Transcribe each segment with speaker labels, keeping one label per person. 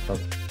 Speaker 1: Tabii.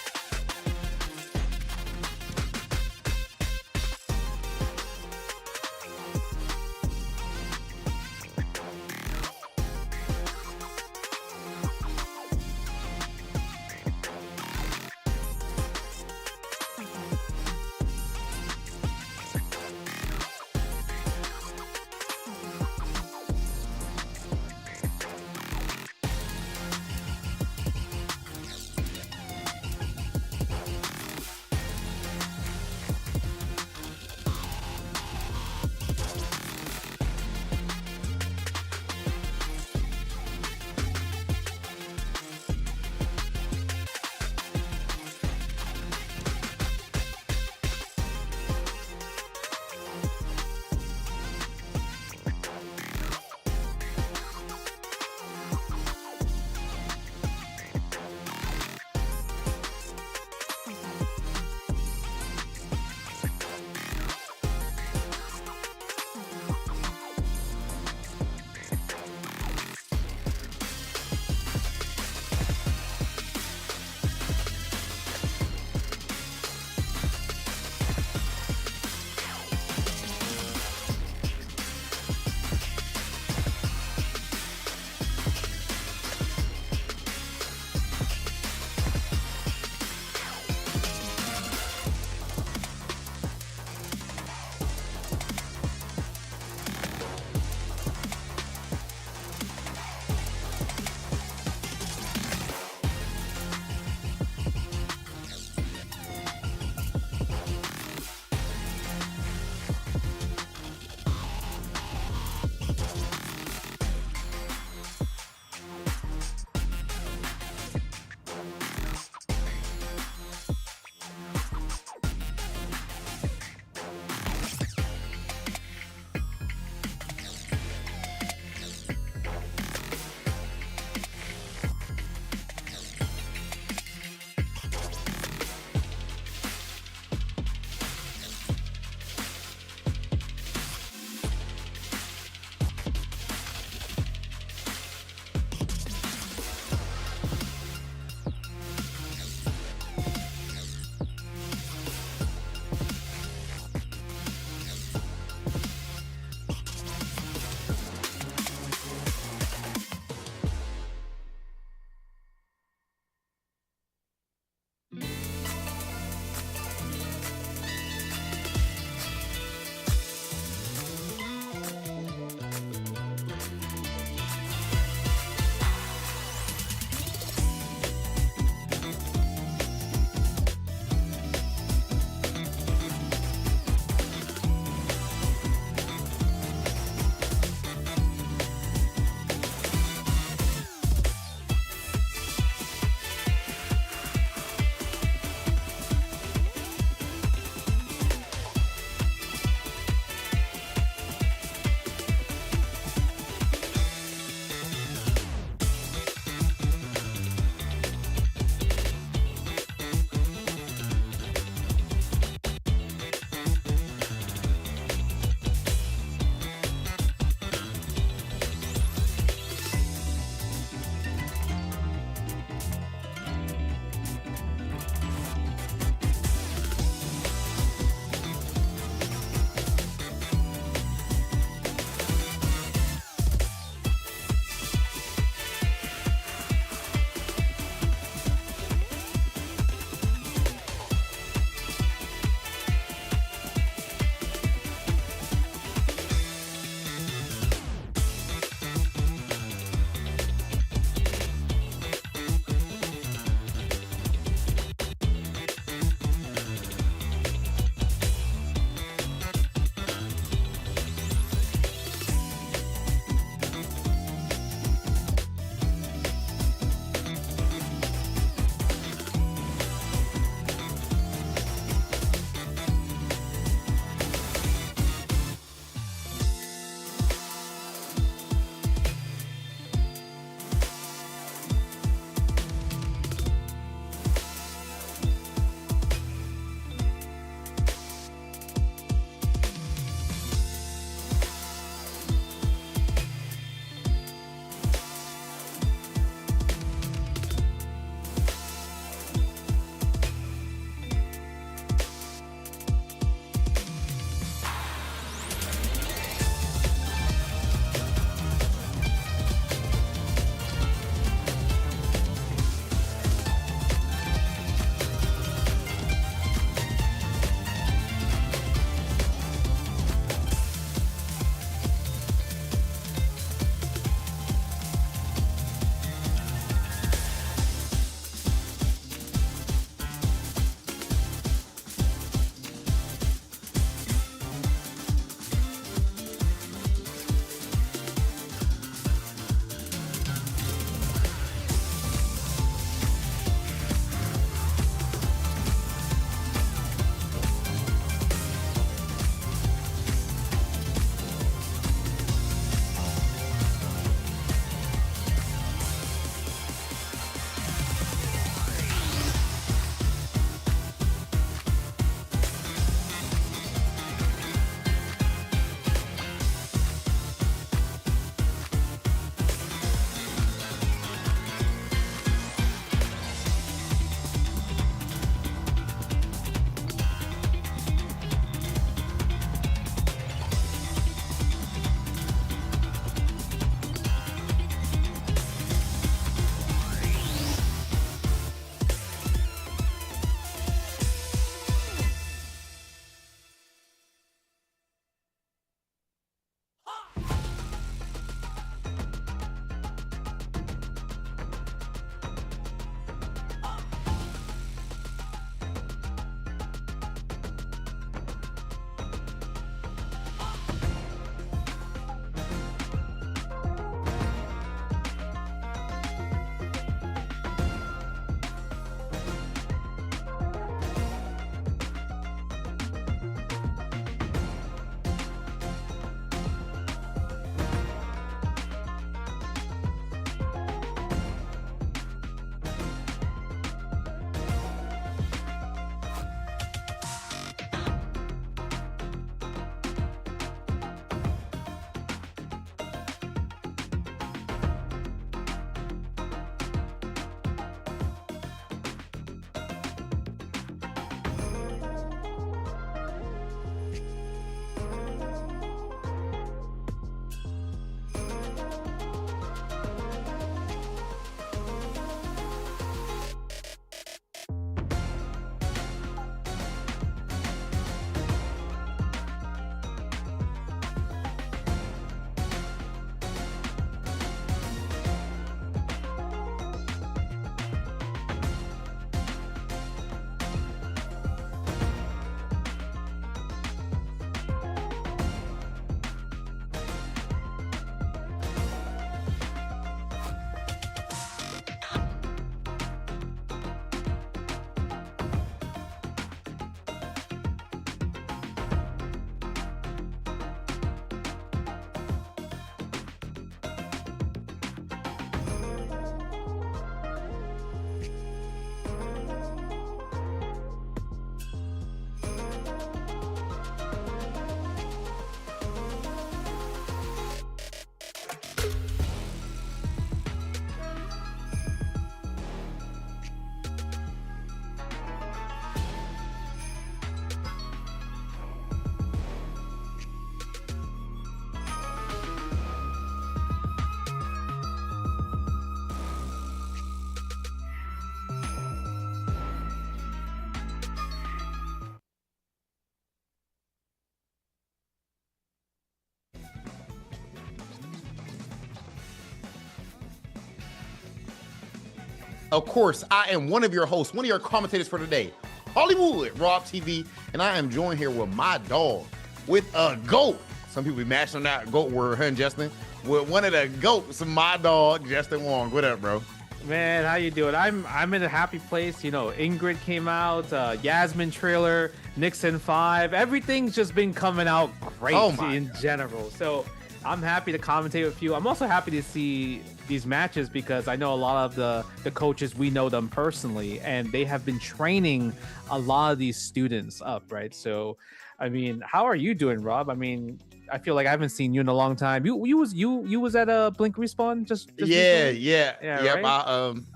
Speaker 1: Of course, I am one of your hosts, one of your commentators for today, Hollywood Rob TV, and I am joined here with my dog, with a GOAT. Some people be mashing on that GOAT word, huh, Justin? With one of the GOATs, my dog, Justin Wong. What up, bro?
Speaker 2: Man, how you doing? I'm in a happy place. You know, Ingrid came out, Yasmin trailer, Nixon 5. Everything's just been coming out great in general. So I'm happy to commentate with you. I'm also happy to see these matches because I know a lot of the coaches, we know them personally, and they have been training a lot of these students up, right? So, I mean, how are you doing, Rob? I mean, I feel like I haven't seen you in a long time. You was at a Blink Respawn just
Speaker 1: yeah.
Speaker 2: recently?
Speaker 1: Yep.
Speaker 2: Right?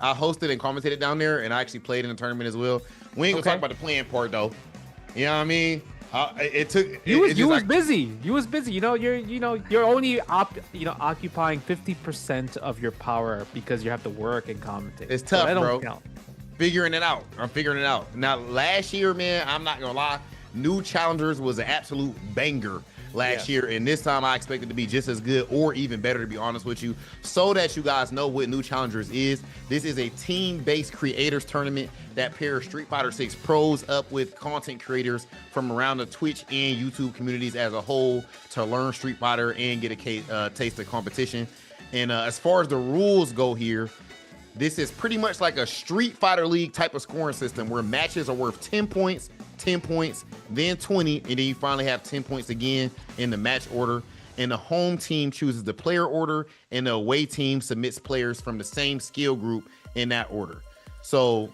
Speaker 1: I hosted and commentated down there, and I actually played in the tournament as well. We ain't gonna talk about the playing part though. You know what I mean?
Speaker 2: You was busy. You was busy. You're only occupying 50% of your power because you have to work and commentate.
Speaker 1: It's tough,
Speaker 2: so
Speaker 1: bro.
Speaker 2: Count.
Speaker 1: Figuring it out. I'm figuring it out. Now, last year, man, I'm not gonna lie. New Challengers was an absolute banger last year, and this time I expect it to be just as good or even better, to be honest with you. So that you guys know what New Challengers is, this is a team-based creators tournament that pairs Street Fighter 6 pros up with content creators from around the Twitch and YouTube communities as a whole to learn Street Fighter and get a taste of competition. And as far as the rules go here, this is pretty much like a Street Fighter League type of scoring system where matches are worth 10 points, 10 points, then 20, and then you finally have 10 points again in the match order. And the home team chooses the player order, and the away team submits players from the same skill group in that order. So,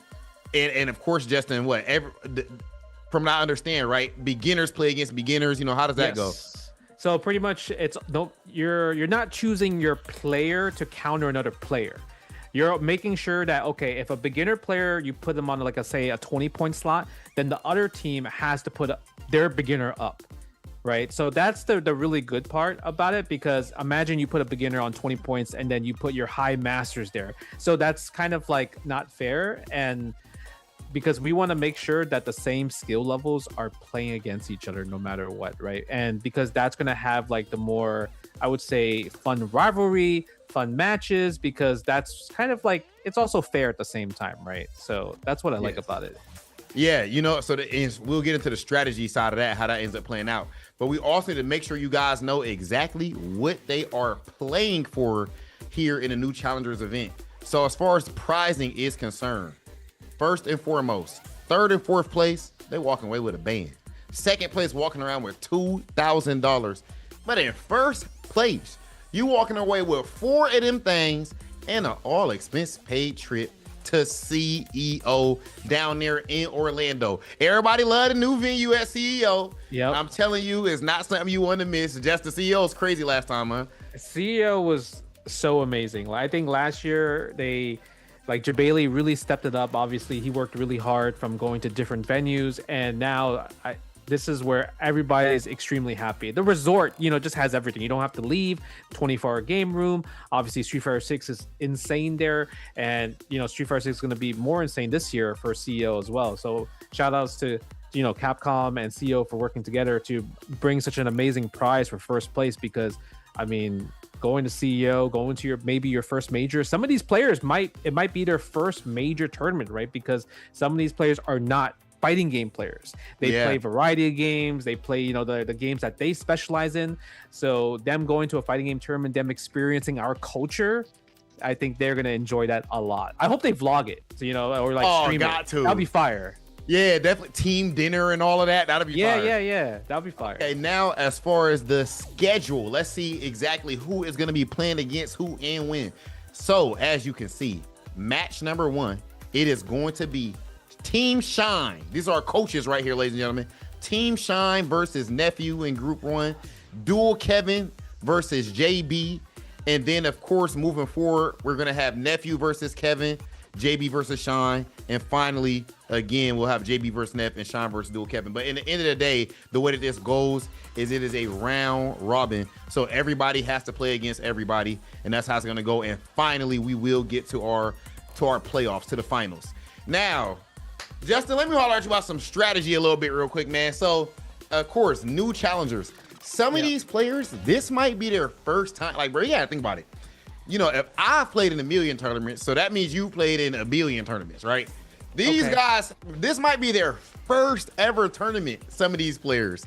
Speaker 1: and of course, Justin, from what I understand, right? Beginners play against beginners. You know, how does that go?
Speaker 2: So pretty much, you're not choosing your player to counter another player. You're making sure that, okay, if a beginner player, you put them on like a 20-point slot, then the other team has to put their beginner up, right? So that's the really good part about it, because imagine you put a beginner on 20 points and then you put your high masters there. So that's kind of like not fair, and because we want to make sure that the same skill levels are playing against each other no matter what, right? And because that's going to have like the more, I would say, fun rivalry, fun matches, because that's kind of like, it's also fair at the same time, right? So that's what I like about it.
Speaker 1: Yeah, so we'll get into the strategy side of that, how that ends up playing out. But we also need to make sure you guys know exactly what they are playing for here in the New Challengers event. So as far as prizing is concerned, first and foremost, third and fourth place, they walking away with a band. Second place, walking around with $2,000. But in first place, you walking away with 4 of them things and an all expense paid trip to CEO down there in Orlando. Everybody love the new venue at CEO.
Speaker 2: Yep.
Speaker 1: I'm telling you, it's not something you want to miss. Just the CEO was crazy last time, huh?
Speaker 2: CEO was so amazing. I think last year Jabali really stepped it up. Obviously, he worked really hard from going to different venues, and now this is where everybody is extremely happy. The resort, just has everything. You don't have to leave. 24-hour game room. Obviously, Street Fighter 6 is insane there, and Street Fighter 6 is going to be more insane this year for CEO as well. So shout outs to Capcom and CEO for working together to bring such an amazing prize for first place, because I mean, going to CEO, going to maybe your first major. Some of these players might be their first major tournament, right? Because some of these players are not fighting game players. They play a variety of games. They play, the games that they specialize in. So them going to a fighting game tournament, them experiencing our culture, I think they're gonna enjoy that a lot. I hope they vlog it, or stream it. That'll be fire.
Speaker 1: Yeah, definitely team dinner and all of that. That'll be fire.
Speaker 2: Yeah. That'll be fire.
Speaker 1: Okay, now as far as the schedule, let's see exactly who is going to be playing against who and when. So as you can see, match number 1, it is going to be Team Shine. These are our coaches right here, ladies and gentlemen. Team Shine versus Nephew in Group 1. Dual Kevin versus JB. And then, of course, moving forward, we're going to have Nephew versus Kevin, JB versus Shine, and finally, again, we'll have JB versus Neff and Shine versus Dual Kevin. But in the end of the day, the way that this goes is it is a round robin. So everybody has to play against everybody, and that's how it's going to go. And finally, we will get to our playoffs, to the finals. Now, Justin, let me holler at you about some strategy a little bit real quick, man. So, of course, new challengers. Some of these players, this might be their first time. Like, bro, you gotta think about it. if I've played in a million tournaments, so that means you played in a billion tournaments, right? These guys, this might be their first ever tournament, some of these players.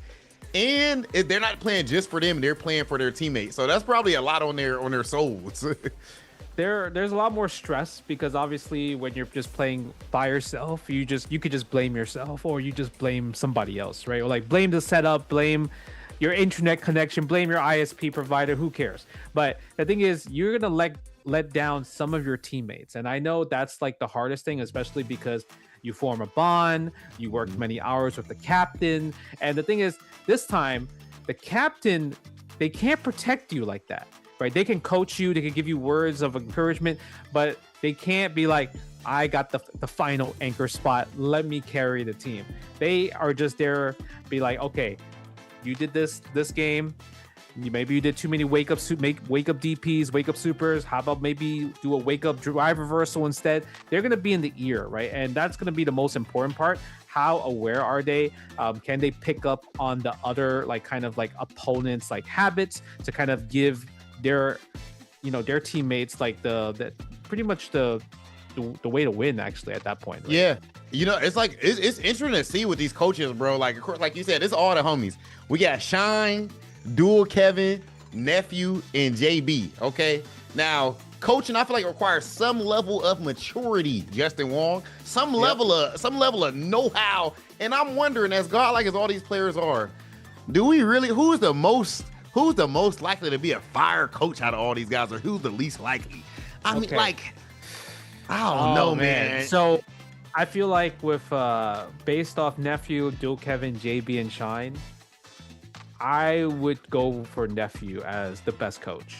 Speaker 1: And they're not playing just for them, they're playing for their teammates. So that's probably a lot on their souls.
Speaker 2: There's a lot more stress because obviously when you're just playing by yourself, you could just blame yourself, or you just blame somebody else, right? Or like blame the setup, blame your internet connection, blame your ISP provider, who cares? But the thing is, you're gonna let down some of your teammates. And I know that's like the hardest thing, especially because you form a bond, you work many hours with the captain. And the thing is, this time, the captain, they can't protect you like that, right? They can coach you, they can give you words of encouragement, but they can't be like, I got the final anchor spot, let me carry the team. They are just there, be like, okay, you did this game. Maybe you did too many wake up DPs, wake up supers. How about maybe do a wake up drive reversal instead? They're going to be in the ear, right? And that's going to be the most important part. How aware are they? Can they pick up on the other like kind of like opponents like habits to kind of give their teammates like the pretty much the way to win actually at that point, right?
Speaker 1: Yeah. It's like it's interesting to see with these coaches, bro. Like, of course, like you said, it's all the homies. We got Shine, Dual Kevin, Nephew, and JB. Okay. Now, coaching, I feel like requires some level of maturity, Justin Wong, some level of know-how. And I'm wondering, as godlike as all these players are, do we really who's the most likely to be a fire coach out of all these guys, or who's the least likely? I mean, like, I don't know, man.
Speaker 2: So I feel like with based off Nephew, Dual Kevin, JB, and Shine, I would go for Nephew as the best coach.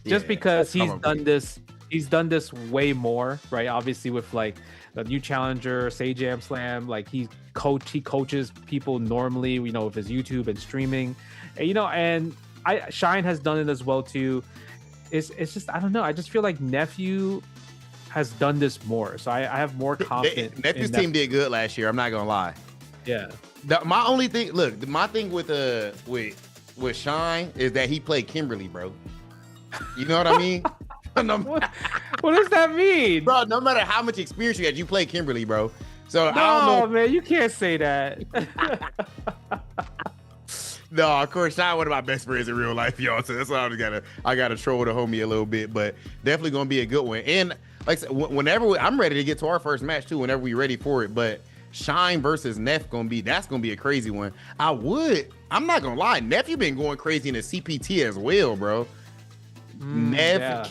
Speaker 2: Just because he's done this way more, right? Obviously with like the new challenger, Say Jam Slam, like he coaches people normally, with his YouTube and streaming. And Shine has done it as well too. It's just, I don't know. I just feel like Nephew has done this more, so I have more confidence.
Speaker 1: Nephew's team did good last year. I'm not gonna lie.
Speaker 2: Yeah.
Speaker 1: My only thing, my thing with Shine is that he played Kimberly, bro. You know what I mean?
Speaker 2: What does that mean,
Speaker 1: bro? No matter how much experience you had, you played Kimberly, bro. So
Speaker 2: no,
Speaker 1: I don't know,
Speaker 2: man. You can't say that.
Speaker 1: No, of course, Shine one of my best friends in real life, y'all. So that's why I gotta troll the homie a little bit, but definitely gonna be a good one. And like I said, whenever I'm ready to get to our first match too, whenever we're ready for it. But Shine versus Neff that's gonna be a crazy one. I'm not gonna lie, Nephew been going crazy in the CPT as well, bro. Neff,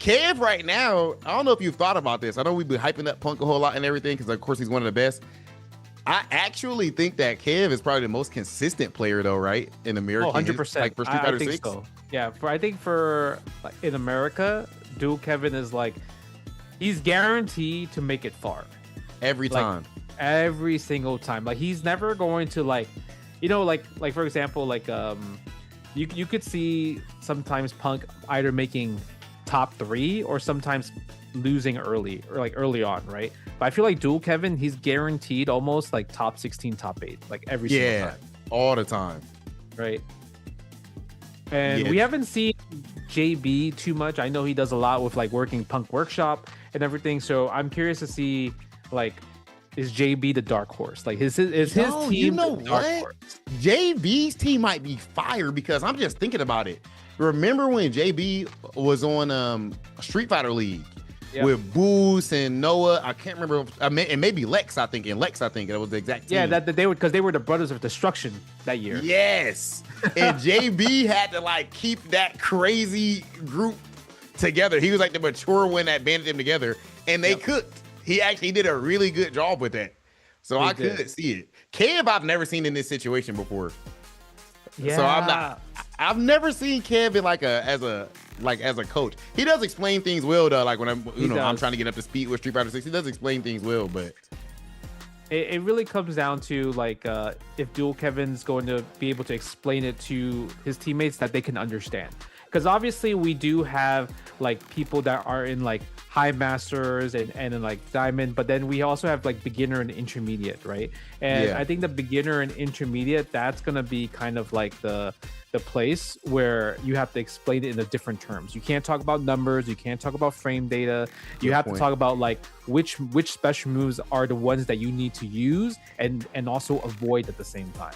Speaker 1: Kev right now, I don't know if you've thought about this. I know we've been hyping up Punk a whole lot and everything, because of course he's one of the best. I actually think that Kev is probably the most consistent player though, right? In America.
Speaker 2: 100%.
Speaker 1: Like for Street Fighter 6.
Speaker 2: So. Yeah, I think for like, in America, Dual Kevin is like, he's guaranteed to make it far.
Speaker 1: Every time.
Speaker 2: Every single time. Like he's never going to like for example, like you could see sometimes Punk either making top 3 or sometimes losing early or like early on, right? But I feel like Dual Kevin, he's guaranteed almost like top 16, top 8, like every single time.
Speaker 1: All the time.
Speaker 2: Right. And we haven't seen JB too much. I know he does a lot with like working Punk Workshop and everything. So I'm curious to see, like, is JB the dark horse? Like, is his team the dark horse?
Speaker 1: JB's team might be fire, because I'm just thinking about it. Remember when JB was on Street Fighter League with Boost and Noah? I can't remember. And maybe Lex, I think. And Lex, I think that was the exact team.
Speaker 2: Yeah, that they were, because they were the Brothers of Destruction that year.
Speaker 1: Yes. And JB had to like keep that crazy group together. He was like the mature one that banded them together, and they cooked. He actually did a really good job with that. So I could see it. Kev, I've never seen in this situation before. Yeah. So I've never seen Kev in as a coach. He does explain things well though. Like when I'm trying to get up to speed with Street Fighter 6, he does explain things well, but
Speaker 2: it really comes down to like if Dual Kevin's going to be able to explain it to his teammates that they can understand. because obviously we do have like people that are in like high masters and in like diamond, but then we also have like beginner and intermediate, right? And
Speaker 1: Yeah.
Speaker 2: I think the beginner and intermediate, that's gonna be kind of like the place where you have to explain it in the different terms. You can't talk about numbers, you can't talk about frame data. You
Speaker 1: Good
Speaker 2: have
Speaker 1: point.
Speaker 2: to talk about like which special moves are the ones that you need to use and also avoid at the same time.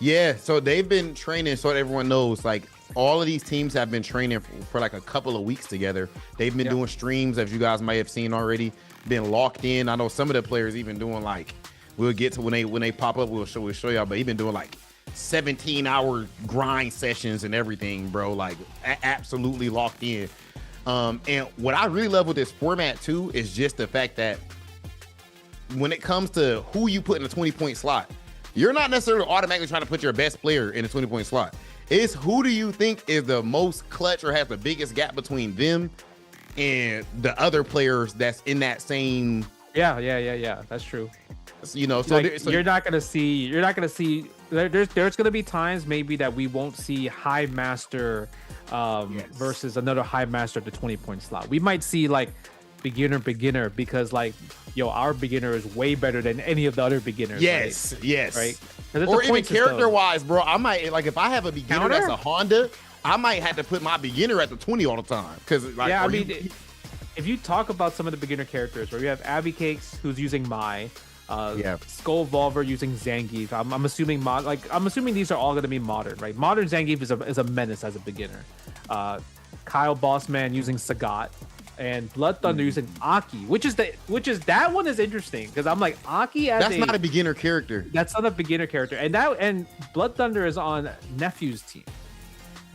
Speaker 1: Yeah, so they've been training, so that everyone knows, like all of these teams have been training for like a couple of weeks together. They've been doing streams, as you guys might have seen already, been locked in. I know some of the players even doing like, we'll get to when they pop up, we'll show y'all, but even doing like 17-hour grind sessions and everything, bro, like absolutely locked in. And what I really love with this format too is just the fact that when it comes to who you put in a 20-point slot, you're not necessarily automatically trying to put your best player in a 20-point slot. It's who do you think is the most clutch or has the biggest gap between them and the other players that's in that same.
Speaker 2: Yeah. That's true.
Speaker 1: You know, so,
Speaker 2: like, you're not gonna see. There's gonna be times maybe that we won't see high master versus another high master at the 20-point slot. We might see like beginner because like our beginner is way better than any of the other beginners.
Speaker 1: Yes,
Speaker 2: right?
Speaker 1: yes.
Speaker 2: Right.
Speaker 1: Or even character wise, bro. I might like if I have a beginner
Speaker 2: Counter?
Speaker 1: that's a Honda, I might have to put my beginner at the 20 all the time. Cause like,
Speaker 2: yeah, I mean, if you talk about some of the beginner characters, where you have Abby Cakes who's using Mai, Skull Volver using Zangief. I'm assuming I'm assuming these are all going to be modern, right? Modern Zangief is a menace as a beginner. Kyle Bossman using Sagat, and Blood Thunder using Aki, which is that one is interesting because I'm like Aki as
Speaker 1: that's not a beginner character.
Speaker 2: That's not a beginner character, and Blood Thunder is on Nephew's team,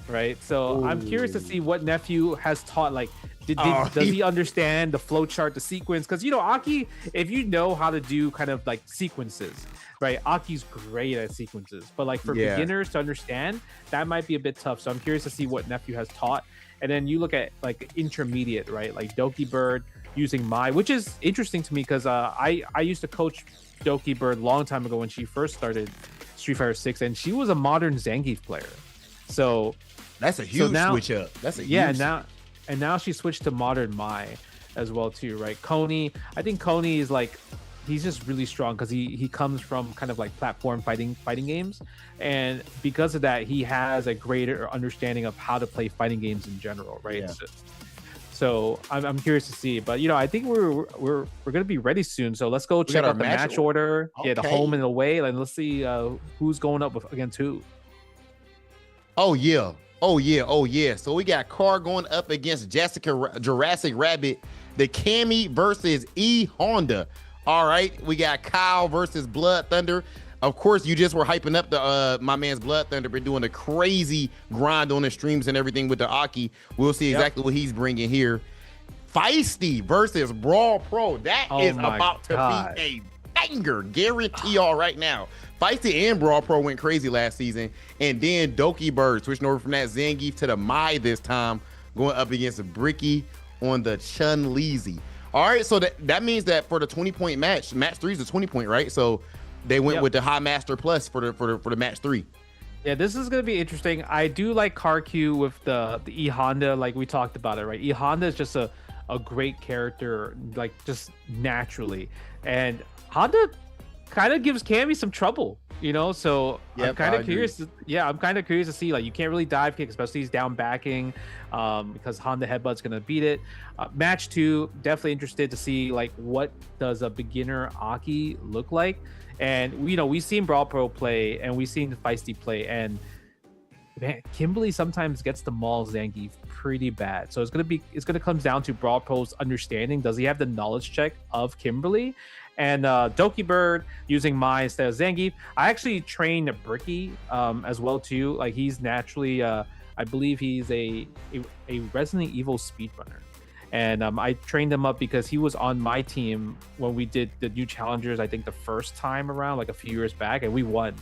Speaker 2: right? So I'm curious to see what Nephew has taught. Like, does he understand the flow chart, the sequence? Because Aki, if you know how to do kind of like sequences, right? Aki's great at sequences, but like for beginners to understand, that might be a bit tough. So I'm curious to see what Nephew has taught. And then you look at like intermediate, right? Like Doki Bird using Mai, which is interesting to me because I used to coach Doki Bird a long time ago when she first started Street Fighter 6, and she was a modern Zangief player. So
Speaker 1: that's a huge switch up. That's a huge
Speaker 2: now she switched to modern Mai as well too, right? Coney, I think Coney is like he's just really strong because he comes from kind of like platform fighting games, and because of that he has a greater understanding of how to play fighting games in general, right?
Speaker 1: Yeah.
Speaker 2: So I'm curious to see, but I think we're gonna be ready soon, so let's go check out the match order.
Speaker 1: Okay.
Speaker 2: The home and away, and let's see who's going up against who.
Speaker 1: Oh yeah. So we got Carr going up against Jurassic Rabbit, the Cammy versus E Honda. All right, we got Kyle versus Blood Thunder. Of course, you just were hyping up the my man's Blood Thunder, been doing a crazy grind on the streams and everything with the Aki. We'll see exactly what he's bringing here. Feisty versus Brawl Pro. That is about to be a banger, guarantee y'all right now. Feisty and Brawl Pro went crazy last season, and then Doki Bird switching over from that Zangief to the Mai this time, going up against Bricky on the Chun-Li. All right, so that means that for the 20-point match 3 is the 20-point, right? So they went with the High Master Plus for the match 3.
Speaker 2: Yeah, this is gonna be interesting. I do like CarQ with the E Honda, like we talked about it, right? E Honda is just a great character, like just naturally, and Honda kind of gives Cammy some trouble, so I'm kind of curious. I'm kind of curious to see, like, you can't really dive kick, especially he's down backing, because Honda headbutt's gonna beat it. Match 2, definitely interested to see like what does a beginner Aki look like. And we've seen Brawl Pro play and we've seen Feisty play, and man, Kimberly sometimes gets the maul Zangief pretty bad. So it's gonna come down to Brawl Pro's understanding. Does he have the knowledge check of Kimberly? And Doki Bird using Mai instead of Zangief. I actually trained Bricky as well too. Like, he's naturally I believe he's a Resident Evil speedrunner. And I trained him up because he was on my team when we did the new challengers, I think the first time around, like a few years back, and we won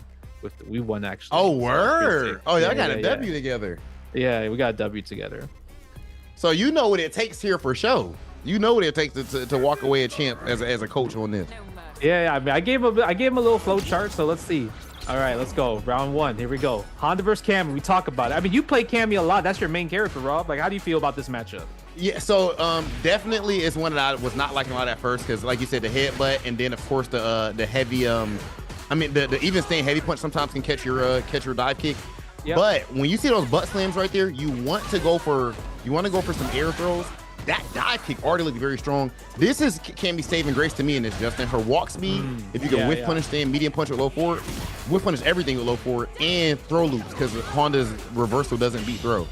Speaker 2: actually.
Speaker 1: Oh, word. So y'all got a W together.
Speaker 2: Yeah, we got a W together.
Speaker 1: So you know what it takes here for show. You know what it takes to walk away a champ as a coach on this.
Speaker 2: Yeah, I mean, I gave him a little flow chart, so let's see. All right, let's go. Round 1. Here we go. Honda versus Cammy. We talk about it. I mean, you play Cammy a lot. That's your main character, Rob. Like, how do you feel about this matchup?
Speaker 1: Yeah, so definitely it's one that I was not liking a lot at first because, like you said, the headbutt, and then of course the heavy the even staying heavy punch sometimes can catch your dive kick. Yep. But when you see those butt slams right there, you want to go for some air throws. That dive kick already looked very strong. This can be saving grace to me in this, Justin. Her walk speed, if you can whiff punish, stand medium punch with low forward, whiff punish everything with low forward, and throw loops because Honda's reversal doesn't beat throw.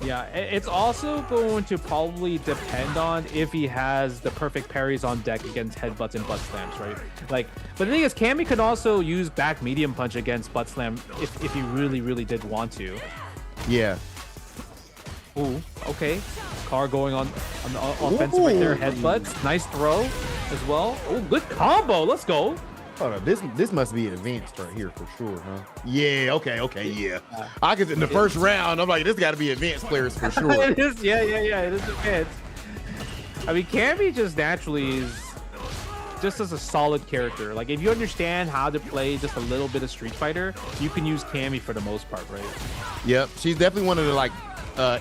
Speaker 2: Yeah, it's also going to probably depend on if he has the perfect parries on deck against headbutts and butt slams, right? Like, but the thing is, Cammy can also use back medium punch against butt slam if he really, really did want to.
Speaker 1: Yeah.
Speaker 2: Ooh, okay. Car going on the offensive right there. Headbutts. Nice throw as well. Oh, good combo. Let's go.
Speaker 1: Hold on, this must be advanced right here for sure, huh? Yeah, okay, yeah. I could in the first round, I'm like, this got to be advanced players for sure.
Speaker 2: It is, yeah. It is advanced. I mean, Cammy just naturally is just as a solid character. Like, if you understand how to play just a little bit of Street Fighter, you can use Cammy for the most part, right?
Speaker 1: Yep, she's definitely one of the like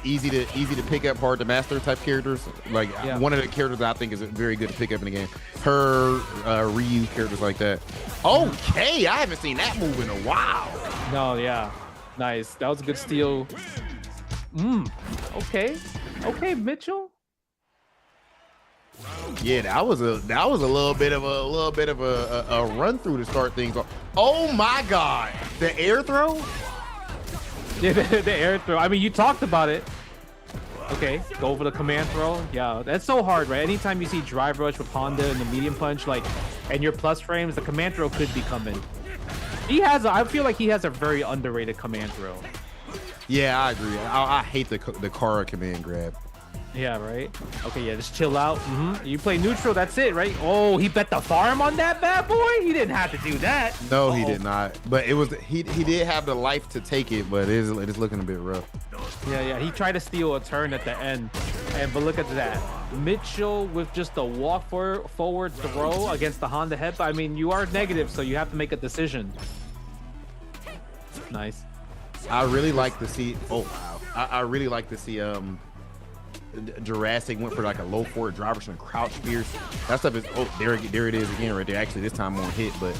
Speaker 1: easy to pick up, hard to master type characters. Like one of the characters that I think is very good to pick up in the game. Her Ryu characters like that. Okay, I haven't seen that move in a while.
Speaker 2: No, yeah, nice. That was a good steal. Okay, Mitchell.
Speaker 1: Yeah, that was a little bit of a run through to start things off. Oh my God, the air throw.
Speaker 2: Yeah, the air throw. I mean, you talked about it. Okay, go for the command throw. Yeah, that's so hard, right? Anytime you see drive rush with Honda and the medium punch, like, and your plus frames, the command throw could be coming. I feel like he has a very underrated command throw.
Speaker 1: Yeah, I agree. I hate the Kara command grab.
Speaker 2: Yeah, right? Okay, yeah, just chill out. You play neutral, that's it, right? Oh, he bet the farm on that bad boy? He didn't have to do that.
Speaker 1: No, he did not. But it was he did have the life to take it, but it is looking a bit rough.
Speaker 2: Yeah, he tried to steal a turn at the end. But look at that. Mitchell with just a walk forward throw against the Honda head. I mean, you are negative, so you have to make a decision. Nice.
Speaker 1: I really like to see I really like to see Jurassic went for like a low forward driver and crouch spears. That stuff is there it is again right there. Actually, this time on hit, but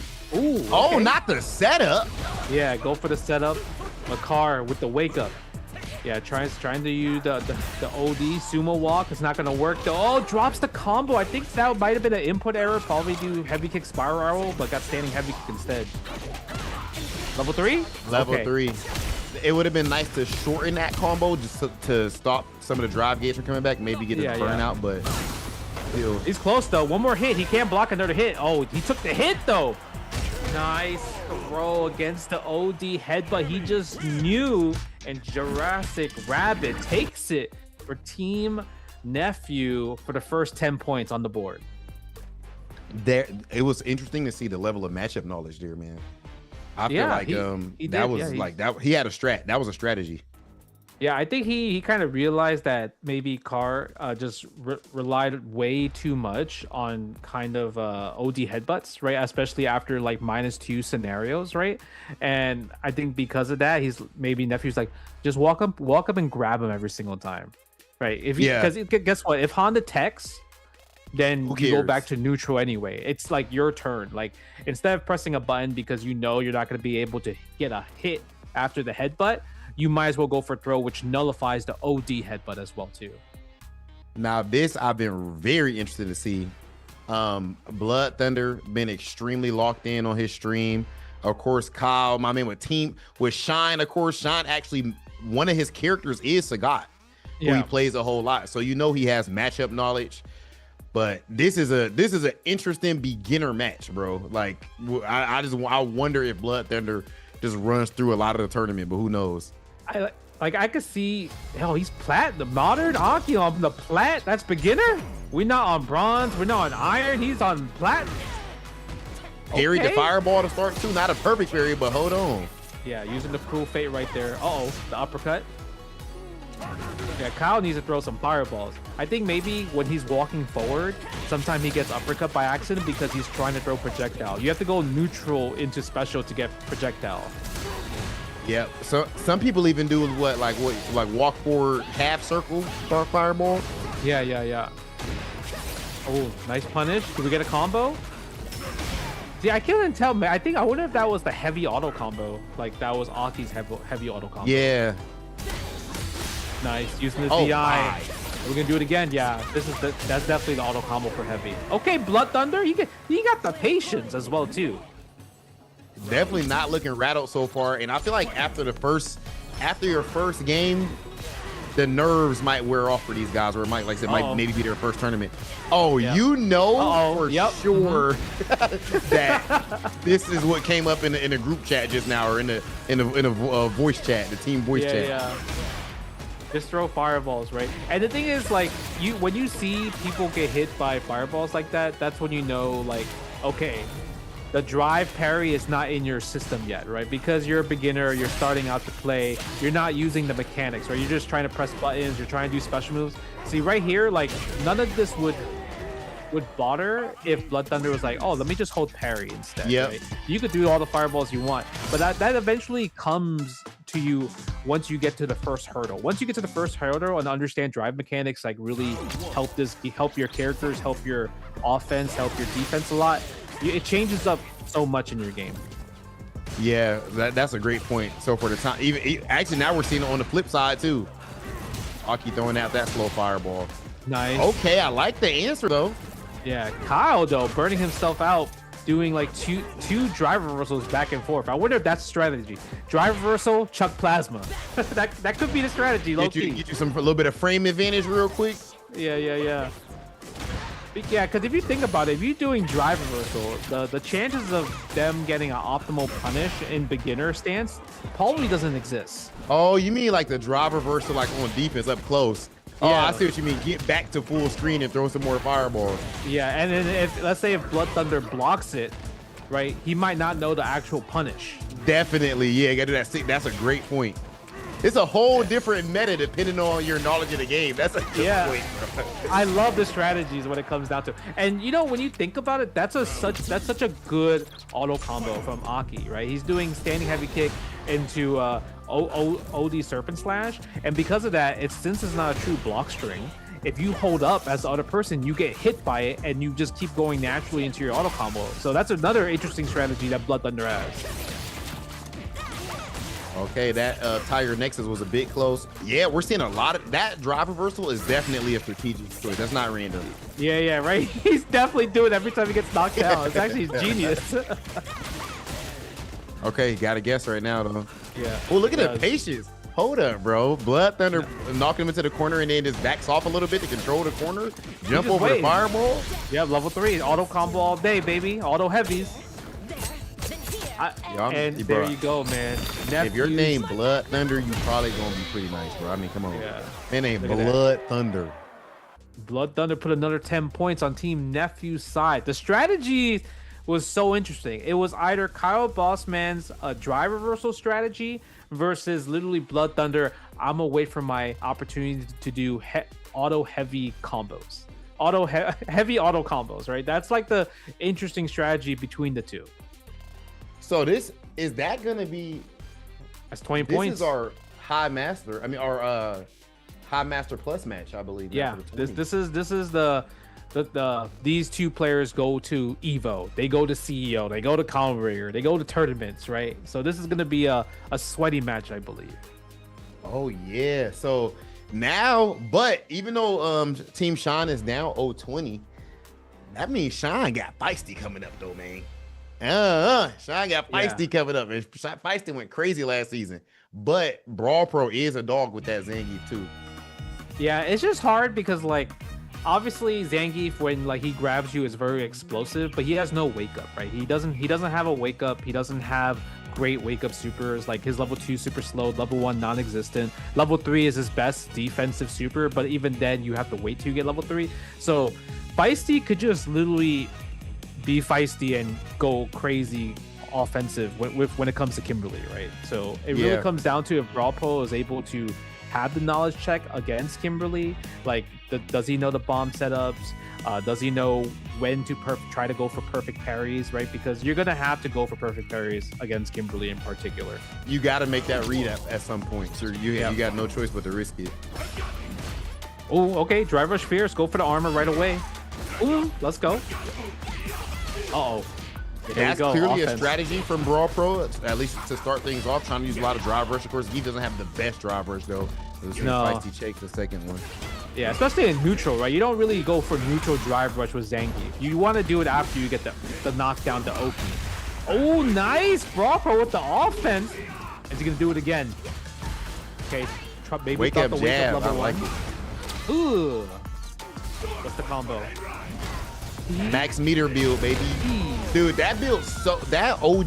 Speaker 1: not the setup.
Speaker 2: Yeah, go for the setup. Makar with the wake up. Yeah, trying to use the OD sumo walk. It's not gonna work though. Oh, drops the combo. I think that might have been an input error. Probably do heavy kick spiral, but got standing heavy kick instead. Level 3?
Speaker 1: Level 3. It would have been nice to shorten that combo just to stop some of the drive gates from coming back, maybe get a burnout, but still.
Speaker 2: He's close though. One more hit. He can't block another hit. Oh, he took the hit though. Nice throw against the OD headbutt. He just knew, and Jurassic Rabbit takes it for Team Nephew for the first 10 points on the board.
Speaker 1: It was interesting to see the level of matchup knowledge there, man. I feel like he had a strat. That was a strategy.
Speaker 2: Yeah, I think he kind of realized that maybe Carr just relied way too much on kind of OD headbutts, right? Especially after like -2 scenarios, right? And I think because of that, Nephew's like, just walk up and grab him every single time, right? Because guess what? If Honda techs, then you go back to neutral anyway. It's like your turn. Like, instead of pressing a button because you know you're not going to be able to get a hit after the headbutt, you might as well go for throw, which nullifies the OD headbutt as well too.
Speaker 1: Now this I've been very interested to see. Blood Thunder been extremely locked in on his stream. Of course, Kyle, my man with Shine. Of course, Shine actually, one of his characters is Sagat, who he plays a whole lot. So you know he has matchup knowledge. But this is an interesting beginner match, bro. Like I wonder if Blood Thunder just runs through a lot of the tournament, but who knows?
Speaker 2: I could see, he's plat, the modern Aki on the plat. That's beginner. We're not on bronze. We're not on iron. He's on plat.
Speaker 1: Parried the fireball to start too. Not a perfect parry, but hold on.
Speaker 2: Yeah, using the cruel fate right there. The uppercut. Yeah, Kyle needs to throw some fireballs. I think maybe when he's walking forward, sometimes he gets uppercut by accident because he's trying to throw projectile. You have to go neutral into special to get projectile.
Speaker 1: Yeah. So some people even do like walk forward half circle fireball.
Speaker 2: Yeah. Oh, nice punish. Did we get a combo? See, I can't tell, man. I wonder if that was the heavy auto combo. Like that was Aki's heavy auto combo.
Speaker 1: Yeah.
Speaker 2: Nice, using the DI. We're gonna do it again. Yeah, that's definitely the auto combo for heavy. Okay, Blood Thunder, he got the patience as well too.
Speaker 1: Definitely not looking rattled so far, and I feel like after your first game, the nerves might wear off for these guys, or it might, like I said, might maybe be their first tournament. Oh,
Speaker 2: yeah.
Speaker 1: You know for sure that this is what came up in the group chat just now, or in a voice chat, the team voice chat.
Speaker 2: Yeah. Just throw fireballs, right? And the thing is, like, when you see people get hit by fireballs like that, that's when you know, like, okay, the drive parry is not in your system yet, right? Because you're a beginner, you're starting out to play, you're not using the mechanics, right? You're just trying to press buttons, you're trying to do special moves. See, right here, like, none of this would bother if Blood Thunder was like, oh, let me just hold parry instead.
Speaker 1: Yeah,
Speaker 2: right? You could do all the fireballs you want, but that eventually comes to you once you get to the first hurdle. Once you get to the first hurdle and understand drive mechanics, like really help your characters, help your offense, help your defense a lot. It changes up so much in your game.
Speaker 1: Yeah, that's a great point. So for the time, even actually now we're seeing it on the flip side too. Aki throwing out that slow fireball.
Speaker 2: Nice.
Speaker 1: Okay, I like the answer though.
Speaker 2: Yeah, Kyle though burning himself out, doing like two drive reversals back and forth. I wonder if that's strategy. Drive reversal, chuck plasma. that could be the strategy. Get
Speaker 1: you a little bit of frame advantage real quick.
Speaker 2: Yeah. Yeah, because if you think about it, if you're doing drive reversal, the chances of them getting an optimal punish in beginner stance probably doesn't exist.
Speaker 1: Oh, you mean like the drive reversal, like on defense up close? Oh, yeah. I see what you mean. Get back to full screen and throw some more fireballs.
Speaker 2: Yeah, and then let's say if Blood Thunder blocks it, right, he might not know the actual punish.
Speaker 1: Definitely, yeah. You gotta do that. That's a great point. It's a whole different meta depending on your knowledge of the game. That's a good point, bro.
Speaker 2: I love the strategies when it comes down to, and you know, when you think about it, that's such a good auto combo from Aki, right? He's doing standing heavy kick into OD Serpent Slash, and because of that, since it's not a true block string, if you hold up as the other person, you get hit by it, and you just keep going naturally into your auto combo. So that's another interesting strategy that Blood Thunder has.
Speaker 1: Okay, that Tiger Nexus was a bit close. Yeah, we're seeing a lot of that drive reversal is definitely a strategic choice. That's not random.
Speaker 2: Yeah, right. He's definitely doing it every time he gets knocked out. It's actually genius.
Speaker 1: Okay, got to guess right now though.
Speaker 2: Yeah.
Speaker 1: Oh, look at the patience. Hold up, bro. Blood Thunder knocking him into the corner and then just backs off a little bit to control the corner. Jump over the fireball.
Speaker 2: Yeah, level 3. Auto combo all day, baby. Auto heavies. There you go, man.
Speaker 1: If your name Blood Thunder, you probably gonna be pretty nice, bro. I mean, come on.
Speaker 2: Yeah.
Speaker 1: Man name Blood Thunder.
Speaker 2: Blood Thunder put another 10 points on Team Nephew's side. The strategy was so interesting. It was either Kyle Bossman's drive reversal strategy versus literally Blood Thunder. I'm gonna wait for my opportunity to do auto heavy combos. Heavy auto combos, right? That's like the interesting strategy between the two.
Speaker 1: So is that gonna be?
Speaker 2: That's 20 points.
Speaker 1: This is our high master. I mean, our high master plus match, I believe.
Speaker 2: Yeah. This is these two players go to Evo. They go to CEO. They go to Conrigger. They go to tournaments, right? So this is gonna be a sweaty match, I believe.
Speaker 1: Oh yeah. So now, but even though Team Sean is now 0-20, that means Sean got feisty coming up though, man. Sean got feisty coming up. And feisty went crazy last season. But Brawl Pro is a dog with that Zangief too.
Speaker 2: Yeah, it's just hard because like obviously Zangief when like he grabs you is very explosive, but he has no wake up, right? He doesn't have a wake up. He doesn't have great wake up supers. Like his level 2 super slow, level 1 non-existent. Level 3 is his best defensive super, but even then you have to wait till you get level 3. So feisty could just literally be feisty and go crazy offensive when it comes to Kimberly, right? So it really comes down to if Brawl Pro is able to have the knowledge check against Kimberly. Like, does he know the bomb setups? Does he know when to try to go for perfect parries, right? Because you're gonna have to go for perfect parries against Kimberly in particular.
Speaker 1: You got to make that read at some point. So you got no choice but to risk it.
Speaker 2: Oh, okay. Drive rush fierce. Go for the armor right away. Ooh, let's go. Uh-oh.
Speaker 1: That's clearly a strategy from Brawl Pro, at least to start things off, trying to use a lot of drive rush. Of course, he doesn't have the best drive rush, though. It was Feisty Shake, the second one.
Speaker 2: Yeah, especially in neutral, right? You don't really go for neutral drive rush with Zangief. You want to do it after you get the knockdown to Oki. Oh, nice! Brawl Pro with the offense. Is he going to do it again? Okay, maybe
Speaker 1: wake up jab.
Speaker 2: Level
Speaker 1: I like
Speaker 2: one.
Speaker 1: it.
Speaker 2: Ooh. What's the combo?
Speaker 1: Max meter build, baby. Dude, that build that OD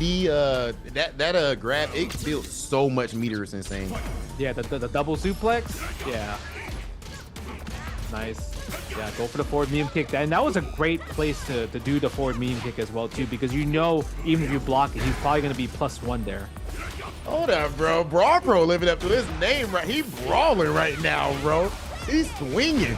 Speaker 1: that grab, it built so much meter. It's insane.
Speaker 2: Yeah, the double suplex. Yeah. Nice. Yeah, go for the forward medium kick. And that was a great place to do the forward medium kick as well too, because you know even if you block it, he's probably gonna be +1 there.
Speaker 1: Hold up, bro. Brawl Pro living up to his name, right? He brawling right now, bro. He's swinging.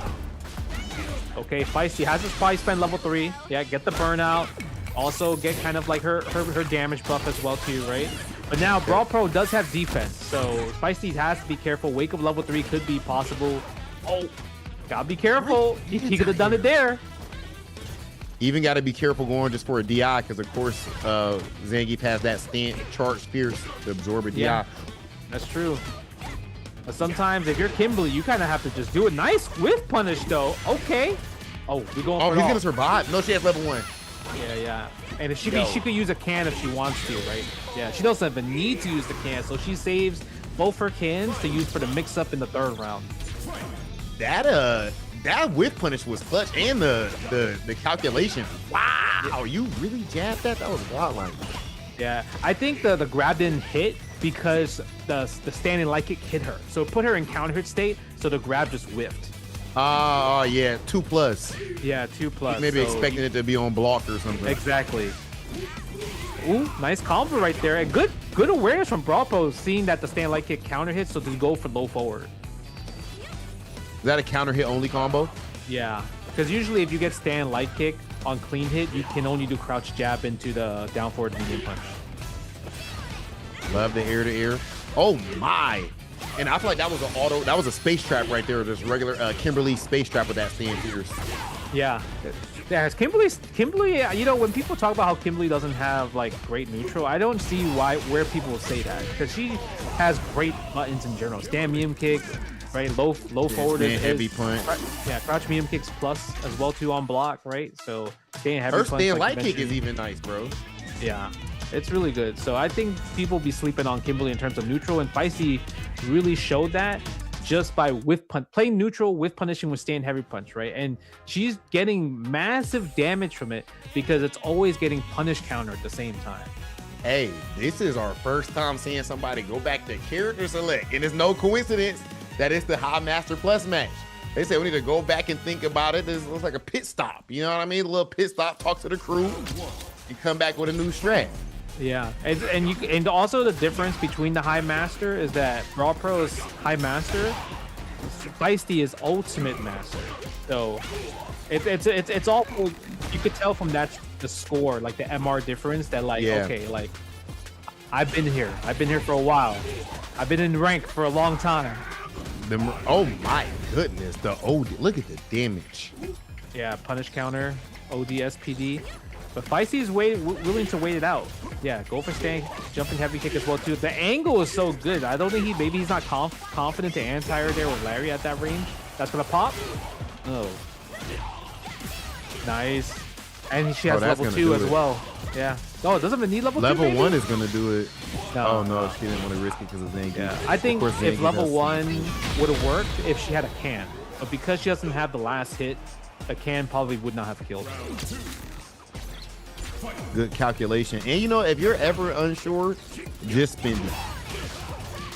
Speaker 2: Okay, Feisty has his probably spend level 3. Yeah, get the burnout. Also get kind of like her damage buff as well too, right? But now Brawl Pro does have defense, so Feisty has to be careful. Wake up level 3 could be possible. Oh, gotta be careful. He could have done it there.
Speaker 1: Even got to be careful going just for a DI, because of course Zangief has that charge fierce to absorb a DI.
Speaker 2: Yeah, that's true. But sometimes if you're Kimberly, you kind of have to just do it. Nice whiff punish though. Okay. Oh, we're going.
Speaker 1: Oh, he's gonna survive. No, she has level 1.
Speaker 2: Yeah. And if she could use a can if she wants to, right? Yeah, she doesn't even need to use the can, so she saves both her cans to use for the mix-up in the 3rd round.
Speaker 1: That whiff punish was clutch, and the calculation. Wow, you really jabbed that? That was godlike.
Speaker 2: Yeah, I think the grab didn't hit because the standing light kick hit her, so it put her in counter hit state. So the grab just whiffed.
Speaker 1: Oh yeah, 2+.
Speaker 2: Yeah, 2+.
Speaker 1: Maybe expecting it to be on block or something.
Speaker 2: Exactly. Ooh, nice combo right there, and good awareness from Brawl Pro, seeing that the stand light kick counter hits, so to go for low forward.
Speaker 1: Is that a counter hit only combo?
Speaker 2: Yeah, because usually if you get stand light kick on clean hit, you can only do crouch jab into the down forward medium punch.
Speaker 1: Love the ear to ear. Oh my! And I feel like that was that was a space trap right there. Just regular Kimberly space trap with that stand fierce.
Speaker 2: Yeah. Yeah, Kimberly, you know, when people talk about how Kimberly doesn't have like great neutral, I don't see where people will say that, because she has great buttons in general. Stand medium kick, right? Low forward is
Speaker 1: heavy punch.
Speaker 2: Yeah, crouch medium kicks plus as well too on block, right? So stand heavy punch.
Speaker 1: Her stand light kick is even nice, bro.
Speaker 2: Yeah, it's really good. So I think people be sleeping on Kimberly in terms of neutral, and Feisty really showed that just by playing neutral with punishing with stand heavy punch, right? And she's getting massive damage from it because it's always getting punish counter at the same time.
Speaker 1: Hey, this is our first time seeing somebody go back to character select, and it's no coincidence that it's the High Master Plus match. They said we need to go back and think about it. This looks like a pit stop. You know what I mean? A little pit stop, talk to the crew, and come back with a new strat.
Speaker 2: Yeah, and also the difference between the High Master is that Brawl Pro is High Master, Feisty is Ultimate Master. So it's all, you could tell from that the score, like the MR difference, that like okay, like I've been here for a while, I've been in rank for a long time.
Speaker 1: Oh my goodness, the OD, look at the damage.
Speaker 2: Yeah, punish counter, OD SPD. But Feisty is willing to wait it out. Yeah, go for stand, jumping heavy kick as well too. The angle is so good. I don't think maybe he's not confident to anti-her there with Larry at that range. That's gonna pop. Oh, nice. And she has level 2 as well. Yeah. No, it doesn't even need level 2.
Speaker 1: Level 1 is gonna do it.
Speaker 2: No,
Speaker 1: oh no, she didn't want to risk it because of Zangief.
Speaker 2: Yeah, I think if level 1 would have worked if she had a can, but because she doesn't have the last hit, a can probably would not have killed her.
Speaker 1: Good calculation. And you know, if you're ever unsure, just spend it.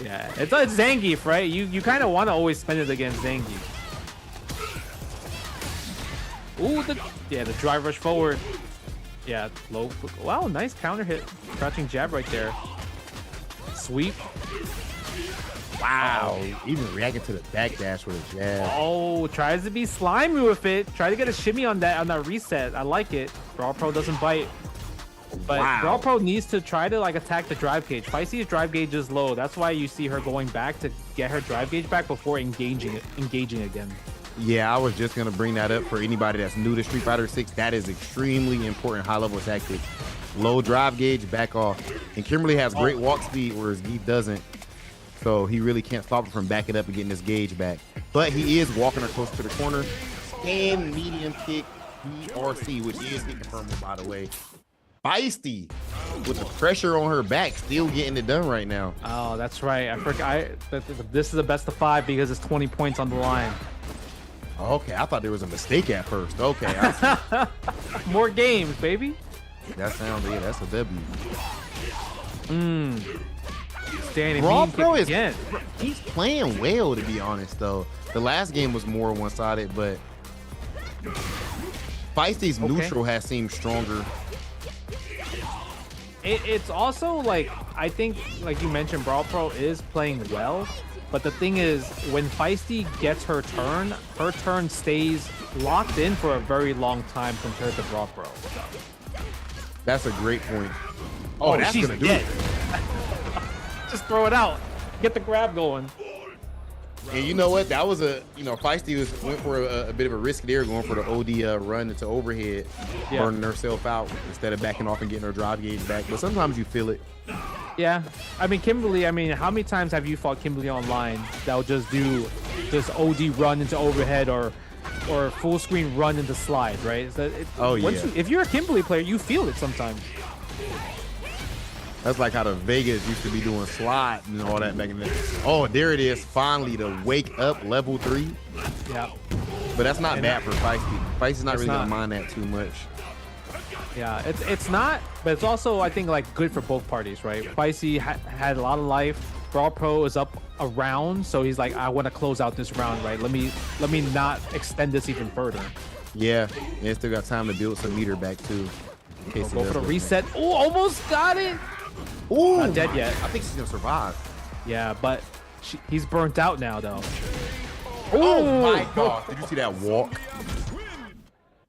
Speaker 2: Yeah, it's Zangief, right? You kind of want to always spend it against Zangief. Ooh, the drive rush forward. Yeah, low. Wow, nice counter hit. Crouching jab right there. Sweep.
Speaker 1: Wow. Even reacting to the backdash with a jab.
Speaker 2: Oh, tries to be slimy with it. Try to get a shimmy on that reset. I like it. Brawl Pro doesn't bite. But Brawl Pro needs to try to like attack the drive gauge. Feisty's drive gauge is low. That's why you see her going back to get her drive gauge back before engaging again.
Speaker 1: Yeah, I was just gonna bring that up for anybody that's new to Street Fighter 6. That is extremely important high level tactic. Low drive gauge, back off. And Kimberly has great walk speed, whereas Geef doesn't. So he really can't stop her from backing up and getting his gauge back. But he is walking her close to the corner. Stand medium kick BRC, which is hit confirmable, by the way. Feisty with the pressure on her back, still getting it done right now.
Speaker 2: Oh, that's right. I forgot. This is a best of 5 because it's 20 points on the line.
Speaker 1: Okay, I thought there was a mistake at first. Okay, I see.
Speaker 2: More games, baby.
Speaker 1: That sounds, yeah, that's a W.
Speaker 2: Standing
Speaker 1: Brawl
Speaker 2: mean
Speaker 1: Pro
Speaker 2: kick
Speaker 1: is
Speaker 2: again.
Speaker 1: he's playing well, to be honest. Though the last game was more one-sided, but Feisty's neutral has seemed stronger.
Speaker 2: It's also like, I think, like you mentioned, Brawl Pro is playing well. But the thing is, when Feisty gets her turn stays locked in for a very long time compared to Brawl Pro.
Speaker 1: That's a great point. Oh, that's
Speaker 2: she's
Speaker 1: gonna do
Speaker 2: dead.
Speaker 1: it.
Speaker 2: Just throw it out. Get the grab going.
Speaker 1: And you know what? That was Feisty went for a bit of a risk there, going for the OD run into overhead, burning herself out instead of backing off and getting her drive gauge back. But sometimes you feel it.
Speaker 2: Yeah, I mean Kimberly. I mean, how many times have you fought Kimberly online that will just do OD run into overhead or full screen run into slide, right? So if you're a Kimberly player, you feel it sometimes.
Speaker 1: That's like how the Vegas used to be doing slide and all that back in the day. Oh, there it is. Finally, the wake up level 3.
Speaker 2: Yeah.
Speaker 1: But that's not bad for Feisty. Feisty's not really gonna mind that too much.
Speaker 2: Yeah, it's not, but it's also, I think, like good for both parties, right? Feisty had a lot of life. Brawl Pro is up a round, so he's like, I want to close out this round, right? Let me not extend this even further.
Speaker 1: Yeah, and still got time to build some meter back too. In case
Speaker 2: Go for the reset. Oh, almost got it.
Speaker 1: Ooh,
Speaker 2: not dead yet.
Speaker 1: I think she's gonna survive.
Speaker 2: Yeah, but he's burnt out now, though.
Speaker 1: Oh my God! Did you see that walk?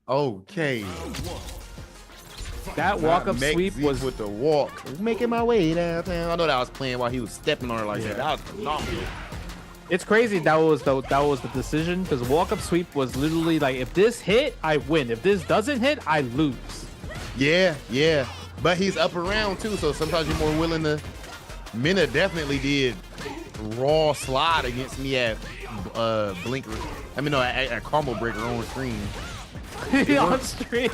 Speaker 1: Okay.
Speaker 2: That walk-up sweep was
Speaker 1: with the walk. Making my way downtown. I know that was playing while he was stepping on her like that. That was phenomenal.
Speaker 2: It's crazy that was the decision, because walk-up sweep was literally like, if this hit, I win. If this doesn't hit, I lose. Yeah.
Speaker 1: But he's up around too, so sometimes you're more willing to. Minna definitely did raw slide against me at Blinker. At Combo Breaker on screen.
Speaker 2: On screen.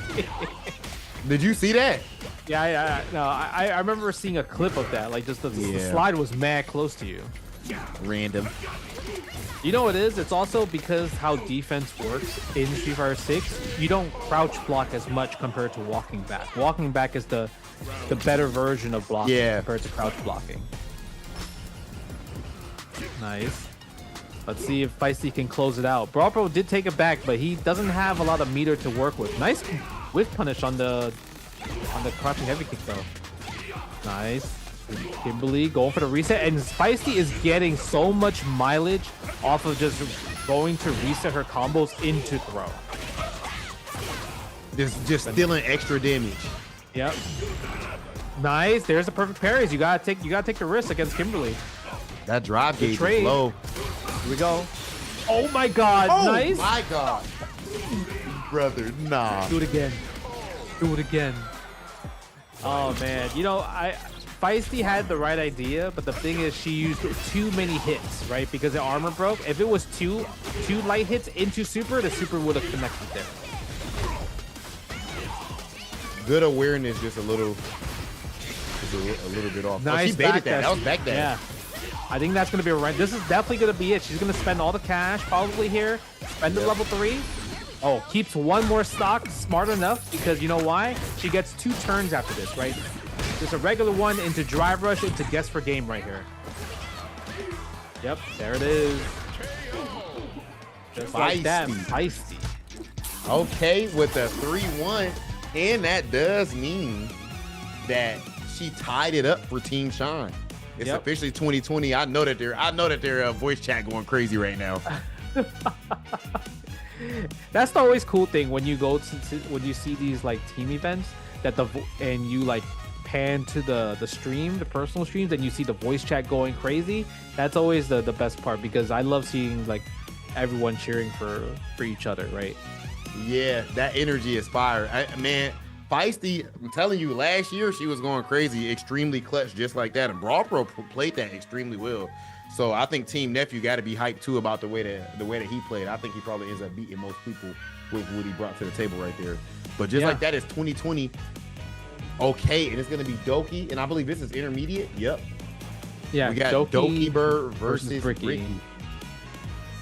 Speaker 1: Did you see that?
Speaker 2: Yeah. No, I remember seeing a clip of that. Like, just the slide was mad close to you.
Speaker 1: Random.
Speaker 2: You know what it is? It's also because how defense works in Street Fighter 6. You don't crouch block as much compared to walking back. Walking back is the better version of blocking compared to crouch blocking. Nice. Let's see if Feisty can close it out. Brawl Pro did take it back, but he doesn't have a lot of meter to work with. Nice whiff punish on the crouching heavy kick though. Nice. Kimberly going for the reset, and Feisty is getting so much mileage off of just going to reset her combos into throw.
Speaker 1: Just stealing extra damage.
Speaker 2: Yep. Nice. There's the perfect parries. You gotta take the risk against Kimberly.
Speaker 1: That drive gauge is low.
Speaker 2: Here we go. Oh my God.
Speaker 1: Oh
Speaker 2: nice.
Speaker 1: my God. Brother, nah.
Speaker 2: Do it again. Oh man. Feisty had the right idea, but the thing is she used too many hits, right? Because the armor broke. If it was two light hits into super, the super would have connected there.
Speaker 1: Good awareness, just a little bit off.
Speaker 2: Nice.
Speaker 1: She baited that. That was back there.
Speaker 2: Yeah. I think that's going to be a right. This is definitely going to be it. She's going to spend all the cash probably here. Spend the level 3. Oh, keeps one more stock. Smart enough, because you know why? She gets 2 turns after this, right? Just a regular one into drive rush into guess for game right here. Yep, there it is. Just like that. Feisty.
Speaker 1: Okay, with a 3-1. And that does mean that she tied it up for Team Shine. It's
Speaker 2: Yep.
Speaker 1: officially 2020. I know that their voice chat going crazy right now.
Speaker 2: That's the always cool thing when you go when you see these like team events that and you like pan to the stream, the personal streams, and you see the voice chat going crazy. That's always the best part, because I love seeing like everyone cheering for each other, right?
Speaker 1: Yeah, that energy is fire. Man, Feisty, I'm telling you, last year she was going crazy, extremely clutch, just like that. And Brawl Pro played that extremely well. So I think Team Nephew got to be hyped too about the way that he played. I think he probably ends up beating most people with what he brought to the table right there. But just like that, it's 2020. Okay, and it's gonna be Doki, and I believe this is intermediate. Yep.
Speaker 2: Yeah,
Speaker 1: we got Doki Bird versus Bricky.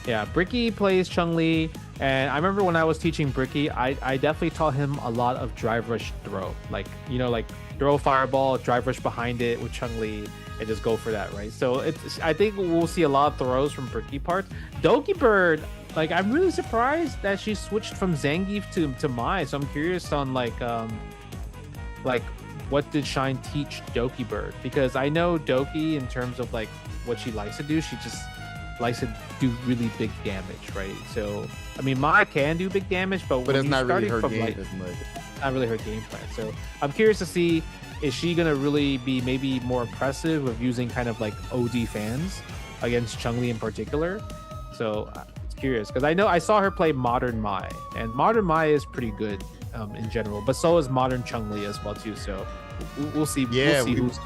Speaker 2: Yeah, Bricky plays Chun-Li, and I remember when I was teaching Bricky, I definitely taught him a lot of drive rush throw. Like, you know, like throw a fireball, drive rush behind it with Chun-Li, and just go for that, right? So I think we'll see a lot of throws from Bricky parts. Doki Bird, like, I'm really surprised that she switched from Zangief to Mai. So I'm curious on like what did Shine teach Doki Bird? Because I know Doki, in terms of like what she likes to do, she just likes to do really big damage, right? So I mean, Mai can do big damage, but
Speaker 1: it's not really her
Speaker 2: game
Speaker 1: as much.
Speaker 2: Not really her game plan. So I'm curious to see, is she gonna really be maybe more impressive with using kind of like OD fans against Chun-Li in particular? So I'm curious, because I saw her play Modern Mai, and Modern Mai is pretty good in general, but so is Modern Chun-Li as well too. So we'll see.
Speaker 1: Yeah,
Speaker 2: we'll see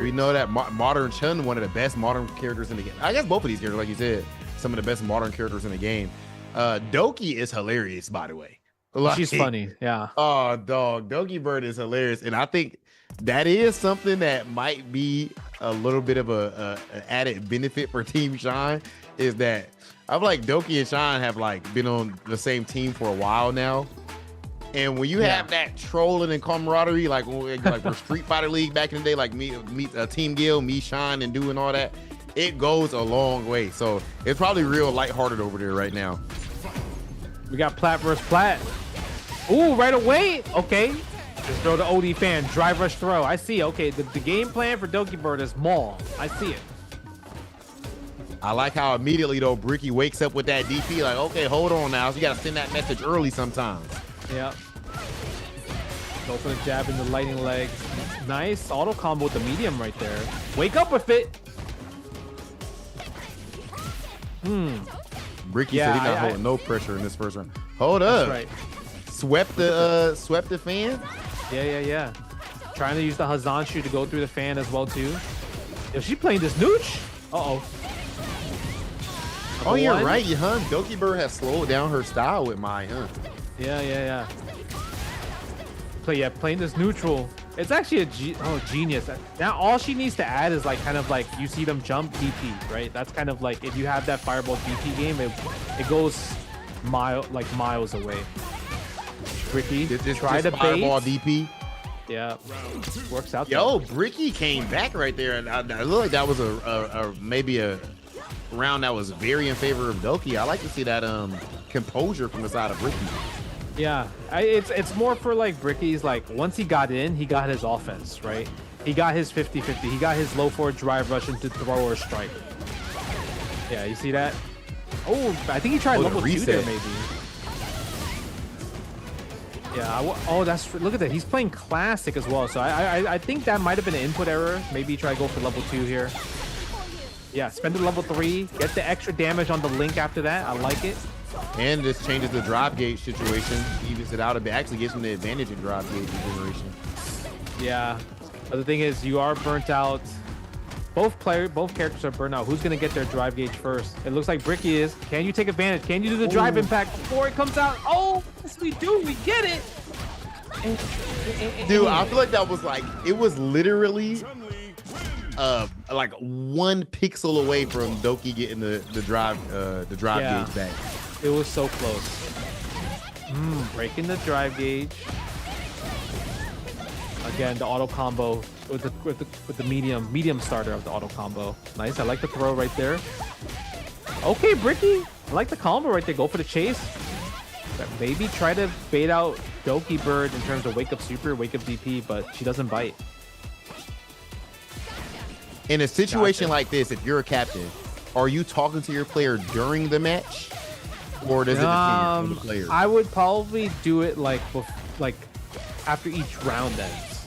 Speaker 1: we know that Modern Chun, one of the best modern characters in the game. I guess both of these characters, like you said, some of the best modern characters in the game. Doki is hilarious, by the way. Like,
Speaker 2: she's funny, yeah.
Speaker 1: Oh, dog, Doki Bird is hilarious, and I think that is something that might be a little bit of a added benefit for Team Shine. Is that I feel like Doki and Shine have like been on the same team for a while now. And when you have that trolling and camaraderie, like we're Street Fighter League back in the day, like me Team Gil, me, Shine, and doing all that, it goes a long way. So it's probably real lighthearted over there right now.
Speaker 2: We got Plat versus Plat. Ooh, right away. Okay. Just throw the OD fan. Drive rush throw. I see. Okay, the game plan for Doki Bird is maul. I see it.
Speaker 1: I like how immediately, though, Bricky wakes up with that DP. Like, okay, hold on now. So you got to send that message early sometimes.
Speaker 2: Yeah. Go for the jab in the lightning leg. Nice auto combo with the medium right there. Wake up with it.
Speaker 1: Bricky said he's not holding no pressure in this first round. Hold up.
Speaker 2: That's right.
Speaker 1: Swept the fan.
Speaker 2: Yeah. Trying to use the Hazanshu to go through the fan as well too. Yo, she playing this nooch. Oh,
Speaker 1: you're right, huh? Doki Bird has slowed down her style with Mai, huh?
Speaker 2: Yeah. Playing this neutral. It's actually a genius. Now all she needs to add is like kind of like you see them jump DP, right? That's kind of like if you have that fireball DP game, it goes miles away. Bricky, try to
Speaker 1: fireball DP.
Speaker 2: Yeah, works out.
Speaker 1: Yo, Bricky came back right there, and I look like that was a maybe a round that was very in favor of Doki. I like to see that composure from the side of Bricky.
Speaker 2: Yeah, it's more for like Bricky's, like once he got in, he got his offense, right? He got his 50-50. He got his low forward drive rush into throw or strike. Yeah, you see that? Oh, I think he tried level 2 there maybe. Yeah, look at that. He's playing classic as well. So I think that might have been an input error. Maybe try to go for level 2 here. Yeah, spend the level 3. Get the extra damage on the link after that. I like it.
Speaker 1: And this changes the drop gauge situation, evens it out a bit. Actually gives him the advantage in drop gauge generation.
Speaker 2: Yeah, but the thing is, you are burnt out. Both characters are burnt out. Who's gonna get their drive gauge first? It looks like Bricky is. Can you take advantage? Can you do the drive impact before it comes out? Oh, yes we do. We get it.
Speaker 1: Dude, I feel like that was like, it was literally like 1 pixel away from Doki getting the drive gauge back.
Speaker 2: It was so close. Breaking the drive gauge. Again, the auto combo with the medium starter of the auto combo. Nice. I like the throw right there. Okay, Bricky. I like the combo right there. Go for the chase. Maybe try to bait out Doki Bird in terms of wake up super, wake up DP, but she doesn't bite.
Speaker 1: In a situation like this, if you're a captain, are you talking to your player during the match, or does it depend on the player?
Speaker 2: I would probably do it like after each round ends.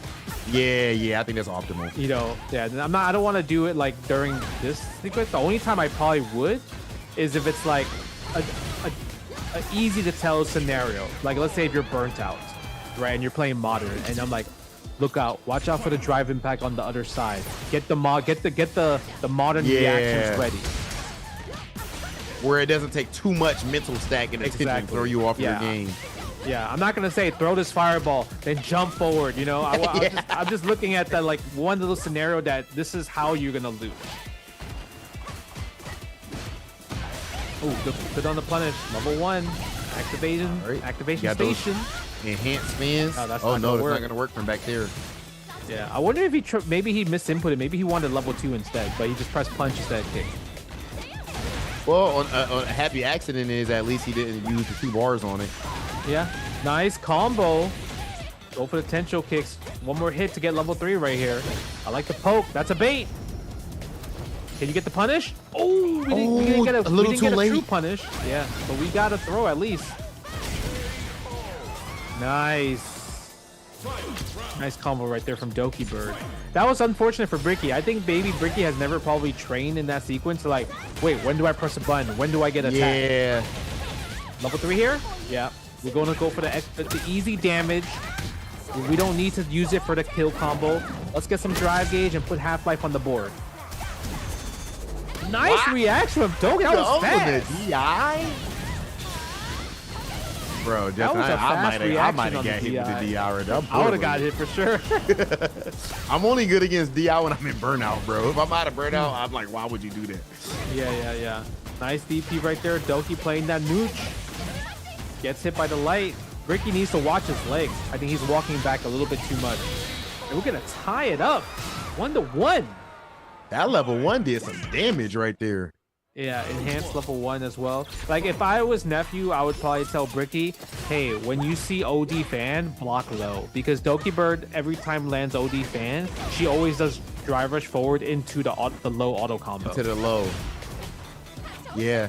Speaker 1: Yeah, I think that's optimal.
Speaker 2: You know, yeah. I don't want to do it like during this sequence. The only time I probably would is if it's like a easy to tell scenario. Like let's say if you're burnt out, right, and you're playing modern, and I'm like, look out, watch out for the drive impact on the other side. Get the modern reactions ready.
Speaker 1: Where it doesn't take too much mental stack and attention to throw you off your game.
Speaker 2: Yeah, I'm not gonna say throw this fireball, then jump forward. You know, I'm just looking at that like one little scenario that this is how you're gonna lose. Oh, good on the punish. Level 1 activation.
Speaker 1: Right.
Speaker 2: Activation station.
Speaker 1: Enhanced spins.
Speaker 2: Oh, no,
Speaker 1: that's not gonna work from back there.
Speaker 2: Yeah, I wonder if maybe he misinputted. Maybe he wanted level 2 instead, but he just pressed punch instead of kick.
Speaker 1: Well, on a happy accident is at least he didn't use the 2 bars on it.
Speaker 2: Yeah, nice combo. Go for the potential kicks. One more hit to get level 3 right here. I like the poke. That's a bait. Can you get the punish? Oh, we didn't get a true punish. Yeah, but we got a throw at least. Nice combo right there from Doki Bird. That was unfortunate for Bricky. I think baby Bricky has never probably trained in that sequence. Like, wait, when do I press a button? When do I get attacked?
Speaker 1: Yeah.
Speaker 2: Level 3 here? Yeah. We're going to go for the easy damage. We don't need to use it for the kill combo. Let's get some drive gauge and put Half-Life on the board. Nice reaction from Doki. That was fast.
Speaker 1: DI? Bro, Justin, I might have got hit with the DI right there.
Speaker 2: I would have got hit for sure.
Speaker 1: I'm only good against DI when I'm in burnout, bro. If I'm out of burnout, I'm like, why would you do that?
Speaker 2: Yeah. Nice DP right there. Doki playing that nooch. Gets hit by the light. Ricky needs to watch his legs. I think he's walking back a little bit too much. And we're going to tie it up. 1-1.
Speaker 1: That level 1 did some damage right there.
Speaker 2: Yeah, enhanced level 1 as well. Like, if I was nephew, I would probably tell Bricky, hey, when you see OD fan, block low. Because Doki Bird, every time lands OD fan, she always does drive rush forward into the low auto combo.
Speaker 1: To the low. Yeah.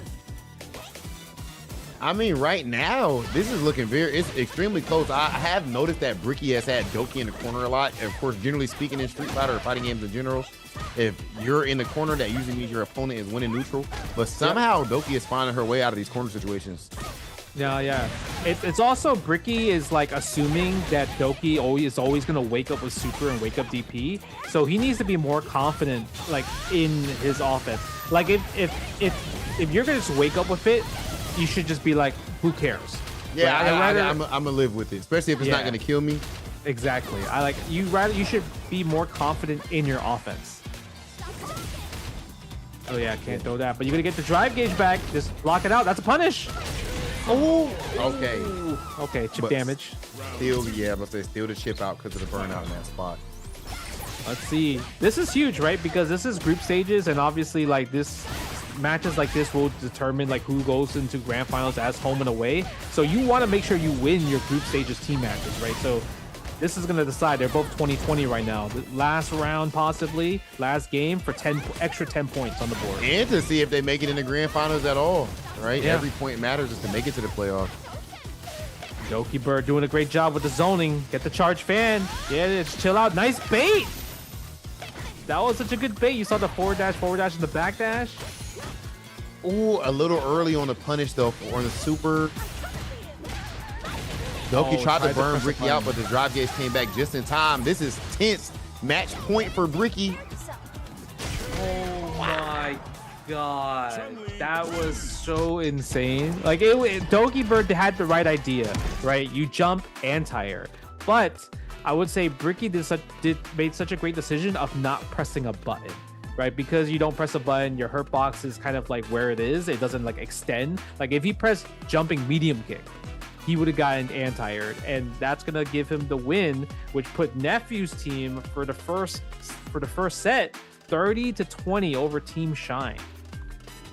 Speaker 1: I mean, right now, this is looking it's extremely close. I have noticed that Bricky has had Doki in the corner a lot. Of course, generally speaking in Street Fighter or fighting games in general, if you're in the corner, that usually means your opponent is winning neutral. But somehow Doki is finding her way out of these corner situations.
Speaker 2: Yeah. It's also Bricky is like assuming that Doki is always gonna wake up with super and wake up DP. So he needs to be more confident like in his offense. Like if you're gonna just wake up with it, you should just be like, who cares?
Speaker 1: Yeah, I'm gonna live with it, especially if it's not gonna kill me.
Speaker 2: Exactly. You should be more confident in your offense. Oh yeah, can't throw that. But you're gonna get the drive gauge back. Just block it out. That's a punish. Oh.
Speaker 1: Okay.
Speaker 2: Okay, chip damage.
Speaker 1: Still, yeah, let's say still the chip out because of the burnout in that spot.
Speaker 2: Let's see. This is huge, right? Because this is group stages, and obviously, like this matches like this will determine like who goes into grand finals as home and away. So you want to make sure you win your group stages team matches, right? So this is going to decide. They're both 20-20 right now. The last round, possibly last game for extra 10 points on the board,
Speaker 1: and to see if they make it in the grand finals at all, right?
Speaker 2: Yeah.
Speaker 1: Every point matters just to make it to the playoff.
Speaker 2: Doki Bird doing a great job with the zoning. Get the charge fan. Yeah, it's chill out. Nice bait. That was such a good bait. You saw the forward dash, and the back dash.
Speaker 1: Ooh, a little early on the punish though on the super. Doki tried to burn Bricky out, but the drive gauge came back just in time. This is tense. Match point for Bricky.
Speaker 2: Oh my god, that was so insane. Like Doki Bird had the right idea, right? You jump anti-air, but I would say Bricky made such a great decision of not pressing a button. Right, because you don't press a button, your hurt box is kind of like where it is. It doesn't like extend. Like if he pressed jumping medium kick, he would have gotten anti-aired, and that's gonna give him the win, which put Nephew's team for the first set 30-20 over Team Shine.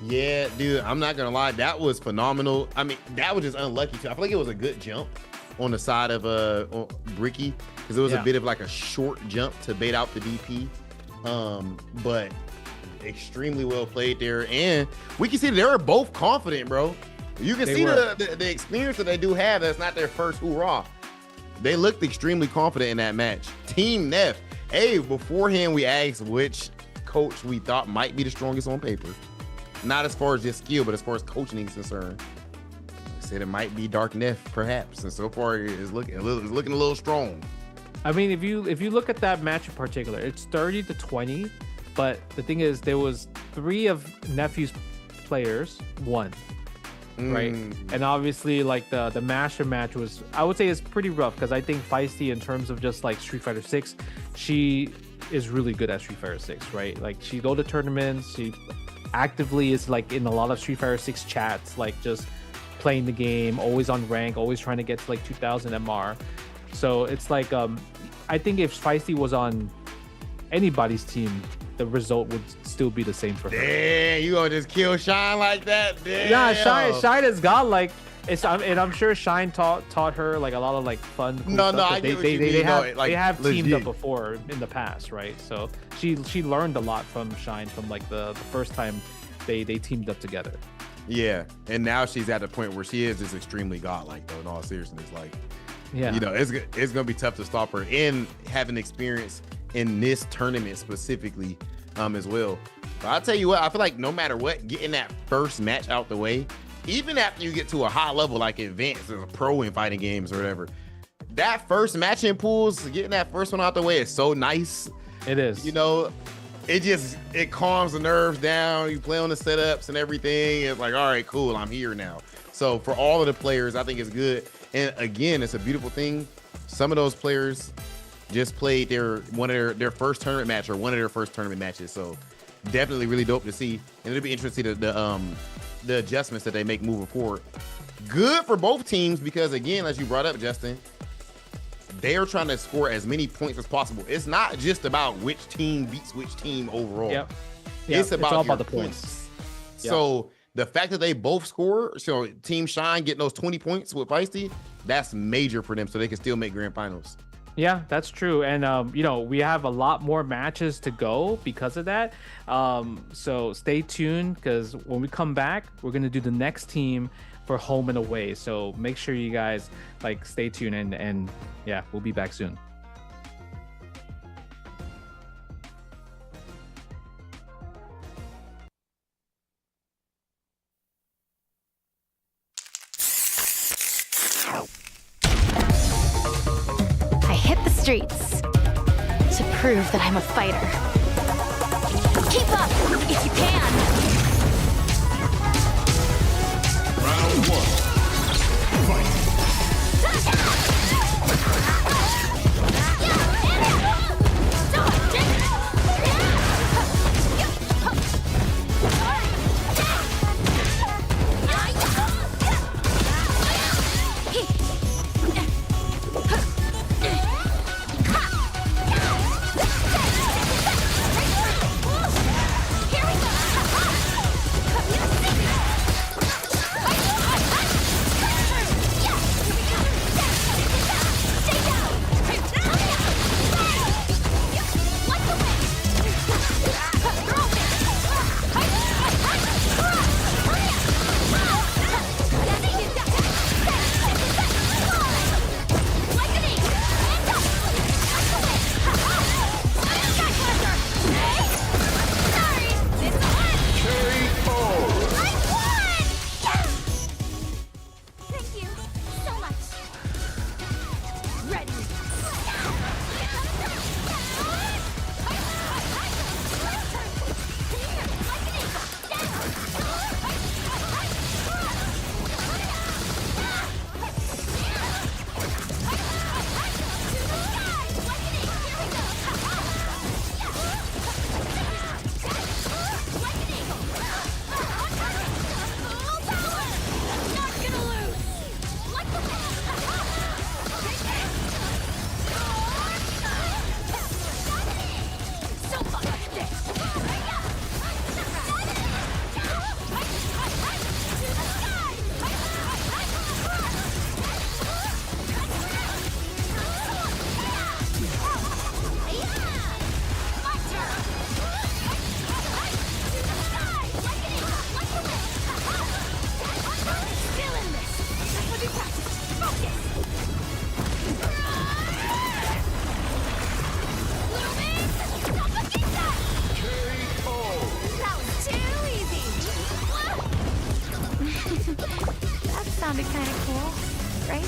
Speaker 1: Yeah, dude, I'm not gonna lie, that was phenomenal. I mean, that was just unlucky too. I feel like it was a good jump on the side of Bricky because it was a bit of like a short jump to bait out the DP. But extremely well played there, and we can see that they were both confident, bro. You can see the experience that they do have. That's not their first hoorah. They looked extremely confident in that match. Team Neff. Hey, beforehand we asked which coach we thought might be the strongest on paper. Not as far as just skill, but as far as coaching is concerned. I said it might be Dark Neff, perhaps, and so far it's looking a little strong.
Speaker 2: I mean, if you look at that match in particular, it's 30-20, but the thing is, there was 3 of Nephew's players won, right? And obviously, like the Masher match was, I would say, it's pretty rough because I think Feisty, in terms of just like Street Fighter 6, she is really good at Street Fighter 6, right? Like she go to tournaments, she actively is like in a lot of Street Fighter 6 chats, like just playing the game, always on rank, always trying to get to like 2000 MR. So it's like, I think if Feisty was on anybody's team, the result would still be the same for her.
Speaker 1: Damn, you gonna just kill Shine like that? Damn.
Speaker 2: Yeah, Shine has got like, and I'm sure Shine taught her like a lot of like fun. Cool stuff.
Speaker 1: I get what you mean.
Speaker 2: They have teamed up before in the past, right? So she learned a lot from Shine from like the first time they teamed up together.
Speaker 1: Yeah, and now she's at the point where she is just extremely godlike, though. In all seriousness, like,
Speaker 2: yeah,
Speaker 1: you know, it's gonna be tough to stop her, and having experience in this tournament specifically, as well. But I'll tell you what, I feel like no matter what, getting that first match out the way, even after you get to a high level like advanced as a pro in fighting games or whatever, that first match in pools, getting that first one out the way is so nice.
Speaker 2: It is.
Speaker 1: You know, it calms the nerves down. You play on the setups and everything. It's like, all right, cool, I'm here now. So for all of the players, I think it's good. And again, it's a beautiful thing. Some of those players just played their first tournament match or one of their first tournament matches. So definitely really dope to see. And it'll be interesting to the adjustments that they make moving forward. Good for both teams because, again, as you brought up, Justin, they are trying to score as many points as possible. It's not just about which team beats which team overall.
Speaker 2: Yep.
Speaker 1: It's
Speaker 2: all about the
Speaker 1: points.
Speaker 2: Yep.
Speaker 1: So the fact that they both score, so Team Shine getting those 20 points with Feisty, that's major for them so they can still make grand finals.
Speaker 2: Yeah, that's true. And, you know, we have a lot more matches to go because of that. So stay tuned because when we come back, we're going to do the next team for home and away. So make sure you guys like stay tuned and yeah, we'll be back soon.
Speaker 3: Streets to prove that I'm a fighter. Keep up if you can.
Speaker 4: Round 1. Fight.
Speaker 3: right?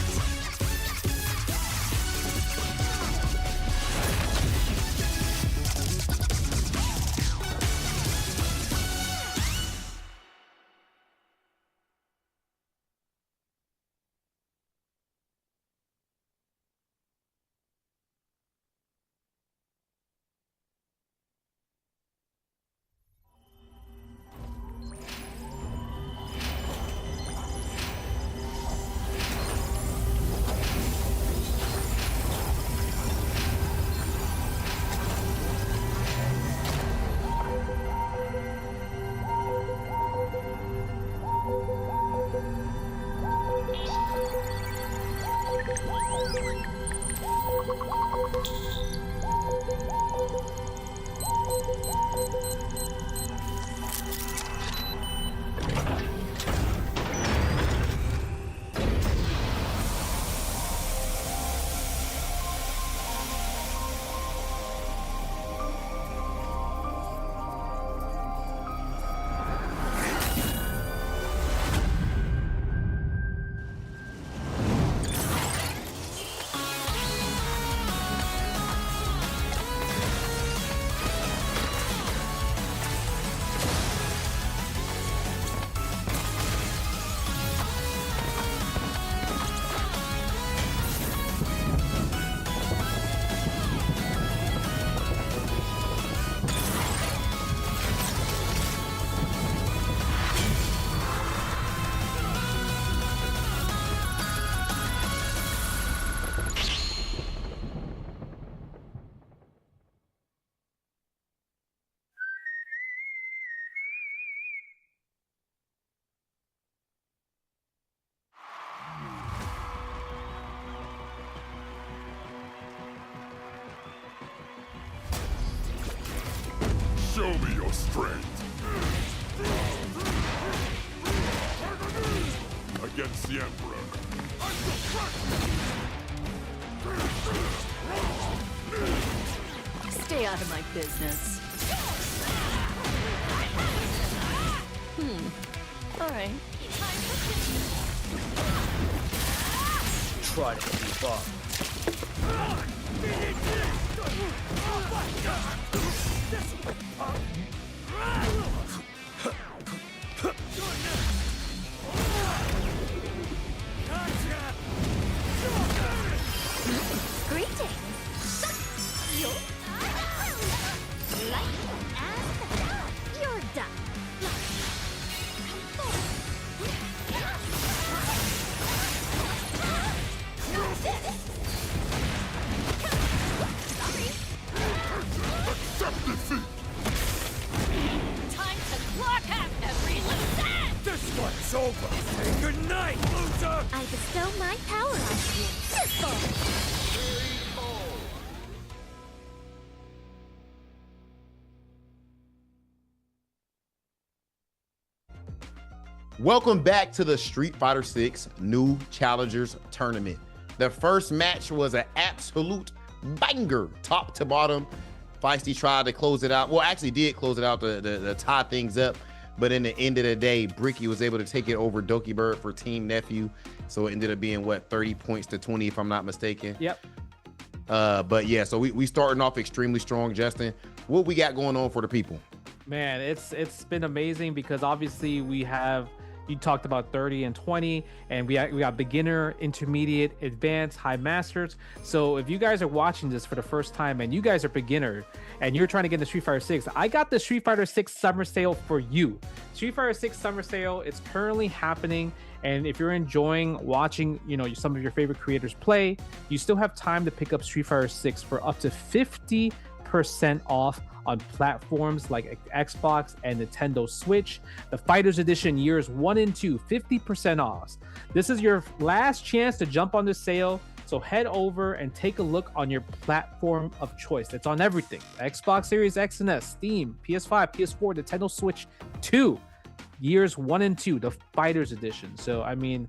Speaker 4: Show me your strength. Against the Emperor.
Speaker 5: Stay out of my business. All right.
Speaker 6: Try to keep up.
Speaker 3: Greetings. Light as you're done.
Speaker 4: Accept defeat.
Speaker 5: Time to clock out every loose end!
Speaker 6: This one's over. Say goodnight, loser!
Speaker 3: I bestow my power on you. Simple.
Speaker 1: Welcome back to the Street Fighter 6 New Challengers Tournament. The first match was an absolute banger, top to bottom. Feisty tried to close it out. Well, actually did close it out to tie things up. But in the end of the day, Bricky was able to take it over Doki Bird for Team Nephew. So it ended up being, what, 30 points to 20, if I'm not mistaken.
Speaker 2: Yep.
Speaker 1: But yeah, so we starting off extremely strong, Justin. What we got going on for the people?
Speaker 2: Man, it's been amazing because obviously you talked about 30 and 20, and we got beginner, intermediate, advanced, high masters. So if you guys are watching this for the first time and you guys are beginner and you're trying to get into Street Fighter 6, I got the Street Fighter 6 summer sale for you. Street Fighter 6 summer sale, it's currently happening. And if you're enjoying watching, some of your favorite creators play, you still have time to pick up Street Fighter 6 for up to 50% off on platforms like Xbox and Nintendo Switch. The Fighters Edition years 1 and 2, 50% off. This is your last chance to jump on this sale. So head over and take a look on your platform of choice. It's on everything: Xbox Series X and S, Steam, PS5, PS4, Nintendo Switch 2, years 1 and 2, the Fighters Edition. So I mean,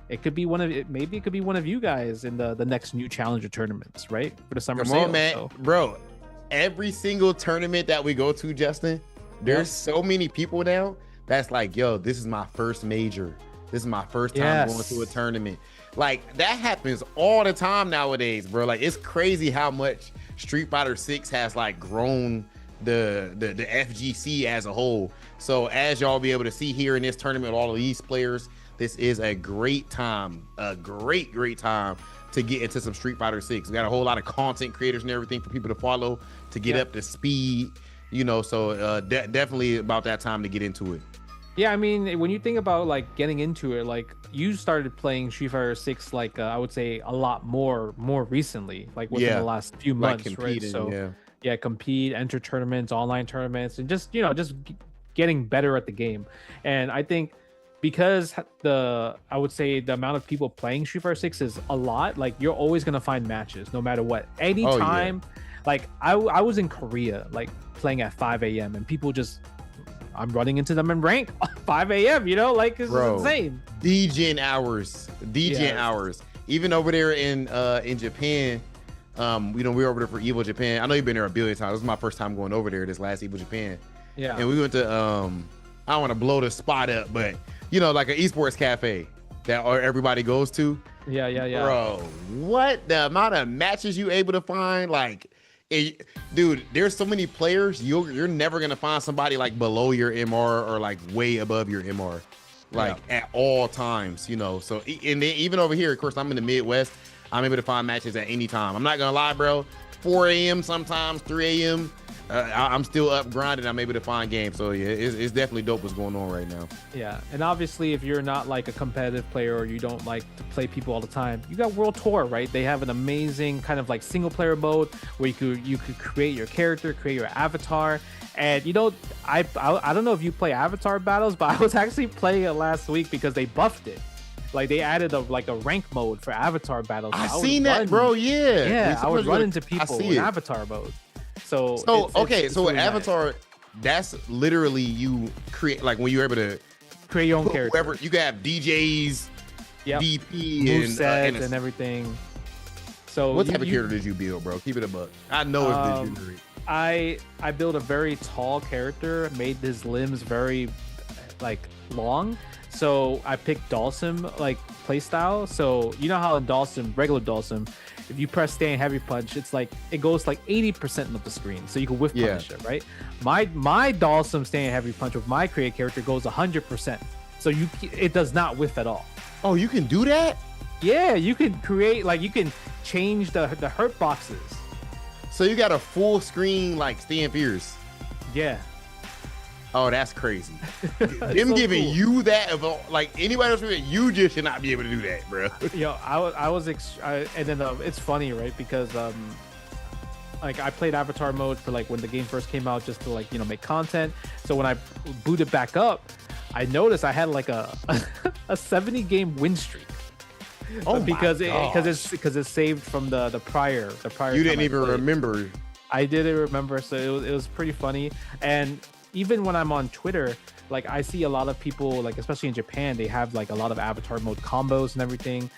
Speaker 2: it could be maybe it could be one of you guys in the next new Challenger tournaments, right? For the summer sale.
Speaker 1: Come on, man.
Speaker 2: So.
Speaker 1: Bro, every single tournament that we go to, Justin, there's so many people now that's like, yo, this is my first major. This is my first time going to a tournament. Like that happens all the time nowadays, bro. Like it's crazy how much Street Fighter 6 has like grown the FGC as a whole. So as y'all be able to see here in this tournament, all of these players, this is a great time, a great time to get into some Street Fighter 6. We got a whole lot of content creators and everything for people to follow to get up to speed, you know. So definitely about that time to get into it.
Speaker 2: Yeah, I mean, when you think about like getting into it, like you started playing Street Fighter 6, like I would say a lot more recently, like within the last few months,
Speaker 1: like
Speaker 2: right? So compete, enter tournaments, online tournaments, and just getting better at the game. And I think because I would say the amount of people playing Street Fighter 6 is a lot, like you're always gonna find matches no matter what. Anytime, like I was in Korea, like playing at 5 a.m. and people just, I'm running into them in rank 5 a.m. You know, like it's insane.
Speaker 1: DJing hours. Even over there in Japan, we were over there for Evo Japan. I know you've been there a billion times. This is my first time going over there. This last Evo Japan. Yeah. And we went to I don't want to blow the spot up, but like an esports cafe that everybody goes to.
Speaker 2: Yeah.
Speaker 1: Bro, what the amount of matches you able to find? Like, dude, there's so many players. You're never gonna find somebody like below your MR or like way above your MR, like at all times. So and then even over here, of course, I'm in the Midwest. I'm able to find matches at any time. I'm not gonna lie, bro. 4 a.m. sometimes, 3 a.m. I'm still up grinding. I'm able to find games. So yeah, it's definitely dope what's going on right now.
Speaker 2: Yeah, and obviously if you're not like a competitive player or you don't like to play people all the time, you got World Tour, right? They have an amazing kind of like single player mode where you could create your character, create your avatar. And I don't know if you play avatar battles, but I was actually playing it last week because they buffed it. Like they added a rank mode for avatar battles.
Speaker 1: I seen that, bro.
Speaker 2: Yeah, I would run into people in avatar mode. So
Speaker 1: it's really Avatar, nice. That's literally you create, like when you're able to
Speaker 2: create your own character.
Speaker 1: Whoever, you can have DJs, DP,
Speaker 2: and everything. So
Speaker 1: what type of character did you build, bro? Keep it a buck. I know it's legendary.
Speaker 2: I built a very tall character, made his limbs very like long. So I picked Dhalsim like playstyle. So you know how in Dhalsim, regular Dhalsim, if you press stay and heavy punch, it's like it goes like 80% of the screen, so you can whiff punish it, right? My Dhalsim stay and heavy punch with my create character goes 100%, so it does not whiff at all.
Speaker 1: Oh, you can do that?
Speaker 2: Yeah, you can create, like you can change the hurt boxes.
Speaker 1: So you got a full screen like stay and fierce.
Speaker 2: Yeah.
Speaker 1: Oh, that's crazy. Them so giving you that, like anybody else, you just should not be able to do that, bro.
Speaker 2: And then it's funny, right? Because like I played Avatar mode for like when the game first came out, just to like make content. So when I booted back up, I noticed I had like a 70 game win streak.
Speaker 1: Oh,
Speaker 2: because it's saved from the prior.
Speaker 1: You didn't even remember.
Speaker 2: I didn't remember, so it was pretty funny. And even when I'm on Twitter, like I see a lot of people, like especially in Japan, they have like a lot of avatar mode combos and everything.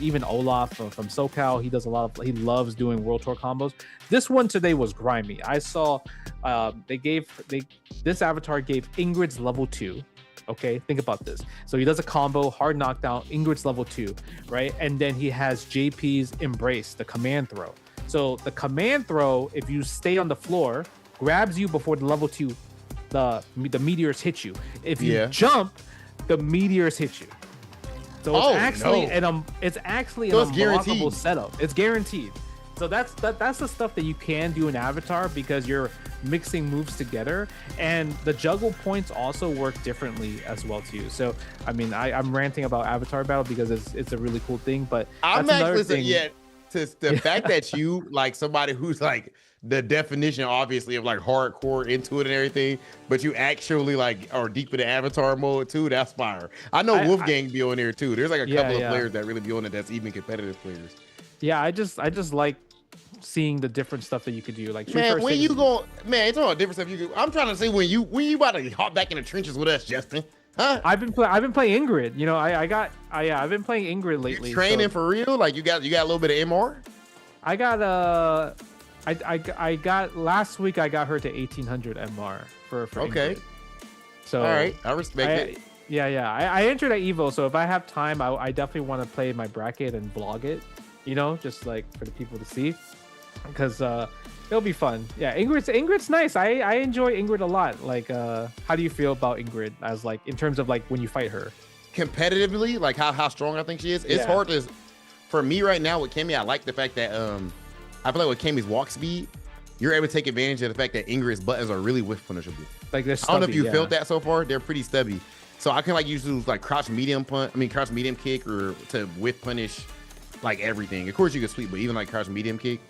Speaker 2: Even Olaf from SoCal, he loves doing World Tour combos. This one today was grimy. I saw this avatar gave Ingrid's level 2. Okay, think about this. So he does a combo, hard knockdown, Ingrid's level 2, right? And then he has JP's embrace, the command throw. So the command throw, if you stay on the floor, grabs you before the level 2, the meteors hit you. If you jump, the meteors hit you. So it's actually an unblockable setup. It's guaranteed. So that's the stuff that you can do in Avatar because you're mixing moves together, and the juggle points also work differently as well too. So I mean, I'm ranting about Avatar Battle because it's a really cool thing, but
Speaker 1: I'm actually to the fact that you like somebody who's like the definition obviously of like hardcore into it and everything, but you actually like are deep in the Avatar mode too. That's fire. I know Wolfgang be on there too. There's like a couple of players that really be on it that's even competitive players.
Speaker 2: Yeah, I just like seeing the different stuff that you could do. Like
Speaker 1: man, when you go, man, it's all different stuff you can. I'm trying to say when you about to hop back in the trenches with us, Justin. Huh?
Speaker 2: I've been playing Ingrid. I've been playing Ingrid lately.
Speaker 1: You training for real? Like you got a little bit of MR?
Speaker 2: I got I got last week I got her to 1800 MR for
Speaker 1: okay.
Speaker 2: Ingrid. So
Speaker 1: all right, I respect it.
Speaker 2: Yeah. I entered at Evo, so if I have time, I definitely want to play my bracket and vlog it. You know, just like for the people to see, because it'll be fun. Yeah, Ingrid's nice. I enjoy Ingrid a lot. Like, how do you feel about Ingrid as like in terms of like when you fight her?
Speaker 1: Competitively, like how strong I think she is. It's hard to, for me right now with Cammy. I like the fact that I feel like with Cammy's walk speed, you're able to take advantage of the fact that Ingrid's buttons are really whiff punishable.
Speaker 2: Like they're stubby,
Speaker 1: I don't know if you felt that so far. They're pretty stubby. So I can like use like crouch medium kick or to whiff punish like everything. Of course you can sweep, but even like crouch medium kick.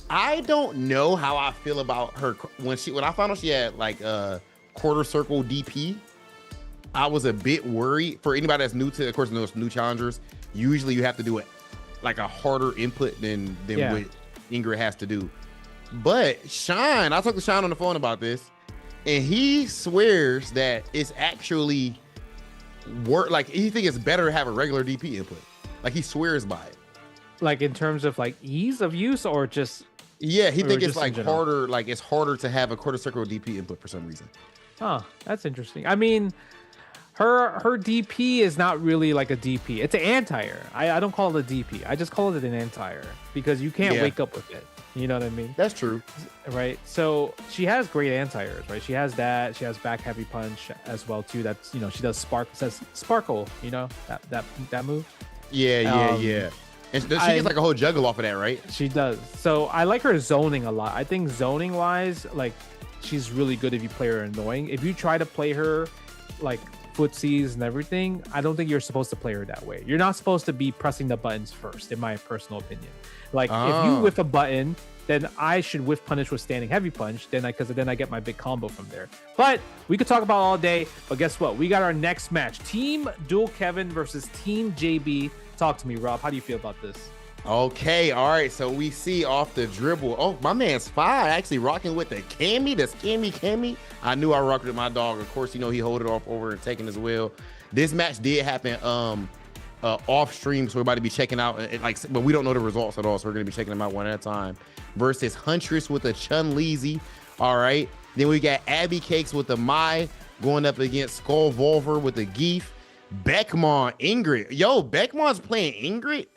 Speaker 1: I don't know how I feel about her when I found out she had like a quarter circle DP. I was a bit worried for anybody that's new to, of course, those new challengers. Usually you have to do it like a harder input than what Ingrid has to do. But Shine, I talked to Shine on the phone about this, and he swears that it's actually like he thinks it's better to have a regular DP input. Like he swears by it.
Speaker 2: Like in terms of like ease of use or just
Speaker 1: he thinks it's like harder, like it's harder to have a quarter circle DP input for some reason.
Speaker 2: Huh, that's interesting. I mean, her DP is not really like a DP. It's an anti-air. I don't call it a DP. I just call it an anti-air because you can't wake up with it. You know what I mean?
Speaker 1: That's true.
Speaker 2: Right. So she has great anti-airs, right? She has that. She has back heavy punch as well too. That's, you know, she does sparkle, you know, that move.
Speaker 1: Yeah. And she gets like a whole juggle off of that, right?
Speaker 2: She does. So I like her zoning a lot. I think zoning wise, like she's really good if you play her annoying. If you try to play her like footsies and everything, I don't think you're supposed to play her that way. You're not supposed to be pressing the buttons first, in my personal opinion. Like if you whiff a button, then I should whiff punish with standing heavy punch. Because then I get my big combo from there. But we could talk about all day. But guess what? We got our next match: Team Dual Kevin versus Team JB. Talk to me, Rob. How do you feel about this?
Speaker 1: Okay, all right. So we see off the dribble. Oh, my man's Spy actually rocking with the Cammy. The Cammy. I knew I rocked with my dog. Of course, you know he hold it off over and taking as well. This match did happen off stream, so we're about to be checking out but we don't know the results at all, so we're gonna be checking them out one at a time. Versus Huntress with a Chun-Lizy. All right. Then we got Abby Cakes with the Mai going up against Skull Volver with the Geef. Beckmon, Ingrid. Yo, Beckmon's playing Ingrid,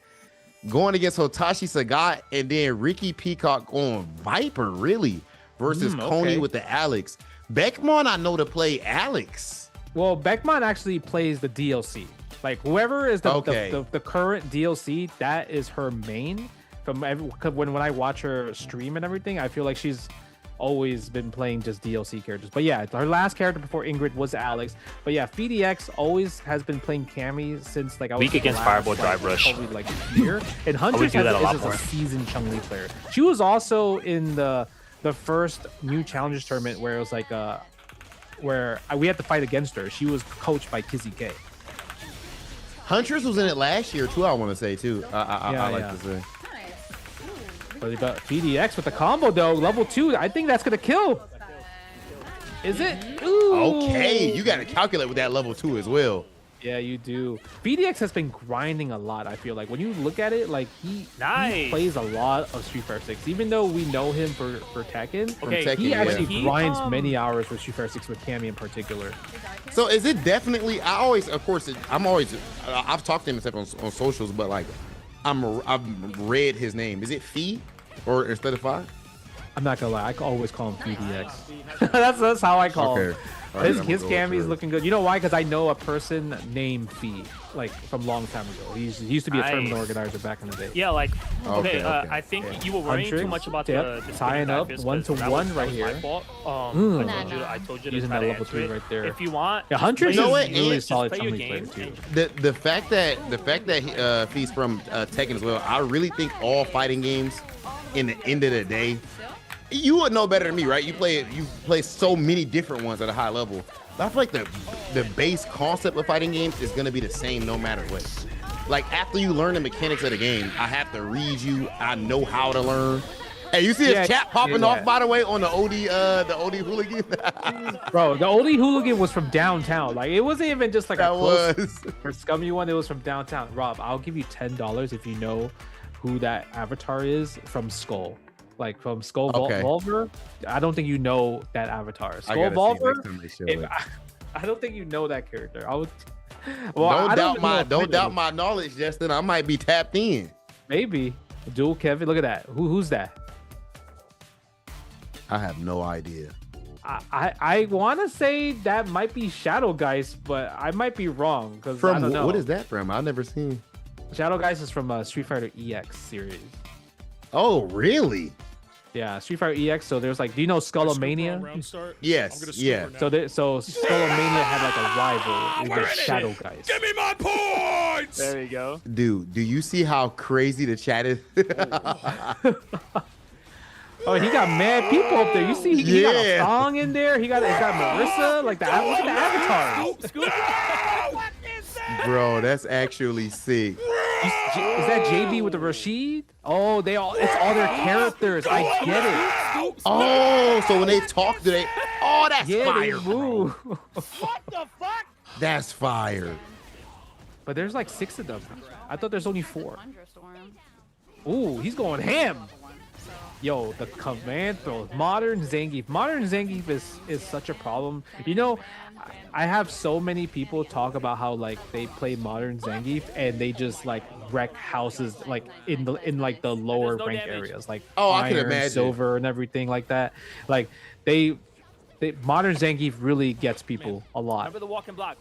Speaker 1: going against Hotashi Sagat, and then Ricky Peacock on Viper, really, versus Coney with the Alex. Beckmon, I know to play Alex.
Speaker 2: Well, Beckmon actually plays the DLC. Like whoever is the current DLC, that is her main. When I watch her stream and everything, I feel like she's always been playing just DLC characters. But yeah, her last character before Ingrid was Alex. But yeah, FDX always has been playing Cammy since like I was
Speaker 7: weak against Fireball Drive Rush.
Speaker 2: Probably like year. And Huntress is a seasoned Chun-Li player. She was also in the first new challengers tournament where it was like where we had to fight against her. She was coached by Kizzy K.
Speaker 1: Huntress was in it last year too, I want to say too. I like to say.
Speaker 2: But PDX with the combo though, level 2. I think that's gonna kill. Is it? Ooh.
Speaker 1: Okay, you got to calculate with that level 2 as well.
Speaker 2: Yeah, you do. BDX has been grinding a lot. I feel like when you look at it, like he plays a lot of Street Fighter 6. Even though we know him for Tekken, he actually grinds many hours for Street Fighter 6 with Cammy in particular.
Speaker 1: So is it definitely? I've talked to him on socials, but like I've read his name. Is it Fee or instead of Fi?
Speaker 2: I'm not gonna lie, I always call him PDX. that's how I call him. Right, his Cammy is looking good. You know why? Because I know a person named Fee, like from long time ago. He used to be a tournament organizer back in the day.
Speaker 7: Yeah, like I think you were worrying too much about the
Speaker 2: tying up 1-to-1 right here.
Speaker 7: I told you to
Speaker 2: using that level 3 right there.
Speaker 7: If you want,
Speaker 2: yeah, Huntress is really solid Chun-Li player too.
Speaker 1: The fact that Fee's from Tekken as well, I really think all fighting games, in the end of the day, you would know better than me, right? You play so many different ones at a high level. But I feel like the base concept of fighting games is gonna be the same no matter what. Like after you learn the mechanics of the game, I have to read you. I know how to learn. Hey, you see his chat popping off by the way on the OD hooligan?
Speaker 2: Bro, the OD hooligan was from downtown. Like it wasn't even just like
Speaker 1: that
Speaker 2: a close or scummy one. It was from downtown. Rob, I'll give you $10 if you know who that avatar is from Skull. Like from Skull Volver, I don't think you know that avatar. Skull Volver. I don't think you know that character. I would. Well,
Speaker 1: don't doubt my knowledge, Justin. I might be tapped in.
Speaker 2: Maybe Dual Kevin. Look at that. Who's that?
Speaker 1: I have no idea.
Speaker 2: I want to say that might be Shadow Geist, but I might be wrong because I don't know.
Speaker 1: What is that from? I've never seen.
Speaker 2: Shadow Geist is from Street Fighter EX series.
Speaker 1: Oh, really?
Speaker 2: Yeah, Street Fighter EX. So there's like, do you know Skullomania?
Speaker 1: Yes. Yeah.
Speaker 2: So Skullomania had like a rival. It was Shadow Geist.
Speaker 6: Give me my points!
Speaker 7: There you go.
Speaker 1: Dude, do you see how crazy the chat is?
Speaker 2: Oh, he got mad people up there. You see, he got a song in there. He got Marissa, like look at the avatar.
Speaker 1: Bro, that's actually sick.
Speaker 2: Is that JB with the Rashid? Oh, it's all their characters. I get it.
Speaker 1: Oh, so when they talk, that's fire.
Speaker 2: They move.
Speaker 6: What the fuck?
Speaker 1: That's fire.
Speaker 2: But there's like 6 of them. I thought there's only 4. Ooh, he's going ham. Yo, the command throw, Modern Zangief. Modern Zangief is such a problem. You know, I have so many people talk about how like they play Modern Zangief and they just like wreck houses like in like the lower rank areas, like
Speaker 1: I can
Speaker 2: iron,
Speaker 1: imagine.
Speaker 2: silver, and everything like that. Like Modern Zangief really gets people a lot.
Speaker 7: Remember the walking block.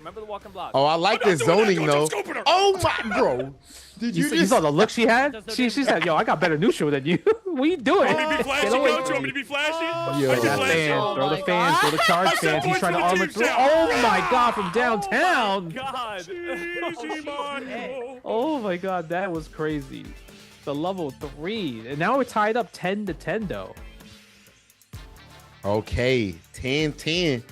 Speaker 1: Oh, I like this zoning though. Oh my, bro. Did
Speaker 2: You saw the look she had? She said, "Yo, I got better neutral than you. What you doing?
Speaker 6: You want me to be flashy,
Speaker 2: Get away
Speaker 6: coach? You
Speaker 2: from
Speaker 6: want me
Speaker 2: me."
Speaker 6: to be flashy?
Speaker 1: Yo.
Speaker 6: I can
Speaker 2: That
Speaker 6: flash
Speaker 2: fan,
Speaker 6: you.
Speaker 2: throw the fans, throw the charge fans. He's trying to armor through. Oh my god, from downtown.
Speaker 7: God.
Speaker 6: Easy, man.
Speaker 2: Oh my god, that was crazy. The level 3. And now we're tied up 10-10 though.
Speaker 1: Okay, 10-10.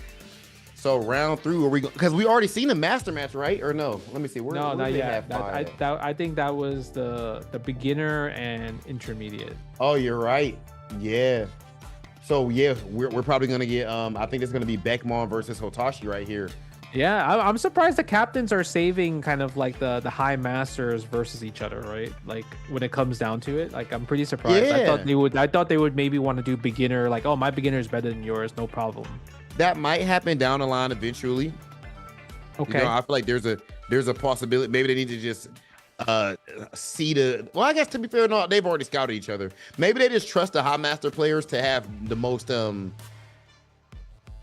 Speaker 1: So round 3, are we because we already seen the master match, right? Or no? Let me see.
Speaker 2: No, not yet. I think that was the beginner and intermediate.
Speaker 1: Oh, you're right. Yeah. So yeah, we're probably gonna get I think it's gonna be Beckmon versus Hotashi right here.
Speaker 2: Yeah, I'm surprised the captains are saving kind of like the high masters versus each other, right? Like when it comes down to it, like I'm pretty surprised.
Speaker 1: Yeah.
Speaker 2: I thought they would maybe want to do beginner, like, oh, my beginner is better than yours, no problem.
Speaker 1: That might happen down the line eventually.
Speaker 2: Okay.
Speaker 1: You know, I feel like there's a possibility. Maybe they need to just see the. Well, I guess to be fair, no, they've already scouted each other. Maybe they just trust the high master players to have the most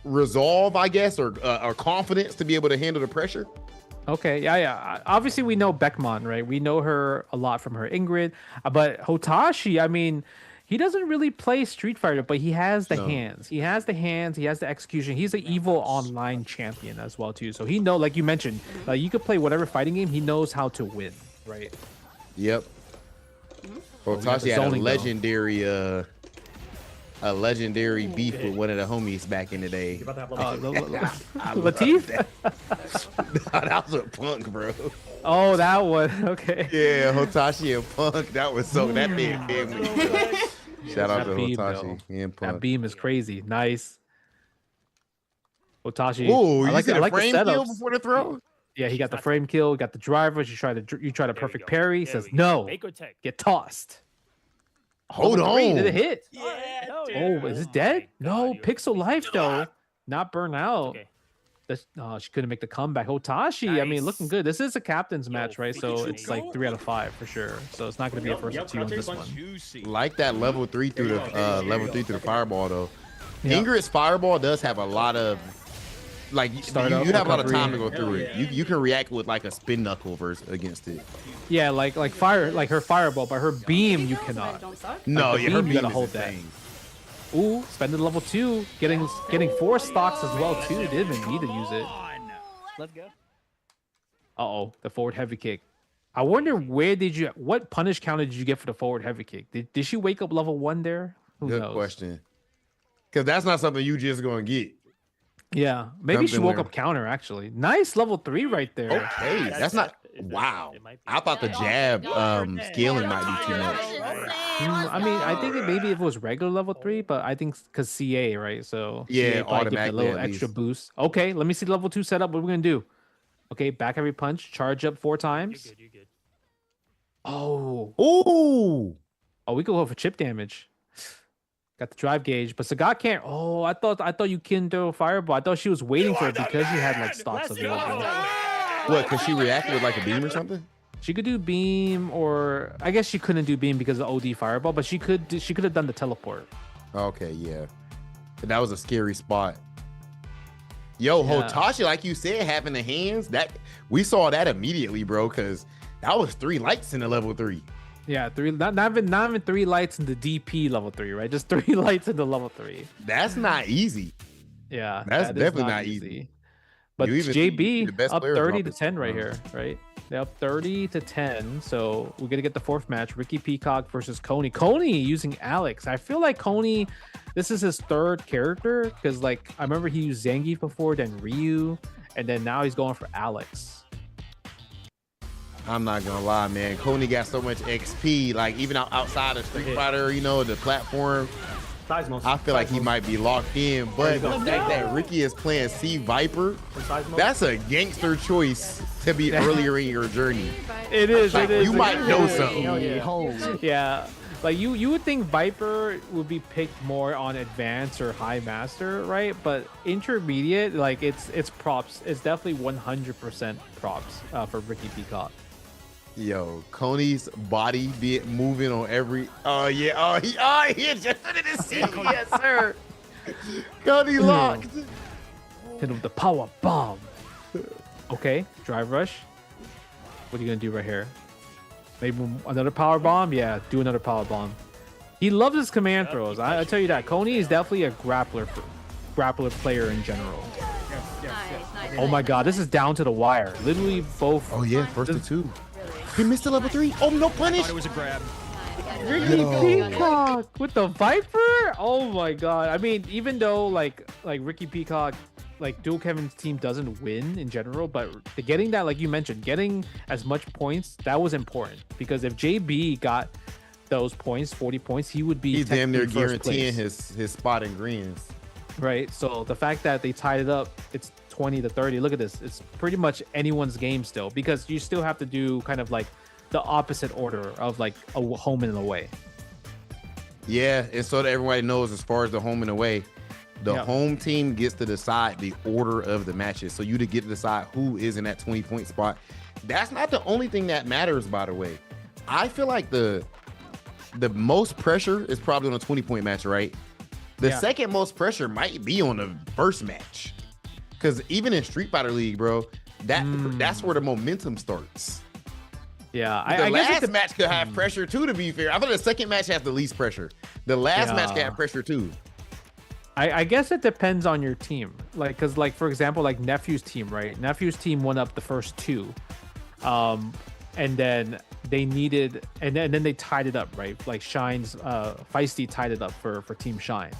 Speaker 1: resolve, I guess, or confidence to be able to handle the pressure.
Speaker 2: Okay, yeah. Obviously, we know Beckmon, right? We know her a lot from her Ingrid, but Hotashi, I mean, he doesn't really play Street Fighter, but he has the hands. He has the hands. He has the execution. He's an evil online champion as well too. So he know, like you mentioned, like you could play whatever fighting game. He knows how to win, right?
Speaker 1: Yep. Hotashi had a legendary beef with one of the homies back in the day.
Speaker 2: Latif?
Speaker 1: That was a Punk, bro.
Speaker 2: Oh, that one. Okay.
Speaker 1: Yeah, Hotashi and Punk. That was so that made family. Shout out to
Speaker 2: beam,
Speaker 1: Hotashi and Punk.
Speaker 2: That beam is crazy. Nice. Hotashi.
Speaker 1: Ooh,
Speaker 2: I like
Speaker 1: the
Speaker 2: the
Speaker 1: frame kill
Speaker 2: setups.
Speaker 1: before the throw?
Speaker 2: Yeah, he got the frame kill, got the driver. You try the perfect parry. He says no. Get tossed.
Speaker 1: Hold on.
Speaker 2: Did it hit?
Speaker 7: Yeah.
Speaker 2: Oh, is it dead? No, Pixel Life though. Not burn out. She couldn't make the comeback. Hotashi, I mean, looking good. This is a captain's match, right? So it's like 3 out of 5 for sure. So it's not going to be a first 2 on this one.
Speaker 1: Like that level 3 through the fireball though. Ingrid's fireball does have a lot of like you have a lot of time to go through it. You can react with like a spin knuckle against it.
Speaker 2: Yeah, like fire, like her fireball, but her beam you cannot.
Speaker 1: No,
Speaker 2: like
Speaker 1: her beam
Speaker 2: you gotta
Speaker 1: is
Speaker 2: hold that.
Speaker 1: insane.
Speaker 2: Ooh, spending level 2, getting 4 stocks as well too. They didn't even need to use it.
Speaker 7: Let's go.
Speaker 2: Uh-oh, the forward heavy kick. I wonder what punish counter did you get for the forward heavy kick? Did she wake up level 1 there? Who
Speaker 1: Good
Speaker 2: knows?
Speaker 1: question. Because that's not something you just gonna get.
Speaker 2: Yeah, maybe she
Speaker 1: Something
Speaker 2: woke
Speaker 1: where-
Speaker 2: up counter actually. Nice level 3 right there.
Speaker 1: Okay, that's not. Wow. I thought the jab scaling might be too much.
Speaker 2: I mean, I think maybe if it was regular level 3, but I think because CA, right? So
Speaker 1: Yeah,
Speaker 2: CA probably give it a
Speaker 1: automatically
Speaker 2: little
Speaker 1: at
Speaker 2: extra
Speaker 1: least.
Speaker 2: boost. Okay, let me see the level 2 setup. What are we gonna do? Okay, back every punch, charge up 4 times.
Speaker 7: You're good.
Speaker 2: Oh,
Speaker 1: Ooh.
Speaker 2: we could go for chip damage. Got the drive gauge, but Sagat can't. Oh, I thought you couldn't do a fireball. I thought she was waiting for it because she had like stocks
Speaker 7: Let's
Speaker 2: available.
Speaker 7: go.
Speaker 1: What? Because she reacted with like a beam or something?
Speaker 2: She could do beam, or I guess she couldn't do beam because of OD fireball, but she could have done the teleport.
Speaker 1: Okay, yeah. That was a scary spot. Yo,
Speaker 2: Yeah.
Speaker 1: Hotashi, like you said, having the hands, that we saw that immediately, bro, because that was 3 lights in the level 3.
Speaker 2: Yeah, not even 3 lights in the DP level 3, right? Just 3 lights in the level 3.
Speaker 1: That's not easy.
Speaker 2: Yeah,
Speaker 1: That's
Speaker 2: that is
Speaker 1: definitely not easy.
Speaker 2: But
Speaker 1: You even see the
Speaker 2: JB
Speaker 1: best
Speaker 2: up
Speaker 1: players
Speaker 2: 30
Speaker 1: drop
Speaker 2: to
Speaker 1: this
Speaker 2: 10 right
Speaker 1: round.
Speaker 2: here, right? They're up 30 to 10. So we're gonna get the 4th match: Ricky Peacock versus Coney. Coney using Alex. I feel like Coney, this is his 3rd character because like I remember he used Zangief before, then Ryu, and then now he's going for Alex.
Speaker 1: I'm not gonna lie, man. Coney got so much XP, like even outside of Street Fighter, you know, the platform.
Speaker 8: Seismos.
Speaker 1: I feel like he might be locked in, but the fact that Ricky is playing C Viper, that's a gangster choice to be earlier in your journey.
Speaker 2: It is.
Speaker 1: Like,
Speaker 2: it is.
Speaker 1: you might know something.
Speaker 2: Yeah, like you would think Viper would be picked more on advanced or high master, right? But intermediate, like it's props. It's definitely 100% props for Ricky Peacock.
Speaker 1: Yo, Coney's body be moving on every. Oh yeah. He adjusted it to see. Yes, sir. Coney locked.
Speaker 2: Hit him with the power bomb. Okay, drive rush. What are you gonna do right here? Maybe another power bomb? Yeah, do another power bomb. He loves his command throws. I tell you that. Coney is definitely a grappler player in general. Oh my god, this is down to the wire. Literally both.
Speaker 1: Oh yeah, first to 2. He missed the level 3. Oh, no punish.
Speaker 6: Thought it was a grab.
Speaker 2: Ricky Peacock with the Viper. Oh my god. I mean, even though like Ricky Peacock, like Dual Kevin's team doesn't win in general, but getting that, like you mentioned, getting as much points, that was important because if JB got those points, 40 points, he would be
Speaker 1: He's damn near
Speaker 2: technically first
Speaker 1: guaranteeing
Speaker 2: place.
Speaker 1: his spot in greens.
Speaker 2: Right. So the fact that they tied it up, it's 20 to 30. Look at this. It's pretty much anyone's game still because you still have to do kind of like the opposite order of like a home and away.
Speaker 1: Yeah, and so that everybody knows as far as the home and away, the
Speaker 2: Yep.
Speaker 1: home team gets to decide the order of the matches. So you to get to decide who is in that 20-point spot. That's not the only thing that matters, by the way. I feel like the most pressure is probably on a 20-point match, right? The
Speaker 2: Yeah.
Speaker 1: second most pressure might be on the first match. Because even in Street Fighter League, bro, that's where the momentum starts.
Speaker 2: Yeah.
Speaker 1: The
Speaker 2: I guess
Speaker 1: last match could have pressure too, to be fair. I thought the second match has the least pressure. The last match could have pressure too.
Speaker 2: I guess it depends on your team. Like, because, like, for example, like Nephew's team, right? Nephew's team won up the first 2. And then they needed, and then they tied it up, right? Like Shine's Feisty tied it up for Team Shine.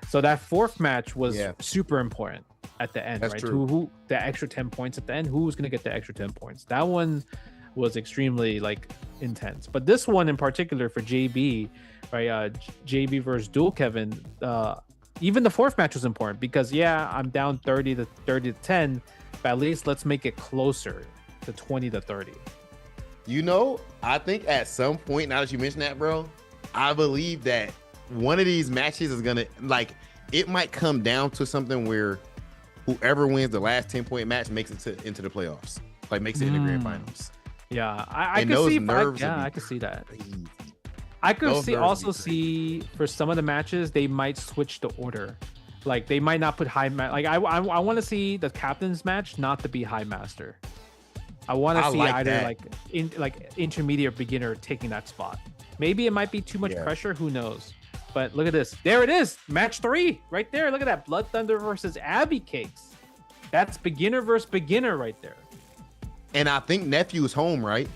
Speaker 2: So that 4th match was super important at the end,
Speaker 1: That's
Speaker 2: right?
Speaker 1: true.
Speaker 2: Who the extra 10 points at the end? Who was gonna get the extra 10 points? That one was extremely like intense. But this one in particular for JB, right? JB versus Dual Kevin. Even the 4th match was important because I'm down 30 to 10, but at least let's make it closer to 20 to 30.
Speaker 1: You know, I think at some point, now that you mention that, bro, I believe that one of these matches is gonna, like, it might come down to something where whoever wins the last 10-point match makes it into the playoffs, like makes it in the grand finals.
Speaker 2: Yeah, I
Speaker 1: And
Speaker 2: can
Speaker 1: those
Speaker 2: see.
Speaker 1: nerves would be
Speaker 2: I can see that.
Speaker 1: crazy.
Speaker 2: I could
Speaker 1: Those
Speaker 2: see
Speaker 1: nerves would
Speaker 2: also
Speaker 1: be crazy.
Speaker 2: see for some of the matches they might switch the order. Like they might not put high like I want to see the captain's match not to be high master. I want to
Speaker 1: I
Speaker 2: see
Speaker 1: like
Speaker 2: either
Speaker 1: that.
Speaker 2: like intermediate or beginner taking that spot. Maybe it might be too much
Speaker 1: Yeah.
Speaker 2: pressure. Who knows? But look at this. There it is. Match 3 right there. Look at that. Blood Thunder versus Abby Cakes. That's beginner versus beginner right there.
Speaker 1: And I think Nephew's home, right?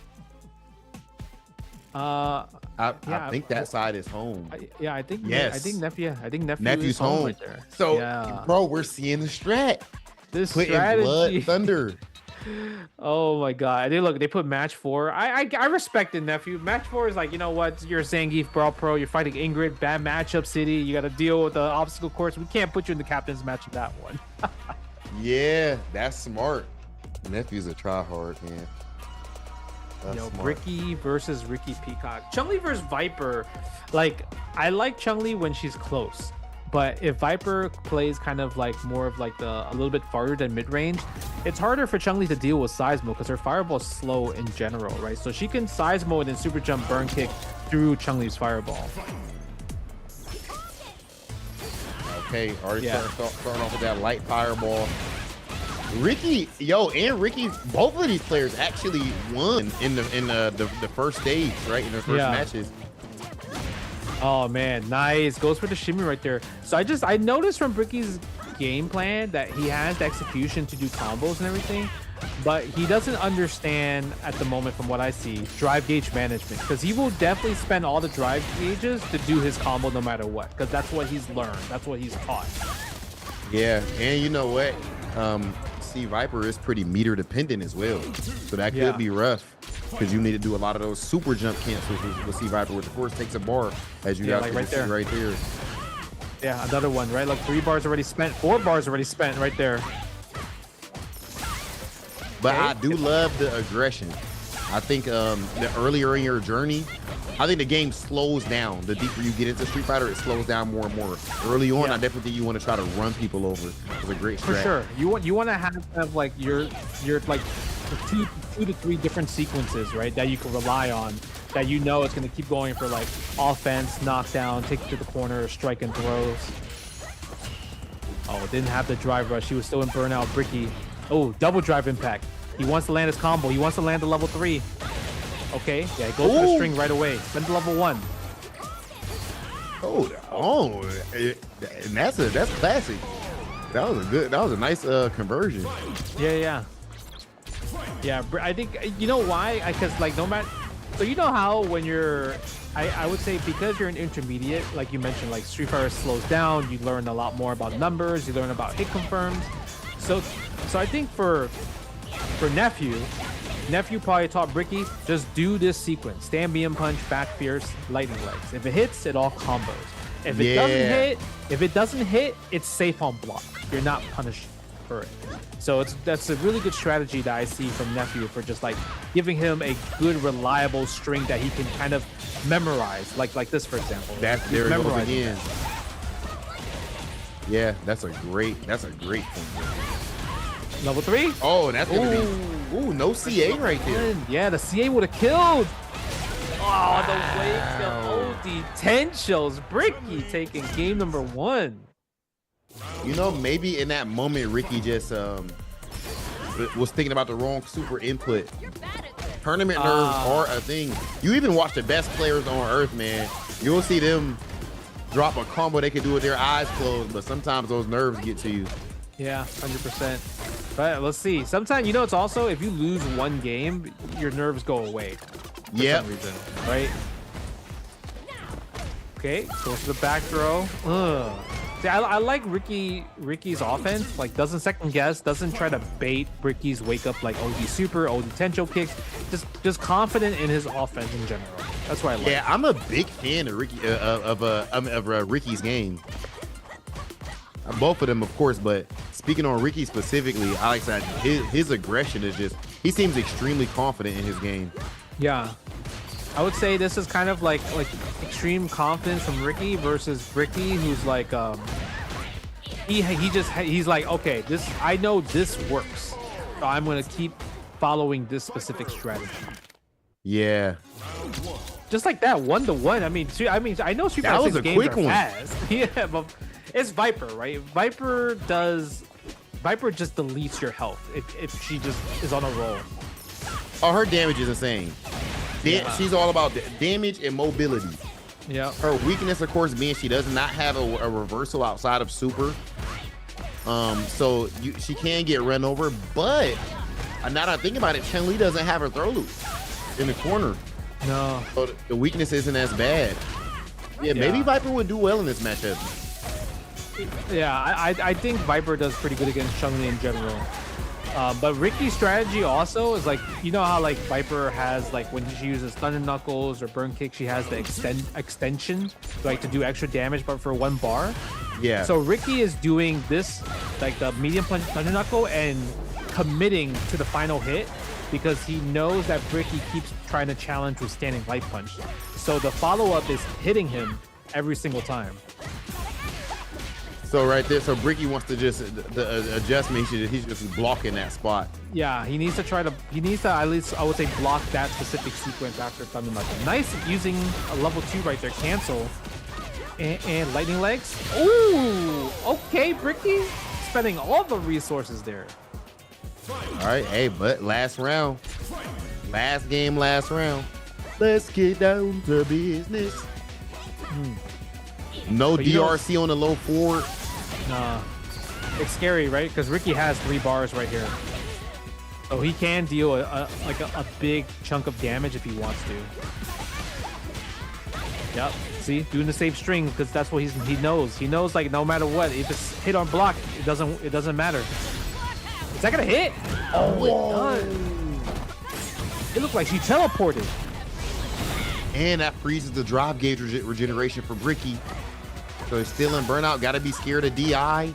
Speaker 2: Yeah,
Speaker 1: I think that side is home.
Speaker 2: I think
Speaker 1: Yes.
Speaker 2: I think nephew
Speaker 1: Nephew's
Speaker 2: is home
Speaker 1: home.
Speaker 2: right there.
Speaker 1: So,
Speaker 2: yeah.
Speaker 1: bro, we're seeing the strat.
Speaker 2: This
Speaker 1: Put in
Speaker 2: strategy.
Speaker 1: Blood Thunder.
Speaker 2: Oh my god! They put match 4. I respect it, nephew. Match 4 is like, you know what? You're Zangief Brawl Pro. You're fighting Ingrid. Bad matchup city. You got to deal with the obstacle course. We can't put you in the captain's match in that one.
Speaker 1: Yeah, that's smart. Nephew's a tryhard, man.
Speaker 2: Yo,
Speaker 1: smart.
Speaker 2: Ricky versus Ricky Peacock. Chun-Li versus Viper. Like, I like Chun-Li when she's close. But if Viper plays kind of like more of like a little bit farther than mid-range, it's harder for Chun-Li to deal with Seismo because her fireball's slow in general, right? So she can Seismo and then super jump burn kick through Chun-Li's fireball.
Speaker 1: Okay, already
Speaker 2: Yeah.
Speaker 1: starting off with that light fireball. Ricky, and Ricky, both of these players actually won in the first stage, right? In their first matches.
Speaker 2: Oh man, nice. Goes for the shimmy right there. So I noticed from Ricky's game plan that he has the execution to do combos and everything, but he doesn't understand at the moment, from what I see, drive gauge management, because he will definitely spend all the drive gauges to do his combo no matter what, because that's what he's learned, that's what he's taught.
Speaker 1: Yeah, and you know what? See, Viper is pretty meter dependent as well, so that could be rough because you need to do a lot of those super jump cancels with C Viper, which of course takes a bar, as you guys
Speaker 2: like
Speaker 1: can see right there.
Speaker 2: Yeah, another one, right? Like 3 bars already spent, 4 bars already spent right there.
Speaker 1: But I do love the aggression. I think the earlier in your journey, I think the game slows down. The deeper you get into Street Fighter, it slows down more and more. Early on, I definitely think you want to try to run people over. It's a great strat.
Speaker 2: For sure. You want to have like your like two to three different sequences, right? That you can rely on. That you know it's going to keep going for like offense, knockdown, take it to the corner, strike and throws. Oh, didn't have the drive rush. He was still in burnout. Bricky. Oh, double drive impact. He wants to land his combo. He wants to land the level 3. Okay, yeah, go for the string right away. Spend the level 1.
Speaker 1: And that's classic. That was a nice conversion.
Speaker 2: Yeah. I think, you know why? Because like no matter, so you know how when you're, I would say because you're an intermediate, like you mentioned, like Street Fighter slows down. You learn a lot more about numbers. You learn about hit confirms. So I think for Nephew probably taught Bricky, just do this sequence. Stand medium punch, back fierce, lightning legs. If it hits, it all combos. If it doesn't hit, it's safe on block. You're not punished for it. So that's a really good strategy that I see from Nephew for just like giving him a good, reliable string that he can kind of memorize, like this, for example.
Speaker 1: There it goes again. Yeah, that's a great thing.
Speaker 2: Level 3?
Speaker 1: Oh, that's gonna be no CA right there.
Speaker 2: Yeah, the CA would have killed. Oh, the wake the OD 10 shows. Bricky taking game number 1.
Speaker 1: You know, maybe in that moment, Ricky just was thinking about the wrong super input. Tournament nerves are a thing. You even watch the best players on Earth, man. You'll see them drop a combo they can do with their eyes closed, but sometimes those nerves get to you.
Speaker 2: Yeah, 100%. But let's see. Sometimes, you know, it's also if you lose one game, your nerves go away. For some reason, right? Okay, goes to the back throw. See, I like Ricky's offense. Like, doesn't second guess, doesn't try to bait Ricky's wake up like OD super, OD tencho kicks. Just confident in his offense in general. That's why I like.
Speaker 1: Yeah, I'm a big fan of Ricky Ricky's game. Both of them, of course, but speaking on Ricky specifically, I like that his aggression is just, he seems extremely confident in his game.
Speaker 2: Yeah. I would say this is kind of like extreme confidence from Ricky versus Ricky, who's like he's like, okay, I know this works, so I'm gonna keep following this specific strategy.
Speaker 1: Yeah.
Speaker 2: Just like that 1-to-1. I mean, I know Street Fighter 6 games are fast. Yeah, but it's Viper, right? Viper just deletes your health if she just is on a roll.
Speaker 1: Oh, her damage is insane. She's all about damage and mobility.
Speaker 2: Yeah.
Speaker 1: Her weakness, of course, being she does not have a reversal outside of super. So she can get run over, but now that I think about it, Chun-Li doesn't have her throw loop in the corner.
Speaker 2: No.
Speaker 1: So the weakness isn't as bad. Yeah, maybe Viper would do well in this matchup.
Speaker 2: Yeah, I think Viper does pretty good against Chun-Li in general. But Ricky's strategy also is like, you know how like Viper has like when she uses Thunder Knuckles or Burn Kick, she has the extension like to do extra damage, but for 1 bar.
Speaker 1: Yeah.
Speaker 2: So Ricky is doing this like the medium punch Thunder Knuckle and committing to the final hit because he knows that Bricky keeps trying to challenge with standing light punch. So the follow-up is hitting him every single time.
Speaker 1: So right there, so Bricky wants to just the adjustment. He's just blocking that spot.
Speaker 2: Yeah, he needs to at least, I would say, block that specific sequence after Thunder Knuckle. Nice using a level 2 right there, cancel. And lightning legs. Ooh, okay, Bricky spending all the resources there.
Speaker 1: All right, hey, but last round, last game, last round. Let's get down to business. No
Speaker 2: But you
Speaker 1: DRC on the low forward.
Speaker 2: Nah, it's scary, right? Because Ricky has 3 bars right here, so he can deal a big chunk of damage if he wants to. Yep. See, doing the safe string because that's what he knows. He knows like no matter what, if it's hit on block, it doesn't matter. Is that gonna hit? Oh, it does. It looked like she teleported.
Speaker 1: And that freezes the drive gauge regeneration for Bricky. So he's still in burnout. Got to be scared of DI.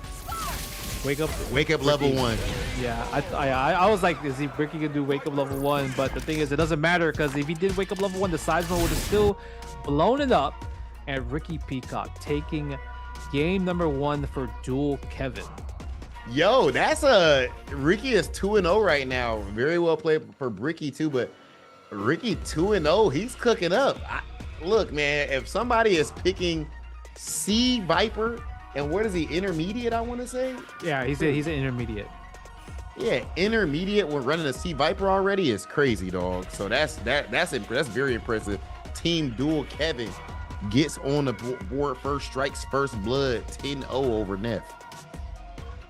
Speaker 2: Wake up
Speaker 1: level 1.
Speaker 2: Yeah, I was like, is he Bricky gonna do wake up level 1? But the thing is, it doesn't matter because if he did wake up level 1, the Seismo would have still blown it up. And Ricky Peacock taking game number 1 for Duel Kevin.
Speaker 1: Yo, that's Ricky is 2-0 right now. Very well played for Bricky too, but Ricky 2-0, he's cooking up. Look, man, if somebody is picking C Viper, and what is he, intermediate, I want to say?
Speaker 2: Yeah, he's an intermediate.
Speaker 1: Yeah, intermediate when running a C Viper already is crazy, dog. So that's very impressive. Team Duel Kevin gets on the board first, strikes first blood, 10-0 over Neff.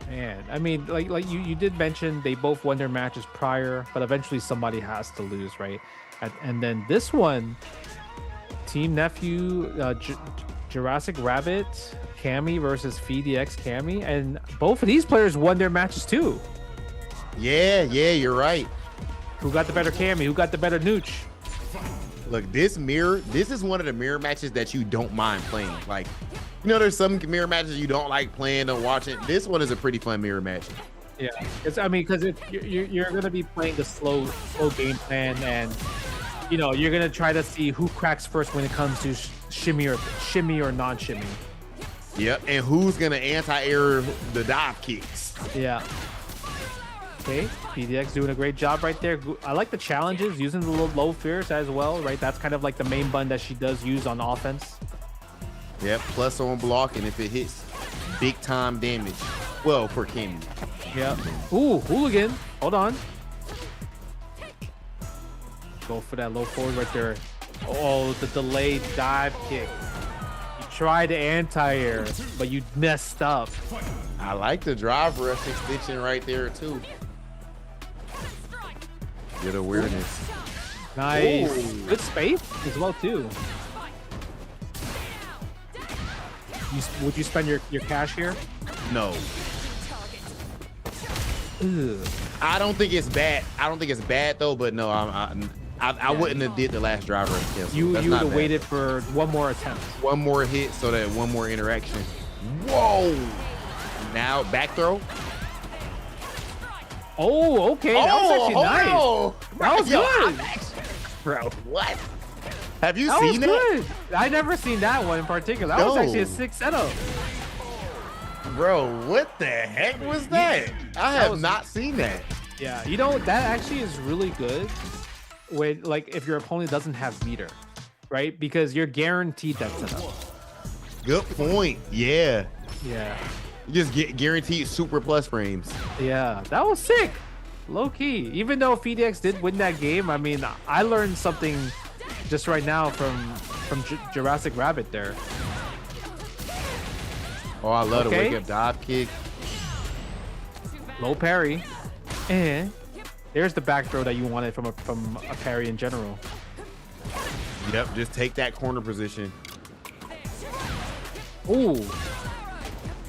Speaker 2: Man, I mean, like you did mention they both won their matches prior, but eventually somebody has to lose, right? And then this one, Team Nephew, Jurassic Rabbit, Cammy versus FeedX Cammy, and both of these players won their matches too.
Speaker 1: Yeah, you're right.
Speaker 2: Who got the better Cammy? Who got the better Nooch?
Speaker 1: Look, this is one of the mirror matches that you don't mind playing. Like, you know, there's some mirror matches you don't like playing or watching. This one is a pretty fun mirror match.
Speaker 2: Yeah, because you're gonna be playing the slow game plan, and you know you're gonna try to see who cracks first when it comes to shimmy or non-shimmy.
Speaker 1: Yep, and who's gonna anti-air the dive kicks?
Speaker 2: Yeah. Okay, PDX doing a great job right there. I like the challenges, using the low fears as well, right? That's kind of like the main button that she does use on offense.
Speaker 1: Yep, plus on block, and if it hits, big time damage. Well, for Cammy.
Speaker 2: Yep. Ooh, hooligan. Hold on. Go for that low forward right there. Oh, the delayed dive kick. You tried to anti-air, but you messed up.
Speaker 1: I like the drive rush extension right there, too. Good awareness.
Speaker 2: Nice.
Speaker 1: Ooh.
Speaker 2: Good space as well, too. Would you spend your cash here?
Speaker 1: No.
Speaker 2: Ugh.
Speaker 1: I don't think it's bad though, but no, I wouldn't have did the last driver cancel.
Speaker 2: You would have waited for one more attempt.
Speaker 1: One more hit so that one more interaction. Whoa! Now back throw.
Speaker 2: Oh, okay. That was actually nice. That was good.
Speaker 1: Bro, what? Have you
Speaker 2: That
Speaker 1: seen
Speaker 2: was
Speaker 1: that?
Speaker 2: good. I never seen that one in particular. That was actually a sick setup.
Speaker 1: Bro, what the heck was that? I have not seen that.
Speaker 2: Yeah, you know, that actually is really good when, like, if your opponent doesn't have meter, right? Because you're guaranteed that setup.
Speaker 1: Good point. Yeah.
Speaker 2: Yeah.
Speaker 1: You just get guaranteed super plus frames.
Speaker 2: Yeah, that was sick. Low key. Even though FeedX did win that game, I mean, I learned something just right now from Jurassic Rabbit there.
Speaker 1: Oh, I love the wake up dive kick.
Speaker 2: Low parry. And there's the back throw that you wanted from a parry in general.
Speaker 1: Yep, just take that corner position.
Speaker 2: Ooh.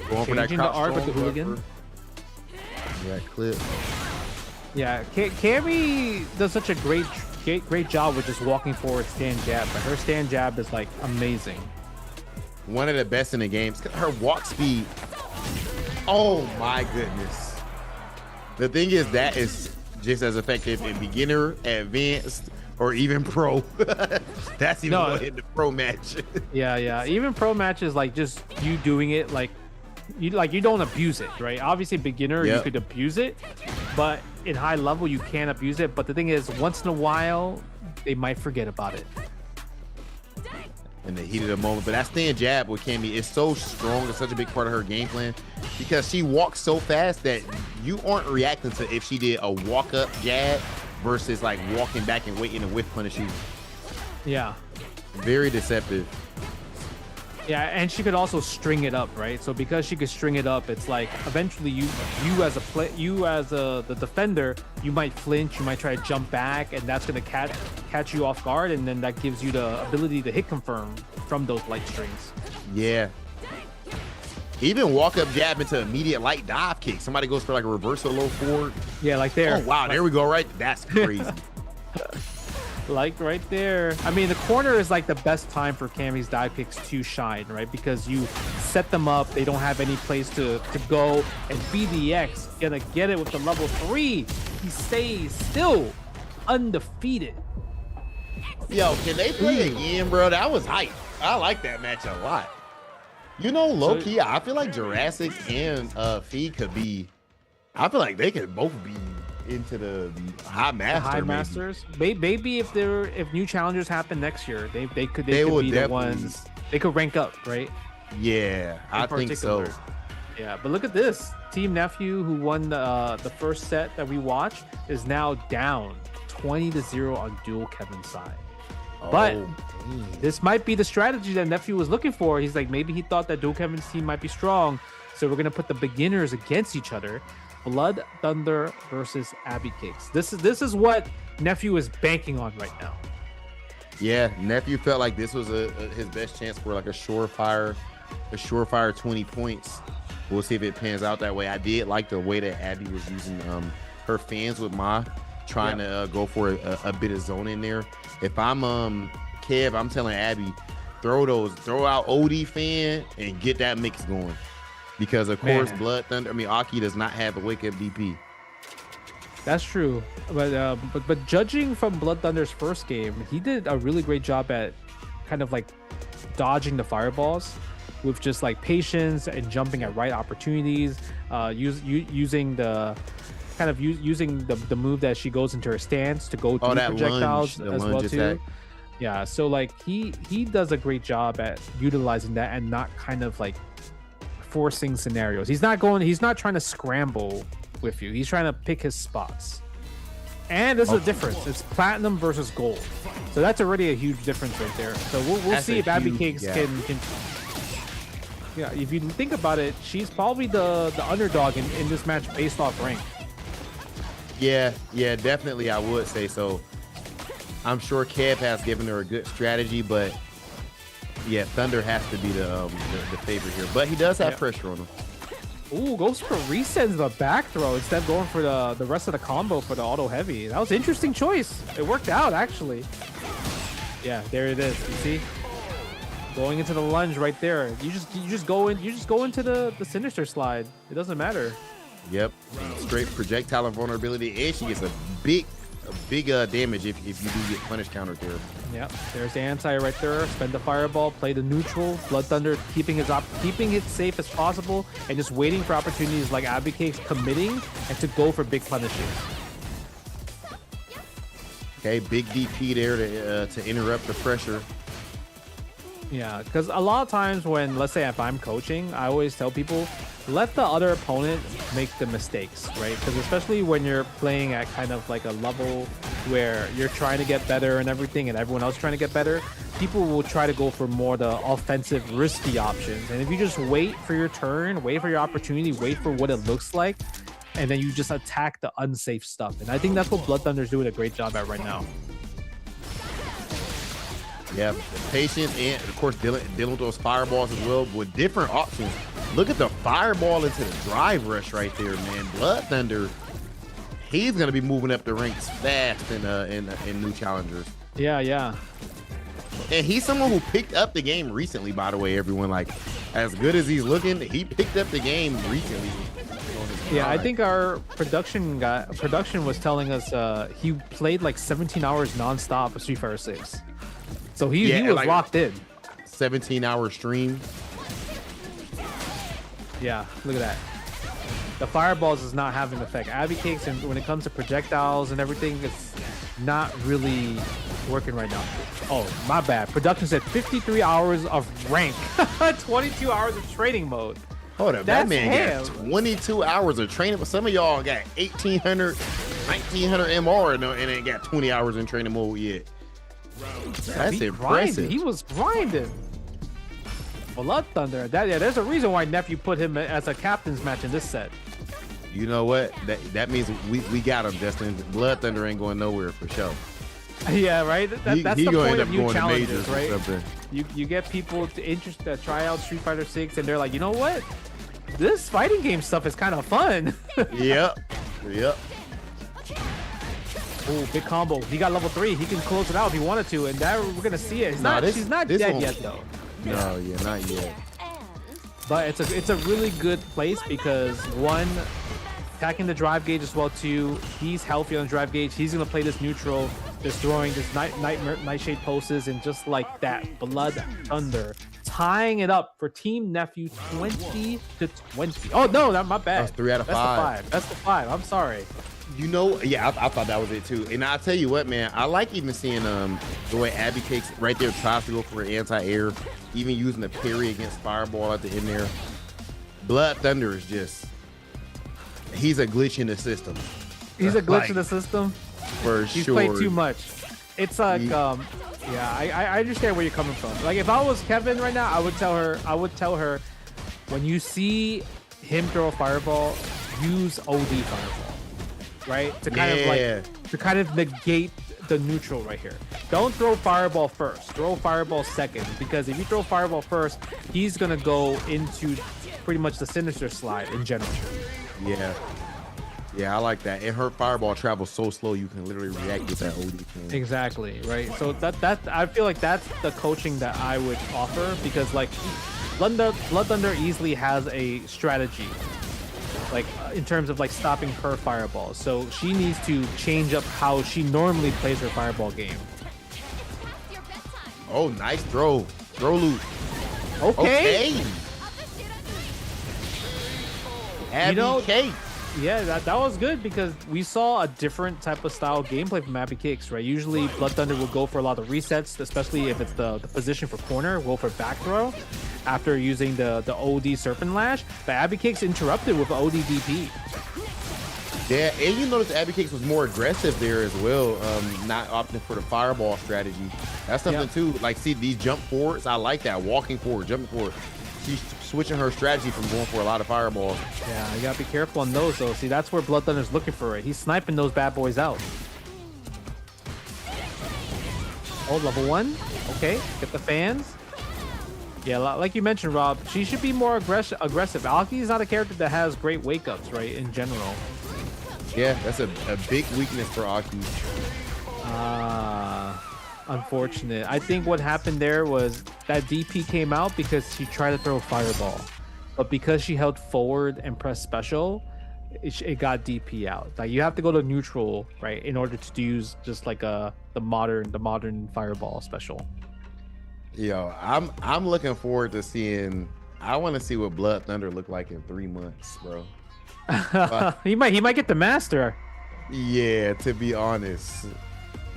Speaker 1: Going for that
Speaker 2: Changing the arc with the hooligan.
Speaker 1: Yeah, clip.
Speaker 2: Yeah, Cammy does such a great job with just walking forward stand jab, but her stand jab is like amazing.
Speaker 1: One of the best in the game. Her walk speed. Oh my goodness. The thing is that is just as effective in beginner, advanced, or even pro. That's even
Speaker 2: No.
Speaker 1: in the pro match.
Speaker 2: Yeah. Even pro matches, like just you doing it, like you don't abuse it, right? Obviously, beginner you
Speaker 1: Yep.
Speaker 2: could abuse it, but in high level you can't abuse it. But the thing is, once in a while they might forget about it.
Speaker 1: In the heat of the moment. But that stand jab with Cammy is so strong. It's such a big part of her game plan because she walks so fast that you aren't reacting to if she did a walk up jab versus like walking back and waiting to whiff punish you.
Speaker 2: Yeah.
Speaker 1: Very deceptive.
Speaker 2: Yeah, and she could also string it up, right? So because she could string it up, it's like eventually you as the defender, you might flinch, you might try to jump back, and that's gonna catch you off guard, and then that gives you the ability to hit confirm from those light strings.
Speaker 1: Yeah. Even walk up jab into immediate light dive kick. Somebody goes for like a reversal low forward.
Speaker 2: Yeah, like there.
Speaker 1: Oh wow, there we go. Right, that's crazy.
Speaker 2: Like right there. I mean, the corner is like the best time for Cammy's dive kicks to shine, right? Because you set them up, they don't have any place to go, and BDX gonna get it with the level 3. He stays still undefeated.
Speaker 1: Yo, can they play again, bro? That was hype. I like that match a lot. You know, low key, I feel like Jurassic and Fee could be. I feel like they could both be into the high master.
Speaker 2: High
Speaker 1: maybe.
Speaker 2: masters. Maybe if new challengers happen next year, they could
Speaker 1: They will
Speaker 2: be the
Speaker 1: definitely-
Speaker 2: ones. They could rank up, right?
Speaker 1: Yeah, I think so.
Speaker 2: particular. Yeah, but look at this. Team Nephew, who won the first set that we watched, is now down 20-0 on Dual Kevin's side. But
Speaker 1: Oh, man.
Speaker 2: this might be the strategy that Nephew was looking for. He's like, maybe he thought that Dual Kevin's team might be strong, so we're gonna put the beginners against each other. Blood Thunder versus Abby Cakes. This is what Nephew is banking on right now.
Speaker 1: Yeah, Nephew felt like this was his best chance for like a surefire 20 points. We'll see if it pans out that way. I did like the way that Abby was using her fans with trying to go for a bit of zone in there. If I'm Kev, I'm telling Abby, throw out OD fan and get that mix going. Because of course,
Speaker 2: Man.
Speaker 1: Aki does not have a wake up DP.
Speaker 2: That's true, but judging from Blood Thunder's first game, he did a really great job at kind of like dodging the fireballs with just like patience and jumping at right opportunities. Using the move that she goes into her stance to go through
Speaker 1: that
Speaker 2: projectiles
Speaker 1: lunge, the
Speaker 2: as well
Speaker 1: lunge
Speaker 2: too.
Speaker 1: attack.
Speaker 2: Yeah, so like he does a great job at utilizing that and not kind of like forcing scenarios. He's not trying to scramble with you. He's trying to pick his spots. And there's a difference. It's platinum versus gold. So that's already a huge difference right there. So we'll
Speaker 1: That's
Speaker 2: see
Speaker 1: a
Speaker 2: if Abby
Speaker 1: huge
Speaker 2: Cakes
Speaker 1: gap.
Speaker 2: can yeah, if you think about it, she's probably the underdog in this match based off rank.
Speaker 1: Yeah, definitely. I would say so. I'm sure Kev has given her a good strategy, but yeah, Thunder has to be the favorite here. But he does have pressure on him.
Speaker 2: Ooh, goes for resends the back throw instead of going for the rest of the combo for the auto heavy. That was an interesting choice. It worked out actually. Yeah, there it is. You see, going into the lunge right there. You just go into the sinister slide. It doesn't matter.
Speaker 1: Yep, straight projectile invulnerability, and she gets a big damage if you do get punish counter there.
Speaker 2: Yep, there's the anti right there. Spend the fireball, play the neutral. Blood Thunder keeping it safe as possible, and just waiting for opportunities like Abby Cakes committing and to go for big punishes.
Speaker 1: Okay, big DP there to interrupt the pressure.
Speaker 2: Yeah, because a lot of times when, let's say if I'm coaching, I always tell people, let the other opponent make the mistakes, right? Because especially when you're playing at kind of like a level where you're trying to get better and everything and everyone else trying to get better, people will try to go for more the offensive, risky options. And if you just wait for your turn, wait for your opportunity, wait for what it looks like, and then you just attack the unsafe stuff. And I think that's what Blood Thunder's doing a great job at right now.
Speaker 1: Yeah, patience and of course dealing with those fireballs as well with different options. Look at the fireball into the drive rush right there, man. Blood Thunder, he's gonna be moving up the ranks fast in new challengers.
Speaker 2: Yeah.
Speaker 1: And he's someone who picked up the game recently, by the way, everyone. Like, as good as he's looking, he picked up the game recently on his
Speaker 2: Yeah, I
Speaker 1: Alright.
Speaker 2: think our production was telling us he played like 17 hours nonstop of Street Fighter 6. So he
Speaker 1: Yeah,
Speaker 2: was
Speaker 1: like-
Speaker 2: locked in.
Speaker 1: 17-hour stream.
Speaker 2: Yeah, look at that. The fireballs is not having an effect. Abby Cakes, and when it comes to projectiles and everything, it's not really working right now. Oh, my bad. Production said 53 hours of rank, 22 hours of training mode.
Speaker 1: Hold up,
Speaker 2: That's
Speaker 1: that man
Speaker 2: him.
Speaker 1: got 22 hours of training, but some of y'all got 1,800, 1,900 MR and ain't got 20 hours in training mode yet. That's
Speaker 2: He
Speaker 1: impressive.
Speaker 2: grinded. He was grinding. Blood Thunder. There's a reason why Nephew put him as a captain's match in this set.
Speaker 1: You know what? That means we got him, Justin. Blood Thunder ain't going nowhere for sure.
Speaker 2: Yeah, right. That's
Speaker 1: He
Speaker 2: the
Speaker 1: gonna
Speaker 2: point
Speaker 1: end
Speaker 2: of
Speaker 1: up
Speaker 2: new
Speaker 1: going to
Speaker 2: challenges,
Speaker 1: majors or
Speaker 2: right?
Speaker 1: something.
Speaker 2: You get people to try out Street Fighter 6, and they're like, you know what? This fighting game stuff is kind of fun.
Speaker 1: Yep.
Speaker 2: Oh, big combo. He got level 3. He can close it out if he wanted to, and that we're gonna see it. She's not
Speaker 1: this
Speaker 2: dead
Speaker 1: one-
Speaker 2: yet though.
Speaker 1: No, yeah, not yet.
Speaker 2: But it's a really good place because one, attacking the drive gauge as well too. He's healthy on the drive gauge. He's gonna play this neutral, destroying this nightshade poses, and just like that, Blood Thunder tying it up for Team Nephew 20-20. Oh no, my bad.
Speaker 1: That's 3 out of
Speaker 2: That's
Speaker 1: 5.
Speaker 2: That's the 5. I'm sorry.
Speaker 1: You know, yeah, I thought that was it too. And I'll tell you what, man, I like even seeing the way Abby Cakes right there tries to go for anti-air, even using the parry against Fireball at the end there. Blood Thunder is just, he's a glitch in the system.
Speaker 2: He's a glitch
Speaker 1: Like,
Speaker 2: in the system.
Speaker 1: for
Speaker 2: He's
Speaker 1: sure.
Speaker 2: played too much. It's like,
Speaker 1: He-
Speaker 2: yeah, I understand where you're coming from. Like, if I was Kevin right now, I would tell her, when you see him throw a fireball, use OD fireball, right? To kind
Speaker 1: Yeah.
Speaker 2: to kind of negate the neutral right here. Don't throw fireball first. Throw fireball second, because if you throw fireball first, he's gonna go into pretty much the sinister slide in general.
Speaker 1: Yeah, I like that. And her Fireball travels so slow, you can literally react with that OD thing.
Speaker 2: Exactly, right? So that I feel like that's the coaching that I would offer, because like Blood Thunder easily has a strategy, like in terms of like stopping her fireball. So she needs to change up how she normally plays her fireball game.
Speaker 1: Oh, nice throw. Throw loop.
Speaker 2: Okay.
Speaker 1: Abby
Speaker 2: know-
Speaker 1: Cake.
Speaker 2: Yeah, that was good, because we saw a different type of style gameplay from Abby Cakes, right? Usually Blood Thunder will go for a lot of resets, especially if it's the position for corner, go for back throw after using the OD Serpent Lash. But Abby Cakes interrupted with OD DP.
Speaker 1: Yeah, and you notice Abby Cakes was more aggressive there as well, not opting for the Fireball strategy. That's something
Speaker 2: Yep.
Speaker 1: too. Like, see these jump forwards, I like that. Walking forward, jumping forward. She's switching her strategy from going for a lot of fireballs.
Speaker 2: Yeah, you gotta be careful on those though. See, that's where Blood Thunder's looking for it. He's sniping those bad boys out. Oh, level 1. Okay, get the fans. Yeah, like you mentioned, Rob, she should be more aggressive. Aki is not a character that has great wake-ups, right, in general.
Speaker 1: Yeah, that's a big weakness for Aki.
Speaker 2: Unfortunate. I think what happened there was that DP came out because she tried to throw a fireball, but because she held forward and pressed special, it got DP out. Like, you have to go to neutral, right, in order to use just like the modern fireball special.
Speaker 1: Yo, I'm looking forward to seeing. I want to see what Blood Thunder look like in 3 months, bro.
Speaker 2: He might get the master.
Speaker 1: Yeah, to be honest,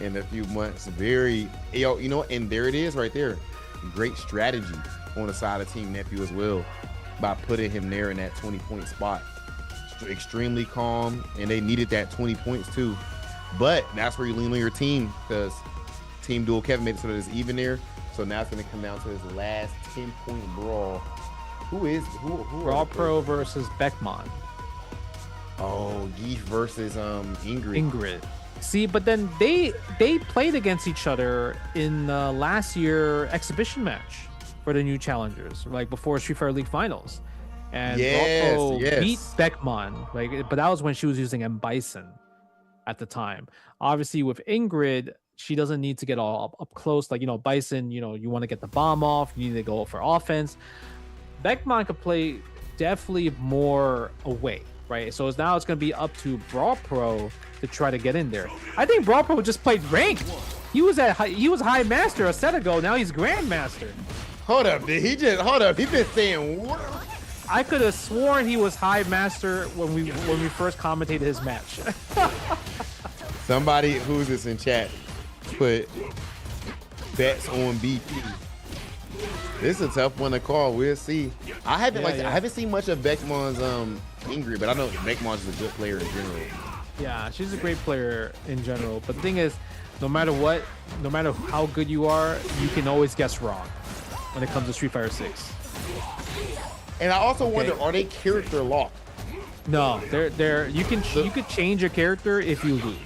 Speaker 1: in a few months. Very, you know, and there it is right there. Great strategy on the side of Team Nephew as well, by putting him there in that 20-point spot. Extremely calm, and they needed that 20 points too. But that's where you lean on your team, because Team Duel Kevin made it so that it's even there. So now it's going to come down to this last 10-point brawl. Who
Speaker 2: Raw
Speaker 1: are the
Speaker 2: Pro versus Beckmon.
Speaker 1: Oh, Geef versus
Speaker 2: Ingrid. See, but then they played against each other in last year exhibition match for the new challengers, like before Street Fighter League finals. And
Speaker 1: Yes,
Speaker 2: Raw Pro
Speaker 1: yes.
Speaker 2: beat Beckmon, like, but that was when she was using M Bison at the time. Obviously, with Ingrid, she doesn't need to get all up close. Like, you know, Bison, you know, you want to get the bomb off, you need to go for offense. Beckmon could play definitely more away. right? So now it's going to be up to Brawl Pro to try to get in there. I think Brawl Pro just played ranked. He was high master a set ago. Now he's grandmaster.
Speaker 1: Hold up, dude. He been saying what?
Speaker 2: I could have sworn he was high master when we first commentated his match.
Speaker 1: Somebody who's this in chat put bets on BP. This is a tough one to call. We'll see. I haven't seen much of Beckman's Ingrid, but I know Beckman's is a good player in general.
Speaker 2: Yeah, she's a great player in general. But the thing is, no matter what, no matter how good you are, you can always guess wrong when it comes to Street Fighter 6.
Speaker 1: And I also wonder, are they character locked?
Speaker 2: No, they're you could change your character if you lose.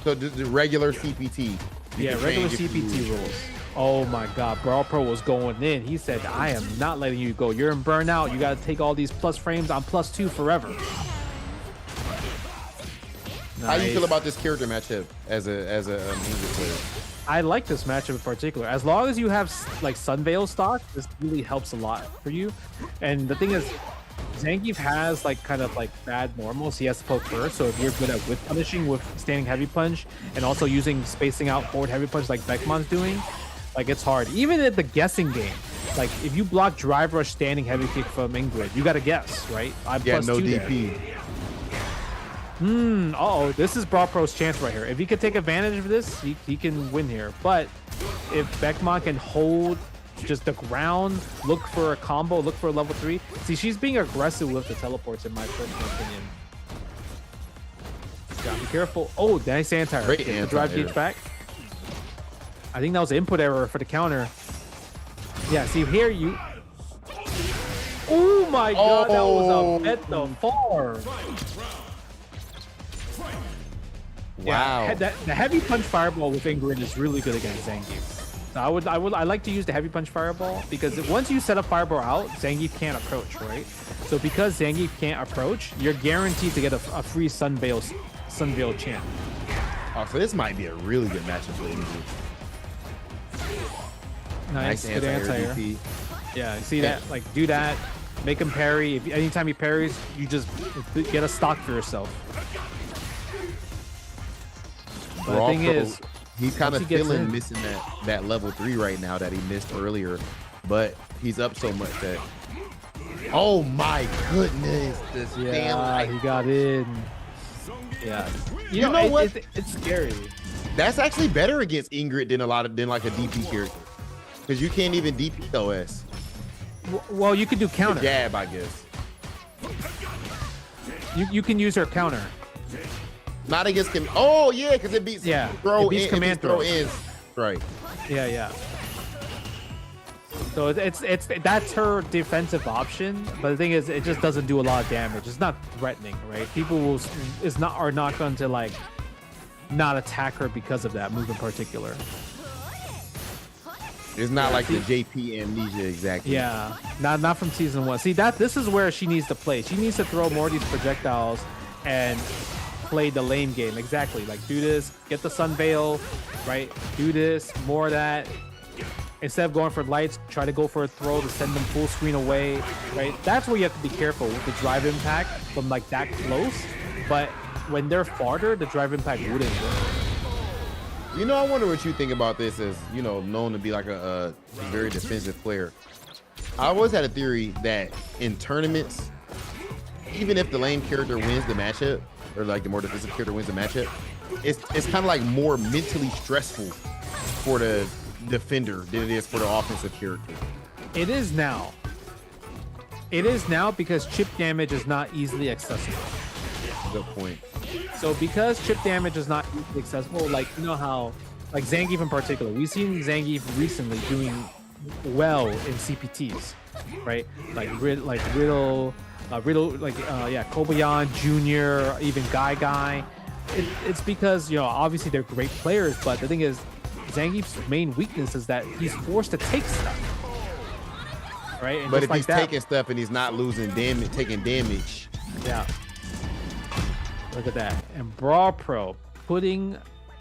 Speaker 1: So the regular CPT.
Speaker 2: Yeah, regular CPT rules. Oh my God, Brawl Pro was going in. He said, "I am not letting you go. You're in burnout. You got to take all these plus frames. I'm +2 forever." Nice.
Speaker 1: How do you feel about this character matchup as a English player?
Speaker 2: I like this matchup in particular. As long as you have like Sunveil stock, this really helps a lot for you. And the thing is, Zangief has like kind of like bad normals. He has to poke first. So if you're good at whip punishing with standing heavy punch and also using spacing out forward heavy punch like Beckman's doing, like it's hard. Even at the guessing game, like if you block drive rush standing heavy kick from Ingrid, you got to guess, right? I'm
Speaker 1: no
Speaker 2: +2
Speaker 1: DP.
Speaker 2: there. Uh-oh, this is Brawl Pro's chance right here. If he could take advantage of this, he can win here. But if Beckman can hold just the ground, look for a combo, look for a level 3. See, she's being aggressive with the teleports in my personal opinion. Gotta be careful. Oh, nice anti-air.
Speaker 1: Great
Speaker 2: Get the
Speaker 1: anti-air.
Speaker 2: drive gauge back. I think that was an input error for the counter. Yeah, see here you... Oh my God, that was a bet the far.
Speaker 1: Wow.
Speaker 2: Yeah, the heavy punch fireball with Ingrid is really good against Zangief. So I like to use the heavy punch fireball because once you set a fireball out, Zangief can't approach, right? So because Zangief can't approach, you're guaranteed to get a free Sunveil chant.
Speaker 1: Oh, so this might be a really good matchup for Ingrid.
Speaker 2: Nice, good
Speaker 1: anti-air
Speaker 2: anti-air.
Speaker 1: DP.
Speaker 2: Yeah, see that? Like do that, make him parry. Anytime he parries, you just get a stock for yourself. But the thing is,
Speaker 1: he's kind of
Speaker 2: once he gets
Speaker 1: feeling
Speaker 2: in-
Speaker 1: missing that level 3 right now that he missed earlier, but he's up so much that. Oh my goodness! This damn life.
Speaker 2: he got in. Yeah,
Speaker 1: You know what?
Speaker 2: It's scary.
Speaker 1: That's actually better against Ingrid than like a DP character, because you can't even DP OS.
Speaker 2: Well, you can do counter.
Speaker 1: Jab, I guess.
Speaker 2: You can use her counter.
Speaker 1: Not against him. Oh yeah, because it beats.
Speaker 2: Yeah,
Speaker 1: Throw
Speaker 2: it beats
Speaker 1: in,
Speaker 2: command
Speaker 1: throw
Speaker 2: throws.
Speaker 1: in. Right.
Speaker 2: Yeah. So that's her defensive option, but the thing is, it just doesn't do a lot of damage. It's not threatening, right? People are not going to like not attack her because of that move in particular.
Speaker 1: It's not like the JP amnesia exactly.
Speaker 2: Yeah, not from season 1. See this is where she needs to play. She needs to throw more of these projectiles and play the lane game. Exactly. Like do this, get the Sunveil, right? Do this, more of that. Instead of going for lights, try to go for a throw to send them full screen away, right? That's where you have to be careful with the drive impact from like that close. But when they're farther, the drive impact wouldn't work.
Speaker 1: You know, I wonder what you think about this as, you know, known to be like a very defensive player. I always had a theory that in tournaments, even if the lane character wins the matchup, or like the more defensive character wins the matchup, it's kind of like more mentally stressful for the defender than it is for the offensive character.
Speaker 2: It is now. It is now because chip damage is not easily accessible.
Speaker 1: Good point.
Speaker 2: So because chip damage is not easily accessible, like you know how, like Zangief in particular, we've seen Zangief recently doing well in CPTs, right? Like Riddle, Kobayan Jr., even Guy. It's because, you know, obviously they're great players, but the thing is, Zangief's main weakness is that he's forced to take stuff, right? And
Speaker 1: But
Speaker 2: just
Speaker 1: if
Speaker 2: like
Speaker 1: he's
Speaker 2: that,
Speaker 1: taking stuff and he's not losing damage, taking damage,
Speaker 2: yeah. Look at that. And Brawl Pro putting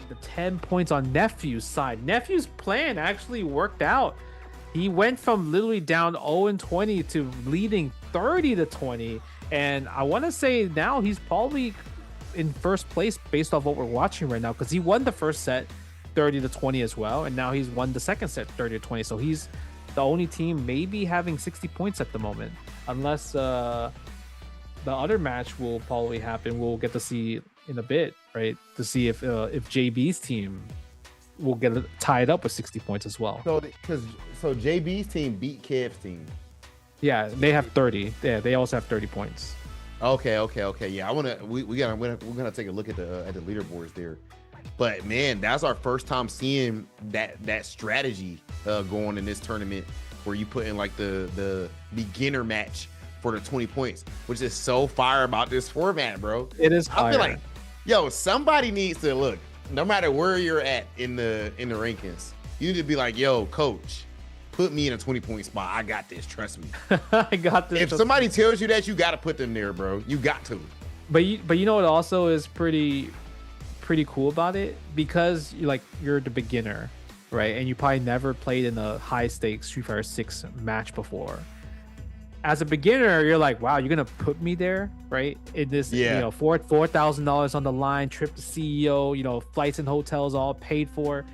Speaker 2: the 10 points on Nephew's side. Nephew's plan actually worked out. He went from literally down 0-20 to leading 30-20, And I want to say now he's probably in first place based off what we're watching right now, because he won the first set 30-20 as well, and now he's won the second set 30-20. So he's the only team maybe having 60 points at the moment, unless the other match will probably happen. We'll get to see in a bit, right? To see if JB's team will get tied up with 60 points as well.
Speaker 1: So JB's team beat Kev's team.
Speaker 2: Yeah, they have 30. Yeah, they also have 30 points.
Speaker 1: Okay. Yeah, we're gonna take a look at the leaderboards there. But man, that's our first time seeing that strategy going in this tournament, where you put in like the beginner match for the 20 points, which is so fire about this format, bro.
Speaker 2: It is fire.
Speaker 1: I feel like, yo, somebody needs to look, no matter where you're at in the rankings, you need to be like, yo, coach, put me in a 20-point spot. I got this. Trust me.
Speaker 2: I got this.
Speaker 1: If somebody tells you that, you got to put them there, bro. You got to.
Speaker 2: But you know what also is pretty cool about it, because you're the beginner, right? And you probably never played in a high stakes Street Fighter 6 match before. As a beginner, you're like, wow, you're gonna put me there, right? In this, $4,000 on the line, trip to CEO, flights and hotels all paid for.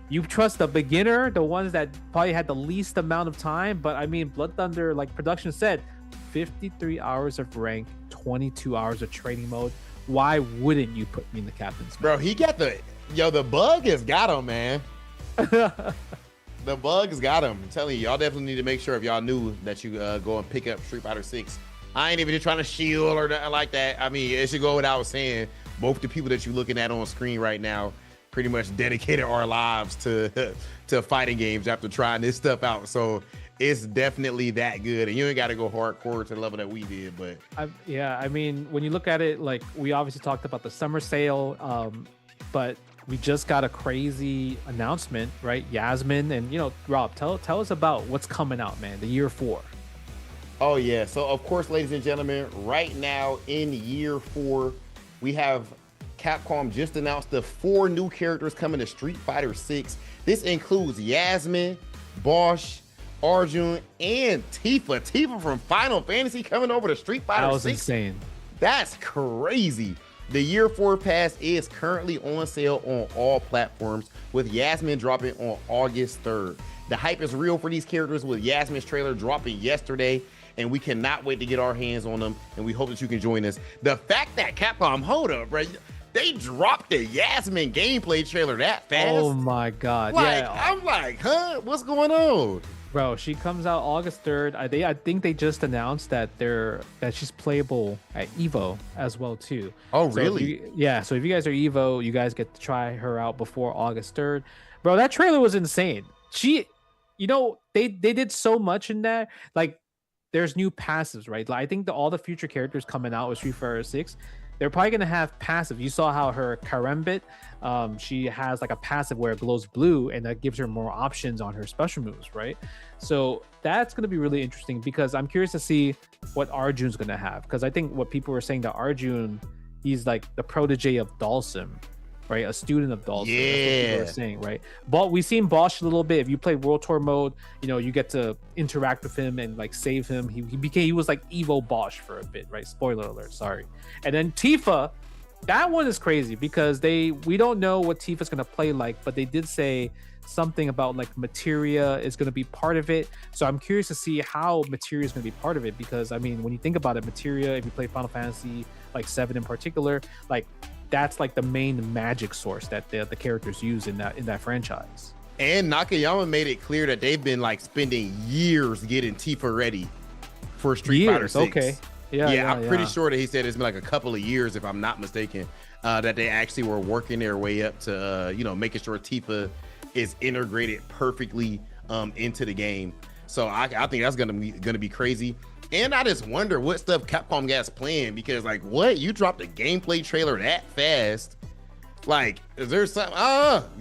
Speaker 2: You trust the beginner, the ones that probably had the least amount of time. But I mean, Blood Thunder, like production said, 53 hours of rank, 22 hours of training mode. Why wouldn't you put me in the captain's?
Speaker 1: Bro, he got the bug has got him, man. The bug has got him. I'm telling you, y'all definitely need to make sure, if y'all knew, that you go and pick up Street Fighter 6. I ain't even just trying to shield or nothing like that. I mean, it should go without saying, both the people that you're looking at on screen right now pretty much dedicated our lives to fighting games after trying this stuff out. So it's definitely that good, and you ain't got to go hardcore to the level that we did. But
Speaker 2: I mean, when you look at it, like, we obviously talked about the summer sale, but we just got a crazy announcement, right? Yasmin, and Rob, tell us about what's coming out, man. The year 4.
Speaker 1: Oh yeah, so of course, ladies and gentlemen, right now in year 4, we have Capcom just announced the 4 new characters coming to Street Fighter 6. This includes Yasmin, Bosch, Arjun, and Tifa. Tifa from Final Fantasy coming over to Street Fighter 6.
Speaker 2: That was insane.
Speaker 1: That's crazy. The year 4 pass is currently on sale on all platforms, with Yasmin dropping on August 3rd. The hype is real for these characters, with Yasmin's trailer dropping yesterday, and we cannot wait to get our hands on them, and we hope that you can join us. The fact that Capcom, hold up, right? They dropped the Yasmin gameplay trailer that fast.
Speaker 2: Oh my god.
Speaker 1: I'm like, huh? What's going on?
Speaker 2: Bro, she comes out August 3rd. I think they just announced that she's playable at EVO as well too.
Speaker 1: Oh, really?
Speaker 2: So if you guys are EVO, you guys get to try her out before August 3rd. Bro, that trailer was insane. They did so much in that. Like, there's new passives, right? Like, I think all the future characters coming out with Street Fighter 6, they're probably gonna have passive. You saw how her Karambit, she has like a passive where it glows blue, and that gives her more options on her special moves, right? So that's gonna be really interesting, because I'm curious to see what Arjun's gonna have, because I think what people were saying, that Arjun, he's like the protege of Dalsim, right? A student of Dalsim.
Speaker 1: Yeah.
Speaker 2: That's what people are saying, right? But we've seen Bosch a little bit. If you play World Tour mode, you get to interact with him and like save him. He was like Evo Bosch for a bit, right? Spoiler alert, sorry. And then Tifa, that one is crazy, because we don't know what Tifa's gonna play like, but they did say something about like Materia is gonna be part of it. So I'm curious to see how Materia is gonna be part of it, because I mean, when you think about it, Materia, if you play Final Fantasy like 7 in particular, like, that's like the main magic source that the characters use in that franchise.
Speaker 1: And Nakayama made it clear that they've been like spending years getting Tifa ready for Street Fighter 6.
Speaker 2: Okay. Yeah,
Speaker 1: I'm pretty sure that he said it's been like a couple of years, if I'm not mistaken, that they actually were working their way up to making sure Tifa is integrated perfectly into the game. So I think that's gonna be crazy. And I just wonder what stuff Capcom got planned, because like, what, you dropped a gameplay trailer that fast? Like, is there something?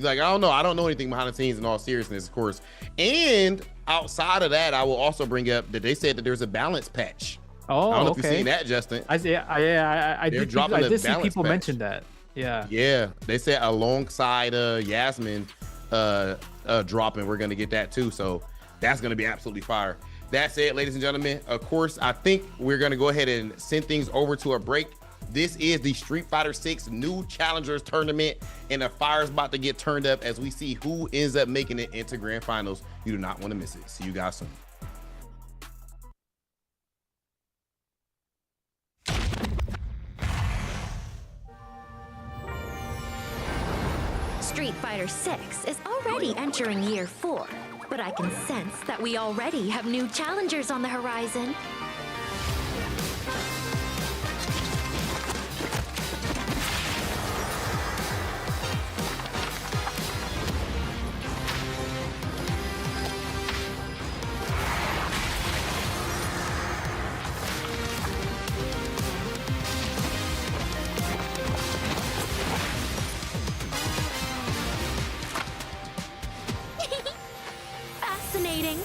Speaker 1: Like, I don't know. I don't know anything behind the scenes, in all seriousness, of course. And outside of that, I will also bring up that they said that there's a balance patch.
Speaker 2: Oh,
Speaker 1: I don't know if you've seen that, Justin.
Speaker 2: I did see people mention that. Yeah,
Speaker 1: they said alongside Yasmin dropping, we're gonna get that too. So that's gonna be absolutely fire. That's it, ladies and gentlemen. Of course, I think we're going to go ahead and send things over to a break. This is the Street Fighter 6 New Challengers Tournament, and the fire's about to get turned up as we see who ends up making it into Grand Finals. You do not want to miss it. See you guys soon.
Speaker 3: Street Fighter 6 is already entering year 4, but I can sense that we already have new challengers on the horizon. Fascinating.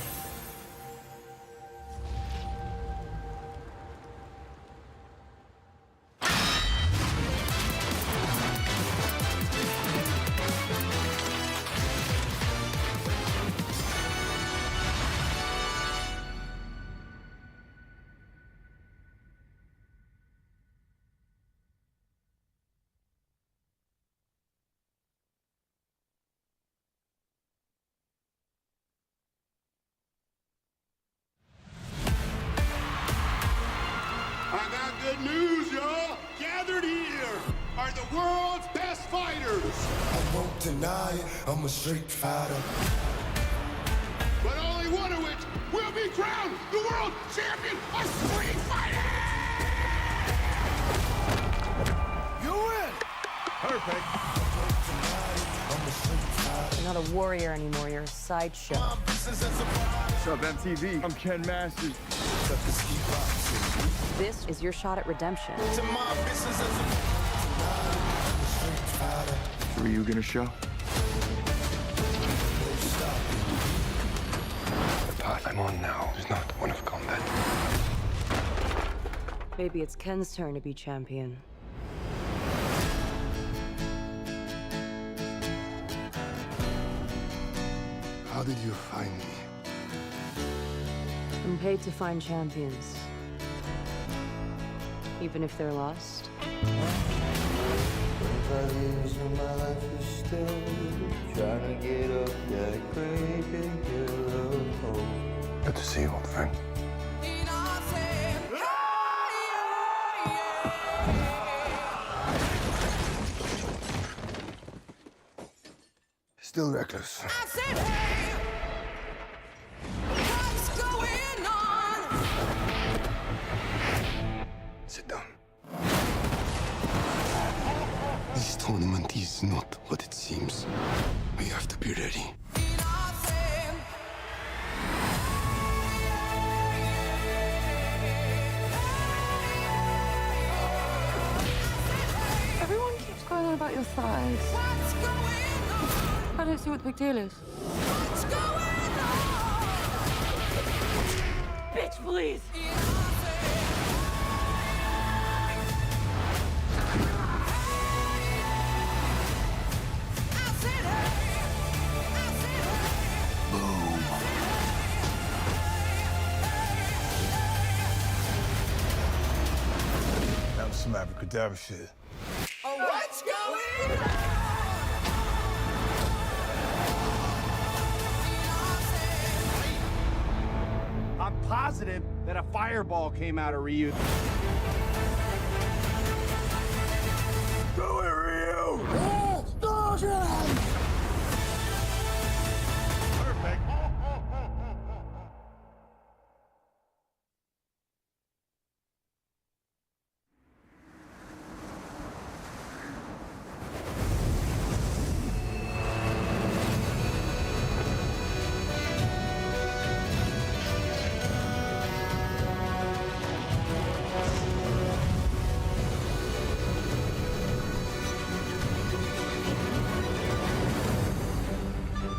Speaker 4: I got good news, y'all. Gathered here are the world's best fighters.
Speaker 8: I won't deny it, I'm a street fighter.
Speaker 4: But only one of which will be crowned the world champion of Street Fighting! You win! Perfect.
Speaker 9: You're not a warrior anymore, you're a sideshow.
Speaker 4: What's up, MTV? I'm Ken Masters.
Speaker 9: This is your shot at redemption.
Speaker 4: Who are you gonna show?
Speaker 8: The path I'm on now is not one of combat.
Speaker 9: Maybe it's Ken's turn to be champion.
Speaker 8: How did you find me?
Speaker 9: I'm paid to find champions. Even if they're lost.
Speaker 10: 25 years of my life is still trying to get up that great big yellow hole.
Speaker 8: Good to see you, old friend. Still reckless. Sit down. This tournament is not what it seems. We have to be ready.
Speaker 9: Everyone keeps going on about your thighs. I don't see what the big deal is. Bitch, please!
Speaker 4: That was some abracadabra shit.
Speaker 6: What's going on?
Speaker 11: I'm positive that a fireball came out of Ryu.
Speaker 4: Do it, Ryu! Perfect.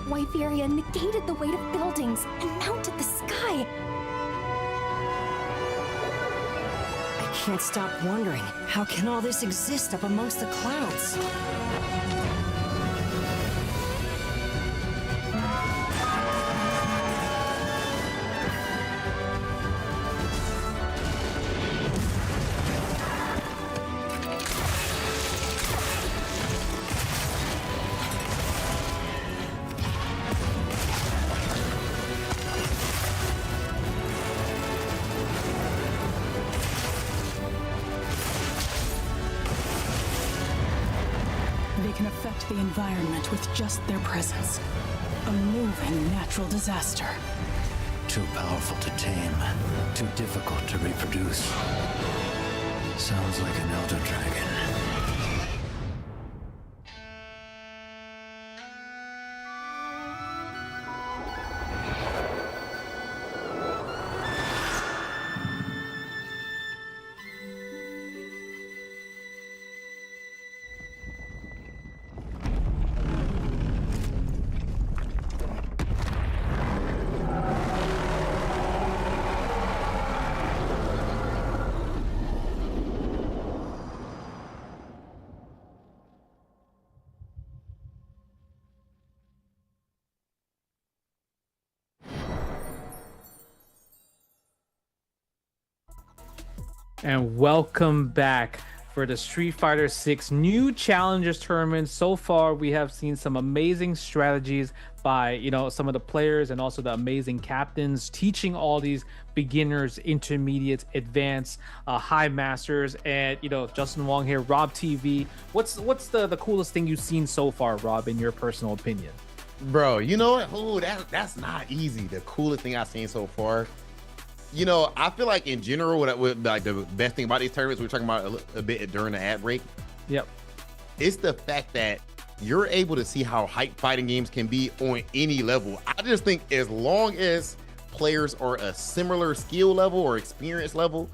Speaker 3: Wyveria negated the weight of buildings and mounted the sky.
Speaker 12: I can't stop wondering, how can all this exist up amongst the clouds?
Speaker 13: affect the environment with just their presence. A moving natural disaster.
Speaker 14: Too powerful to tame, too difficult to reproduce. Sounds like an elder dragon.
Speaker 2: And welcome back for the Street Fighter 6 new challengers tournament. So far we have seen some amazing strategies by some of the players and also the amazing captains teaching all these beginners, intermediates, advanced, high masters. And Justin Wong here, Rob TV. What's the coolest thing you've seen so far, Rob, in your personal opinion?
Speaker 1: Bro, you know what? Oh, that's not easy. The coolest thing I've seen so far. I feel like in general, like the best thing about these tournaments, we were talking about a bit during the ad break.
Speaker 2: Yep.
Speaker 1: It's the fact that you're able to see how hype fighting games can be on any level. I just think as long as players are a similar skill level or experience level,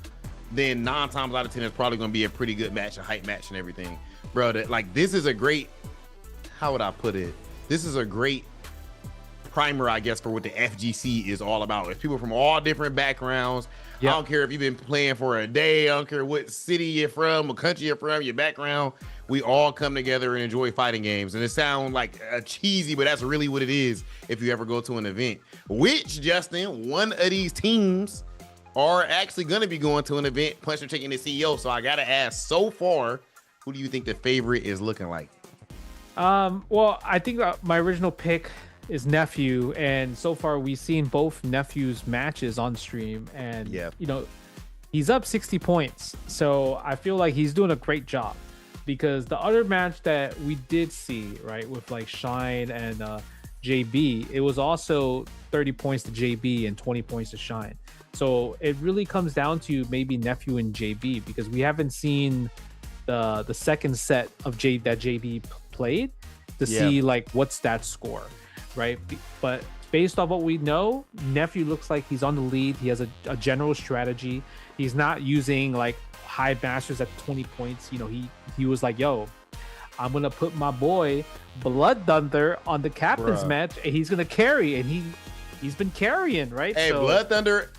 Speaker 1: then 9 times out of 10 it's probably going to be a pretty good match, a hype match and everything. Bro, this is a great, how would I put it? This is a great primer, I guess, for what the FGC is all about. It's people from all different backgrounds. Yep. I don't care if you've been playing for a day. I don't care what city you're from, what country you're from, your background. We all come together and enjoy fighting games. And it sounds like cheesy, but that's really what it is if you ever go to an event. Which, Justin, one of these teams are actually going to be going to an event, Puncher taking the CEO. So I got to ask, so far, who do you think the favorite is looking like?
Speaker 2: Well, I think my original pick is Nephew, and so far we've seen both Nephew's matches on stream, and he's up 60 points, so I feel like he's doing a great job. Because the other match that we did see, right, with like Shine and JB, it was also 30 points to JB and 20 points to Shine. So it really comes down to maybe Nephew and JB, because we haven't seen the second set of that JB played to see like what's that score. Right, but based on what we know, Nephew looks like he's on the lead. He has a general strategy. He's not using like high masters at 20 points. He was like, yo, I'm gonna put my boy Blood Thunder on the captain's match, and he's gonna carry, and he's been carrying, right?
Speaker 1: Hey, so, Blood Thunder,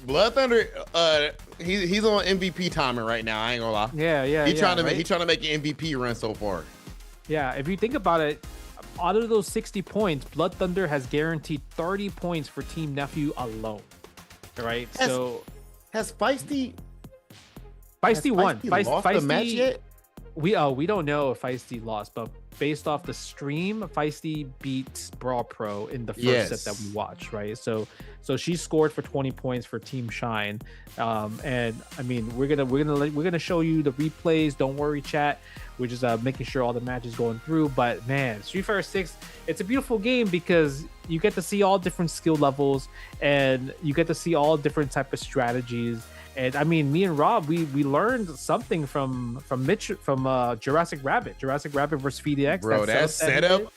Speaker 1: he's on MVP timing right now. I ain't gonna lie. He's trying to make an MVP run so far.
Speaker 2: Yeah, if you think about it, out of those 60 points, Blood Thunder has guaranteed 30 points for Team Nephew alone. Right?
Speaker 1: Has Feisty
Speaker 2: won.
Speaker 1: Lost the match yet?
Speaker 2: We don't know if Feisty lost, but based off the stream, Feisty beat Brawl Pro in the first set that we watched, right? So she scored for 20 points for Team Shine. And I mean, we're gonna show you the replays. Don't worry, chat. We're just making sure all the matches going through. But man, Street Fighter 6, it's a beautiful game because you get to see all different skill levels and you get to see all different type of strategies. And I mean, me and Rob, we learned something from Jurassic Rabbit versus VDX.
Speaker 1: Bro, that setup.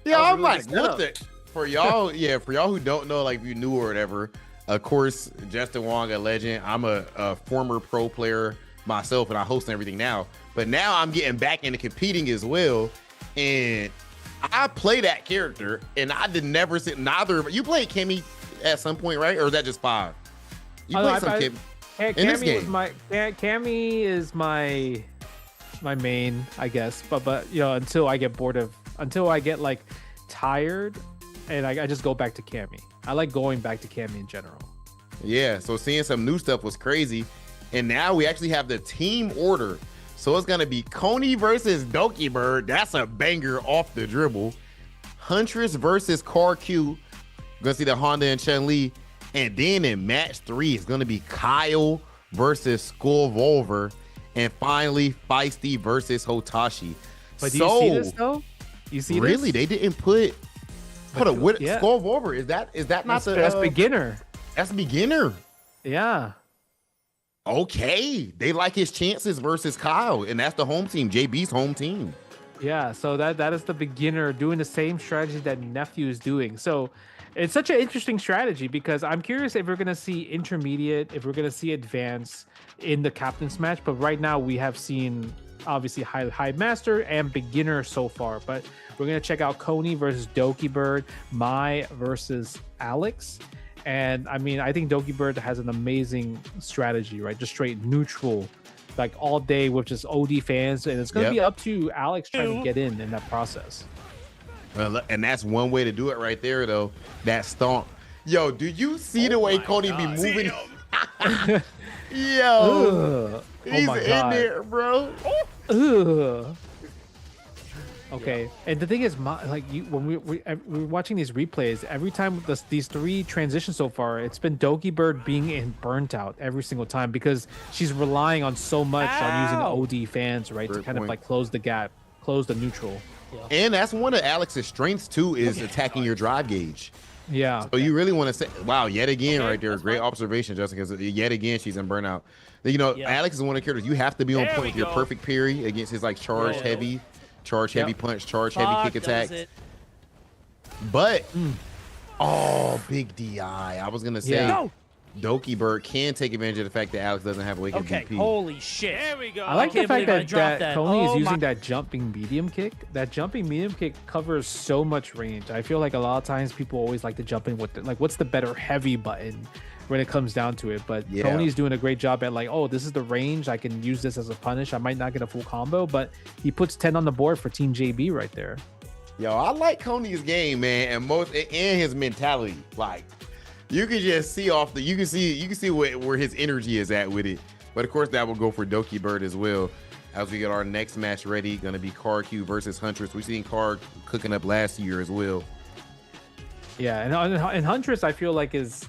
Speaker 1: Yeah, I'm like, what the? For y'all who don't know, like if you knew or whatever, of course, Justin Wong, a legend. I'm a former pro player myself, and I host and everything now. But now I'm getting back into competing as well, and I play that character, and I did never see neither. You played Kimmy at some point, right? Or is that just 5? You played some Kimmy.
Speaker 2: Cammy is my main, I guess, but until I get like tired, and I just go back to Cammy. I like going back to Cammy in general.
Speaker 1: Yeah, so seeing some new stuff was crazy, and now we actually have the team order. So it's gonna be Coney versus Doki Bird. That's a banger off the dribble. Huntress versus Car Q. Gonna see the Honda and Chun-Li. And then in match 3, it's gonna be Kyle versus Skull Volver. And finally, Feisty versus Hotashi.
Speaker 2: But do you see this though? You see
Speaker 1: Really?
Speaker 2: this?
Speaker 1: They didn't put. Hold on. What
Speaker 2: Yeah.
Speaker 1: Skull Volver? Is that not the?
Speaker 2: That's beginner.
Speaker 1: That's beginner.
Speaker 2: Yeah.
Speaker 1: Okay, they like his chances versus Kyle, and that's the home team, JB's home team.
Speaker 2: Yeah, so that is the beginner doing the same strategy that Nephew is doing. So it's such an interesting strategy because I'm curious if we're gonna see intermediate, if we're gonna see advanced in the captain's match. But right now we have seen obviously high master and beginner so far. But we're gonna check out Coney versus Doki Bird, Mai versus Alex. And I mean, I think Doki Bird has an amazing strategy, right? Just straight neutral, like all day with just OD fans, and it's gonna be up to Alex trying to get in that process.
Speaker 1: Well, and that's one way to do it right there, though. That stomp. Yo, do you see the way Cody be moving? Yo, he's in there, bro.
Speaker 2: Ugh. Okay, and the thing is, when we're watching these replays, every time these three transitions so far, it's been Doki Bird being in burnt out every single time because she's relying on so much on using OD fans, right, to kind of like close the gap, close the neutral.
Speaker 1: Yeah. And that's one of Alex's strengths too, is attacking your drive gauge.
Speaker 2: Yeah.
Speaker 1: So you really want to say, wow, yet again, right there, great observation, Justin, because yet again she's in burnout. You know, Alex is one of the characters you have to be on point with your perfect parry against his like charge heavy punch, charge heavy kick attacks. But big DI. I was gonna say Doki Bird can take advantage of the fact that Alex doesn't have Awakened VP.
Speaker 7: Holy shit. There we go.
Speaker 2: I like the fact that Coney is using that jumping medium kick. That jumping medium kick covers so much range. I feel like a lot of times people always like to jump in with what's the better heavy button when it comes down to it. But Coney's doing a great job at this is the range. I can use this as a punish. I might not get a full combo, but he puts 10 on the board for Team JB right there.
Speaker 1: Yo, I like Coney's game, man, and his mentality. Like, you can just see you can see where his energy is at with it. But of course, that will go for Doki Bird as well. As we get our next match ready, gonna be Q versus Huntress. We've seen Car cooking up last year as well.
Speaker 2: Yeah, and Huntress, I feel like is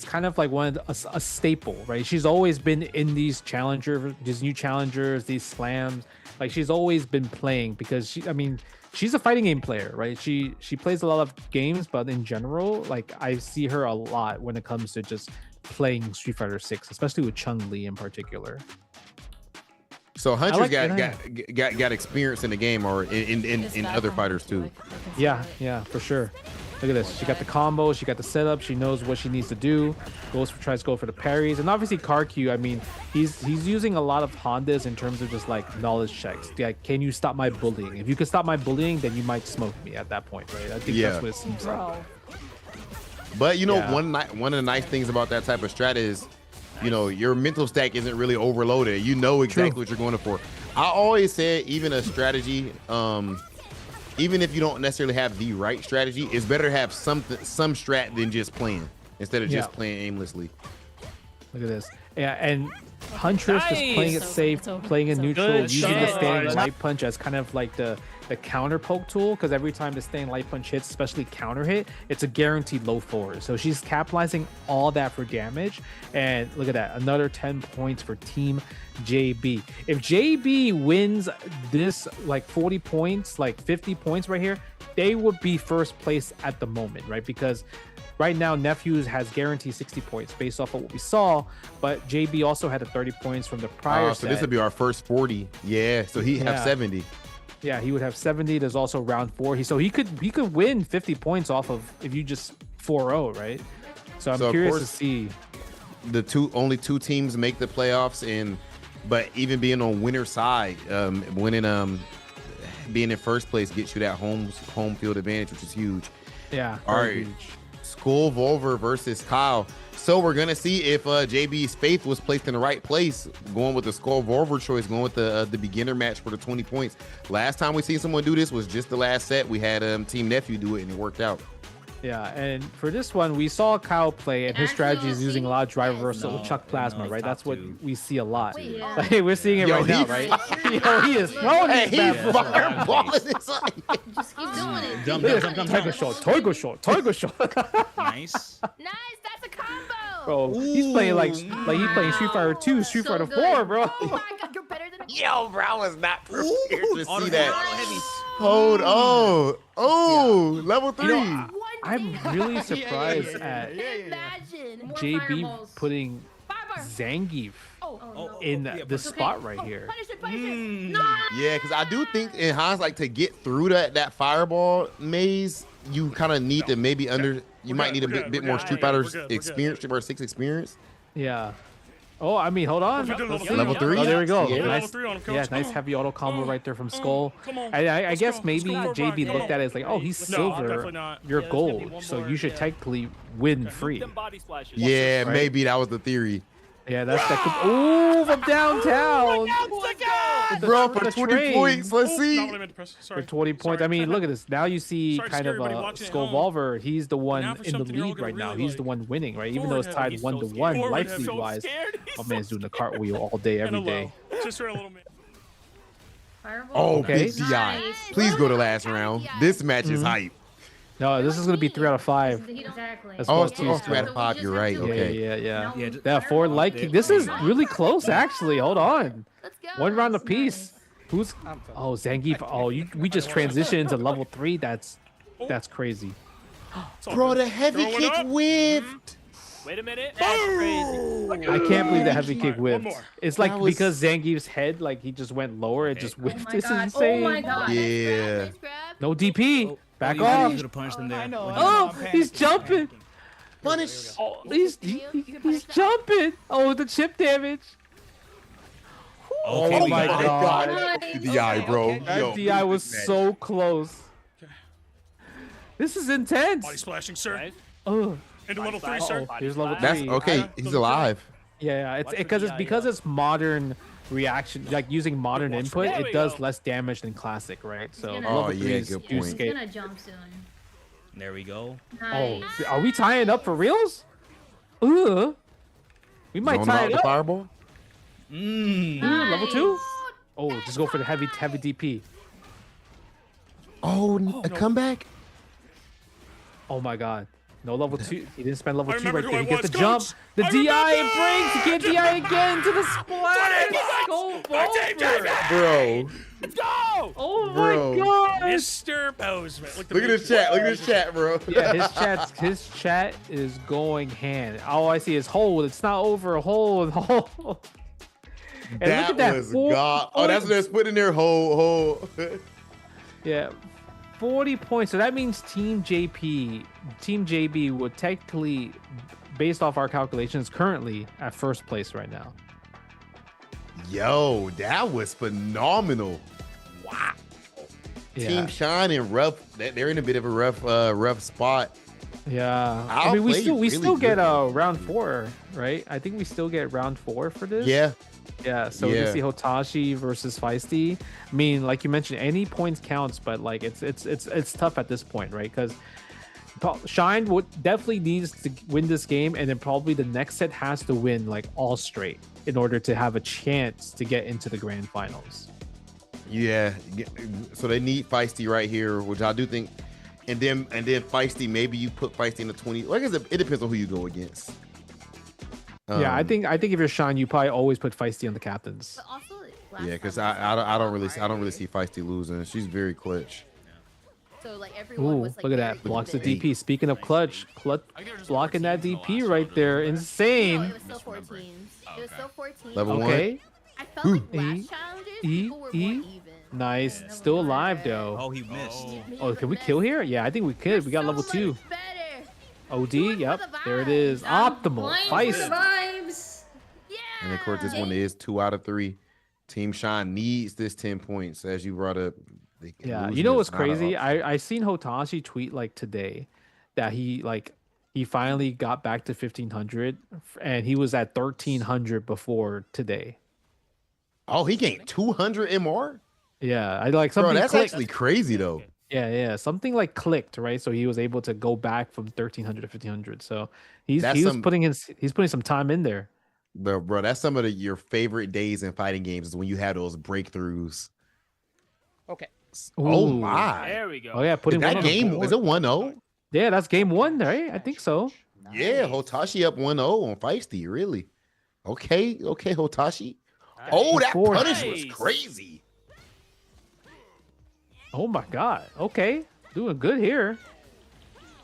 Speaker 2: kind of like a staple, right? She's always been in these new challengers, these slams. Like she's always been playing because she's a fighting game player, right? She plays a lot of games, but in general, like I see her a lot when it comes to just playing Street Fighter 6, especially with Chun-Li in particular.
Speaker 1: So Huntress got experience in the game or in other fighters too.
Speaker 2: Yeah, for sure. Look at this. She got the combo. She got the setup. She knows what she needs to do. Tries to go for the parries. And obviously, Q, I mean, he's using a lot of Hondas in terms of just like knowledge checks. Like, can you stop my bullying? If you can stop my bullying, then you might smoke me at that point, right? I think that's what it seems like.
Speaker 1: But you know, one of the nice things about that type of strat is, you know, your mental stack isn't really overloaded. You know exactly what you're going for. I always said, even a strategy, even if you don't necessarily have the right strategy, it's better to have some strat than just playing instead of just playing aimlessly.
Speaker 2: Look at this. Yeah, and Huntress just playing it safe, playing it neutral, using the standing light punch as kind of like the counter poke tool, because every time the standing light punch hits, especially counter hit, it's a guaranteed low forward. So she's capitalizing all that for damage. And look at that, another 10 points for Team JB. If JB wins this like 40 points, like 50 points right here, they would be first place at the moment, right? Because right now, Nephews has guaranteed 60 points based off of what we saw, but JB also had 30 points from the prior set.
Speaker 1: So this would be our first 40. Yeah, so he have 70.
Speaker 2: Yeah, he would have 70. There's also round 4. So he could win 50 points off of if you just 4-0, right? So I'm curious to see.
Speaker 1: The only two teams make the playoffs, but even being on winner side, being in first place gets you that home field advantage, which is huge.
Speaker 2: Yeah.
Speaker 1: All right. Skull Volver versus Kyle. So we're gonna see if JB's faith was placed in the right place, going with the Skull Volver choice, going with the beginner match for the 20 points. Last time we seen someone do this was just the last set. We had Team Nephew do it, and it worked out. Yeah,
Speaker 2: and for this one, we saw Kyle play, and his strategy is using a lot of drive reversal with Chuck Plasma, right? That's what we see a lot. Like, we're seeing it right now, right? He is throwing his
Speaker 1: fireballing it.
Speaker 5: Just keep doing it.
Speaker 2: Jump. Tiger shot.
Speaker 5: Nice, that's a combo.
Speaker 2: Bro, he's playing like he's playing Street Fighter 2, Street Fighter 4, bro.
Speaker 5: Oh my god, you're better than
Speaker 1: Yo, bro, I was not prepared to see that. Hold on. Oh, level 3.
Speaker 2: You know, I'm really surprised at
Speaker 5: Imagine.
Speaker 2: JB putting Zangief in the spot right here.
Speaker 1: Yeah, because I do think in hindsight to get through that fireball maze, you kind of need to maybe you might need a bit more Street Fighter experience, Street Fighter 6 experience.
Speaker 2: Yeah. Oh, I mean, hold on.
Speaker 1: Level 3.
Speaker 2: Oh, there we go.
Speaker 1: Yeah.
Speaker 2: Nice, nice heavy auto combo right there from Skull. I guess maybe JB looked at it as like, oh, he's silver, you're gold, so you should technically win free.
Speaker 1: Yeah, maybe that was the theory.
Speaker 2: Yeah, that could. Ooh, from downtown.
Speaker 1: Bro, for 20 points, let's see.
Speaker 2: For 20 points. I mean, look at this. Now you see kind of Skull Volver. He's the one in the lead right now. He's the one winning, right? Even though it's tied 1-1 life lead wise. My man's doing the cartwheel all day, every day.
Speaker 7: Just for a little bit.
Speaker 1: Oh, okay. Big DI. Please go to last round. This match is hype.
Speaker 2: No, this is going to be 3 out of 5.
Speaker 5: Exactly.
Speaker 2: As
Speaker 1: Oh,
Speaker 2: well as
Speaker 1: it's 3 out of 5. You're right. Okay.
Speaker 2: Yeah. That forward light kick. This is really close, actually. Hold on.
Speaker 5: Let's go.
Speaker 2: One round apiece. Who's? Oh, Zangief. Oh, we just transitioned into level 3. That's crazy.
Speaker 1: Bro, the heavy kick whiffed.
Speaker 7: Wait a minute. That's crazy.
Speaker 2: I can't believe the heavy kick whiffed. It's like because Zangief's head, like he just went lower, it just whiffed. This is insane.
Speaker 5: Oh my god.
Speaker 1: Yeah.
Speaker 2: No DP. Back
Speaker 14: you
Speaker 2: off.
Speaker 14: could have punished them there.
Speaker 2: Oh, he's jumping.
Speaker 1: Punish.
Speaker 2: Oh, he's jumping. Oh, the chip damage.
Speaker 1: Oh
Speaker 14: Okay,
Speaker 1: my god.
Speaker 5: Nice.
Speaker 1: DI, bro.
Speaker 2: That DI was so close. This is intense.
Speaker 7: Body splashing, sir.
Speaker 2: Oh,
Speaker 7: Into level 3, sir.
Speaker 2: here's level 3.
Speaker 1: That's okay. He's alive.
Speaker 2: Yeah, it's because it's modern reaction, like using modern input. It does less damage than classic, right? So level 3 is
Speaker 1: good
Speaker 5: He's
Speaker 1: point.
Speaker 5: gonna jump soon.
Speaker 14: There we go.
Speaker 5: Nice.
Speaker 2: Oh, are we tying up for reals? We might
Speaker 1: Zone
Speaker 2: tie
Speaker 1: out
Speaker 2: it
Speaker 1: the
Speaker 2: up.
Speaker 1: fireball.
Speaker 2: Level 2. Oh, just go for the heavy DP.
Speaker 1: Oh, a comeback.
Speaker 2: Oh my god. No level 2. He didn't spend level 2
Speaker 7: remember
Speaker 2: right
Speaker 7: who
Speaker 2: there.
Speaker 7: I
Speaker 2: He gets
Speaker 7: was,
Speaker 2: the jump.
Speaker 7: Coach.
Speaker 2: The
Speaker 7: I
Speaker 2: DI
Speaker 7: remember.
Speaker 2: and breaks. He can't DI again to the splash. Go Volver.
Speaker 1: Bro.
Speaker 7: Let's go.
Speaker 2: Oh
Speaker 1: Bro.
Speaker 2: my god.
Speaker 7: Mr. Bozeman.
Speaker 1: Look at this chat. Look at this chat, bro.
Speaker 2: Yeah, his chat is going hand. All I see is hold. It's not over. Hold. And look at that
Speaker 1: was
Speaker 2: 4
Speaker 1: God. Oh, that's what they're putting there. Hold.
Speaker 2: Yeah, 40 points. So that means Team JB would technically, based off our calculations, currently at first place right now.
Speaker 1: Yo, that was phenomenal. Wow.
Speaker 2: Yeah.
Speaker 1: Team Shine and rough. They're in a bit of a rough spot.
Speaker 2: Yeah.
Speaker 1: I'll
Speaker 2: I mean, we
Speaker 1: play
Speaker 2: still
Speaker 1: really
Speaker 2: get
Speaker 1: good.
Speaker 2: round 4, right? I think we still get round 4 for this.
Speaker 1: Yeah.
Speaker 2: Yeah. So we can see Hotashi versus Feisty. I mean, like you mentioned, any points counts, but like it's tough at this point, right? Because Shine would definitely needs to win this game, and then probably the next set has to win like all straight in order to have a chance to get into the grand finals.
Speaker 1: Yeah. So they need Feisty right here, which I do think. And then Feisty, maybe you put Feisty in the 20. Like I said, it depends on who you go against.
Speaker 2: Yeah, I think if you're Shine, you probably always put Feisty on the captains.
Speaker 5: But also,
Speaker 1: Yeah, because I don't really see Feisty losing. She's very clutch.
Speaker 5: So like everyone
Speaker 2: Ooh,
Speaker 5: was like,
Speaker 2: look at that.
Speaker 5: very
Speaker 2: Blocks the
Speaker 5: even.
Speaker 2: DP. Speaking of clutch blocking that DP right there.
Speaker 5: No,
Speaker 2: Insane.
Speaker 5: it was still 14. It was still 14.
Speaker 1: Level
Speaker 2: Okay.
Speaker 5: I felt like
Speaker 2: E,
Speaker 5: last challenges, people were more even.
Speaker 2: Nice. Still alive though.
Speaker 14: Oh, he missed.
Speaker 2: Oh, can we kill here? Yeah, I think we could. We got level 2.
Speaker 5: Better.
Speaker 2: OD. Yep. There it is. Optimal. Feist.
Speaker 5: Vibes. Yeah.
Speaker 1: And of course, this one is 2 out of 3. Team Shine needs this 10 points, as you brought up.
Speaker 2: Yeah,
Speaker 1: Losing
Speaker 2: you know
Speaker 1: is
Speaker 2: what's
Speaker 1: not an
Speaker 2: crazy?
Speaker 1: option.
Speaker 2: I seen Hotashi tweet like today that he finally got back to 1500, and he was at 1300 before today.
Speaker 1: Oh, he gained 200 MR?
Speaker 2: Yeah, I like
Speaker 1: Bro,
Speaker 2: something.
Speaker 1: that's
Speaker 2: clicked.
Speaker 1: actually crazy though.
Speaker 2: Yeah, something like clicked, right? So he was able to go back from 1300 to 1500. So he's putting some time in there.
Speaker 1: Bro, that's some of your favorite days in fighting games is when you have those breakthroughs.
Speaker 7: Okay.
Speaker 1: Oh
Speaker 2: Ooh.
Speaker 1: my.
Speaker 7: There we go.
Speaker 2: Oh yeah, putting
Speaker 1: That
Speaker 2: one on the
Speaker 1: game
Speaker 2: board.
Speaker 1: is it 1-0?
Speaker 2: Yeah, that's game 1, right? I think so.
Speaker 1: Yeah, Hotashi up 1-0 on Feisty, really. Okay, Hotashi. Oh, that
Speaker 2: Four.
Speaker 1: punish was
Speaker 7: Nice.
Speaker 1: crazy.
Speaker 2: Oh my God. Okay, doing good here.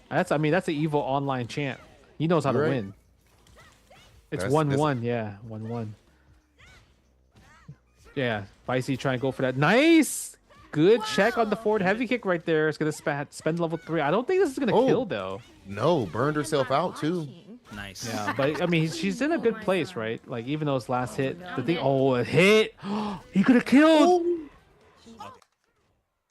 Speaker 2: That's an evil online champ. He knows how to win. It's 1-1. Yeah, 1-1. Yeah, Vicey trying to go for that. Nice. Good check on the forward heavy kick right there. It's going to spend level 3. I don't think this is going to kill, though.
Speaker 1: No, burned herself out, too.
Speaker 15: Nice.
Speaker 2: Yeah, but, I mean, she's in a good place, right? Like, even though his last hit, the thing... Oh, it hit. He could have killed.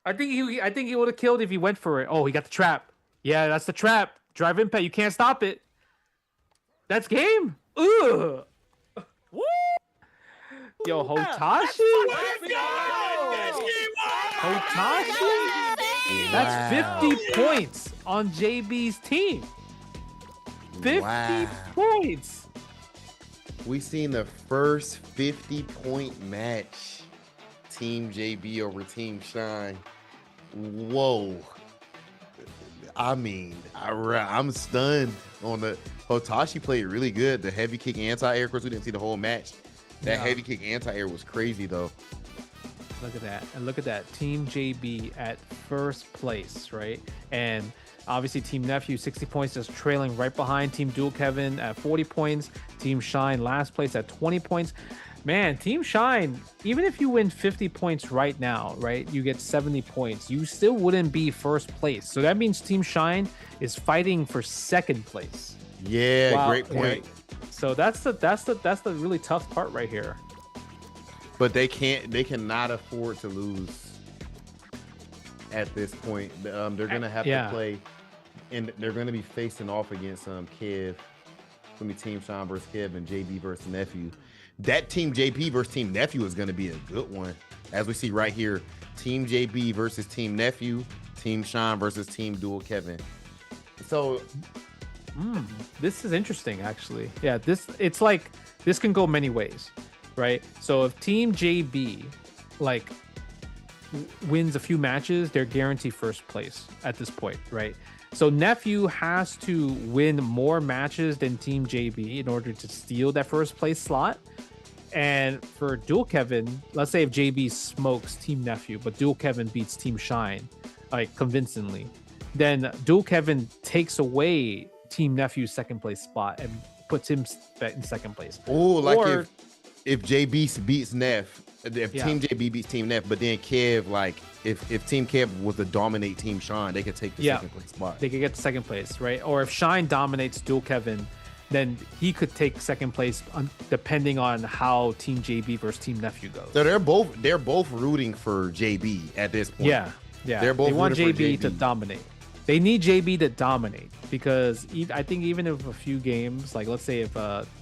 Speaker 2: I think he would have killed if he went for it. Oh, he got the trap. Yeah, that's the trap. Drive impact. You can't stop it. That's game. Ugh. Woo! Yo, Hotashi. Hotashi. That's 50 points on JB's team. 50 points.
Speaker 1: We seen the first 50-point match. Team JB over Team Shine. Whoa. I mean, I'm stunned on the Hotashi played really good. The heavy kick anti-air, of course, we didn't see the whole match. That heavy kick anti-air was crazy, though.
Speaker 2: Look at that. And look at that. Team JB at first place, right? And obviously Team Nephew, 60 points, just trailing right behind Team Dual Kevin at 40 points. Team Shine last place at 20 points. Man, Team Shine, even if you win 50 points right now, right, you get 70 points, you still wouldn't be first place. So that means Team Shine is fighting for second place.
Speaker 1: Yeah, great point.
Speaker 2: Yeah. So that's the really tough part right here.
Speaker 1: But they cannot afford to lose at this point. They're gonna have to play, and they're gonna be facing off against Kev. It's gonna be Team Shine versus Kev and JB versus Nephew. That Team JB versus Team Nephew is gonna be a good one, as we see right here. Team JB versus Team Nephew, Team Shine versus Team Dual Kevin. So
Speaker 2: this is interesting, actually. Yeah, this can go many ways, right? So if Team JB wins a few matches, they're guaranteed first place at this point, right? So Nephew has to win more matches than Team JB in order to steal that first place slot. And for Dual Kevin, let's say if JB smokes Team Nephew, but Dual Kevin beats Team Shine, convincingly, then Dual Kevin takes away Team Nephew's second place spot and puts him in second place.
Speaker 1: Oh, if JB beats Neff, if Team JB beats Team Neff, but then Kev, if Team Kev was to dominate Team Shine, they could take the second place spot.
Speaker 2: They could get the second place, right? Or if Shine dominates Dual Kevin, then he could take second place depending on how Team JB versus Team Nephew goes.
Speaker 1: So they're both rooting for JB at this point.
Speaker 2: Yeah.
Speaker 1: They
Speaker 2: want JB to dominate. They need JB to dominate because I think even if a few games, let's say if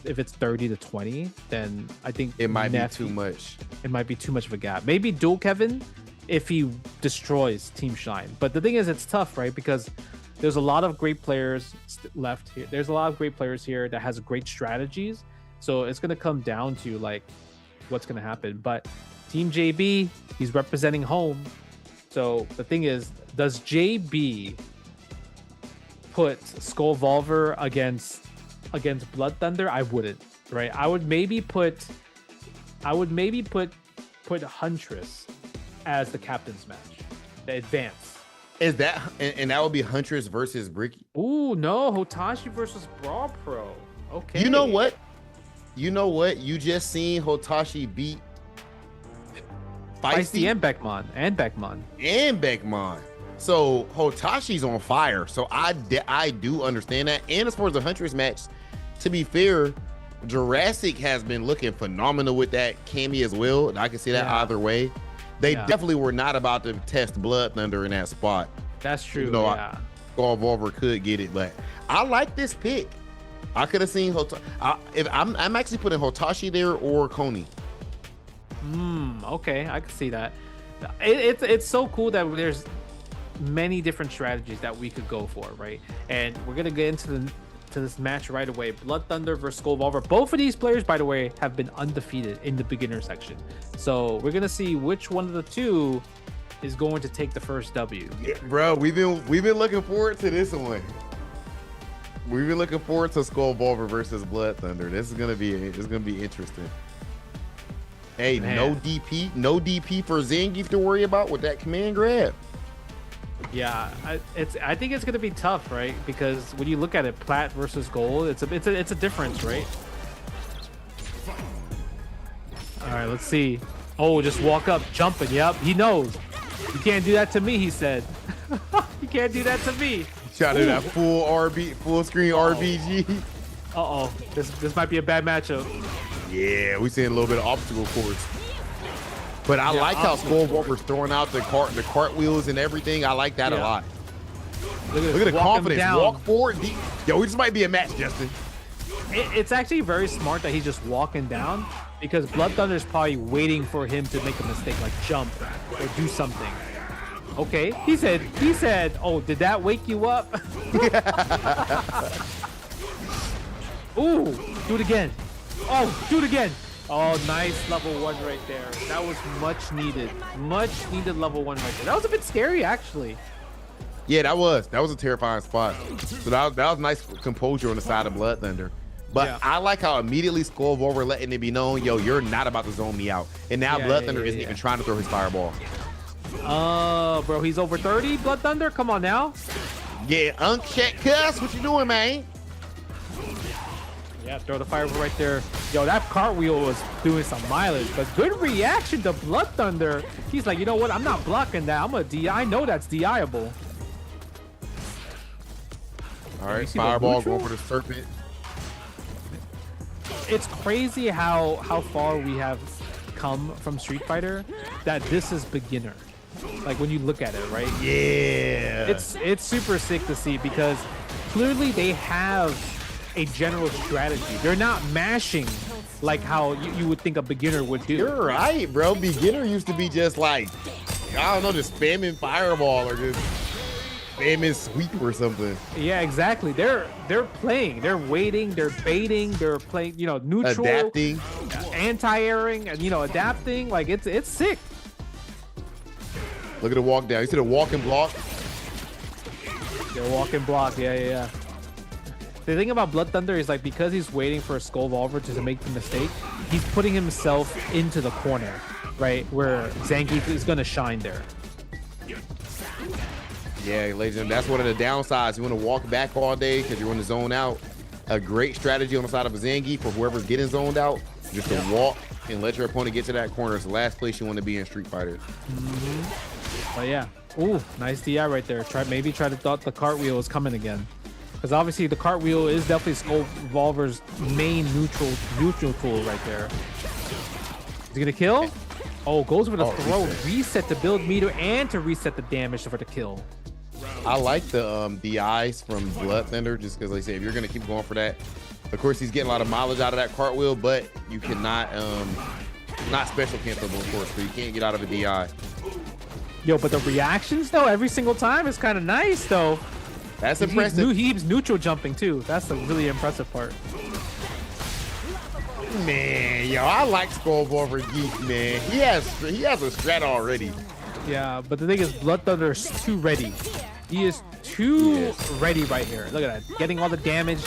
Speaker 2: it's 30-20, then I think
Speaker 1: it might be too much.
Speaker 2: It might be too much of a gap. Maybe Dual Kevin if he destroys Team Shine. But the thing is, it's tough, right? Because there's a lot of great players left here. There's a lot of great players here that has great strategies. So it's going to come down to what's going to happen. But Team JB, he's representing home. So the thing is, does JB put Skull Volver against Blood Thunder? I wouldn't, right? I would maybe put Huntress as the captain's match, the advance.
Speaker 1: Is that and that would be Huntress versus Bricky?
Speaker 2: Ooh, no, Hotashi versus Brawl Pro. Okay.
Speaker 1: You know what? You just seen Hotashi beat
Speaker 2: Feisty and Beckman. So Hotashi's on fire. So I do understand that. And as far as the Huntress match, to be fair, Jurassic has been looking phenomenal with that Cammy as well. And I can see that either way. They definitely were not about to test Blood Thunder in that spot. That's true.
Speaker 1: Skull Volver could get it, but I like this pick. I could have seen I'm actually putting Hotashi there or Coney.
Speaker 2: Okay, I can see that. It's so cool that there's many different strategies that we could go for, right? And we're gonna get into this match right away. Blood Thunder versus Skull Volver. Both of these players, by the way, have been undefeated in the beginner section. So we're gonna see which one of the two is going to take the first W.
Speaker 1: Yeah, bro, we've been looking forward to this one. We've been looking forward to Skull Volver versus Blood Thunder. It's gonna be interesting. Hey, man. no DP for Zangief to worry about with that command grab.
Speaker 2: Yeah, I think it's gonna be tough, right? Because when you look at it, plat versus gold, it's a difference, right? All right, let's see. Oh, just walk up, jumping. Yep, he knows. You can't do that to me, he said. You can't do that to me.
Speaker 1: Try to do that full screen RBG.
Speaker 2: Uh-oh, this might be a bad matchup.
Speaker 1: Yeah, we seeing a little bit of obstacle course. But I like how Skullwalker's throwing out the cartwheels and everything. I like that a lot. Look at the confidence. Walk forward. Yo, this might be a match, Justin.
Speaker 2: It's actually very smart that he's just walking down, because Blood Thunder's probably waiting for him to make a mistake, like jump or do something. Okay, he said, oh, did that wake you up? Ooh, do it again. Oh, do it again. Oh, nice level 1 right there. That was much needed level 1 right there. That was a bit scary, actually.
Speaker 1: Yeah, that was a terrifying spot. So that was nice composure on the side of Blood Thunder. But I like how immediately Skullwalker letting it be known, yo, you're not about to zone me out. And now Blood Thunder isn't even trying to throw his fireball.
Speaker 2: Oh, bro, he's over 30, Blood Thunder? Come on now.
Speaker 1: Yeah, check cuss. What you doing, man?
Speaker 2: Yeah, throw the fireball right there. Yo, that cartwheel was doing some mileage, but good reaction to Blood Thunder. He's like, you know what? I'm not blocking that. I'm a DI. I know that's DI-able.
Speaker 1: All right, fireball going for the serpent.
Speaker 2: It's crazy how far we have come from Street Fighter, that this is beginner. Like when you look at it, right?
Speaker 1: Yeah.
Speaker 2: It's super sick to see, because clearly they have a general strategy. They're not mashing like how you would think a beginner would do.
Speaker 1: You're right, bro. Beginner used to be just like, I don't know, just spamming fireball or just spamming sweep or something.
Speaker 2: Yeah, exactly. They're playing. They're waiting. They're baiting. They're playing. You know, neutral,
Speaker 1: adapting,
Speaker 2: anti-airing, and adapting. Like it's sick.
Speaker 1: Look at the walk down. You see the walk and block?
Speaker 2: The walk and block. Yeah. The thing about Blood Thunder is, like, because he's waiting for a Skullwalker to make the mistake, he's putting himself into the corner, right, where Zangief is gonna shine there.
Speaker 1: Yeah, ladies and gentlemen, that's one of the downsides. You want to walk back all day because you want to zone out. A great strategy on the side of a Zangief for whoever's getting zoned out, just to walk and let your opponent get to that corner. It's the last place you want to be in Street Fighter.
Speaker 2: But yeah, ooh, nice DI right there. Maybe try to thought the cartwheel was coming again, because obviously the cartwheel is definitely Skullwalker's main neutral tool right there. Is he gonna kill? Oh, goes for the throw, reset to build meter and to reset the damage for the kill.
Speaker 1: I like the DIs from Blood Thunder, just because, like I say, if you're gonna keep going for that, of course he's getting a lot of mileage out of that cartwheel, but you cannot not special cancelable, of course, so you can't get out of a DI.
Speaker 2: Yo, but the reactions though, every single time is kind of nice though.
Speaker 1: That's impressive.
Speaker 2: He's neutral jumping too. That's the really impressive part.
Speaker 1: Man, yo, I like Skullwalker Geek, man. He has a strat already.
Speaker 2: Yeah, but the thing is, Blood Thunder is too ready. He is too ready right here. Look at that, getting all the damage.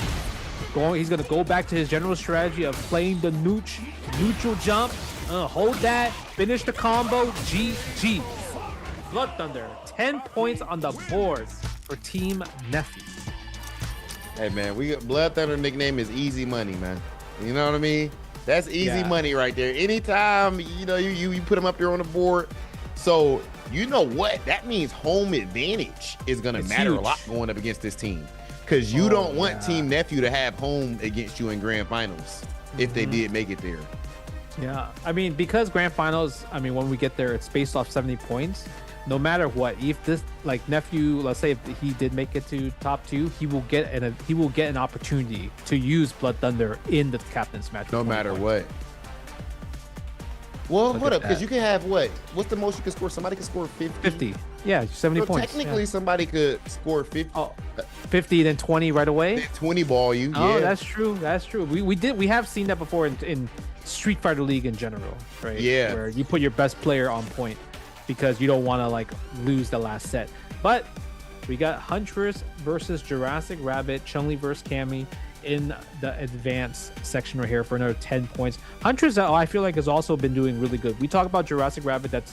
Speaker 2: He's gonna go back to his general strategy of playing the neutral jump. Hold that, finish the combo. GG. Blood Thunder, 10 points on the board for Team Nephew.
Speaker 1: Hey man, we got Blood Thunder nickname is easy money, man. You know what I mean? That's easy money right there. Anytime you put him up there on the board. So you know what? That means home advantage is gonna matter a lot going up against this team. Because you don't want Team Nephew to have home against you in grand finals if they did make it there.
Speaker 2: Yeah, I mean, because grand finals, I mean, when we get there, it's based off 70 points. No matter what, if this, like, Nephew, let's say if he did make it to top 2, he will get an opportunity to use Blood Thunder in the captain's match.
Speaker 1: No matter what. Well, hold up, because you can have what's the most you can score? Somebody can score 50.
Speaker 2: 50. Yeah, 70 points.
Speaker 1: Technically, somebody could score 50.
Speaker 2: 50, then 20 right away.
Speaker 1: 20 ball you.
Speaker 2: Oh, that's true. That's true. We have seen that before in Street Fighter League in general, right?
Speaker 1: Yeah.
Speaker 2: Where you put your best player on point because you don't want to like lose the last set. But we got Huntress versus Jurassic Rabbit, Chun-Li versus Cammy in the advanced section right here for another 10 points. Huntress, I feel like, has also been doing really good. We talk about Jurassic Rabbit,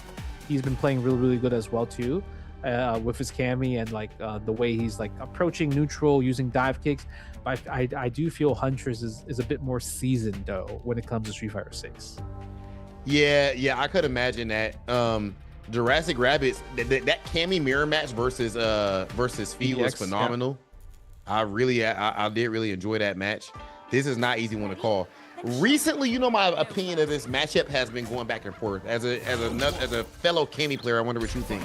Speaker 2: he's been playing really, really good as well too. with his Cammy and like the way he's like approaching neutral using dive kicks. But I do feel Huntress is a bit more seasoned though when it comes to Street Fighter 6.
Speaker 1: Yeah, I could imagine that. Jurassic Rabbit, that Cammy mirror match versus Feed was phenomenal. Yeah. I did really enjoy that match. This is not easy one to call. Recently, you know, my opinion of this matchup has been going back and forth. As a fellow Cammy player, I wonder what you think.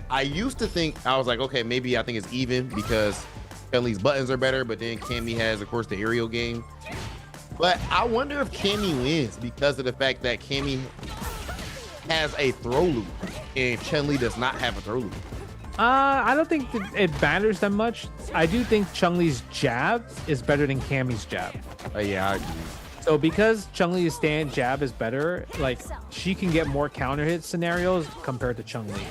Speaker 1: I used to think, I was like, okay, maybe I think it's even because Chun-Li's buttons are better, but then Cammy has, of course, the aerial game. But I wonder if Cammy wins because of the fact that Cammy has a throw loop and Chun-Li does not have a throw loop.
Speaker 2: I don't think it matters that much. I do think Chun-Li's jab is better than Cammy's jab.
Speaker 1: Yeah, I agree.
Speaker 2: So because Chun-Li's stand jab is better, like she can get more counter hit scenarios compared to Chun-Li.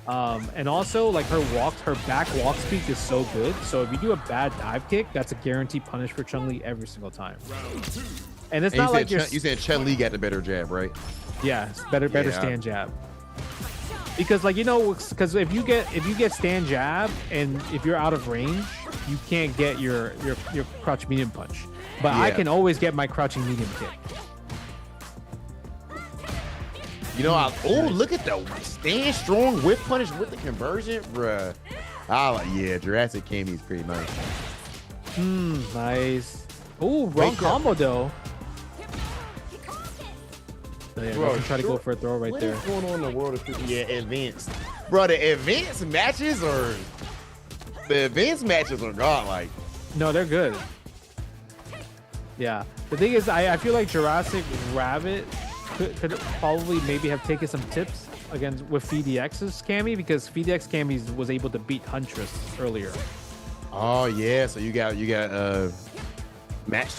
Speaker 2: And also like her back walk speed is so good. So if you do a bad dive kick, that's a guaranteed punish for Chun-Li every single time. And it's not like you
Speaker 1: said Chun-Li got the better jab, right?
Speaker 2: Yeah, it's better stand jab. Because like, you know, because if you get stand jab and if you're out of range, you can't get your crouch medium punch. But I can always get my crouching medium kick.
Speaker 1: You know, look at the stand strong whip punish with the conversion, bruh. Yeah, Jurassic Cammy is pretty nice.
Speaker 2: Nice. Oh, wrong combo though. Yeah, bro, try to go for a throw right there.
Speaker 1: What's going on in the world of advanced? Bro, the advanced matches are godlike.
Speaker 2: No, they're good. Yeah. The thing is, I feel like Jurassic Rabbit could probably maybe have taken some tips against with FDX's Cammy because FDX Cammy was able to beat Huntress earlier.
Speaker 1: Oh yeah, so you got match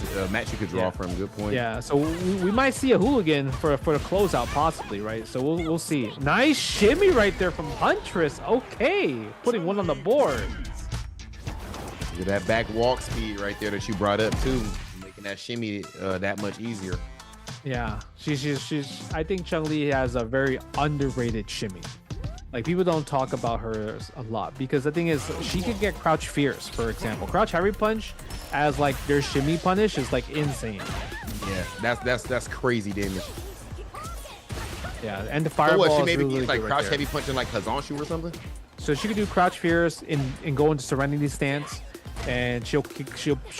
Speaker 1: you could draw from. Good point.
Speaker 2: Yeah, so we might see a hooligan for the closeout possibly, right? So we'll see. Nice shimmy right there from Huntress. Okay, putting one on the board.
Speaker 1: Look at that back walk speed right there that you brought up too, making that shimmy that much easier.
Speaker 2: Yeah, she's. I think Chun-Li has a very underrated shimmy. Like people don't talk about her a lot because the thing is she could get crouch fierce, for example. Crouch heavy punch as like their shimmy punish is like insane.
Speaker 1: Yeah, that's crazy damage.
Speaker 2: Yeah, and the fireball.
Speaker 1: So what, she maybe
Speaker 2: really
Speaker 1: like
Speaker 2: right
Speaker 1: crouch
Speaker 2: there.
Speaker 1: heavy punching like Hazonshu or something.
Speaker 2: So she could do crouch fierce and go into serenity stance, and she'll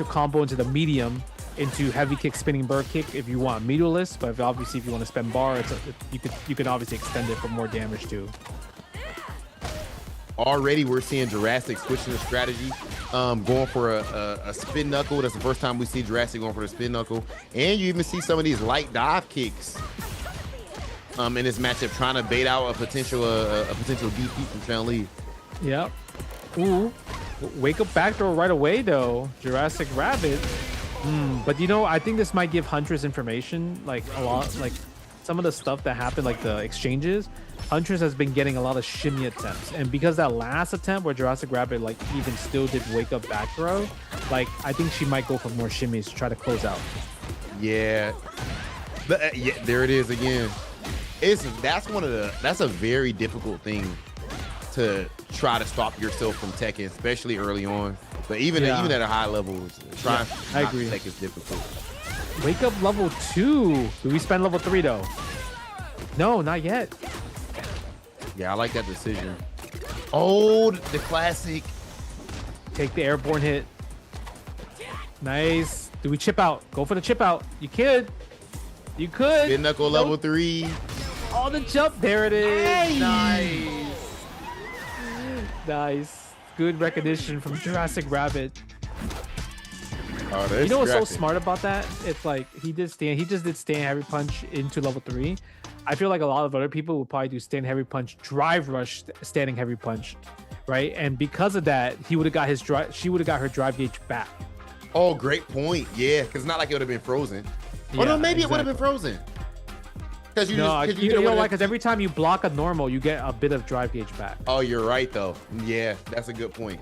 Speaker 2: combo into the medium into heavy kick, spinning bird kick if you want medialist. But obviously if you want to spend bar, you can obviously extend it for more damage too.
Speaker 1: Already we're seeing Jurassic switching the strategy, going for a spin knuckle. That's the first time we see Jurassic going for the spin knuckle. And you even see some of these light dive kicks in this matchup, trying to bait out a potential DP from Chun-Li.
Speaker 2: Yep. Ooh. Wake up backdoor right away though. Jurassic Rabbit. But you know, I think this might give Huntress information, like a lot, like some of the stuff that happened, like the exchanges. Huntress has been getting a lot of shimmy attempts, and because that last attempt where Jurassic Rabbit like even still did wake up back throw, like I think she might go for more shimmies to try to close out.
Speaker 1: Yeah, there it is again. That's a very difficult thing to try to stop yourself from teching, especially early on. But even at a high level, trying not to tech is difficult.
Speaker 2: Wake up level 2. Do we spend level 3 though? No, not yet.
Speaker 1: Yeah, I like that decision. Oh, the classic.
Speaker 2: Take the airborne hit. Nice. Do we chip out? Go for the chip out. You could. You could.
Speaker 1: Spin knuckle level 3.
Speaker 2: Oh, the jump. There it is. Nice. Nice. Good recognition from Jurassic Rabbit.
Speaker 1: Oh,
Speaker 2: you know what's so smart about that? It's like he just did stand heavy punch into level 3. I feel like a lot of other people would probably do stand heavy punch, drive rush, standing heavy punch, right? And because of that, she would have got her drive gauge back.
Speaker 1: Oh, great point. Yeah, because it's not like it would have been frozen.
Speaker 2: Yeah,
Speaker 1: no, maybe it would have been frozen. Because you
Speaker 2: know why? Because every time you block a normal, you get a bit of drive gauge back.
Speaker 1: Oh, you're right though. Yeah, that's a good point.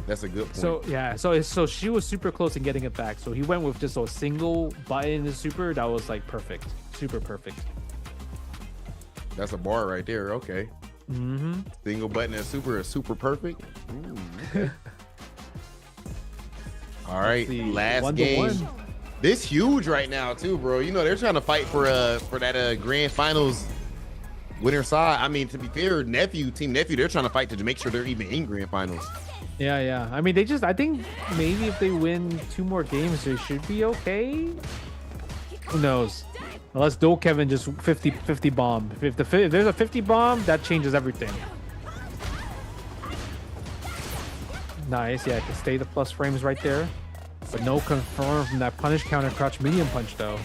Speaker 1: That's a good point.
Speaker 2: So yeah, so she was super close in getting it back. So he went with just a single button in the super that was like perfect, super perfect.
Speaker 1: That's a bar right there. Okay. Single button and super perfect. Ooh, okay. All right, last game. This huge right now too, bro. You know they're trying to fight for that grand finals winner side. I mean, to be fair, team nephew, they're trying to fight to make sure they're even in grand finals.
Speaker 2: Yeah. I mean, I think maybe if they win 2 more games, they should be okay. Who knows? Unless Dual Kevin just 50 bomb. If there's a 50 bomb, that changes everything. Nice. Yeah, I can stay the plus frames right there. But no confirm from that punish counter crouch medium punch though.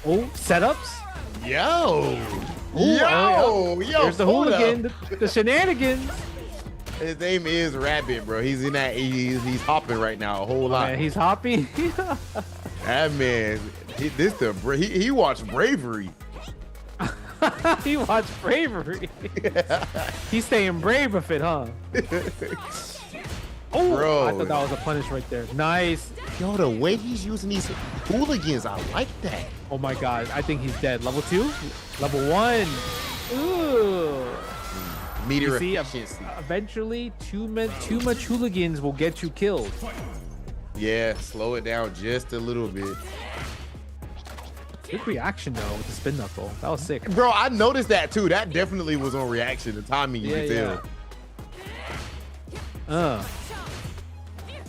Speaker 2: Oh, setups.
Speaker 1: Yo.
Speaker 2: There's the hooligan, the shenanigans.
Speaker 1: His name is Rabbit, bro. He's in that. He's hopping right now a whole lot.
Speaker 2: Man, he's hopping.
Speaker 1: That man. He watched Bravery.
Speaker 2: He watched Bravery. He's staying brave with it, huh? Oh, bro. I thought that was a punish right there. Nice.
Speaker 1: Yo, the way he's using these hooligans, I like that.
Speaker 2: Oh my god, I think he's dead. Level 2, level 1. Ooh.
Speaker 1: Meter efficiency.
Speaker 2: Eventually, too much hooligans will get you killed.
Speaker 1: Yeah, slow it down just a little bit.
Speaker 2: Good reaction though with the spin knuckle. That was sick.
Speaker 1: Bro, I noticed that too. That definitely was on reaction. The timing, you can tell.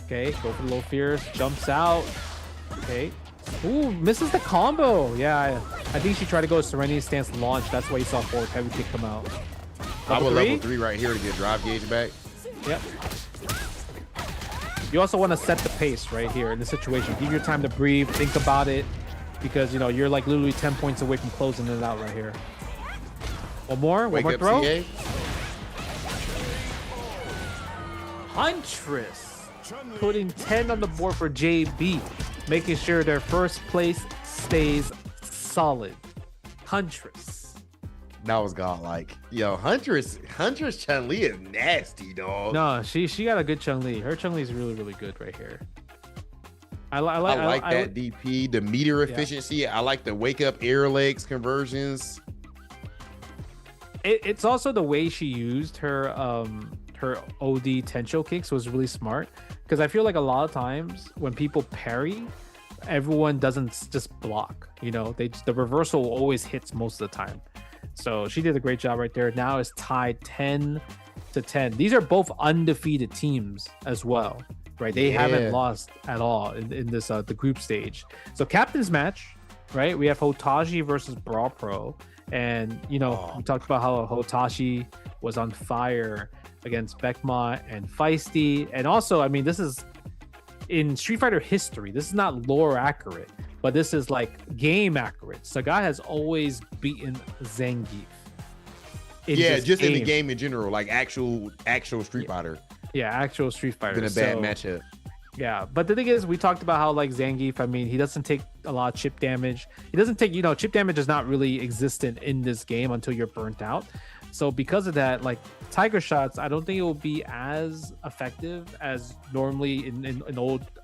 Speaker 2: Okay, go for the low fears. Jumps out. Okay. Ooh, misses the combo. Yeah, I think she tried to go Serenity Stance launch. That's why you saw forward heavy kick come out.
Speaker 1: I would level 3 right here to get drive gauge back.
Speaker 2: Yep. You also want to set the pace right here in this situation. Give your time to breathe, think about it, because you know you're like literally 10 points away from closing it out right here. One more throw.
Speaker 1: CA.
Speaker 2: Huntress putting 10 on the board for JB, making sure their first place stays solid. Huntress.
Speaker 1: That was godlike. Yo, Huntress Chun-Li is nasty, dog.
Speaker 2: No, she got a good Chun-Li. Her Chun-Li is really, really good right here. I like
Speaker 1: that DP, the meter efficiency. Yeah. I like the wake up air legs conversions.
Speaker 2: It's also the way she used her her OD Tencho kicks was really smart, because I feel like a lot of times when people parry, everyone doesn't just block. You know, the reversal always hits most of the time. So she did a great job right there. Now it's tied 10-10. These are both undefeated teams as well, right? They haven't lost at all in this the group stage. So captain's match, right? We have Hotashi versus Brawl Pro, and you know we talked about how Hotashi was on fire against Beckma and Feisty, and also I mean this is in Street Fighter history. This is not lore accurate, but this is like game accurate. Sagat has always beaten Zangief.
Speaker 1: Yeah, just in the game in general, like actual Street Fighter.
Speaker 2: Yeah, actual Street Fighter.
Speaker 1: Been a bad matchup.
Speaker 2: Yeah, but the thing is, we talked about how like Zangief, I mean, he doesn't take a lot of chip damage. He doesn't take, chip damage is not really existent in this game until you're burnt out. So because of that, like Tiger Shots, I don't think it will be as effective as normally in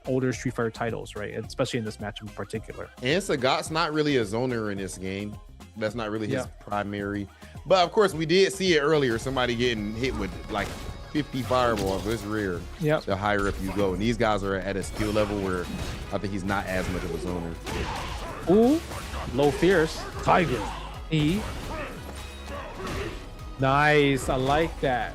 Speaker 2: older Street Fighter titles, right? Especially in this match in particular.
Speaker 1: And Sagat's not really a zoner in this game. That's not really his primary. But of course, we did see it earlier. Somebody getting hit with like 50 fireballs. It's rare.
Speaker 2: Yep.
Speaker 1: The higher up you go, and these guys are at a skill level where I think he's not as much of a zoner.
Speaker 2: Ooh, low fierce Tiger E. Nice, I like that.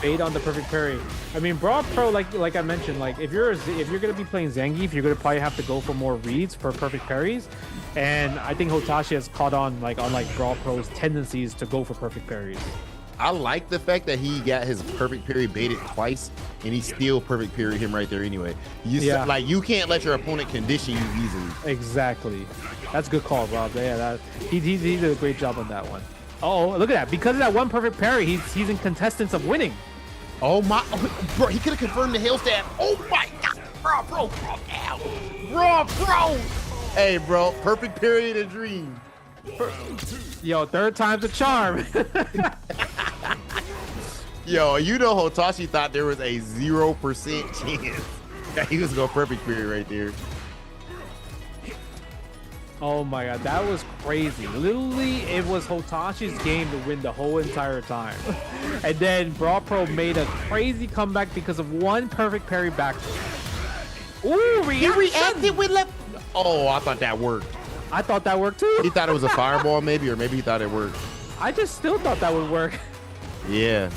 Speaker 2: Bait on the perfect parry. I mean, Brawl Pro, like I mentioned, like if you're gonna be playing Zangief, you're gonna probably have to go for more reads for perfect parries. And I think Hotashi has caught on Brawl Pro's tendencies to go for perfect parries.
Speaker 1: I like the fact that he got his perfect parry baited twice, and he still perfect parried him right there anyway. You can't let your opponent condition you easily.
Speaker 2: Exactly. That's a good call, Rob. Yeah, he did a great job on that one. Oh, look at that. Because of that one perfect parry, he's in contestants of winning.
Speaker 1: Oh my, bro, he could have confirmed the hail stab. Oh my God, bro, bro. Hey, bro, perfect parry in a dream.
Speaker 2: Yo, third time's a charm.
Speaker 1: Yo, Hotashi thought there was a 0% chance that he was going perfect parry right there.
Speaker 2: Oh my god, that was crazy. Literally, it was Hotashi's game to win the whole entire time. And then Brawl Pro made a crazy comeback because of one perfect parry back. Ooh,
Speaker 1: He reacted with left. Oh, I thought that worked.
Speaker 2: I thought that worked too.
Speaker 1: He thought it was a fireball maybe, or maybe he thought it worked.
Speaker 2: I just still thought that would work.
Speaker 1: Yeah.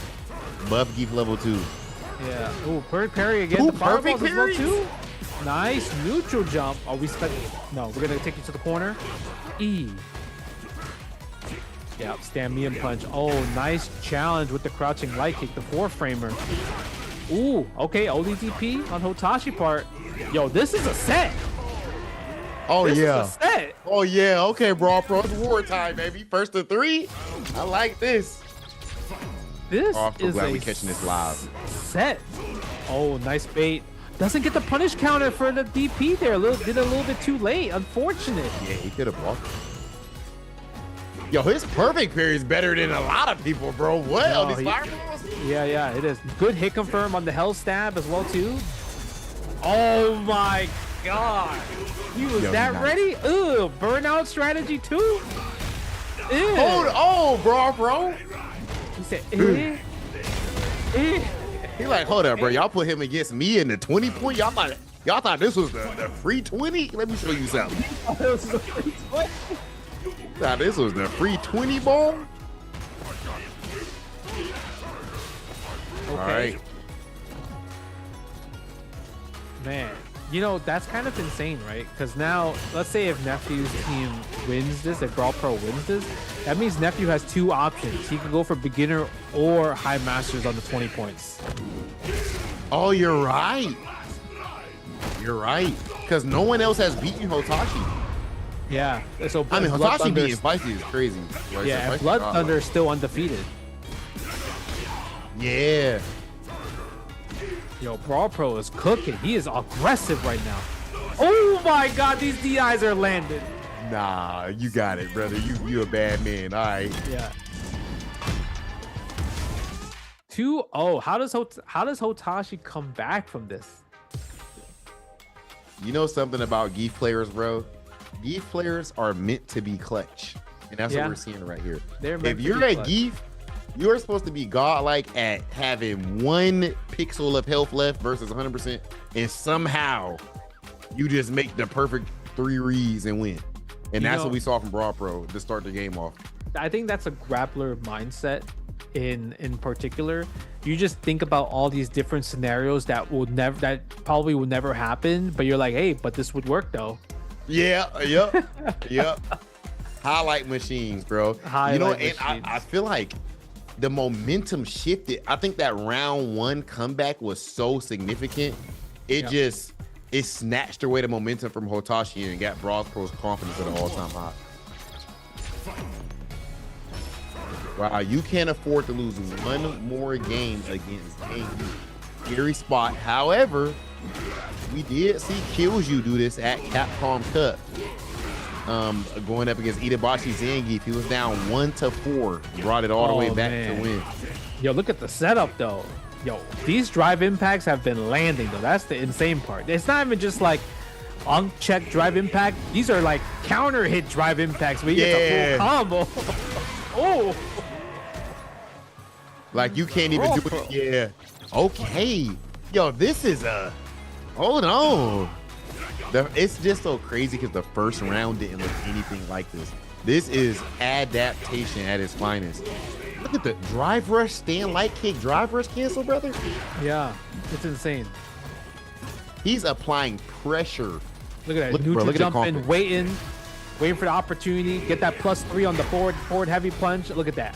Speaker 1: Buff Geef level 2.
Speaker 2: Yeah. Ooh, perfect parry again.
Speaker 1: Ooh,
Speaker 2: The fireballs
Speaker 1: perfect
Speaker 2: as well
Speaker 1: parries.
Speaker 2: too. Nice neutral jump. Oh, no, we're gonna take you to the corner. E. Yeah, stand me and punch. Oh, nice challenge with the crouching light kick, the 4-framer. Ooh, okay, ODDP on Hotashi part. Yo, this is a set.
Speaker 1: Oh
Speaker 2: This
Speaker 1: yeah.
Speaker 2: is a set.
Speaker 1: Oh yeah. Okay, Brawl Pro. It's war time, baby. First to 3. I like this.
Speaker 2: This
Speaker 1: Oh, I'm so
Speaker 2: is
Speaker 1: glad
Speaker 2: a
Speaker 1: we catching this live.
Speaker 2: set. Oh, nice bait. Doesn't get the punish counter for the DP there. Did a little bit too late. Unfortunate.
Speaker 1: Yeah, he could have blocked. Yo, his perfect parry is better than a lot of people, bro. What?
Speaker 2: No,
Speaker 1: On these
Speaker 2: he-
Speaker 1: fireballs?
Speaker 2: Yeah, it is. Good hit confirm on the hell stab as well too. Oh my god. He was
Speaker 1: Yo,
Speaker 2: that
Speaker 1: nice.
Speaker 2: ready? Ugh, burnout strategy too? Ew.
Speaker 1: Oh, bro.
Speaker 2: He said, eh? Eh?
Speaker 1: He like, hold up, bro. Y'all put him against me in the 20 point. Y'all thought this was the free 20? Let me show you something. Thought this was the free 20 ball?
Speaker 2: Okay.
Speaker 1: All right.
Speaker 2: Man, you know, that's kind of insane, right? Because now, let's say if Nephew's team wins this, if Brawl Pro wins this, that means Nephew has 2 options. He can go for beginner or high masters on the 20 points.
Speaker 1: Oh, you're right. You're right. Because no one else has beaten Hotashi.
Speaker 2: Yeah. So
Speaker 1: I mean,
Speaker 2: Blood
Speaker 1: Hotashi
Speaker 2: Thunder-
Speaker 1: beating Spicy is crazy. Right?
Speaker 2: Yeah,
Speaker 1: So
Speaker 2: and
Speaker 1: Spicy-
Speaker 2: Blood Thunder is still undefeated.
Speaker 1: Yeah.
Speaker 2: Yo, Brawl Pro is cooking. He is aggressive right now. Oh my god, these DIs are landed.
Speaker 1: Nah, you got it, brother. You a bad man. All right.
Speaker 2: Yeah. 2-0. How does Hotashi come back from this?
Speaker 1: You know something about Geef players, bro? Geef players are meant to be clutch. And that's
Speaker 2: Yeah.
Speaker 1: what we're seeing right here.
Speaker 2: They're meant
Speaker 1: If
Speaker 2: to
Speaker 1: you're
Speaker 2: be
Speaker 1: at
Speaker 2: clutch.
Speaker 1: Geef, you're supposed to be godlike at having 1 pixel of health left versus 100%. And somehow you just make the perfect 3 reads and win. And
Speaker 2: You
Speaker 1: that's
Speaker 2: know-
Speaker 1: what we saw from Brawl Pro to start the game off.
Speaker 2: I think that's a grappler mindset in particular. You just think about all these different scenarios that probably will never happen, but you're like, hey, but this would work though.
Speaker 1: Yeah, yep. Highlight machines, bro.
Speaker 2: Highlight
Speaker 1: and
Speaker 2: machines.
Speaker 1: I feel like the momentum shifted. I think that round 1 comeback was so significant. It snatched away the momentum from Hotashi and got Brawl Pro's confidence at an all-time high. Wow, you can't afford to lose 1 more game against Genki. Scary spot. However, we did see Killju do this at Capcom Cup. Going up against Itabashi Zangief. He was down 1-4. Brought it all the way back to win.
Speaker 2: Yo, look at the setup though. Yo, these drive impacts have been landing though. That's the insane part. It's not even just like unchecked drive impact. These are like counter hit drive impacts where you get the full combo. Oh.
Speaker 1: Like you can't even do it. Yeah. Okay. Yo, this is hold on. It's just so crazy because the first round didn't look anything like this. This is adaptation at its finest. Look at the drive rush, stand light kick, drive rush cancel, brother.
Speaker 2: Yeah, it's insane.
Speaker 1: He's applying pressure.
Speaker 2: Look at that.
Speaker 1: Look
Speaker 2: Neutral
Speaker 1: at
Speaker 2: jump in,
Speaker 1: confidence.
Speaker 2: waiting for the opportunity. Get that +3 on the forward heavy punch. Look at that.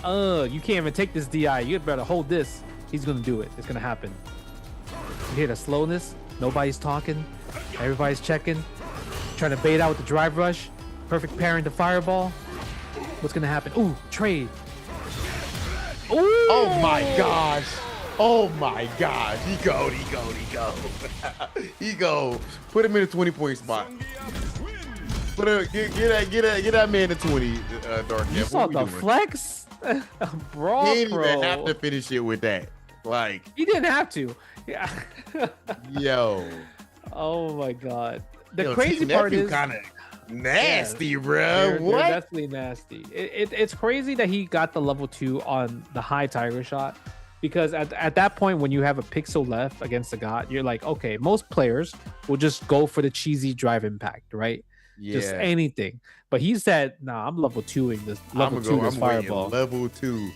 Speaker 2: You can't even take this DI. You better hold this. He's gonna do it. It's gonna happen. You hear the slowness? Nobody's talking. Everybody's checking. Trying to bait out with the drive rush. Perfect pairing to fireball. What's gonna happen? Ooh, trade. Ooh.
Speaker 1: Oh my gosh. Oh my gosh. He go. He go. Put him in a 20-point spot. Get that man to 20, Dark.
Speaker 2: You saw the flex? Brawl
Speaker 1: He didn't
Speaker 2: Pro.
Speaker 1: even have to finish it with that. Like,
Speaker 2: He didn't have to. Yeah.
Speaker 1: yo.
Speaker 2: Oh my god. The
Speaker 1: Yo,
Speaker 2: crazy
Speaker 1: Team
Speaker 2: part
Speaker 1: Nephew
Speaker 2: is
Speaker 1: kind of nasty, bro.
Speaker 2: They're
Speaker 1: What?
Speaker 2: definitely nasty. It's crazy that he got the level 2 on the high Tiger shot, because at that point when you have a pixel left against the god, you're like, okay, most players will just go for the cheesy drive impact, right?
Speaker 1: Yeah.
Speaker 2: Just anything. But he said, nah, I'm level 2ing this level 2 this fireball.
Speaker 1: Level 2.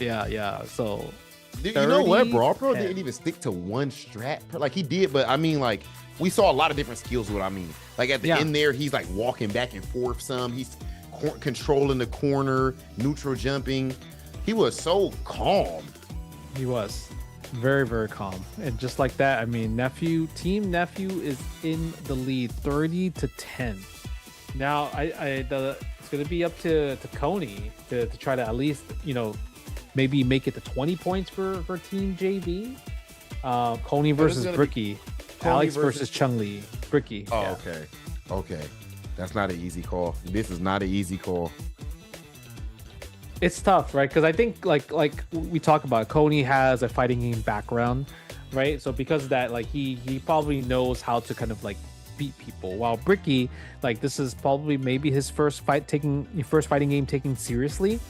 Speaker 2: Yeah. So
Speaker 1: You know what, bro?
Speaker 2: 30,
Speaker 1: Didn't even stick to one strat. Like he did, but I mean, like we saw a lot of different skills. What I mean, like at the end there, he's like walking back and forth. He's controlling the corner, neutral jumping. He was so calm.
Speaker 2: He was very, very calm, and just like that, I mean, Team Nephew is in the lead, 30-10. Now, it's gonna be up to Coney to try to at least, maybe make it to 20 points for Team JB. Coney versus Bricky. Alex versus Chun-Li. Bricky.
Speaker 1: Oh,
Speaker 2: yeah.
Speaker 1: Okay. That's not an easy call. This is not an easy call.
Speaker 2: It's tough, right? Because I think like we talk about, Coney has a fighting game background, right? So because of that, like he probably knows how to kind of like beat people. While Bricky, like this is probably maybe his first fighting game taken seriously,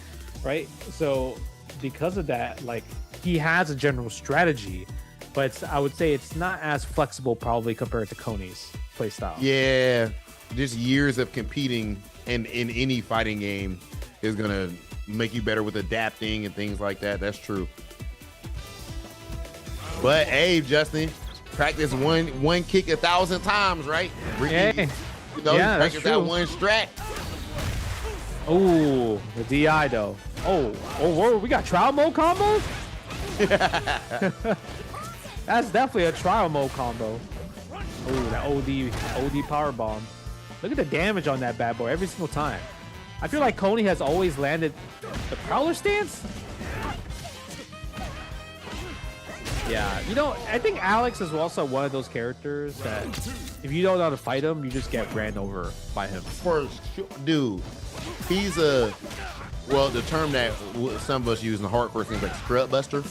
Speaker 2: right? So because of that, like he has a general strategy, but I would say it's not as flexible probably compared to Coney's playstyle.
Speaker 1: Yeah, just years of competing in any fighting game is gonna make you better with adapting and things like that. That's true. But hey, Justin, practice one kick 1,000 times, right?
Speaker 2: Yeah,
Speaker 1: practice that one strat.
Speaker 2: Oh, the DI though. Oh, whoa, we got trial mode combos? That's definitely a trial mode combo. Oh, that OD power bomb. Look at the damage on that bad boy every single time. I feel like Coney has always landed the Prowler stance. Yeah, I think Alex is also one of those characters that if you don't know how to fight him, you just get ran over by him.
Speaker 1: For sure, dude. He's the term that some of us use in the hardcore things like scrub buster.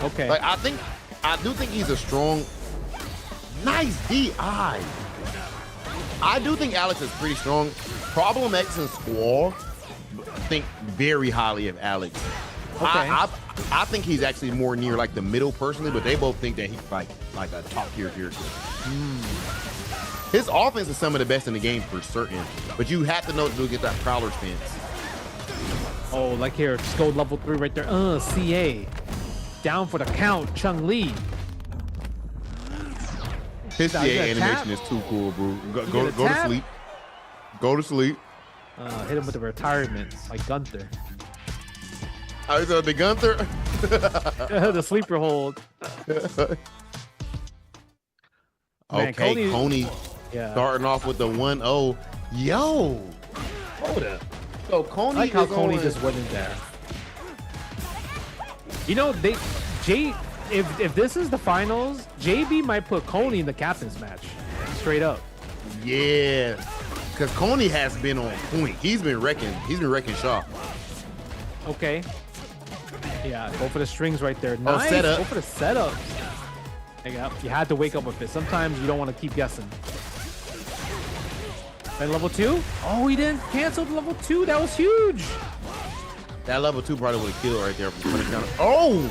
Speaker 2: Okay.
Speaker 1: Like I do think he's a strong, nice DI. I do think Alex is pretty strong. Problem X and Squall think very highly of Alex.
Speaker 2: Okay.
Speaker 1: I think he's actually more near like the middle personally, but they both think that he's like a top tier character. His offense is some of the best in the game for certain, but you have to know to do against that Prowler stance.
Speaker 2: Oh, like here, just go level 3 right there. CA. Down for the count, Chun-Li.
Speaker 1: His CA animation is too cool, bro. Go to sleep. Go to sleep.
Speaker 2: Hit him with the retirement, like Gunther.
Speaker 1: Oh, is that the Gunther?
Speaker 2: The sleeper hold.
Speaker 1: Okay, Coney starting off with the 1-0. Yo. Hold up. So Coney
Speaker 2: I like how Coney just went in there. If this is the finals, JB might put Coney in the captain's match. Straight up.
Speaker 1: Yeah. Because Coney has been on point. He's been wrecking Shaw.
Speaker 2: Okay. Yeah, go for the strings right there. Nice.
Speaker 1: Setup.
Speaker 2: Go for the setup. You had to wake up with it. Sometimes you don't want to keep guessing. Then level 2? Oh, he didn't cancel the level 2. That was huge.
Speaker 1: That level 2 probably would have killed right there. Oh!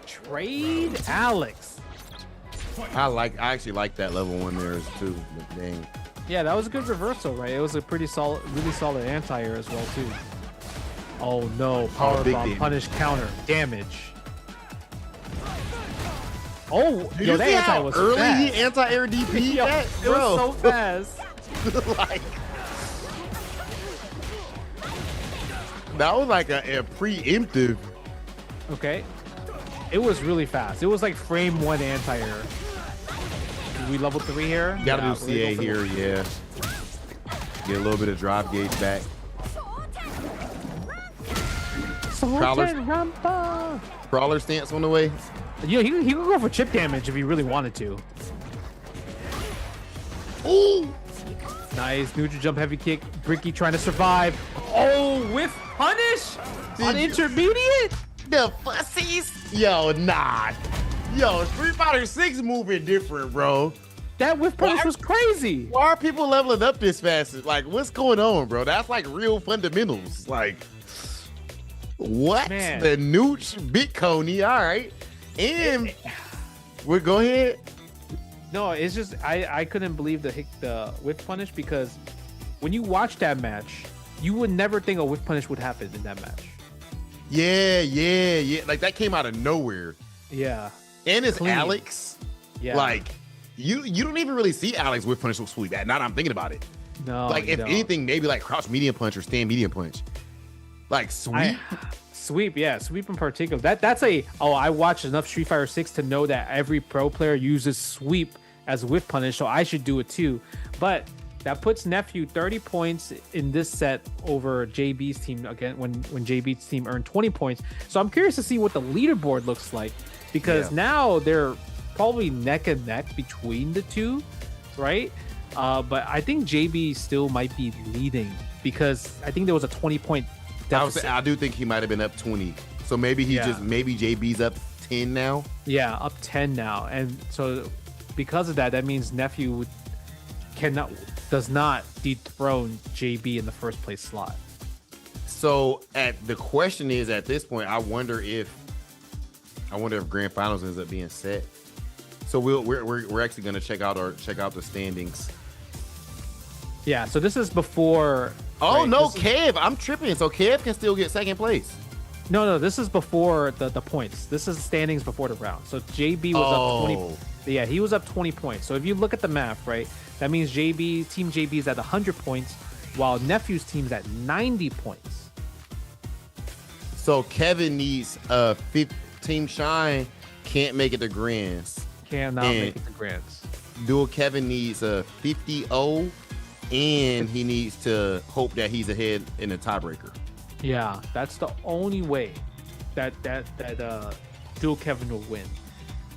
Speaker 2: Trade Alex.
Speaker 1: I actually like that level 1 there too. But dang.
Speaker 2: Yeah, that was a good reversal, right? It was a pretty solid, really solid anti-air as well too. Oh no, power bomb, punish, counter, damage. Oh,
Speaker 1: Did you
Speaker 2: that
Speaker 1: see
Speaker 2: anti
Speaker 1: how
Speaker 2: was
Speaker 1: early
Speaker 2: fast.
Speaker 1: he anti-air DP that?
Speaker 2: It was so fast.
Speaker 1: Like, that was like a preemptive.
Speaker 2: Okay. It was really fast. It was like frame 1 anti-air. We level 3 here?
Speaker 1: You gotta do CA here, yeah. Get a little bit of drive gauge back. Prowler stance on the way.
Speaker 2: Yeah, he could go for chip damage if he really wanted to.
Speaker 1: Ooh!
Speaker 2: Nice. Neutral jump, heavy kick. Bricky trying to survive. Oh, with punish on intermediate?
Speaker 1: The fussies? Yo, nah. Yo, Street Fighter 6 moving different, bro.
Speaker 2: That whiff punish was crazy.
Speaker 1: Why are people leveling up this fast? Like, what's going on, bro? That's like real fundamentals. Like, what?
Speaker 2: Man.
Speaker 1: The Nooch Big Coney, all right. And we'll go ahead.
Speaker 2: No, it's just I couldn't believe the whiff punish, because when you watch that match, you would never think a whiff punish would happen in that match.
Speaker 1: Yeah. Like, that came out of nowhere.
Speaker 2: Yeah.
Speaker 1: And it's
Speaker 2: Clean.
Speaker 1: Alex.
Speaker 2: Yeah.
Speaker 1: Like, you don't even really see Alex whiff punish sweep. Now that I'm thinking about it.
Speaker 2: No.
Speaker 1: Like, if anything, maybe like crouch medium punch or stand medium punch. Like, sweep.
Speaker 2: Sweep in particular. That's I watched enough Street Fighter 6 to know that every pro player uses sweep as whiff punish, so I should do it too. But that puts Nephew 30 points in this set over JB's team again when JB's team earned 20 points. So I'm curious to see what the leaderboard looks like, because now they're probably neck and neck between the two, right? But I think JB still might be leading, because I think there was a 20-point deficit.
Speaker 1: I do think he might have been up 20. So maybe maybe JB's up 10 now.
Speaker 2: Yeah, up 10 now. And so because of that means Nephew does not dethrone JB in the first place slot.
Speaker 1: So the question is, at this point, I wonder if grand finals ends up being set. So we're actually going to check out the standings.
Speaker 2: Yeah, so this is before.
Speaker 1: Oh,
Speaker 2: right,
Speaker 1: no, Kev. I'm tripping. So Kev can still get second place.
Speaker 2: No, this is before the points. This is standings before the round. So JB was up 20. Yeah, he was up 20 points. So if you look at the math, right, that means Team JB is at 100 points, while Nephew's team's at 90 points.
Speaker 1: So Kevin needs Team Shine can't make it to Grands.
Speaker 2: Cannot make it to Grands.
Speaker 1: Dual Kevin needs a 50-0, and he needs to hope that he's ahead in the tiebreaker.
Speaker 2: Yeah, that's the only way that Dual Kevin will win.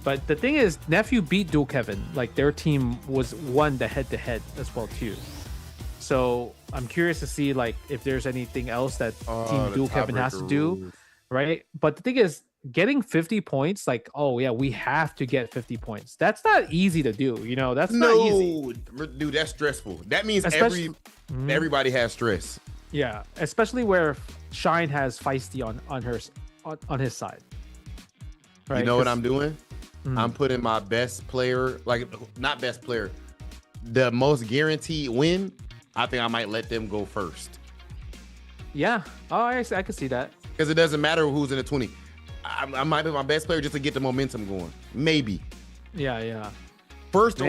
Speaker 2: But the thing is, Nephew beat Dual Kevin. Like, their team won the head-to-head as well too. So I'm curious to see like if there's anything else that Team Dual Kevin has to do, right? But the thing is, getting 50 points, like, oh yeah, we have to get 50 points. That's not easy to do, you know. That's not easy.
Speaker 1: Dude, that's stressful. That means everybody has stress.
Speaker 2: Yeah, especially where Shine has Feisty on his side.
Speaker 1: Right? You know what I'm doing? I'm putting my best player, like not best player, the most guaranteed win. I think I might let them go first.
Speaker 2: Yeah. Oh, I can see that.
Speaker 1: Because it doesn't matter who's in the 20. I might be my best player just to get the momentum going. Maybe.
Speaker 2: Yeah.
Speaker 1: First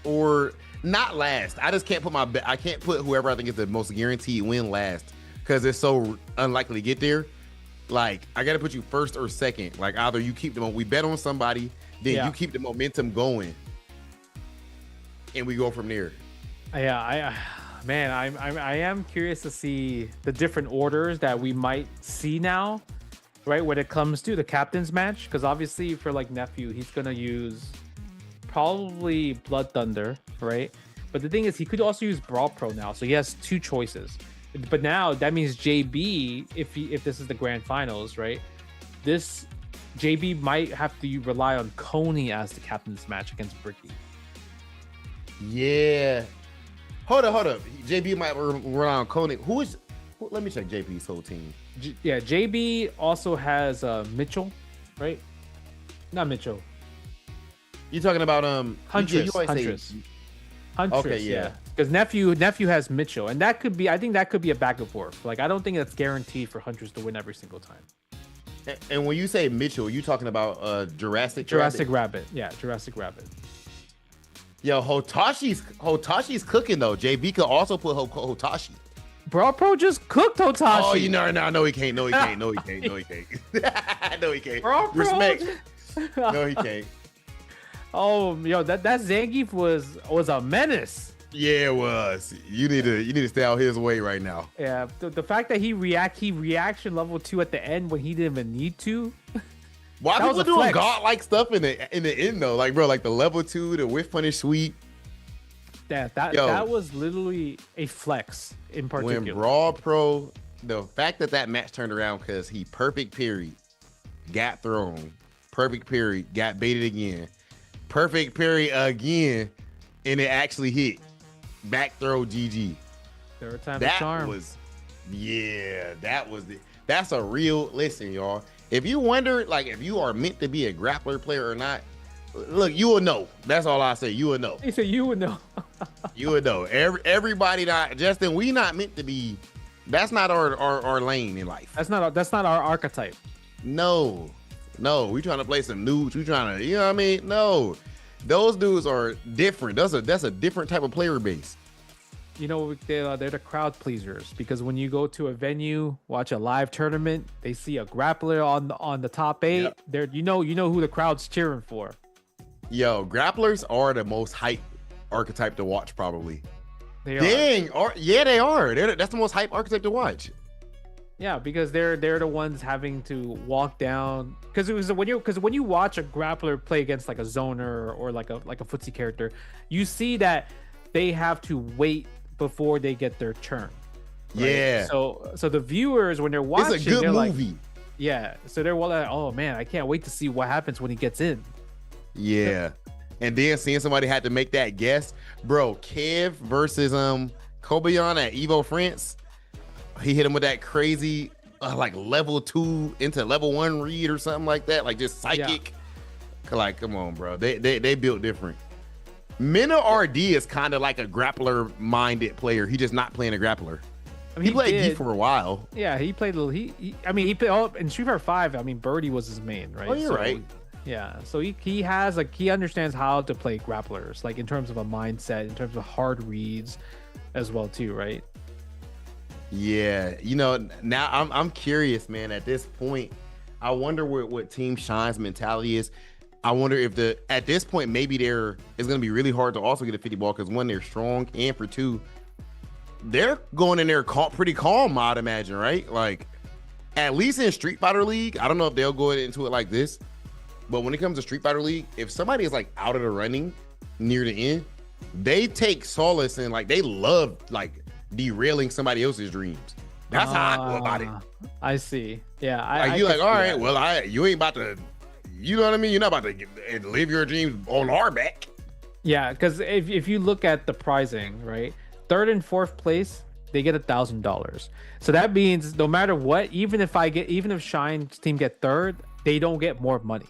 Speaker 1: or not last. I just can't put I can't put whoever I think is the most guaranteed win last, because it's so unlikely to get there. Like, I got to put you first or second. Like, either you keep we bet on somebody, then you keep the momentum going, and we go from there.
Speaker 2: Yeah, I am curious to see the different orders that we might see now, right? When it comes to the captain's match, because obviously for like Nephew, he's gonna use probably Blood Thunder, right? But the thing is, he could also use Brawl Pro now, so he has two choices. But now that means JB, if this is the grand finals, right? This JB might have to rely on Coney as the captain's match against Bricky.
Speaker 1: Yeah. Hold up. JB might rely on Coney. Let me check JB's whole team.
Speaker 2: JB also has Mitchell, right? Not Mitchell.
Speaker 1: You talking about
Speaker 2: Huntress. Okay, yeah. Because Nephew has Mitchell, and I think that could be a back and forth. Like, I don't think that's guaranteed for Huntress to win every single time.
Speaker 1: And when you say Mitchell, you talking about Jurassic
Speaker 2: Rabbit? Yeah, Jurassic Rabbit.
Speaker 1: Yo, Hotashi's cooking though. JB could also put Hotashi.
Speaker 2: Brawl Pro just cooked Hotashi.
Speaker 1: Oh, no, he can't. No, he can't. No, he can't.
Speaker 2: Brawl Pro.
Speaker 1: Respect. No, he can't.
Speaker 2: Oh, yo, that Zangief was a menace.
Speaker 1: Yeah, it was. You need to stay out his way right now.
Speaker 2: Yeah, the fact that he reaction level 2 at the end when he didn't even need to.
Speaker 1: Why people doing godlike stuff in the end though? Like, bro, like the level 2, the whiff punish sweep.
Speaker 2: That was literally a flex in particular.
Speaker 1: When Brawl Pro, the fact that match turned around because he perfect parry, got thrown, perfect parry, got baited again, perfect parry again, and it actually hit. Back throw GG.
Speaker 2: Third time
Speaker 1: That
Speaker 2: charm.
Speaker 1: was, that's a real, listen, y'all. If you wonder, like, if you are meant to be a grappler player or not, look, you will know. That's all I say. You will know.
Speaker 2: He said you would know.
Speaker 1: You would know. Everybody not, Justin, we not meant to be, that's not our lane in life.
Speaker 2: That's not our archetype.
Speaker 1: No, we trying to play some nudes. We trying to, you know what I mean? No, those dudes are different. That's a different type of player base.
Speaker 2: You know, they're the crowd pleasers, because when you go to a venue, watch a live tournament, they see a grappler on the top 8.
Speaker 1: Yep.
Speaker 2: They're you know who the crowd's cheering for.
Speaker 1: Yo, grapplers are the most hype archetype to watch, probably.
Speaker 2: They
Speaker 1: are. Yeah, they are. That's the most hype archetype to watch.
Speaker 2: Yeah, because they're the ones having to walk down. Because when you watch a grappler play against like a zoner or like a footsie character, you see that they have to wait before they get their turn. Right?
Speaker 1: Yeah.
Speaker 2: So the viewers, when they're watching,
Speaker 1: it's a good
Speaker 2: they're
Speaker 1: movie.
Speaker 2: Like, yeah. So they're like, oh man, I can't wait to see what happens when he gets in.
Speaker 1: Yeah. And then seeing somebody had to make that guess, bro. Kev versus Kobayan at Evo France. He hit him with that crazy like level 2 into level 1 read or something like that, like just psychic. Yeah. Like, come on, bro. They built different. Mena RD is kind of like a grappler minded player. He just not playing a grappler. I mean, he played Gi for a while.
Speaker 2: Yeah, he played a little. He played in Street Fighter 5. I mean, Birdie was his main, right?
Speaker 1: Oh, you're right.
Speaker 2: Yeah, so he has like, he understands how to play grapplers, like in terms of a mindset, in terms of hard reads, as well too, right?
Speaker 1: Yeah, you know, now I'm curious, man. At this point, I wonder what Team Shine's mentality is. I wonder if at this point maybe it's going to be really hard to also get a 50 ball, because one, they're strong, and for two, they're going in there pretty calm, I'd imagine, right? Like, at least in Street Fighter League, I don't know if they'll go into it like this, but when it comes to Street Fighter League, if somebody is like out of the running near the end, they take solace in, like, they love like derailing somebody else's dreams. That's how I go about it.
Speaker 2: I see. Yeah,
Speaker 1: like you like, all right, well, you ain't about to, you know what I mean? You're not about to live your dreams on our back. Yeah,
Speaker 2: because if you look at the pricing, right, 3rd and 4th place, they get $1,000. So that means no matter what, even if Shine's team get 3rd, they don't get more money.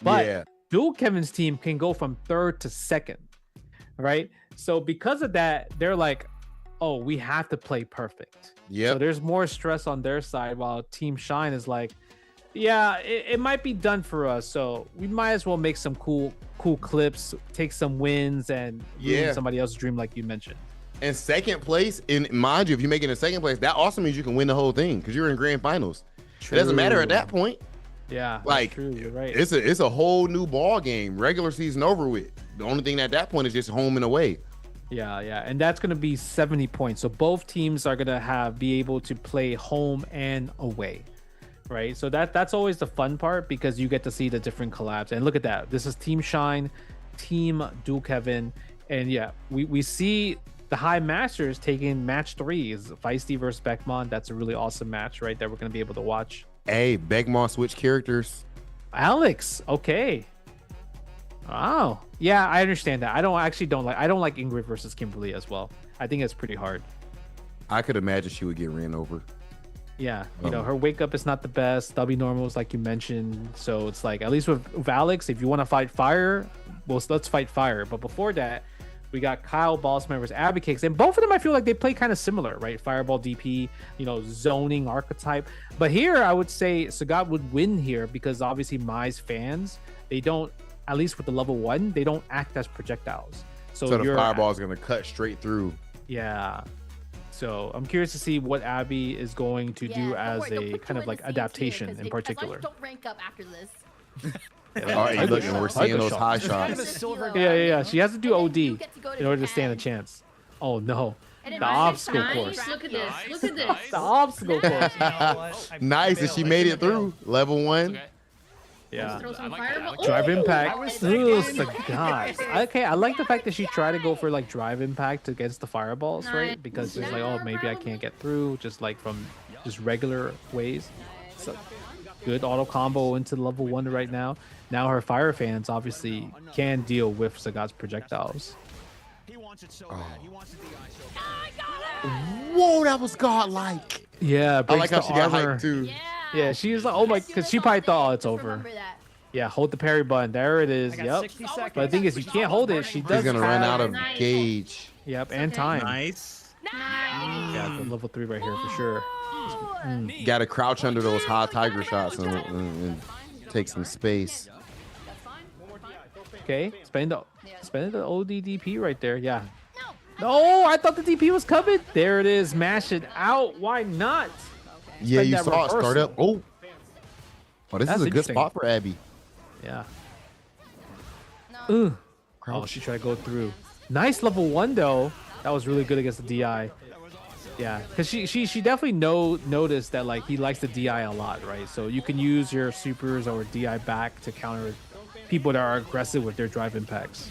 Speaker 2: But Dual Kevin's team can go from 3rd to 2nd, right? So because of that, they're like, oh, we have to play perfect. Yeah. So there's more stress on their side, while Team Shine is like, yeah, it might be done for us, so we might as well make some cool clips, take some wins, and ruin somebody else's dream, like you mentioned.
Speaker 1: And 2nd place, and mind you, if you make it in 2nd place, that also means you can win the whole thing, because you're in grand finals. True. It doesn't matter at that point.
Speaker 2: Yeah,
Speaker 1: like,
Speaker 2: true. You're right.
Speaker 1: It's a whole new ball game. Regular season over with. The only thing at that point is just home and away.
Speaker 2: Yeah, and that's going to be 70 points. So both teams are going to be able to play home and away, right? So that's always the fun part, because you get to see the different collabs. And look at that. This is Team Shine, Team Dual Kevin, and yeah, we see the High Masters taking match 3 is Feisty versus Beckmon. That's a really awesome match, right? That we're going to be able to watch.
Speaker 1: Hey, Beckmon switch characters.
Speaker 2: Alex, okay. Oh, yeah, I understand that. I don't like Ingrid versus Kimberly as well. I think it's pretty hard.
Speaker 1: I could imagine she would get ran over.
Speaker 2: Yeah, you know, her wake up is not the best. W normals, like you mentioned. So it's like, at least with Alex, if you want to fight fire, well, let's fight fire. But before that, we got Kyle Ballsman versus Abby Cakes, and both of them I feel like they play kind of similar, right? Fireball DP, you know, zoning archetype. But here I would say Sagat would win here, because obviously Mai's fans, they don't, at least with the level 1, they don't act as projectiles. So
Speaker 1: the fireball is going to cut straight through.
Speaker 2: Yeah. So I'm curious to see what Abby is going to do as a kind of like adaptation in particular.
Speaker 5: Don't rank up after this.
Speaker 1: All right, look, and we're seeing those high shots.
Speaker 2: Yeah. She has to do OD in order to stand a chance. Oh no. The obstacle course.
Speaker 5: Look at this. Look at this.
Speaker 2: The obstacle course.
Speaker 1: Nice, and she made it through level 1.
Speaker 2: Yeah. Drive impact. Ooh, Sagat. Okay, I like the fact that she tried to go for like drive impact against the fireballs, right? Because it's like, oh, maybe I can't get through just like from just regular ways. So good auto combo into level 1 right now. Now her fire fans obviously can deal with Sagat's projectiles.
Speaker 11: wants it so bad. He wants the DI so bad.
Speaker 1: Whoa, that was godlike.
Speaker 2: Yeah,
Speaker 1: I like how she got
Speaker 2: armor.
Speaker 1: hyped too.
Speaker 2: Yeah, she was like, oh my, because she probably thought, oh, it's over.
Speaker 5: Remember that.
Speaker 2: Yeah, hold the parry button. There it is.
Speaker 11: I got
Speaker 2: Yep.
Speaker 11: 60 seconds.
Speaker 2: But the thing is, you can't hold it. She does.
Speaker 1: He's gonna run out of
Speaker 5: Nice.
Speaker 1: gauge.
Speaker 2: Yep, and time.
Speaker 11: Nice.
Speaker 2: Yeah, the level 3 right here for sure.
Speaker 1: Got to crouch under those high tiger shots and take some space.
Speaker 2: Okay, spending the ODDP right there. Yeah. No, I thought the DP was coming. There it is. Mash it out. Why not?
Speaker 1: Yeah,
Speaker 2: Spend
Speaker 1: you
Speaker 2: that
Speaker 1: saw it start
Speaker 2: reversal.
Speaker 1: up. Oh, this
Speaker 2: That's
Speaker 1: is a good
Speaker 2: interesting.
Speaker 1: spot for Abby.
Speaker 2: Yeah. Ooh. Oh, she tried to go through. Nice level 1 though. That was really good against the DI. Yeah, because she definitely noticed that like he likes the DI a lot, right? So you can use your supers or DI back to counter people that are aggressive with their drive impacts.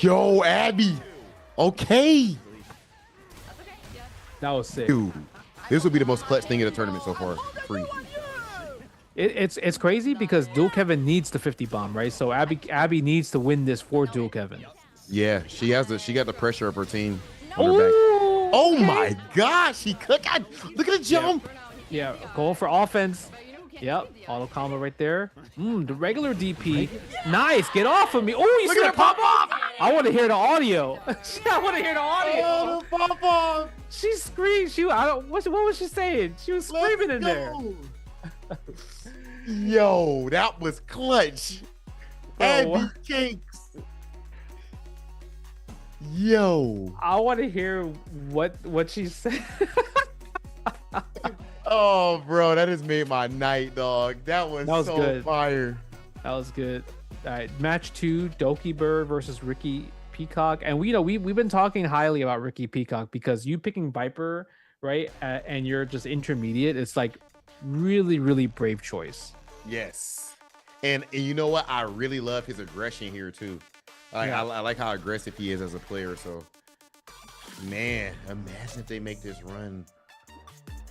Speaker 1: Yo, Abby. Okay.
Speaker 2: That was sick.
Speaker 1: Dude, this will be the most clutch thing in the tournament so far. Free.
Speaker 2: It's crazy because Dual Kevin needs the 50 bomb, right? So Abby needs to win this for Dual Kevin.
Speaker 1: Yeah, she got the pressure of her team on her back. Oh my gosh, she cooked. Look at the jump.
Speaker 2: Yeah, going for offense. Yep, auto combo right there. The regular DP. Nice, get off of me. Oh, you see that pop off? I want to hear the audio. I want to hear the audio.
Speaker 1: Oh, the pop off.
Speaker 2: She screamed. What was she saying? She was screaming in there.
Speaker 1: Yo, that was clutch. Abby Cakes. Yo.
Speaker 2: I want to hear what she said.
Speaker 1: Oh, bro, that has made my night, dog. That was so
Speaker 2: good.
Speaker 1: fire.
Speaker 2: That was good. All right, match 2, Doki Bird versus Ricky Peacock, and we've been talking highly about Ricky Peacock because you picking Viper, right, and you're just intermediate. It's like really, really brave choice.
Speaker 1: Yes, and you know what? I really love his aggression here too. I like how aggressive he is as a player. So, man, imagine if they make this run.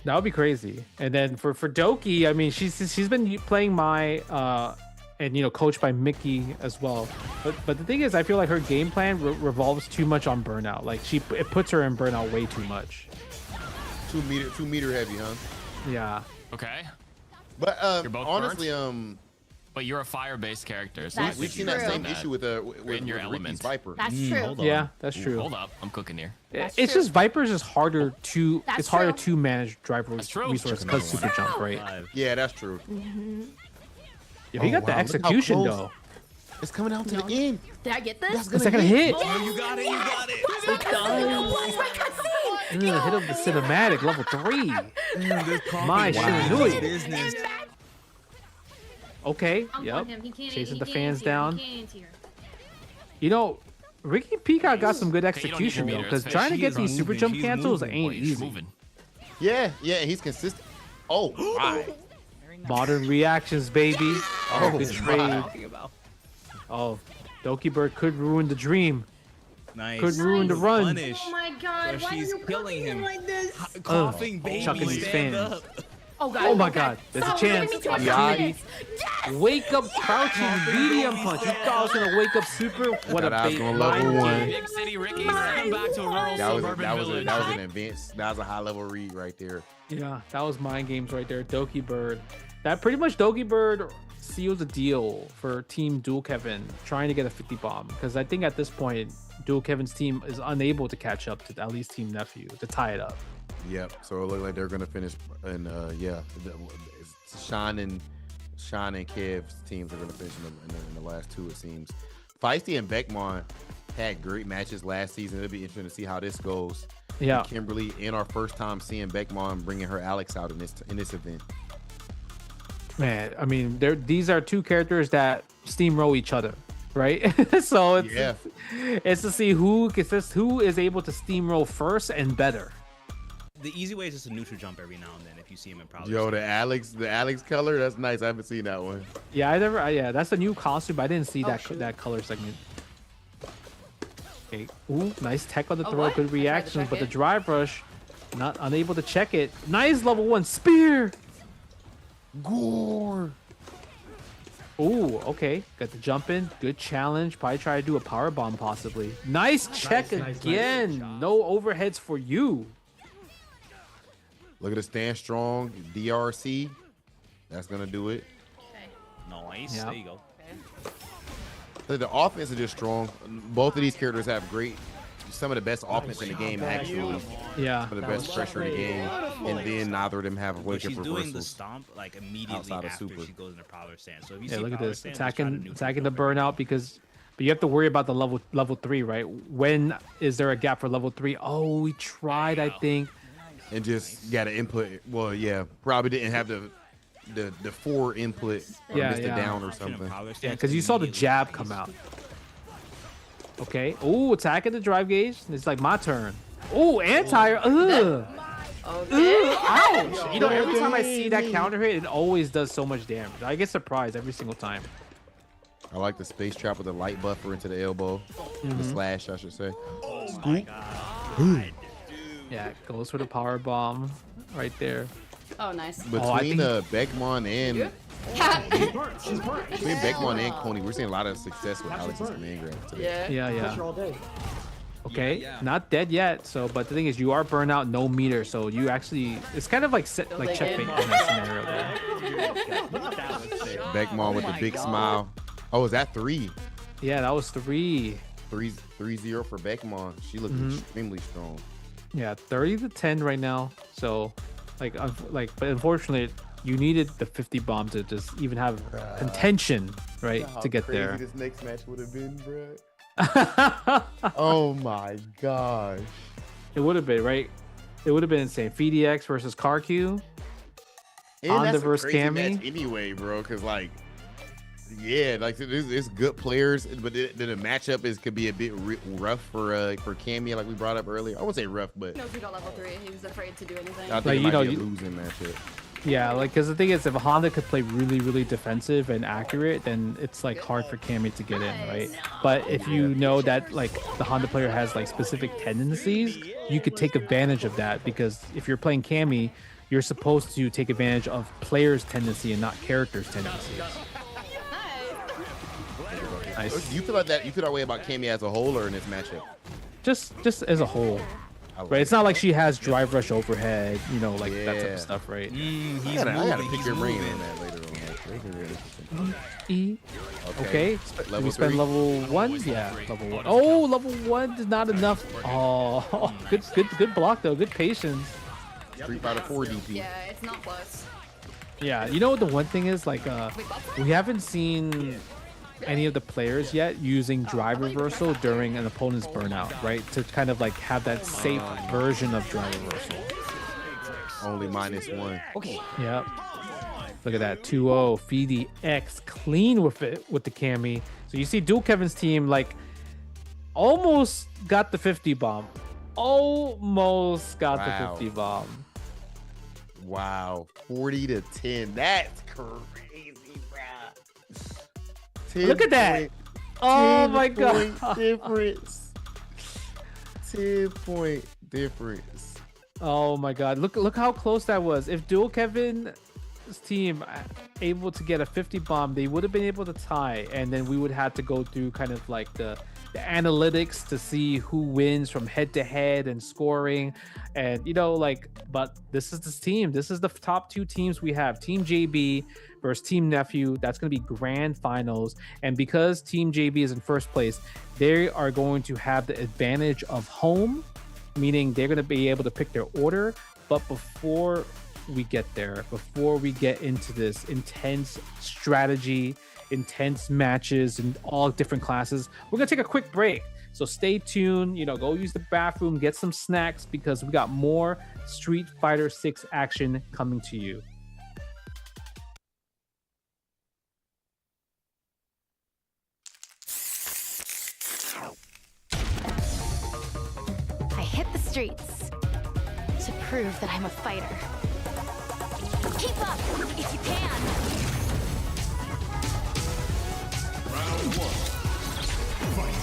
Speaker 2: That would be crazy. And then for Doki, I mean, she's been playing my and coached by Mickey as well. But the thing is, I feel like her game plan revolves too much on burnout. Like it puts her in burnout way too much.
Speaker 1: 2 meter heavy, huh?
Speaker 2: Yeah.
Speaker 15: Okay.
Speaker 1: But
Speaker 15: You're both
Speaker 1: honestly,
Speaker 15: but you're a fire-based character, so
Speaker 5: That's
Speaker 1: we've seen that same issue with
Speaker 15: your element.
Speaker 1: Ricky's Viper.
Speaker 5: That's true.
Speaker 2: Yeah, that's true.
Speaker 15: Hold up, I'm cooking here.
Speaker 2: It's just Viper's is harder to
Speaker 5: That's
Speaker 2: harder
Speaker 5: true.
Speaker 2: to manage driver
Speaker 15: true.
Speaker 2: resources because super jump, right?
Speaker 1: Yeah, that's true.
Speaker 2: Yeah, he got the
Speaker 1: wow, look how
Speaker 2: execution
Speaker 1: close.
Speaker 2: though.
Speaker 1: It's coming out to the end.
Speaker 5: Did I get this?
Speaker 2: The second hit.
Speaker 11: Oh, you got it. You got it.
Speaker 2: Hit him the cinematic level 3. My Shinui.
Speaker 11: Business.
Speaker 2: Okay.
Speaker 5: I'm
Speaker 2: Yep.
Speaker 5: on him. He can't-
Speaker 2: Chasing
Speaker 5: he
Speaker 2: the
Speaker 5: can't
Speaker 2: fans
Speaker 5: here.
Speaker 2: down.
Speaker 5: He can't here.
Speaker 2: Ricky Peacock got some good
Speaker 15: Okay, you don't need
Speaker 2: execution
Speaker 15: your
Speaker 2: though,
Speaker 15: meter.
Speaker 2: because
Speaker 15: It's
Speaker 2: trying to
Speaker 11: she
Speaker 2: get
Speaker 11: is
Speaker 2: these super
Speaker 11: moving.
Speaker 2: jump
Speaker 11: She's
Speaker 2: cancels
Speaker 11: moving,
Speaker 2: ain't
Speaker 11: boy.
Speaker 15: She's
Speaker 2: easy.
Speaker 15: moving.
Speaker 1: Yeah, he's consistent. Oh, my.
Speaker 2: Modern reactions, baby.
Speaker 1: Oh,
Speaker 2: good trade. Oh, Doki Bird could ruin the dream.
Speaker 11: Nice.
Speaker 2: Could ruin the run.
Speaker 11: Punish.
Speaker 5: Oh my god,
Speaker 11: So
Speaker 5: why
Speaker 11: she's
Speaker 5: are you
Speaker 11: killing him.
Speaker 5: like this?
Speaker 11: Coughing baby.
Speaker 2: chucking these
Speaker 11: Stand
Speaker 2: fans.
Speaker 11: up.
Speaker 5: Oh god.
Speaker 2: Oh my god, there's a
Speaker 5: Stop
Speaker 2: chance.
Speaker 5: letting me touch
Speaker 1: Yeah.
Speaker 5: this. Yes!
Speaker 2: Wake up crouching medium punch. You thought I was gonna wake up super? What a
Speaker 1: Thought I was
Speaker 2: bait.
Speaker 1: gonna level
Speaker 2: mind
Speaker 1: one.
Speaker 2: game.
Speaker 15: Big city Ricky, come back to a rural
Speaker 1: That was
Speaker 15: suburban village.
Speaker 1: an advanced. That was a high level read right there.
Speaker 2: Yeah, that was mind games right there. Doki Bird. That pretty much Doki Bird seals the deal for Team Dual Kevin trying to get a 50 bomb, because I think at this point Dual Kevin's team is unable to catch up to at least Team Nephew to tie it up.
Speaker 1: Yep. So it looked like they're gonna finish, and Sean and Kev's teams are gonna finish in the last 2. It seems. Feisty and Beckmon had great matches last season. It'll be interesting to see how this goes.
Speaker 2: Yeah.
Speaker 1: And Kimberly, in our first time seeing Beckmon bringing her Alex out in this event.
Speaker 2: Man, I mean, these are 2 characters that steamroll each other, right? So it's to see who is able to steamroll first and better.
Speaker 11: The easy way is just a neutral jump every now and then if you see him in probably.
Speaker 1: Yo, the Alex color, that's nice. I haven't seen that one.
Speaker 2: Yeah, yeah, that's a new costume, but I didn't see that color segment. Okay, ooh, nice tech on the throw, good reactions, but the drive rush, not unable to check it. Nice level 1 spear.
Speaker 1: Gore.
Speaker 2: Ooh, okay. Got the jump in. Good challenge. Probably try to do a power bomb possibly. Nice check again. No overheads for you.
Speaker 1: Look at the stand strong. DRC. That's going to do it.
Speaker 16: Nice.
Speaker 2: Yeah.
Speaker 16: There you go.
Speaker 1: The offense is just strong. Both of these characters have some of the best offense in the game, actually.
Speaker 2: Yeah.
Speaker 1: Some of the best pressure in the game. And then neither of them have a
Speaker 16: But
Speaker 1: wake
Speaker 16: she's
Speaker 1: up
Speaker 16: doing the
Speaker 1: reversals.
Speaker 16: stomp like immediately
Speaker 1: outside of
Speaker 16: after
Speaker 1: super.
Speaker 16: she goes into power stance. So if you
Speaker 2: Yeah,
Speaker 16: see
Speaker 2: look at
Speaker 16: power
Speaker 2: this.
Speaker 16: stance, just try to
Speaker 2: Attacking the burnout but you have to worry about the level 3, right? When is there a gap for level 3? Oh, we tried, I think.
Speaker 1: And just got to input. Well, yeah, probably didn't have the 4 input. Or missed it down or something.
Speaker 2: Yeah, because you saw the jab come out. Okay. Ooh, attacking the drive gauge. It's like my turn. Ooh, anti. Ugh.
Speaker 6: Okay.
Speaker 2: Ouch. You know, every time I see that counter hit, it always does so much damage. I get surprised every single time.
Speaker 1: I like the space trap with the light buffer into the elbow. The slash, I should say.
Speaker 16: Oh my god.
Speaker 2: Yeah, goes for the power bomb right there.
Speaker 6: Oh, nice.
Speaker 1: Between Beckmon and between Beckmon and Coney, we're seeing a lot of success with Alex's command grab today.
Speaker 2: Yeah. Okay, not dead yet. So, but the thing is, you are burnout, no meter. So you actually, it's kind of like checkmate in that scenario.
Speaker 1: Beckmon with the big smile. Oh, is that 3?
Speaker 2: Yeah, that was 3.
Speaker 1: 3-0 for Beckmon. She looked extremely strong.
Speaker 2: Yeah, 30-10 right now. So, but unfortunately, you needed the 50 bomb to just even have contention, right, to get there.
Speaker 1: This next match would have been, bro. Oh my gosh.
Speaker 2: It would have been, right? It would have been insane. FDX versus CarQ.
Speaker 1: Honda
Speaker 2: versus Cammy.
Speaker 1: Anyway, bro, because there's good players, but then the matchup could be a bit rough for Cammy, like we brought up earlier. I wouldn't say rough, but
Speaker 6: No, he got level 3. He was afraid to do anything.
Speaker 1: I think it might be a losing matchup.
Speaker 2: Yeah, because the thing is, if a Honda could play really, really defensive and accurate, then it's hard for Cammy to get in, right? But if you know that the Honda player has specific tendencies, you could take advantage of that, because if you're playing Cammy, you're supposed to take advantage of players' tendency and not characters' tendencies. Nice.
Speaker 1: You feel like that? You feel that way about Cammy as a whole, or in this matchup?
Speaker 2: Just as a whole. Right, it's not like she has drive rush overhead, that type of stuff, right?
Speaker 1: I gotta pick your brain on that later on.
Speaker 2: Okay. Did we spend level 1? Yeah, level 1. Oh, level 1 is not enough. Oh, good block though. Good patience.
Speaker 1: Street Fighter 4 DP.
Speaker 6: Yeah, it's not close.
Speaker 2: Yeah, you know what the one thing is, we haven't seen any of the players yet using drive reversal during an opponent's burnout, right? To kind of have that safe version of drive reversal.
Speaker 1: Only -1.
Speaker 2: Okay. Yep. Look at that 2-0 FDX clean with the Cammy. So you see Dual Kevin's team almost got the 50 bomb. Almost got the 50 bomb.
Speaker 1: Wow. 40-10. That's crazy, bro.
Speaker 2: Look at that. Oh my god.
Speaker 1: Difference. 10-point difference.
Speaker 2: Oh my god. Look how close that was. If Dual Kevin's team able to get a 50 bomb, they would have been able to tie, and then we would have to go through kind of the analytics to see who wins from head to head and scoring, and but this is this team. This is the top 2 teams we have. Team JB versus Team Nephew. That's going to be grand finals, and because Team JB is in first place, they are going to have the advantage of home, meaning they're going to be able to pick their order. But before we get there, before we get into this intense strategy, intense matches in all different classes, we're gonna take a quick break. So stay tuned, go use the bathroom, get some snacks, because we got more Street Fighter 6 action coming to you.
Speaker 3: I hit the streets to prove that I'm a fighter. Keep up if you can.
Speaker 4: Round 1. Fight.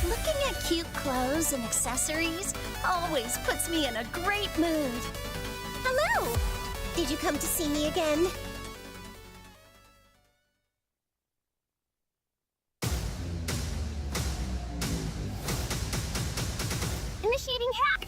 Speaker 17: Looking at cute clothes and accessories always puts me in a great mood. Hello! Did you come to see me again? Initiating hack!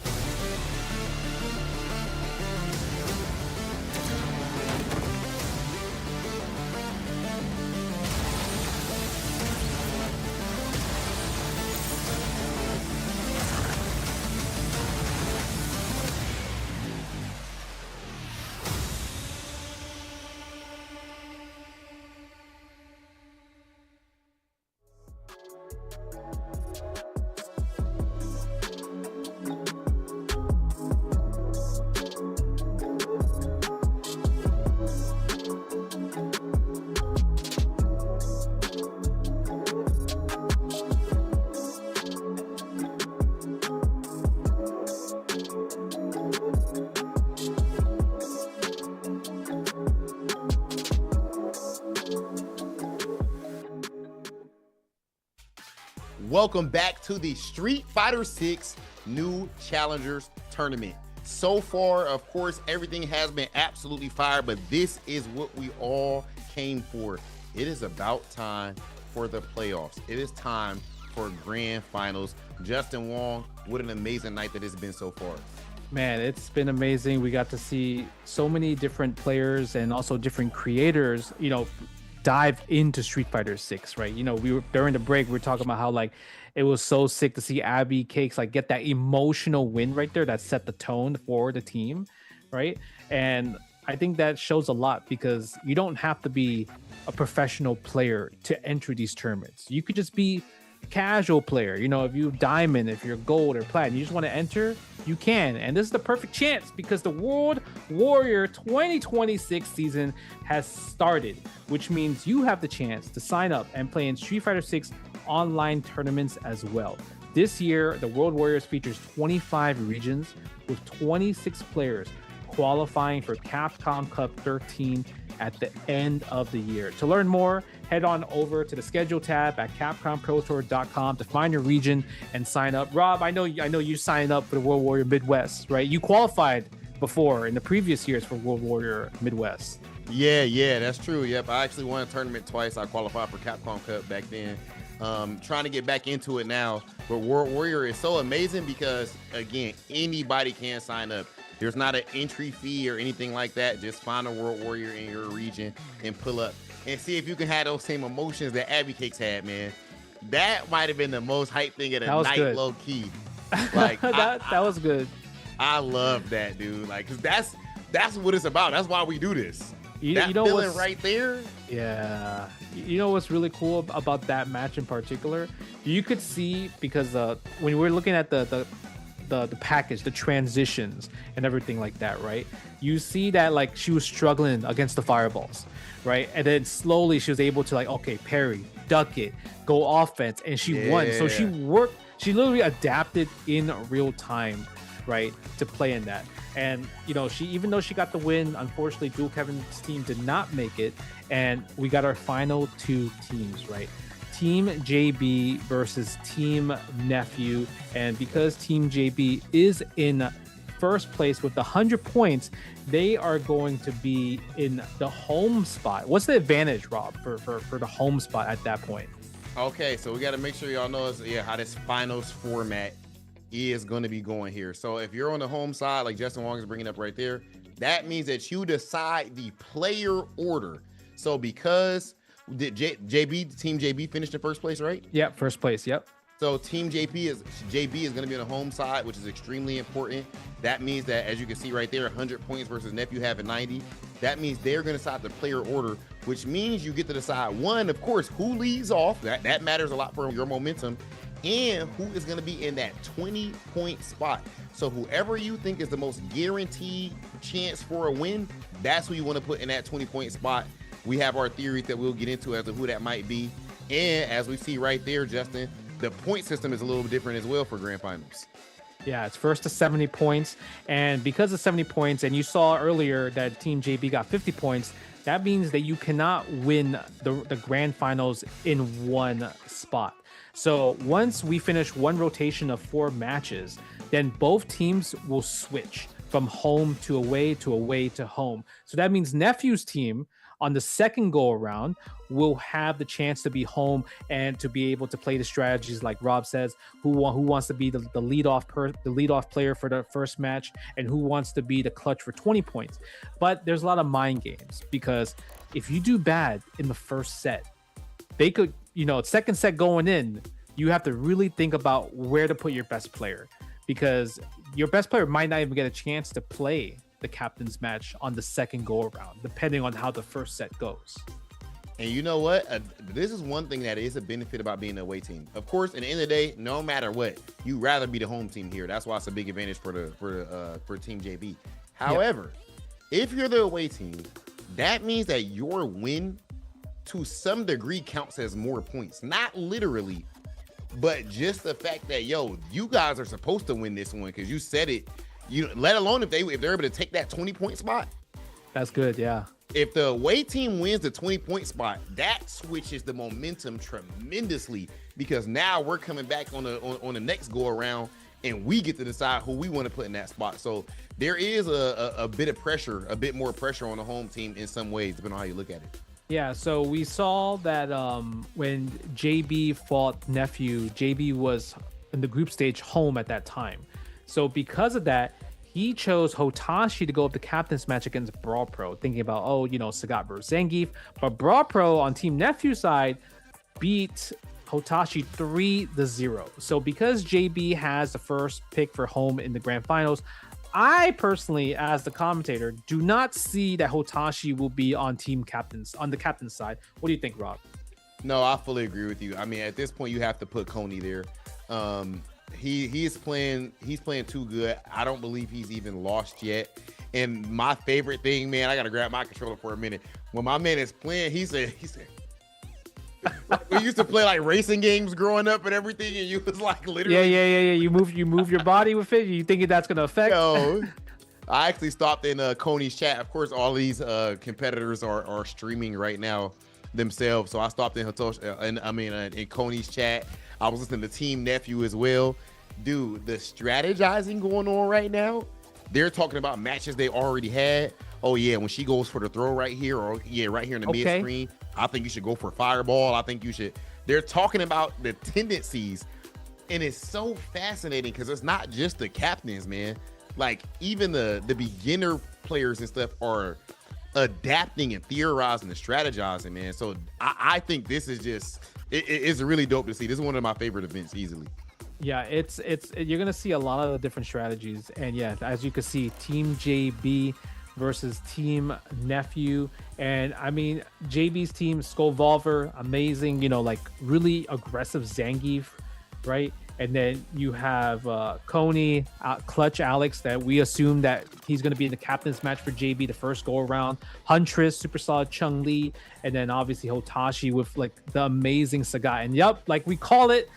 Speaker 1: Welcome back to the Street Fighter 6 New Challengers Tournament. So far, of course, everything has been absolutely fire, but this is what we all came for. It is about time for the playoffs. It is time for grand finals. Justin Wong, what an amazing night that it's been so far.
Speaker 2: Man, it's been amazing. We got to see so many different players and also different creators, dive into Street Fighter 6, right? We were during the break, we were talking about how like it was so sick to see Abby Cakes like get that emotional win right there that set the tone for the team, right? And I think that shows a lot because you don't have to be a professional player to enter these tournaments. You could just be a casual player. If you're diamond, if you're gold or platinum, you just want to enter, you can. And this is the perfect chance because the World Warrior 2026 season has started, which means you have the chance to sign up and play in Street Fighter 6 online tournaments as well. This year, the World Warriors features 25 regions with 26 players qualifying for Capcom Cup 13 at the end of the year. To learn more, head on over to the schedule tab at capcomprotour.com to find your region and sign up. Rob, I know you signed up for the World Warrior Midwest, right? You qualified before in the previous years for World Warrior Midwest.
Speaker 1: Yeah, that's true. Yep, I actually won a tournament twice. I qualified for Capcom Cup back then. Trying to get back into it now, but World Warrior is so amazing because, again, anybody can sign up. There's not an entry fee or anything like that. Just find a World Warrior in your region and pull up and see if you can have those same emotions that Abby Cakes had, man. That might have been the most hype thing of the night, good. Low key. Like
Speaker 2: that was good.
Speaker 1: I love that, dude. Like, cause that's what it's about. That's why we do this.
Speaker 2: You
Speaker 1: that
Speaker 2: know
Speaker 1: feeling right there.
Speaker 2: Yeah. You know what's really cool about that match in particular? You could see because when we're looking at the package, the transitions and everything like that, right? You see that like she was struggling against the fireballs, right? And then slowly she was able to like, okay, parry, duck it, go offense, and she won. So she literally adapted in real time, right, to play in that. And even though she got the win, unfortunately, Dual Kevin's team did not make it, and we got our final 2 teams, right? Team JB versus Team Nephew, and because Team JB is in first place with 100 points, they are going to be in the home spot. What's the advantage, Rob, for the home spot at that point?
Speaker 1: Okay, so we got to make sure y'all know how this finals format is going to be going here. So if you're on the home side, like Justin Wong is bringing up right there, that means that you decide the player order. So because Team JB finished in first place, right?
Speaker 2: Yep, first place. Yep.
Speaker 1: So Team JB is going to be on the home side, which is extremely important. That means that, as you can see right there, 100 points versus Nephew having 90. That means they're going to decide the player order, which means you get to decide, one, of course, who leads off. That matters a lot for your momentum, and who is going to be in that 20-point spot. So whoever you think is the most guaranteed chance for a win, that's who you want to put in that 20-point spot. We have our theories that we'll get into as to who that might be. And as we see right there, Justin, the point system is a little bit different as well for grand finals.
Speaker 2: Yeah, it's first to 70 points. And because of 70 points, and you saw earlier that Team JB got 50 points, that means that you cannot win the grand finals in one spot. So once we finish one rotation of 4 matches, then both teams will switch from home to away to home. So that means Nephew's team on the second go around will have the chance to be home and to be able to play the strategies like Rob says, who wants to be the leadoff player for the first match, and who wants to be the clutch for 20 points. But there's a lot of mind games, because if you do bad in the first set, they could, second set going in, you have to really think about where to put your best player, because your best player might not even get a chance to play the captain's match on the second go around, depending on how the first set goes.
Speaker 1: And you know what? This is one thing that is a benefit about being an away team. Of course, at the end of the day, no matter what, you'd rather be the home team here. That's why it's a big advantage for Team JB. However, if you're the away team, that means that your win to some degree counts as more points. Not literally, but just the fact that, you guys are supposed to win this one because you said it. Let alone if they're able to take that 20-point spot. That's good, yeah. If the away team wins the 20-point spot, that switches the momentum tremendously, because now we're coming back on the next go around, and we get to decide who we want to put in that spot. So there is a bit of pressure, a bit more pressure on the home team in some ways, depending on how you look at it.
Speaker 2: Yeah, so we saw that when JB fought Nephew, JB was in the group stage home at that time. So because of that, he chose Hotashi to go up the captain's match against Brawl Pro, thinking about, Sagat versus Zangief. But Brawl Pro on Team Nephew side beat Hotashi 3-0. So because JB has the first pick for home in the grand finals, I personally, as the commentator, do not see that Hotashi will be on the captain's side. What do you think, Rob?
Speaker 1: No, I fully agree with you. I mean, at this point, you have to put Coney there. He's playing too good. I don't believe he's even lost yet. And my favorite thing, man, I gotta grab my controller for a minute. When my man is playing, he said, we used to play like racing games growing up and everything, and you was like literally.
Speaker 2: Yeah. You move your body with it. You think that's gonna affect?
Speaker 1: Yo, I actually stopped in Coney's chat. Of course, all these competitors are streaming right now themselves. So I stopped in in Coney's chat. I was listening to Team Nephew as well. Dude, the strategizing going on right now, they're talking about matches they already had. Oh, yeah, when she goes for the throw right here, or right here in the mid screen, I think you should go for fireball. I think you should. They're talking about the tendencies, and it's so fascinating because it's not just the captains, man. Like, even the beginner players and stuff are adapting and theorizing and strategizing, man. So I think this is just... It's really dope to see. This is one of my favorite events easily.
Speaker 2: Yeah, it's you're gonna see a lot of the different strategies, and yeah, as you can see, Team JB versus Team Nephew, and I mean JB's team, Skullvolver, amazing, like really aggressive Zangief, right? And then you have Coney, Clutch Alex, that we assume that he's going to be in the captain's match for JB the first go around. Huntress, super solid Chung Li, and then obviously Hotashi with like the amazing Sagat. And yep, like we call it,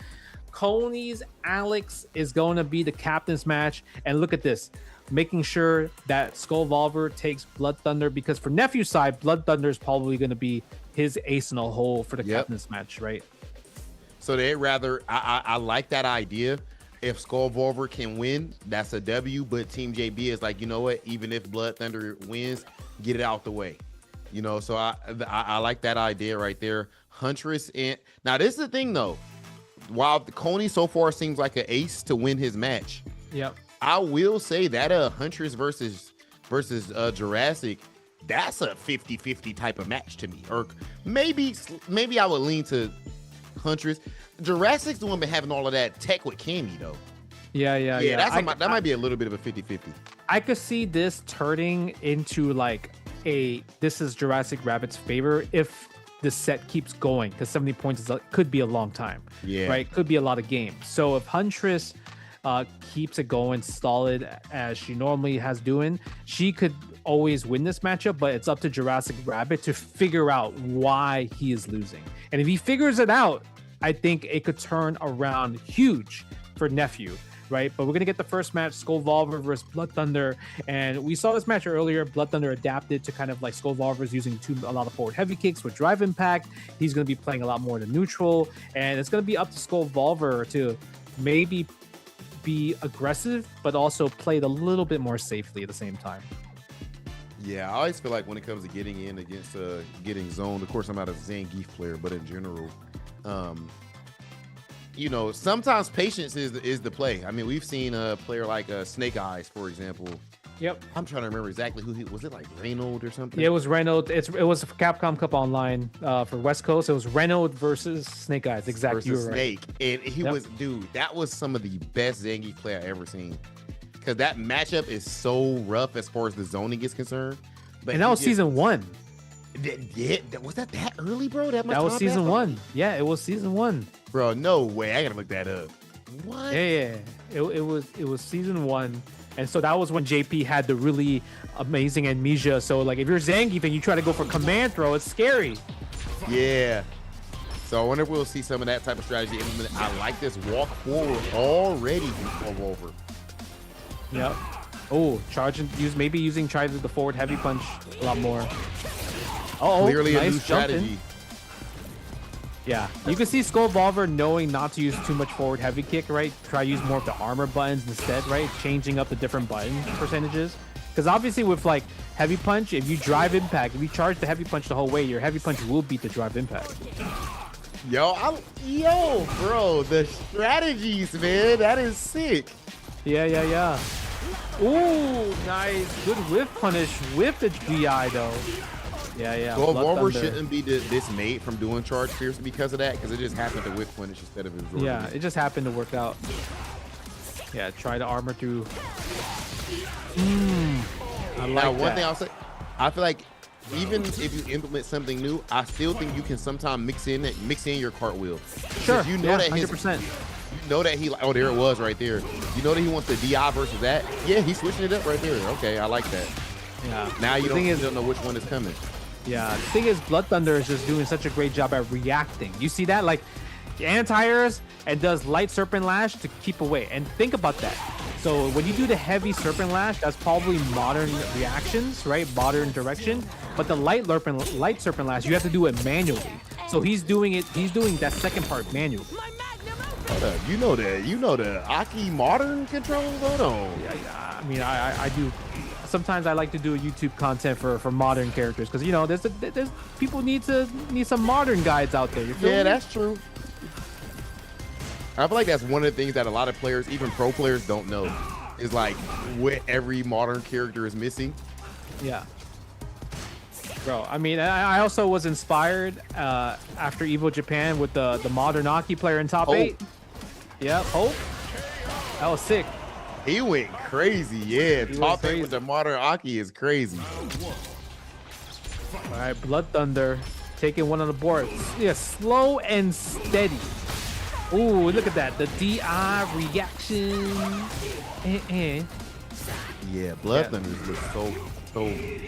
Speaker 2: Coney's Alex is going to be the captain's match. And look at this. making sure that Skull Volver takes Blood Thunder, because for Nephew's side, Blood Thunder is probably going to be his ace in a hole for the captain's match, right?
Speaker 1: So they'd rather, I like that idea. If Skull Volver can win, that's a W. But Team JB is like, you know what? Even if Blood Thunder wins, get it out the way. You know, so I like that idea right there. Huntress and now this is the thing though. While Coney so far seems like an ace to win his match,
Speaker 2: yep,
Speaker 1: I will say that Huntress versus Jurassic, that's a 50-50 type of match to me. Or maybe I would lean to Huntress. Jurassic's the one been having all of that tech with Cammy though.
Speaker 2: Yeah.
Speaker 1: That might be a little bit of a 50-50.
Speaker 2: I could see this turning into like this is Jurassic Rabbit's favor if the set keeps going, because 70 points could be a long time.
Speaker 1: Yeah.
Speaker 2: Right? Could be a lot of games. So if Huntress keeps it going solid as she normally has doing, she could always win this matchup, but it's up to Jurassic Rabbit to figure out why he is losing. And if he figures it out, I think it could turn around huge for Nephew. Right, but we're gonna get the first match, Skull Volver versus Blood Thunder, and we saw this match earlier. Blood Thunder adapted to kind of like Skull Volver's using a lot of forward heavy kicks with drive impact. He's gonna be playing a lot more in the neutral, and it's gonna be up to Skull Volver to maybe be aggressive, but also play it a little bit more safely at the same time.
Speaker 1: Yeah, I always feel like when it comes to getting in against getting zoned, of course I'm not a Zangief player, but in general, you know, sometimes patience is the play. I mean, we've seen a player like Snake Eyes, for example.
Speaker 2: Yep.
Speaker 1: I'm trying to remember exactly who he was. It like Reynolds or something?
Speaker 2: Yeah, it was Reynolds. It was for Capcom Cup Online for West Coast. It was Reynolds versus Snake Eyes. Exactly.
Speaker 1: Versus Snake. Right. And he was, dude, that was some of the best Zangief play I ever seen. Because that matchup is so rough as far as the zoning is concerned. But
Speaker 2: and that was season 1.
Speaker 1: Yeah, was that early, bro? That
Speaker 2: was season 1. Yeah, it was season 1.
Speaker 1: Bro, no way. I gotta look that up. What?
Speaker 2: Yeah. It was season 1. And so that was when JP had the really amazing amnesia. So like if you're Zangief and you try to go for command throw, it's scary.
Speaker 1: Yeah. So I wonder if we'll see some of that type of strategy implemented. I like this walk forward already from over.
Speaker 2: Yep. Oh, charging, maybe using the forward heavy punch a lot more. Oh,
Speaker 1: clearly
Speaker 2: nice
Speaker 1: a new strategy.
Speaker 2: Yeah, you can see Skull Volver knowing not to use too much forward heavy kick, right? Try to use more of the armor buttons instead, right? Changing up the different button percentages. Because obviously with like heavy punch, if you drive impact, if you charge the heavy punch the whole way, your heavy punch will beat the drive impact.
Speaker 1: Yo, bro, the strategies, man, that is sick.
Speaker 2: Yeah. Ooh, nice. Good whiff punish with the DI though. Yeah.
Speaker 1: Skull Volver shouldn't be dismayed from doing charge fierce because of that, because it just happened to whiff punish instead of absorbing.
Speaker 2: Yeah, it just happened to work out. Yeah, try to armor through. I like that.
Speaker 1: One thing I'll say, I feel like even if you implement something new, I still think you can sometimes mix in your cartwheel.
Speaker 2: Sure,
Speaker 1: you know that
Speaker 2: 100%.
Speaker 1: You know that oh, there it was right there. You know that he wants the DI versus that. Yeah, he's switching it up right there. Okay, I like that.
Speaker 2: Yeah.
Speaker 1: Now you don't know which one is coming.
Speaker 2: Yeah, the thing is, Blood Thunder is just doing such a great job at reacting. You see that? Like, anti-airs and does light Serpent Lash to keep away. And think about that. So when you do the heavy Serpent Lash, that's probably modern reactions, right? Modern direction. But the light Serpent Lash, you have to do it manually. So he's doing that second part manually.
Speaker 1: Hold up. You know the Aki modern controls? Hold on.
Speaker 2: Yeah. I mean, I do. Sometimes I like to do YouTube content for modern characters because, you know, there's people need some modern guides out there. You feel me?
Speaker 1: That's true. I feel like that's one of the things that a lot of players, even pro players, don't know, is like what every modern character is missing.
Speaker 2: Yeah. Bro, I mean, I also was inspired after Evo Japan with the modern Aki player in top 8. Yep, Hope. That was sick.
Speaker 1: He went crazy, yeah. Top 8 with the modern Aki is crazy.
Speaker 2: All right, Blood Thunder taking one on the board. Yeah, slow and steady. Ooh, look at that. The DI reaction.
Speaker 1: Yeah, Blood Thunder is just so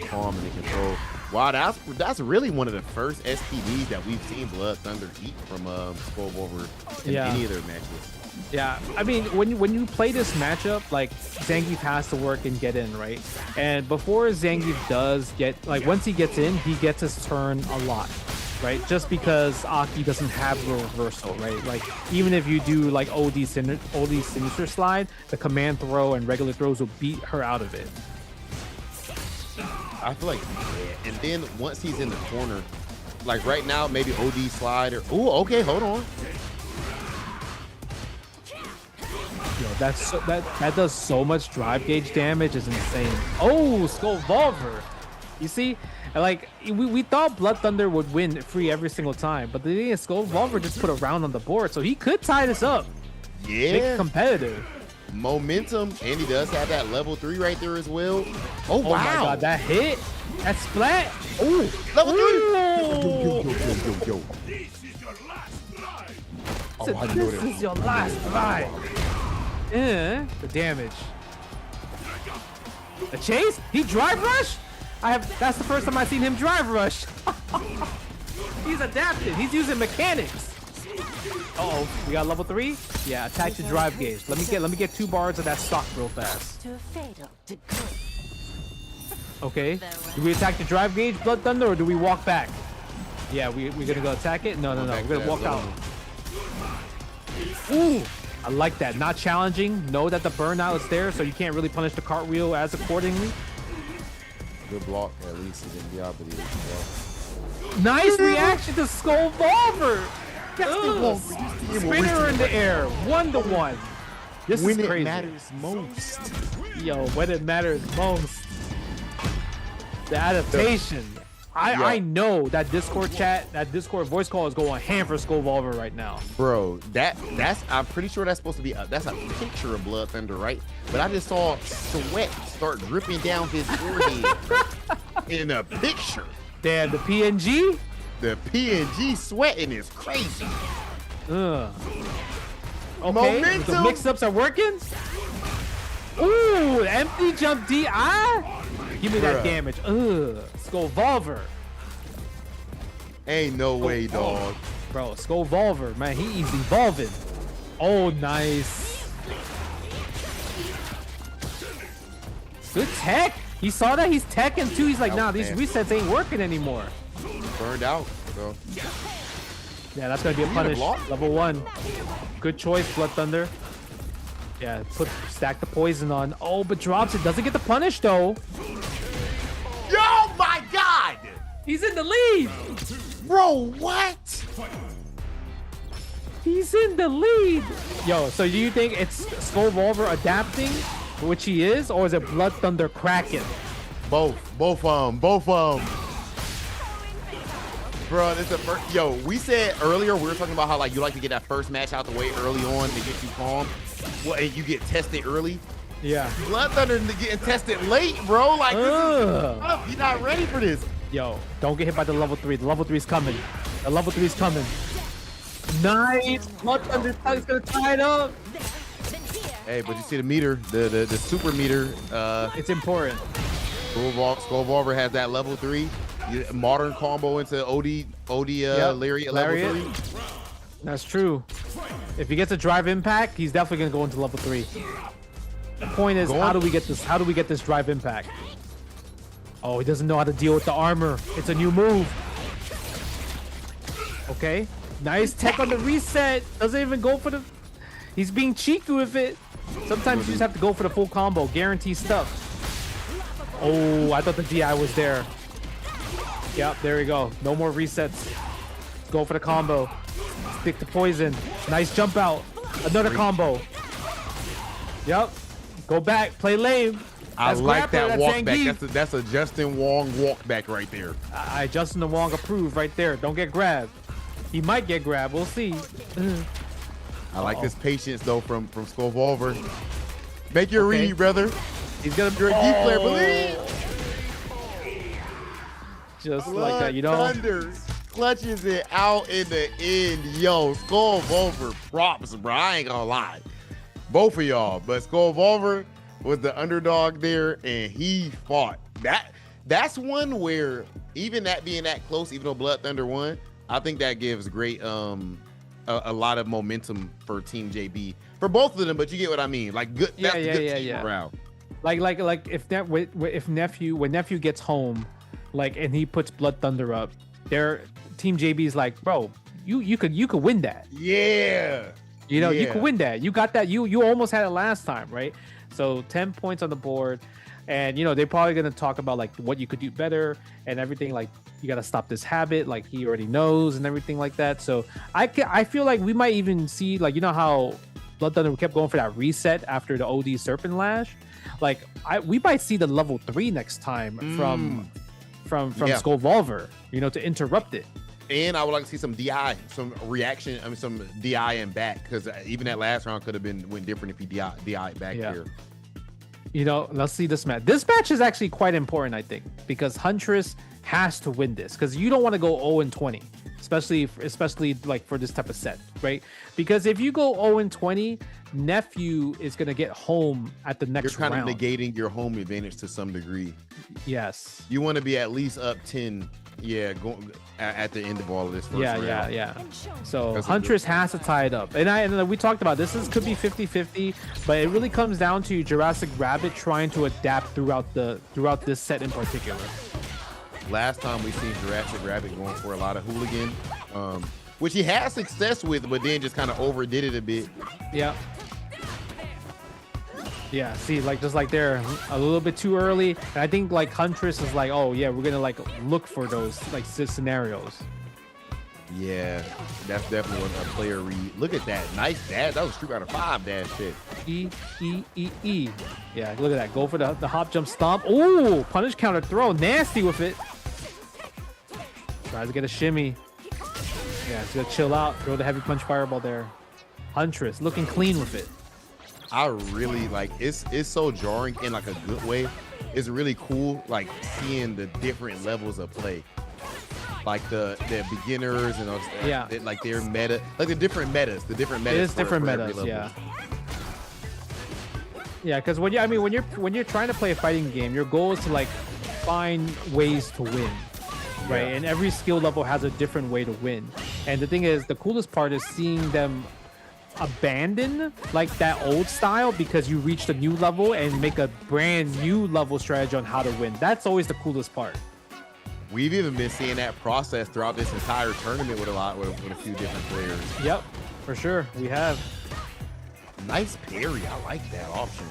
Speaker 1: calm and in control. Wow, that's really one of the first STDs that we've seen Blood Thunder eat from Skull Wolver in any of their matches.
Speaker 2: Yeah, I mean, when you play this matchup, like Zangief has to work and get in, right? And before Zangief does get, like, once he gets in, he gets his turn a lot, right? Just because Aki doesn't have the reversal, right? Like, even if you do like OD Sinister Slide, the command throw and regular throws will beat her out of it.
Speaker 1: I feel like, and then once he's in the corner, like right now, maybe OD Slide or, ooh, okay, hold on.
Speaker 2: Yo, that does so much drive gauge damage, is insane. Oh, Skull Volver. You see, like we thought Blood Thunder would win free every single time, but the thing is, Skull Volver just put a round on the board, so he could tie this up.
Speaker 1: Yeah,
Speaker 2: make it competitive.
Speaker 1: Momentum, and he does have that level 3 right there as well. Oh wow!
Speaker 2: Oh my god, that hit, that splat.
Speaker 1: Oh, level 3. Yo.
Speaker 2: This is your last ride. The damage. The chase? He drive rush? That's the first time I've seen him drive rush. He's adapted. He's using mechanics. Uh-oh, we got level 3? Yeah, attack to drive gauge. Let me get 2 bars of that stock real fast. Okay. Do we attack the drive gauge, Blood Thunder, or do we walk back? Yeah, we're gonna go attack it? No. We're gonna walk out. Ooh! I like that. Not challenging. Know that the burnout is there, so you can't really punish the cartwheel as accordingly.
Speaker 1: Good block, at least. He didn't get out, but he did.
Speaker 2: Nice reaction to Skull Volver. Spinner in the air. 1-1. This is crazy. When it
Speaker 1: matters most.
Speaker 2: Yo, when it matters most. The adaptation. I know that Discord chat, that Discord voice call is going ham for Skull Volver right now.
Speaker 1: Bro, that's I'm pretty sure that's supposed to be that's a picture of Blood Thunder, right? But I just saw sweat start dripping down his forehead in a picture.
Speaker 2: Damn, the PNG?
Speaker 1: The PNG sweating is crazy.
Speaker 2: Okay,
Speaker 1: Momentum.
Speaker 2: the mix-ups are working. Ooh, empty jump DI. Give me that damage. Skull Volver.
Speaker 1: Ain't no way, dog.
Speaker 2: Bro, Skull Volver, man, he's evolving. Oh, nice. Good tech. He saw that. He's teching too. He's like, nah, these resets ain't working anymore.
Speaker 1: Burned out, bro.
Speaker 2: Yeah, that's gonna be a punish. Level 1. Good choice, Blood Thunder. Yeah, stack the poison on. Oh, but drops it. Doesn't get the punish though.
Speaker 1: Yo, my God!
Speaker 2: He's in the lead.
Speaker 1: Bro, what?
Speaker 2: He's in the lead. Yo, so do you think it's Skull Volver adapting, which he is, or is it Blood Thunder cracking?
Speaker 1: Both of them. Bro, this is the first. Yo, we said earlier, we were talking about how like you like to get that first match out the way early on to get you calm. Well, and you get tested early.
Speaker 2: Yeah.
Speaker 1: Blood Thunder getting tested late, bro. Like, you're not ready for this.
Speaker 2: Yo, don't get hit by the level 3. The level 3 is coming. The level 3 is coming. Nice. Blood Thunder is gonna tie it up.
Speaker 1: Hey, but you see the meter, the super meter.
Speaker 2: It's important.
Speaker 1: Skull Volver has that level 3. Modern combo into OD Lariat level 3.
Speaker 2: That's true. If he gets a drive impact, he's definitely gonna go into level 3. The point is, how do we get this? How do we get this drive impact? Oh, he doesn't know how to deal with the armor. It's a new move. Okay, nice tech on the reset. Doesn't even go for the. He's being cheeky with it. Sometimes you just have to go for the full combo. Guarantee stuff. Oh, I thought the DI was there. Yep, there we go. No more resets. Go for the combo. Stick to poison. Nice jump out. Another combo. Yep. Go back. Play lame.
Speaker 1: I like that walk back. That's a Justin Wong walk back right there.
Speaker 2: Justin Wong approved right there. Don't get grabbed. He might get grabbed. We'll see.
Speaker 1: I like this patience though from Skull Volver. Make your read, brother.
Speaker 2: He's gonna
Speaker 1: be a geek player, believe.
Speaker 2: Just like that, you know.
Speaker 1: Thunder clutches it out in the end. Yo, Skull Volver props, bro. I ain't gonna lie. Both of y'all, but Skull Volver was the underdog there, and he fought. That's one where even that being that close, even though Blood Thunder won, I think that gives great a lot of momentum for Team JB for both of them. But you get what I mean, like good. That's good team morale.
Speaker 2: Like if when nephew gets home, like, and he puts Blood Thunder up, their Team JB is like, bro, you could win that.
Speaker 1: Yeah.
Speaker 2: You know, you could win that. You got that. You almost had it last time, right? So 10 points on the board. And, you know, they're probably going to talk about, like, what you could do better and everything. Like, you got to stop this habit. Like, he already knows and everything like that. So I feel like we might even see, like, you know how Blood Thunder kept going for that reset after the OD Serpent Lash? Like, we might see the level 3 next time from Skullvolver, you know, to interrupt it.
Speaker 1: And I would like to see some DI, some reaction. I mean, some DI and back, because even that last round could have went different if he DI back here.
Speaker 2: You know, let's see this match. This match is actually quite important, I think, because Huntress has to win this, because you don't want to go 0-20, especially like for this type of set, right? Because if you go 0-20, nephew is gonna get home at the next round.
Speaker 1: You're kind of negating your home advantage to some degree.
Speaker 2: Yes.
Speaker 1: You want to be at least up 10. Yeah, going at the end of all of this first round.
Speaker 2: Yeah. So Huntress has to tie it up. And we talked about this could be 50-50, but it really comes down to Jurassic Rabbit trying to adapt throughout this set in particular.
Speaker 1: Last time we seen Jurassic Rabbit going for a lot of hooligan, which he had success with, but then just kind of overdid it a bit.
Speaker 2: Yeah, see, like just like they're a little bit too early, and I think like Huntress is like, oh yeah, we're gonna like look for those like scenarios.
Speaker 1: Yeah, that's definitely what a player read. Look at that, nice dash. That was Street Fighter 5 dash shit.
Speaker 2: E. Yeah, look at that. Go for the hop, jump, stomp. Ooh, punish, counter, throw. Nasty with it. Tries to get a shimmy. Yeah, it's gonna chill out. Throw the heavy punch fireball there. Huntress looking clean with it.
Speaker 1: I really like it's so jarring in like a good way. It's really cool like seeing the different levels of play, like the beginners and those, like their meta, like the different metas. It is
Speaker 2: different metas, yeah, because when you're trying to play a fighting game, your goal is to like find ways to win, right? And every skill level has a different way to win. And the thing is, the coolest part is seeing them abandon like that old style because you reached a new level and make a brand new level strategy on how to win. That's always the coolest part.
Speaker 1: We've even been seeing that process throughout this entire tournament with a few different players.
Speaker 2: Yep, for sure, we have.
Speaker 1: Nice parry. I like that option.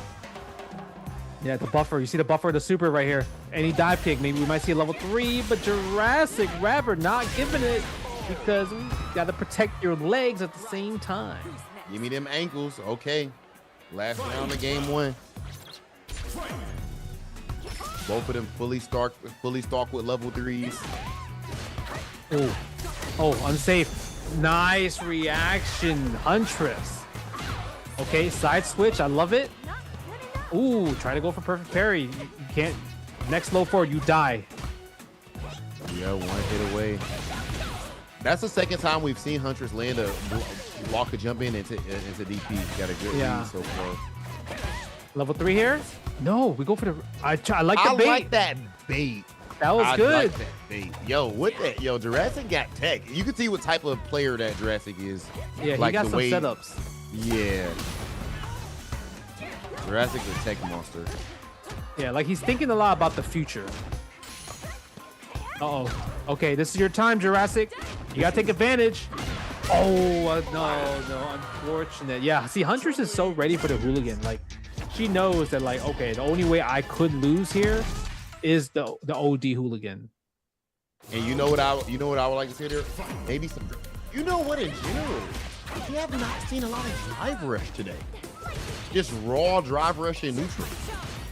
Speaker 2: Yeah, the buffer. You see the buffer of the super right here. Any dive kick. Maybe we might see a level 3, but Jurassic Rabbit not giving it because we got to protect your legs at the same time.
Speaker 1: Give me them ankles. Okay. Last round of game 1. Both of them fully stalked with level 3s.
Speaker 2: Oh, unsafe. Nice reaction, Huntress. Okay, side switch. I love it. Ooh, try to go for perfect parry. You can't. Next low forward, you die.
Speaker 1: Yeah, one hit away. That's the second time we've seen Huntress land a block a jump in into DP. Got a good lead so far.
Speaker 2: Level 3 here? No, we go for the. I like the bait.
Speaker 1: I like that bait.
Speaker 2: That was good.
Speaker 1: I like that bait. Yo, Jurassic got tech. You can see what type of player that Jurassic is.
Speaker 2: Yeah,
Speaker 1: like
Speaker 2: he got some setups.
Speaker 1: Yeah. Jurassic's a tech monster.
Speaker 2: Yeah, like he's thinking a lot about the future. Okay, this is your time, Jurassic. You gotta take advantage. Oh, no, unfortunate. Yeah, see, Huntress is so ready for the hooligan. Like, she knows that, like, okay, the only way I could lose here is the OD hooligan.
Speaker 1: And you know what I would like to see there? Maybe some. You know what? In general, we have not seen a lot of drive rush today. Just raw drive rush in neutral.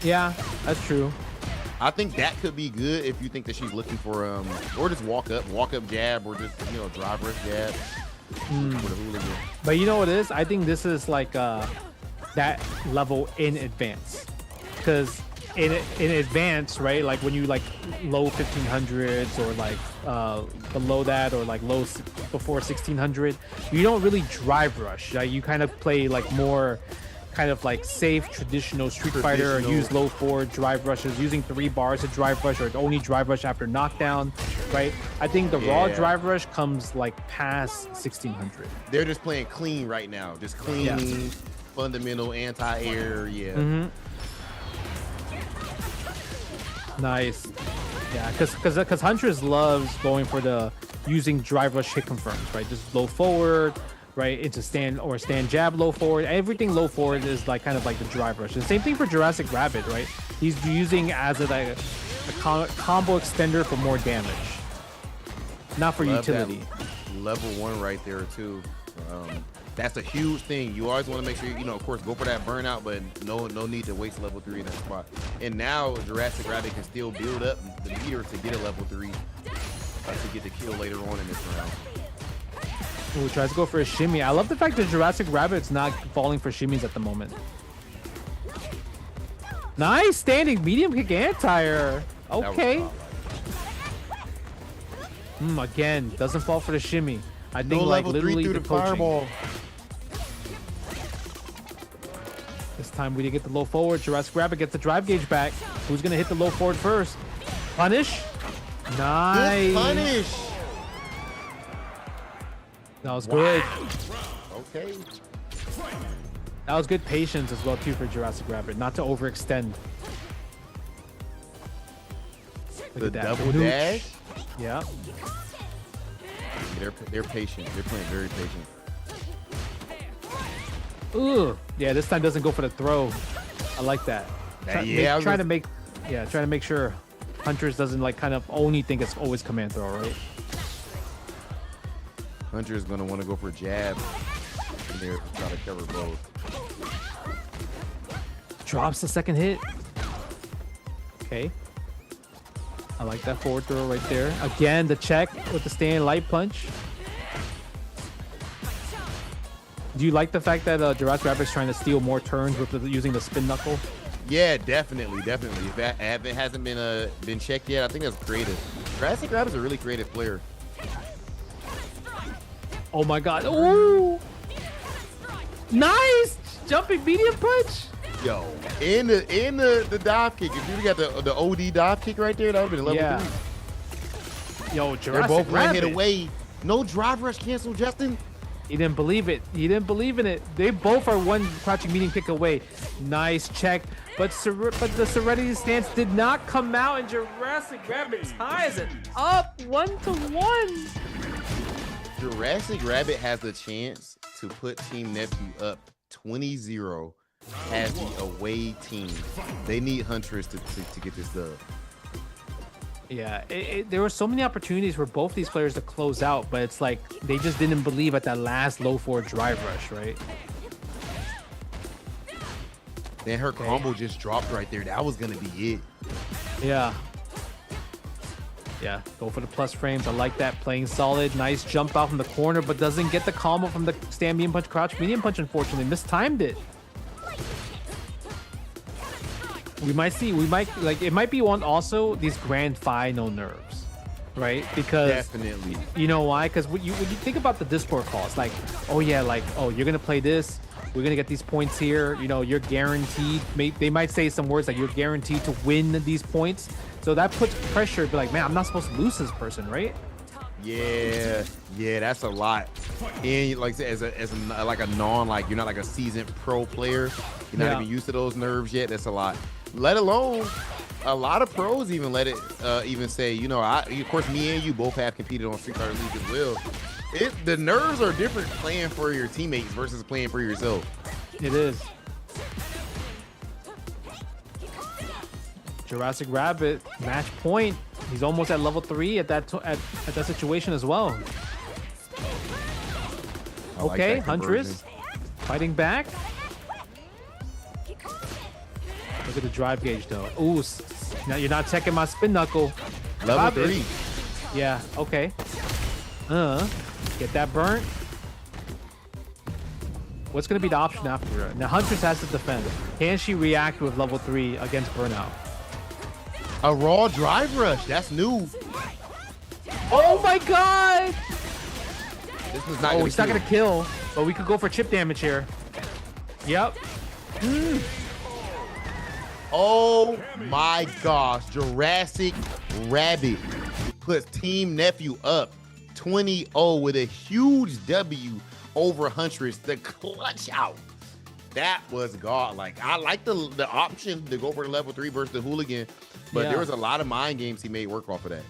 Speaker 2: Yeah, that's true.
Speaker 1: I think that could be good if you think that she's looking for or just walk up jab, or just drive rush jab for the hooligan.
Speaker 2: But you know what it is? I think this is like that level in advance, because in advance, right? Like when you like low 1500s or like below that, or like low before 1600, you don't really drive rush. You kind of play like more kind of like safe traditional Street Fighter, or use low forward drive rushes, using 3 bars to drive rush, or only drive rush after knockdown, right? I think the raw drive rush comes like past 1600.
Speaker 1: They're just playing clean right now, just clean, fundamental anti-air. Yeah.
Speaker 2: Nice. Yeah, because Huntress loves going for the using drive rush hit confirms, right? Just low forward, right, into stand or stand jab low forward. Everything low forward is like kind of like the drive rush. And same thing for Jurassic Rabbit, right? He's using as a combo extender for more damage, not for utility.
Speaker 1: Level 1 right there too. That's a huge thing. You always want to make sure you know, of course, go for that burnout, but no need to waste level 3 in that spot. And now Jurassic Rabbit can still build up the meter to get a level 3 to get the kill later on in this round.
Speaker 2: Ooh, tries to go for a shimmy. I love the fact that Jurassic Rabbit's not falling for shimmies at the moment. Nice standing medium kick anti-air. Okay. Again, doesn't fall for the shimmy. I think
Speaker 1: no
Speaker 2: like
Speaker 1: level
Speaker 2: literally
Speaker 1: 3 through
Speaker 2: the
Speaker 1: the
Speaker 2: coaching.
Speaker 1: fireball.
Speaker 2: This time we didn't get the low forward. Jurassic Rabbit gets the drive gauge back. Who's gonna hit the low forward first? Punish. Nice.
Speaker 1: Good punish.
Speaker 2: That was good.
Speaker 1: Okay.
Speaker 2: That was good patience as well too for Jurassic Rabbit, not to overextend.
Speaker 1: The double dash.
Speaker 2: Yeah.
Speaker 1: They're patient. They're playing very patient.
Speaker 2: Ooh. Yeah, this time doesn't go for the throw. I like that. Trying to make sure Huntress doesn't like kind of only think it's always command throw, right?
Speaker 1: Hunter is gonna want to go for a jab. And they're trying to cover both.
Speaker 2: Drops the second hit. Okay. I like that forward throw right there. Again, the check with the stand light punch. Do you like the fact that Jurassic Rabbit's trying to steal more turns with using the spin knuckle?
Speaker 1: Yeah, definitely. If that hasn't been checked yet, I think that's creative. Jurassic Rabbit's a really creative player.
Speaker 2: Oh my god. Ooh. Nice! Jumping medium punch.
Speaker 1: Yo, and the dive kick. If you got the OD dive kick right there, that would have been level 3.
Speaker 2: Yo, Jurassic
Speaker 1: They're both
Speaker 2: Rabbit.
Speaker 1: hit away. No drive rush cancel, Justin.
Speaker 2: He didn't believe it. He didn't believe in it. They both are one crouching medium kick away. Nice check. But the Serenity stance did not come out, and Jurassic Rabbit ties it up 1-1.
Speaker 1: Jurassic Rabbit has the chance to put Team Neptune up 20-0 as the away team. They need Huntress to get this dub.
Speaker 2: Yeah, there were so many opportunities for both these players to close out, but it's like they just didn't believe at that last low forward drive rush, right?
Speaker 1: Then her combo just dropped right there. That was gonna be it.
Speaker 2: Yeah. Yeah, go for the plus frames. I like that. Playing solid. Nice jump out from the corner, but doesn't get the combo from the stand medium punch, crouch medium punch, unfortunately. Mistimed it. We might like it might be one also these grand final nerves, right? Because
Speaker 1: definitely,
Speaker 2: you know why? Because when you think about the Discord calls, like, oh yeah, like, oh, you're gonna play this, we're gonna get these points here, you know, you're guaranteed. They might say some words like you're guaranteed to win these points, so that puts pressure. Be like, man, I'm not supposed to lose this person, right?
Speaker 1: Yeah, that's a lot. And like as a non, like you're not like a seasoned pro player, you're not even used to those nerves yet. That's a lot. Let alone a lot of pros even let it even say, you know, of course me and you both have competed on Street Fighter League as well. The nerves are different playing for your teammates versus playing for yourself.
Speaker 2: It is. Jurassic Rabbit match point. He's almost at level 3 at that situation as well. Okay, Huntress fighting back. Look at the drive gauge though. Ooh, now you're not checking my spin knuckle.
Speaker 1: Level 3.
Speaker 2: Yeah, okay. Get that burnt. What's gonna be the option after? Now Huntress has to defend. Can she react with level 3 against burnout?
Speaker 1: A raw drive rush. That's new.
Speaker 2: Oh my god!
Speaker 1: This was not.
Speaker 2: Oh, it's not gonna kill, but we could go for chip damage here. Yep.
Speaker 1: Oh my gosh, Jurassic Rabbit puts Team Nephew up 20-0 with a huge W over Huntress. The clutch out. That was godlike. I like the option to go for the level 3 versus the hooligan, but there was a lot of mind games he made work off of that.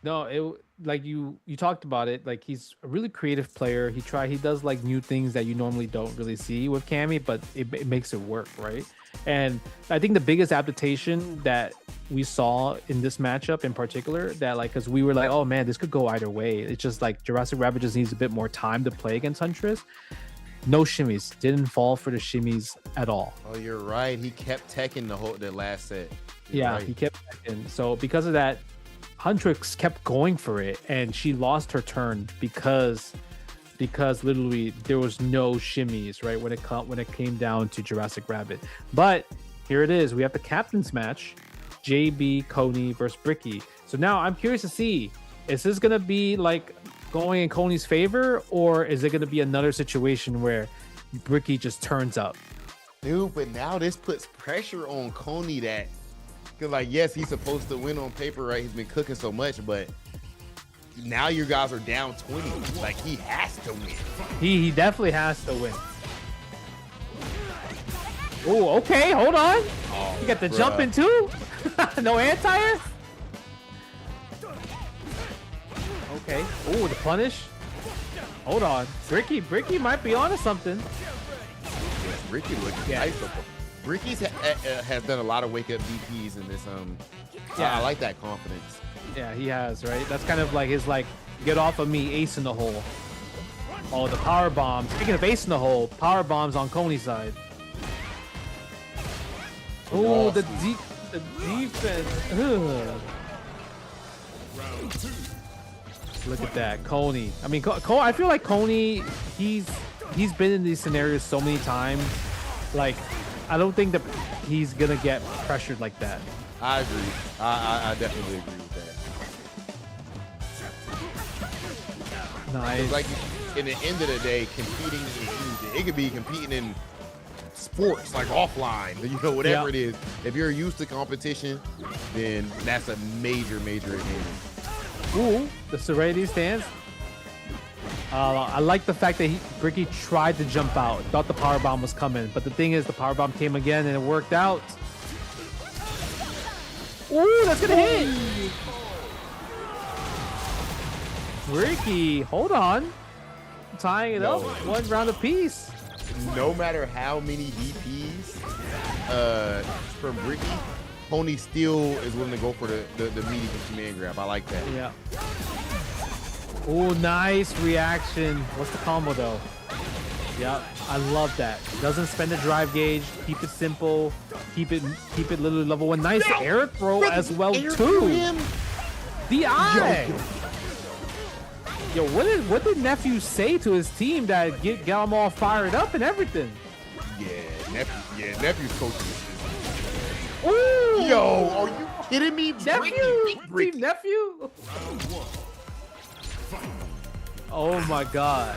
Speaker 2: No, it like you talked about it. Like he's a really creative player. He does like new things that you normally don't really see with Cammy, but it makes it work, right? And I think the biggest adaptation that we saw in this matchup in particular, that like, because we were like, oh man, this could go either way. It's just like Jurassic Rabbit just needs a bit more time to play against Huntress. No shimmies, didn't fall for the shimmies at all.
Speaker 1: Oh, you're right. He kept teching the last set.
Speaker 2: He kept teching. So because of that, Huntress kept going for it, and she lost her turn because literally there was no shimmies, right, when it came down to Jurassic Rabbit. But here it is. We have the captain's match, JB Coney versus Bricky. So now I'm curious to see, is this gonna be like going in Coney's favor, or is it gonna be another situation where Bricky just turns up?
Speaker 1: Dude, but now this puts pressure on Coney that, because like, yes, he's supposed to win on paper, right? He's been cooking so much, but now you guys are down 20. Like, he has to win.
Speaker 2: He definitely has to win. Oh, okay, hold on.
Speaker 1: Oh,
Speaker 2: you got the jump in too? No anti-air? Okay. Oh, the punish. Hold on. Bricky might be onto something.
Speaker 1: Yeah, Bricky looking nice. Bricky's has done a lot of wake up DPs in this. I like that confidence.
Speaker 2: Yeah, he has, right? That's kind of like his get off of me, ace in the hole. Oh, the power bomb. Speaking of ace in the hole, power bombs on Coney's side. Oh, the defense. Ugh. Look at that, Coney. I mean, I feel like Coney, he's been in these scenarios so many times. Like, I don't think that he's gonna get pressured like that.
Speaker 1: I agree. I definitely agree with that.
Speaker 2: Nice.
Speaker 1: Like, in the end of the day, competing in anything, it could be competing in sports, like offline, whatever it is. If you're used to competition, then that's a major advantage.
Speaker 2: Ooh, the Serenity stance. I like the fact that Bricky tried to jump out, thought the power bomb was coming, but the thing is, the power bomb came again and it worked out. Ooh, that's gonna hit. Bricky, hold on, tying it up, one round apiece.
Speaker 1: No matter how many DPs from Bricky, Pony still is willing to go for the meaty command grab. I like that.
Speaker 2: Yeah. Oh, nice reaction. What's the combo though? Yeah, I love that. Doesn't spend a drive gauge. Keep it simple. Keep it literally level 1. Nice air throw as well too. The eye. Yo, what did Nephew say to his team that get them all fired up and everything?
Speaker 1: Nephew's coaching.
Speaker 2: Ooh.
Speaker 1: Yo, are you kidding me?
Speaker 2: Nephew. Oh my god.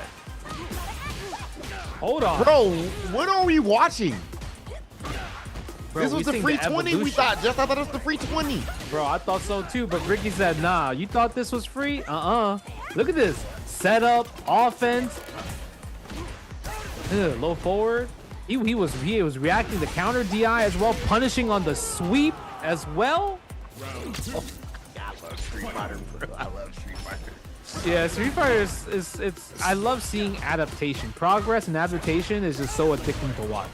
Speaker 2: Hold on.
Speaker 1: Bro, what are we watching?
Speaker 2: Bro,
Speaker 1: this was the free 20 we thought. I thought it was the free 20.
Speaker 2: Bro, I thought so too, but Ricky said, nah, you thought this was free? Look at this. Setup, offense. Low forward. He was reacting to counter DI as well, punishing on the sweep as well.
Speaker 1: Oh, I love Street Fighter, bro. I love Street Fighter.
Speaker 2: Yeah, Street Fighter is I love seeing adaptation. Progress and adaptation is just so addicting to watch.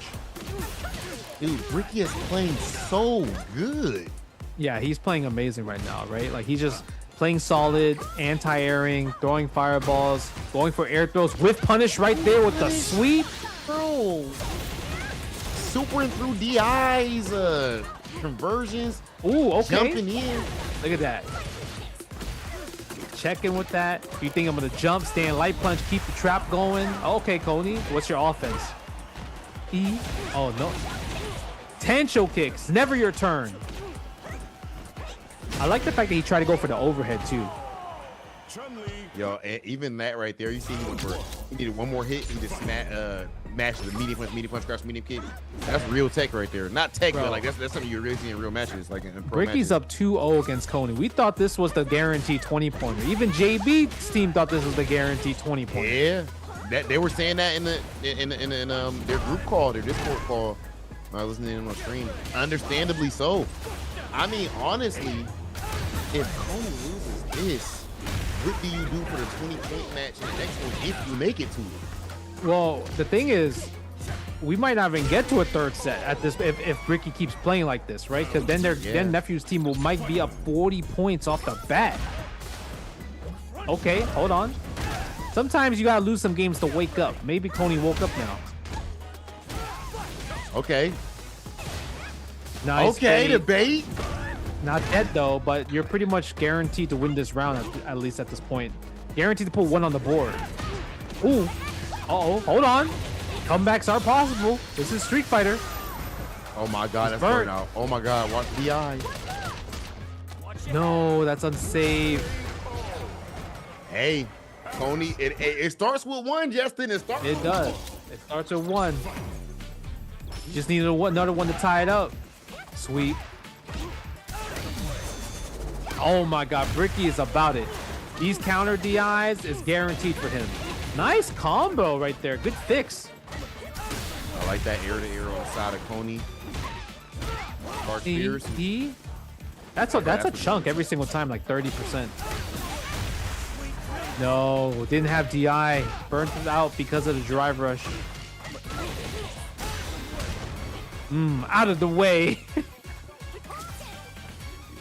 Speaker 1: Dude, Ricky is playing so good.
Speaker 2: Yeah, he's playing amazing right now, right? Like, he's just playing solid, anti-airing, throwing fireballs, going for air throws with punish right there with the sweep.
Speaker 1: Bro, supering through DIs, conversions.
Speaker 2: Ooh, okay.
Speaker 1: Jumping in.
Speaker 2: Look at that. Checking with that. You think I'm gonna jump, stand light punch, keep the trap going? Okay, Coney, what's your offense? E. Oh no. Tancho kicks, never your turn. I like the fact that he tried to go for the overhead too.
Speaker 1: Yo, and even that right there, you see him for he needed one more hit. He just matched the medium punch, crouch, medium kick. That's real tech right there. Not tech, but like that's something you really see in real matches, like in pro
Speaker 2: Ricky's
Speaker 1: matches.
Speaker 2: up 2-0 against Coney. We thought this was the guaranteed 20-pointer. Even JB's team thought this was the guaranteed 20-pointer.
Speaker 1: Yeah, that they were saying that in their group call, their Discord call. I was listening to them on stream. Understandably so. I mean, honestly, if Coney loses this, what do you do for the 20-point match in the next one if you make it to it?
Speaker 2: Well, the thing is, we might not even get to a third set at this if Ricky keeps playing like this, right? Because then then Nephew's team might be up 40 points off the bat. Okay, hold on. Sometimes you gotta lose some games to wake up. Maybe Coney woke up now.
Speaker 1: Okay.
Speaker 2: Nice.
Speaker 1: Okay,
Speaker 2: bait.
Speaker 1: the bait.
Speaker 2: Not dead though, but you're pretty much guaranteed to win this round at least at this point. Guaranteed to put one on the board. Ooh. Uh-oh. Hold on. Comebacks are possible. This is Street Fighter.
Speaker 1: Oh my God, that's burnt out. Oh my God, watch the eye.
Speaker 2: No, that's unsafe.
Speaker 1: Hey, Coney, it starts with one, Justin. It
Speaker 2: does. It starts with one. Just needed another one to tie it up. Sweet. Oh my God, Bricky is about it. These counter DIs is guaranteed for him. Nice combo right there. Good fix.
Speaker 1: I like that air to air on the side of Coney. Dark Spears.
Speaker 2: That's a chunk every single time, like 30%. No, didn't have DI. Burnt it out because of the drive rush. Out of the way.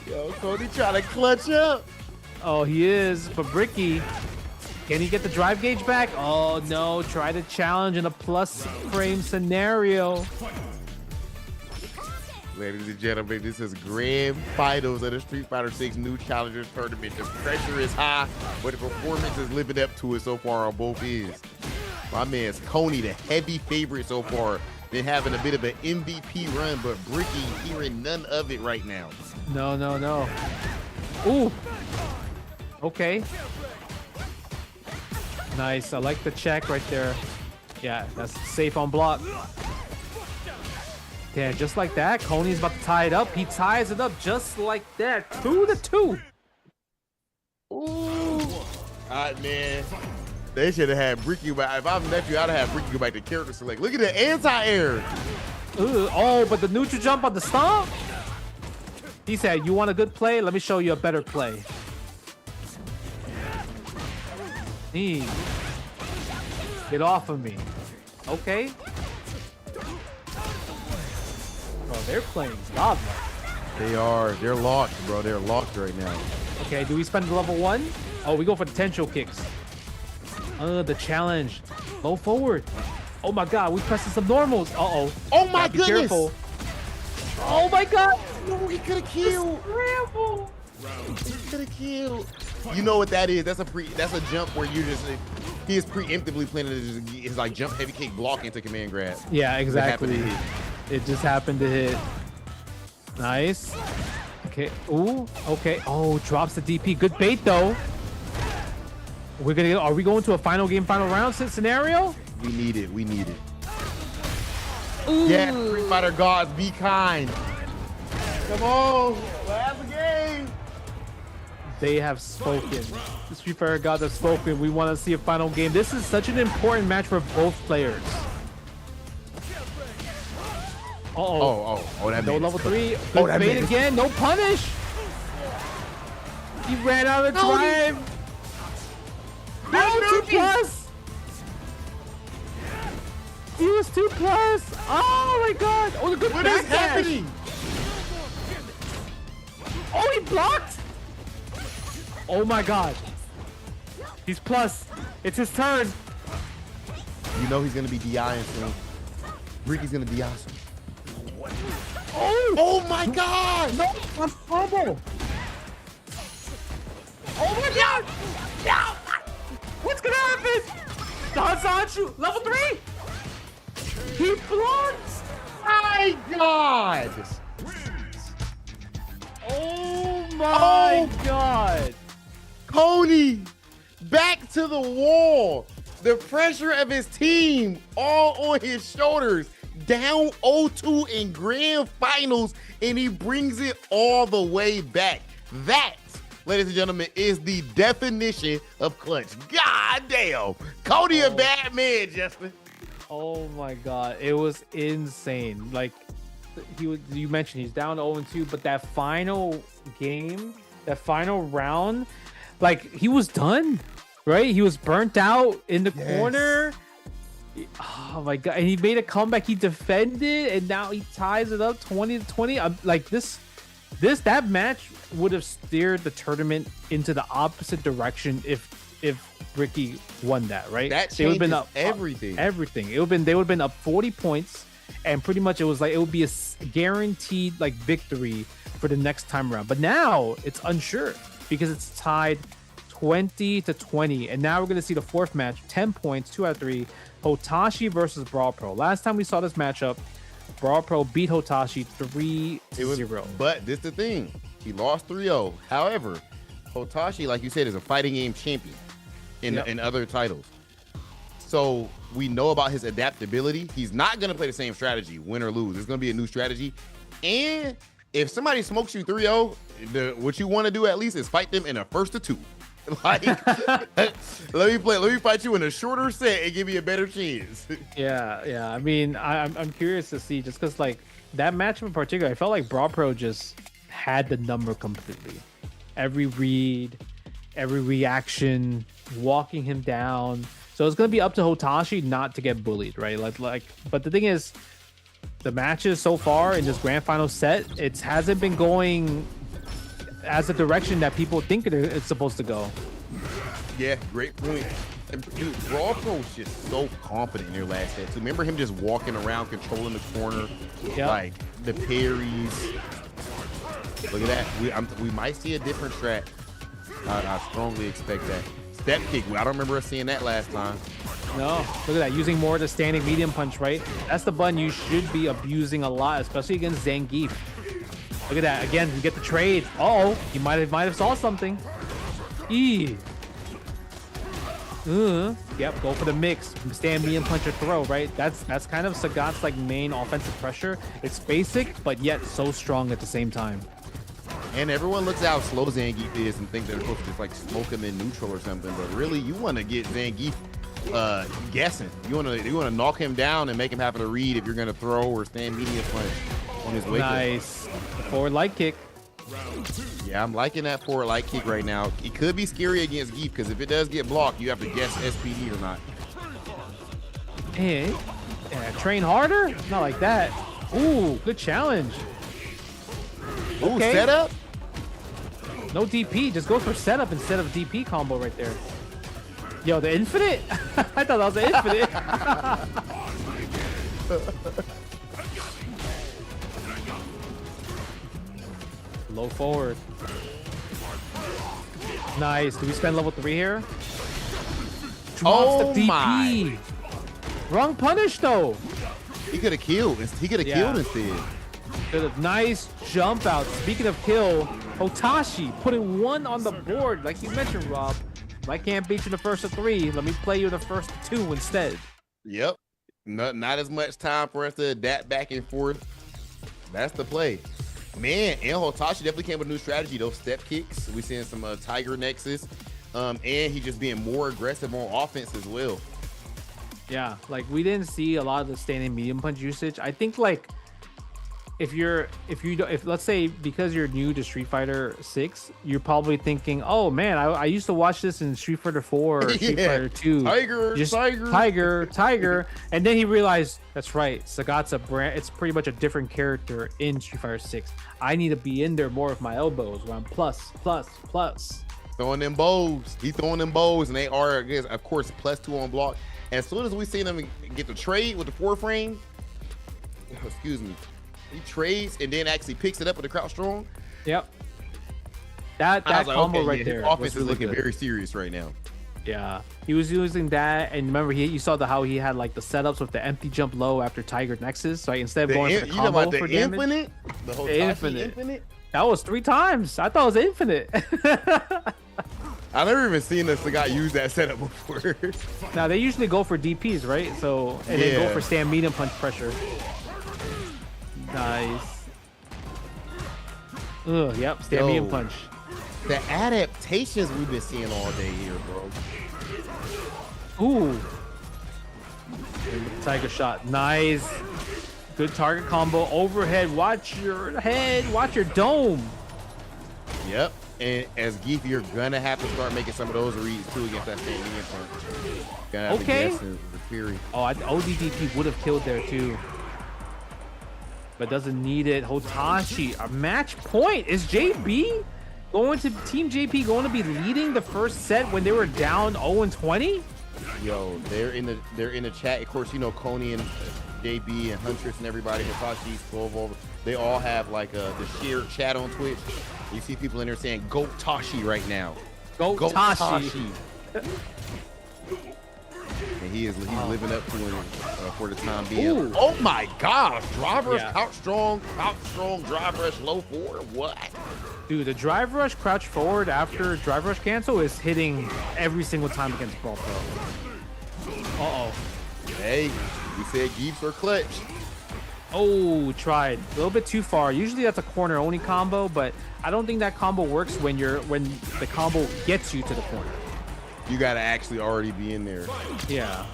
Speaker 1: Yo, Coney trying to clutch up.
Speaker 2: Oh, he is. But Bricky, can he get the drive gauge back? Oh, no. Try to challenge in a plus frame scenario.
Speaker 1: Ladies and gentlemen, this is grand finals of the Street Fighter 6 New Challengers Tournament. The pressure is high, but the performance is living up to it so far on both ends. My man's Coney, the heavy favorite so far. Been having a bit of an MVP run, but Bricky hearing none of it right now.
Speaker 2: No. Ooh. Okay. Nice. I like the check right there. Yeah, that's safe on block. Yeah, just like that. Coney's about to tie it up. He ties it up just like that. 2-2.
Speaker 1: Ooh. All right, man. They should have had Bricky back. If I'm nephew, I'd have Bricky go back to character select. Look at the anti-air.
Speaker 2: Oh, but the neutral jump on the stomp? He said, you want a good play? Let me show you a better play. Get off of me. Okay. Bro, they're playing godlike.
Speaker 1: They are. They're locked, bro. They're locked right now.
Speaker 2: Okay, do we spend level 1? Oh, we go for potential kicks. The challenge. Go forward. Oh my God, we pressing some normals. Uh-oh.
Speaker 1: Oh my goodness.
Speaker 2: Be careful. Oh my God.
Speaker 1: No, he could have killed.
Speaker 2: Scramble.
Speaker 1: He could have killed. You know what that is? That's a jump where you just he is preemptively planning to just his like jump heavy kick block into command grab.
Speaker 2: Yeah, exactly. It just happened to hit. Nice. Okay. Ooh. Okay. Oh, drops the DP. Good bait though. Are we going to a final game, final round scenario?
Speaker 1: We need it.
Speaker 2: Ooh.
Speaker 1: Yeah, Street Fighter gods, be kind. Come on, last game.
Speaker 2: They have spoken. The Street Fighter gods have spoken. We want to see a final game. This is such an important match for both players.
Speaker 1: Oh, that
Speaker 2: no
Speaker 1: made
Speaker 2: level 3. Good
Speaker 1: that
Speaker 2: bait
Speaker 1: made
Speaker 2: again. No punish. He ran out of time. No, 2+. He was 2+. Oh my God. Oh, the good
Speaker 1: What is happening?
Speaker 2: Oh, he blocked. Oh my God. He's plus. It's his turn.
Speaker 1: You know he's gonna be DIing soon. Ricky's gonna DI soon.
Speaker 2: Oh
Speaker 1: my God.
Speaker 2: No, I'm fumble. Oh my God. No. What's gonna happen? The Hansanchu, level 3. He blocked.
Speaker 1: My God.
Speaker 2: Oh my God.
Speaker 1: Coney. back to the wall. The pressure of his team all on his shoulders. Down 0-2 in grand finals, and he brings it all the way back. That, ladies and gentlemen, is the definition of clutch. God damn. Cody a bad man, Justin.
Speaker 2: Oh my God, it was insane. Like you mentioned, he's down 0-2, but that final game, that final round, like he was done, right? He was burnt out in the corner. Oh my God, and he made a comeback. He defended, and now he ties it up 20-20. I'm like that match would have steered the tournament into the opposite direction if Ricky won that, right?
Speaker 1: That
Speaker 2: they would have been up
Speaker 1: everything.
Speaker 2: Everything. They would have been up 40 points, and pretty much it would be a guaranteed like victory for the next time around. But now it's unsure because it's tied 20-20, and now we're gonna see the fourth match, 10 points, 2 out of 3. Hotashi versus Brawl Pro. Last time we saw this matchup, Brawl Pro beat Hotashi 3-0.
Speaker 1: But this is the thing. He lost 3-0. However, Hotashi, like you said, is a fighting game champion in other titles. So we know about his adaptability. He's not going to play the same strategy, win or lose. There's going to be a new strategy. And if somebody smokes you 3-0, what you want to do at least is fight them in a 1st-2. Like, let me fight you in a shorter set and give you a better chance.
Speaker 2: Yeah. I mean, I'm curious to see, just because like that matchup in particular, I felt like Brawl Pro just had the number completely. Every read, every reaction, walking him down. So it's gonna be up to Hotashi not to get bullied, right? But the thing is, the matches so far in this grand final set, it hasn't been going as a direction that people think it's supposed to go.
Speaker 1: Yeah, great point. Dude, Brawl Pro was just so confident in their last set too. Remember him just walking around, controlling the corner, like the parries. Look at that. We might see a different strat. I strongly expect that. Step kick. I don't remember us seeing that last time.
Speaker 2: No, look at that. Using more of the standing medium punch, right? That's the button you should be abusing a lot, especially against Zangief. Look at that. Again, we get the trade. Uh-oh, he might have saw something. Yep, go for the mix. Stand medium punch or throw, right? That's kind of Sagat's like main offensive pressure. It's basic, but yet so strong at the same time.
Speaker 1: And everyone looks at how slow Zangief is and think they're supposed to just like smoke him in neutral or something. But really, you want to get Zangief guessing. You want to knock him down and make him have to read if you're going to throw or stand medium punch on his wake up.
Speaker 2: Nice. Forward light kick.
Speaker 1: Yeah, I'm liking that forward light kick right now. It could be scary against Geef because if it does get blocked, you have to guess SPD or not.
Speaker 2: Hey, train harder? Not like that. Ooh, good challenge.
Speaker 1: Ooh, okay. Setup?
Speaker 2: No DP, just go for setup instead of DP combo right there. Yo, the infinite? I thought that was the infinite. Low forward. Nice. Do we spend level 3 here? Drops the DP. Wrong punish though.
Speaker 1: He could have killed. He could have killed instead.
Speaker 2: Nice jump out. Speaking of kill, Hotashi putting 1 on the board, like you mentioned, Rob. If I can't beat you in the 1st of 3, let me play you the 1st of 2 instead.
Speaker 1: Yep. Not as much time for us to adapt back and forth. That's the play. Man, and Hotashi definitely came with a new strategy. Those step kicks. We seeing some Tiger Nexus. And he just being more aggressive on offense as well.
Speaker 2: Yeah, like we didn't see a lot of the standing medium punch usage. I think like if let's say because you're new to Street Fighter 6, you're probably thinking, oh man, I used to watch this in Street Fighter 4 or Street Fighter 2. Tiger. And then he realized, that's right, Sagat's a brand, it's pretty much a different character in Street Fighter 6. I need to be in there more with my elbows where I'm plus.
Speaker 1: Throwing them bows. He's throwing them bows, and they are, of course, +2 on block. As soon as we see them get the trade with the 4 frame, excuse me, he trades and then actually picks it up with the crouch strong.
Speaker 2: Yep. That combo right there.
Speaker 1: His offense is looking very serious right now.
Speaker 2: Yeah, he was using that, and remember, you saw how he had like the setups with the empty jump low after Tiger Nexus. So instead of going for the combo for damage,
Speaker 1: the infinite,
Speaker 2: that was 3 times. I thought it was infinite.
Speaker 1: I've never even seen this guy use that setup before.
Speaker 2: Now they usually go for DPs, right? So and then go
Speaker 1: Yeah.
Speaker 2: for stand medium punch pressure. Nice. Yep, stand
Speaker 1: Yo.
Speaker 2: medium punch.
Speaker 1: The adaptations we've been seeing all day here, bro.
Speaker 2: Ooh. Tiger shot. Nice. Good target combo. Overhead. Watch your head. Watch your dome.
Speaker 1: Yep. And as Geef, you're gonna have to start making some of those reads too against that stand medium punch. Gonna have
Speaker 2: Okay.
Speaker 1: to guess the theory.
Speaker 2: Oh, ODDP would have killed there too. But doesn't need it. Hotashi, a match point. Is JB going to Team JP going to be leading the first set when they were down 0-20?
Speaker 1: Yo, they're in the chat. Of course, you know Coney and JB and Huntress and everybody, Hotashi, Slovo, they all have like the shared chat on Twitch. You see people in there saying "Go Tashi" right now.
Speaker 2: Go Tashi.
Speaker 1: And he's living up to it for the time being.
Speaker 2: Ooh.
Speaker 1: Oh my gosh, drive rush,
Speaker 2: Yeah.
Speaker 1: couch strong, drive rush, low forward. What?
Speaker 2: Dude, the drive rush crouch forward after drive rush cancel is hitting every single time against Brawl Pro. Uh-oh.
Speaker 1: Hey, we said Geefs are clutch.
Speaker 2: Oh, tried. A little bit too far. Usually that's a corner only combo, but I don't think that combo works when the combo gets you to the corner.
Speaker 1: You gotta actually already be in there.
Speaker 2: Yeah.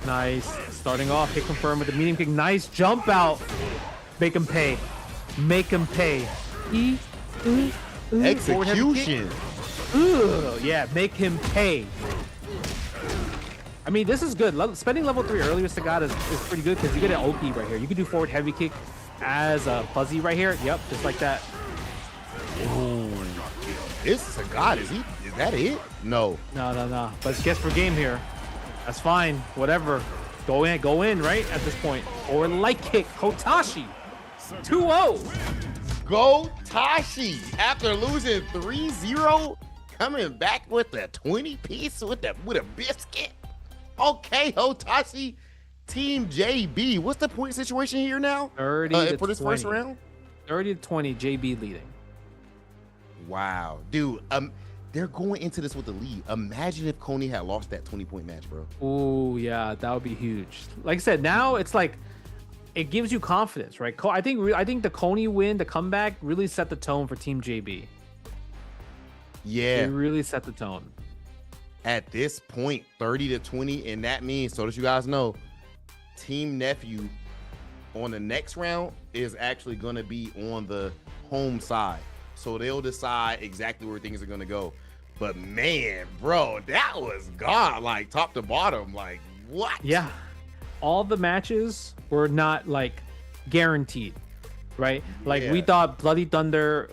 Speaker 2: Nice. Starting off, hit confirm with the medium kick. Nice jump out. Make him pay. Make him pay.
Speaker 1: Execution.
Speaker 2: Yeah, make him pay. I mean, this is good. Spending level 3 earlier, Sagat is pretty good because you get an Oki right here. You can do forward heavy kick as a fuzzy right here. Yep, just like that.
Speaker 1: Ooh. This Sagat, is that it? No.
Speaker 2: No. But guess for game here. That's fine. Whatever. Go in, right? At this point. Or light kick. Hotashi. 2-0.
Speaker 1: Go Tashi. After losing 3-0, coming back with a 20 piece with a biscuit. Okay, Hotashi. Team JB. What's the point situation here now?
Speaker 2: 30 to
Speaker 1: for this
Speaker 2: 20.
Speaker 1: first round?
Speaker 2: 30 to 20, JB leading.
Speaker 1: Wow. Dude, they're going into this with the lead. Imagine if Coney had lost that 20-point match, bro.
Speaker 2: Oh, yeah, that would be huge. Like I said, now it's like it gives you confidence, right? I think the Coney win, the comeback, really set the tone for Team JB.
Speaker 1: Yeah.
Speaker 2: It really set the tone.
Speaker 1: At this point, 30 to 20, and that means, so that you guys know, Team Nephew on the next round is actually going to be on the home side. So they'll decide exactly where things are going to go. But man, bro, that was God, like top to bottom. Like, what?
Speaker 2: Yeah. All the matches were not like guaranteed, right? Like we thought Blood Thunder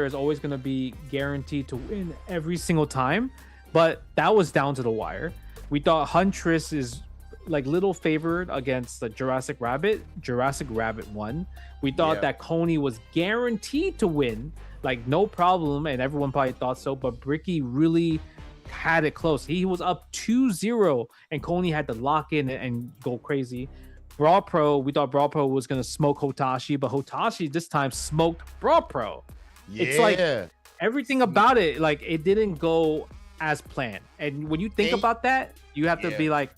Speaker 2: is always going to be guaranteed to win every single time, but that was down to the wire. We thought Huntress is like little favored against the Jurassic Rabbit. Jurassic Rabbit won. We thought that Coney was guaranteed to win, like no problem, and everyone probably thought so, but Bricky really had it close. He was up 2-0 and Coney had to lock in and go crazy. Brawl Pro, we thought Brawl Pro was going to smoke Hotashi, but Hotashi this time smoked Brawl Pro. It's like everything about it, like it didn't go as planned. And when you think about that, you have to be like,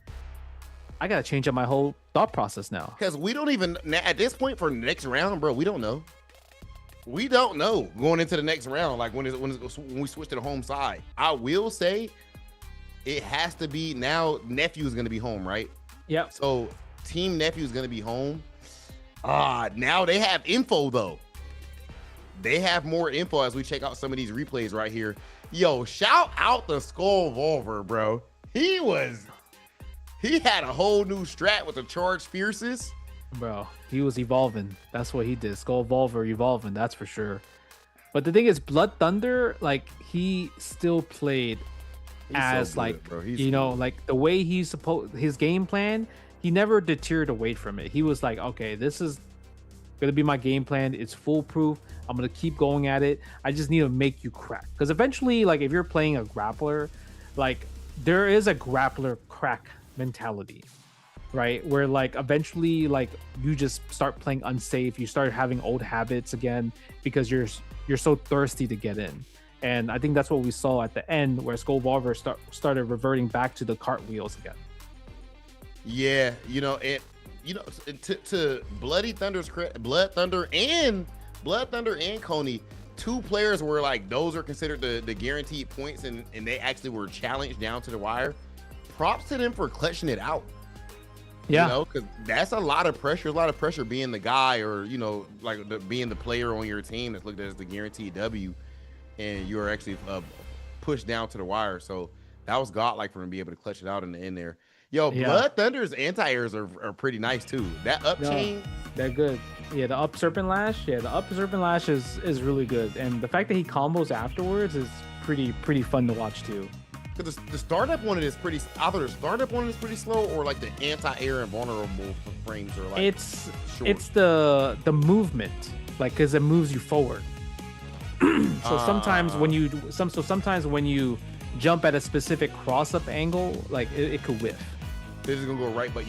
Speaker 2: I got to change up my whole thought process now.
Speaker 1: Because we don't even, at this point for the next round, bro, we don't know. We don't know going into the next round, like when we switch to the home side. I will say it has to be now. Nephew is going to be home, right?
Speaker 2: Yep.
Speaker 1: So Team Nephew is going to be home. Now they have info though. They have more info as we check out some of these replays right here. Yo, shout out the Skull Volver, bro. He had a whole new strat with the Charged Fierces.
Speaker 2: Bro, he was evolving. That's what he did. Skull Volver evolving, that's for sure. But the thing is, Blood Thunder, like he still played as
Speaker 1: so good,
Speaker 2: like
Speaker 1: bro. He's
Speaker 2: you know, like the way he's supposed, his game plan, he never deterred away from it. He was like, okay, this is gonna be my game plan. It's foolproof. I'm gonna keep going at it. I just need to make you crack. Because eventually, like if you're playing a grappler, like there is a grappler crack mentality, right? Where like eventually like you just start playing unsafe. You start having old habits again because you're you're so thirsty to get in. And I think that's what we saw at the end, where Skull Volver started reverting back to the cartwheels again.
Speaker 1: Yeah, to Blood Thunder and Coney, two players were like, those are considered the guaranteed points, and they actually were challenged down to the wire. Props to them for clutching it out.
Speaker 2: Yeah,
Speaker 1: because that's a lot of pressure being the guy, or being the player on your team that's looked at as the guaranteed W, and you're actually pushed down to the wire. So that was godlike for him to be able to clutch it out in the end there. Yo, Blood Thunder's anti-airs are pretty nice too. That up chain,
Speaker 2: they're good. Yeah, the up Serpent Lash. Yeah, the up Serpent Lash is really good, and the fact that he combos afterwards is pretty fun to watch too.
Speaker 1: Because the startup one is pretty. Either the startup one is pretty slow, or like the anti-air and vulnerable frames are like.
Speaker 2: It's the movement, like, because it moves you forward. So sometimes when you jump at a specific cross-up angle, like it could whiff.
Speaker 1: They're just gonna go right, but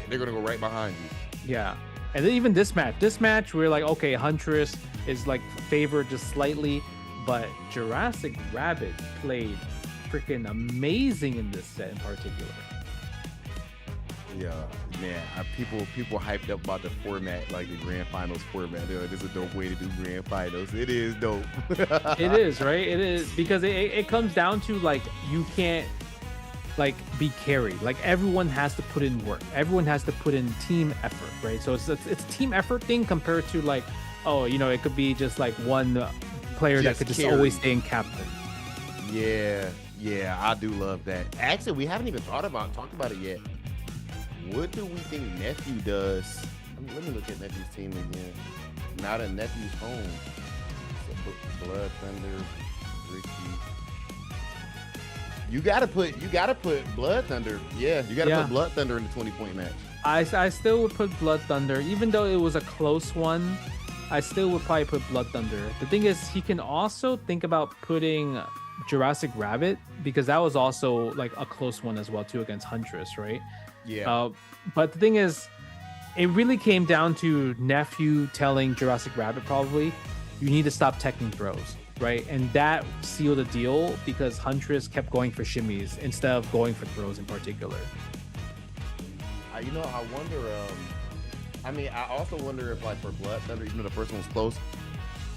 Speaker 1: they're gonna go right behind you.
Speaker 2: Yeah, and then even this match, we're like, okay, Huntress is like favored just slightly, but Jurassic Rabbit played freaking amazing in this set in particular.
Speaker 1: Yeah, man, people hyped up about the format, like the grand finals format. They're like, this is a dope way to do grand finals. It is dope.
Speaker 2: It is, right? It is, because it comes down to, like, you can't like be carried. Like, everyone has to put in work. Everyone has to put in team effort, right? So it's team effort thing compared to, like, it could be just like one player that could just always stay in captain.
Speaker 1: Yeah, I do love that. Actually, we haven't even talked about it yet. What do we think Nephew does? Let me look at Nephew's team again. Now that Nephew's home. So Blood Thunder, Ricky. You gotta put Blood Thunder. Yeah, you gotta put Blood Thunder in the 20-point match.
Speaker 2: I still would put Blood Thunder, even though it was a close one. I still would probably put Blood Thunder. The thing is, he can also think about putting Jurassic Rabbit, because that was also like a close one as well too against Huntress, right?
Speaker 1: Yeah.
Speaker 2: But the thing is, it really came down to Nephew telling Jurassic Rabbit, probably, you need to stop teching throws, right? And that sealed the deal, because Huntress kept going for shimmies instead of going for throws in particular.
Speaker 1: I wonder. I also wonder if, like, for Blood Thunder, even though the first one was close,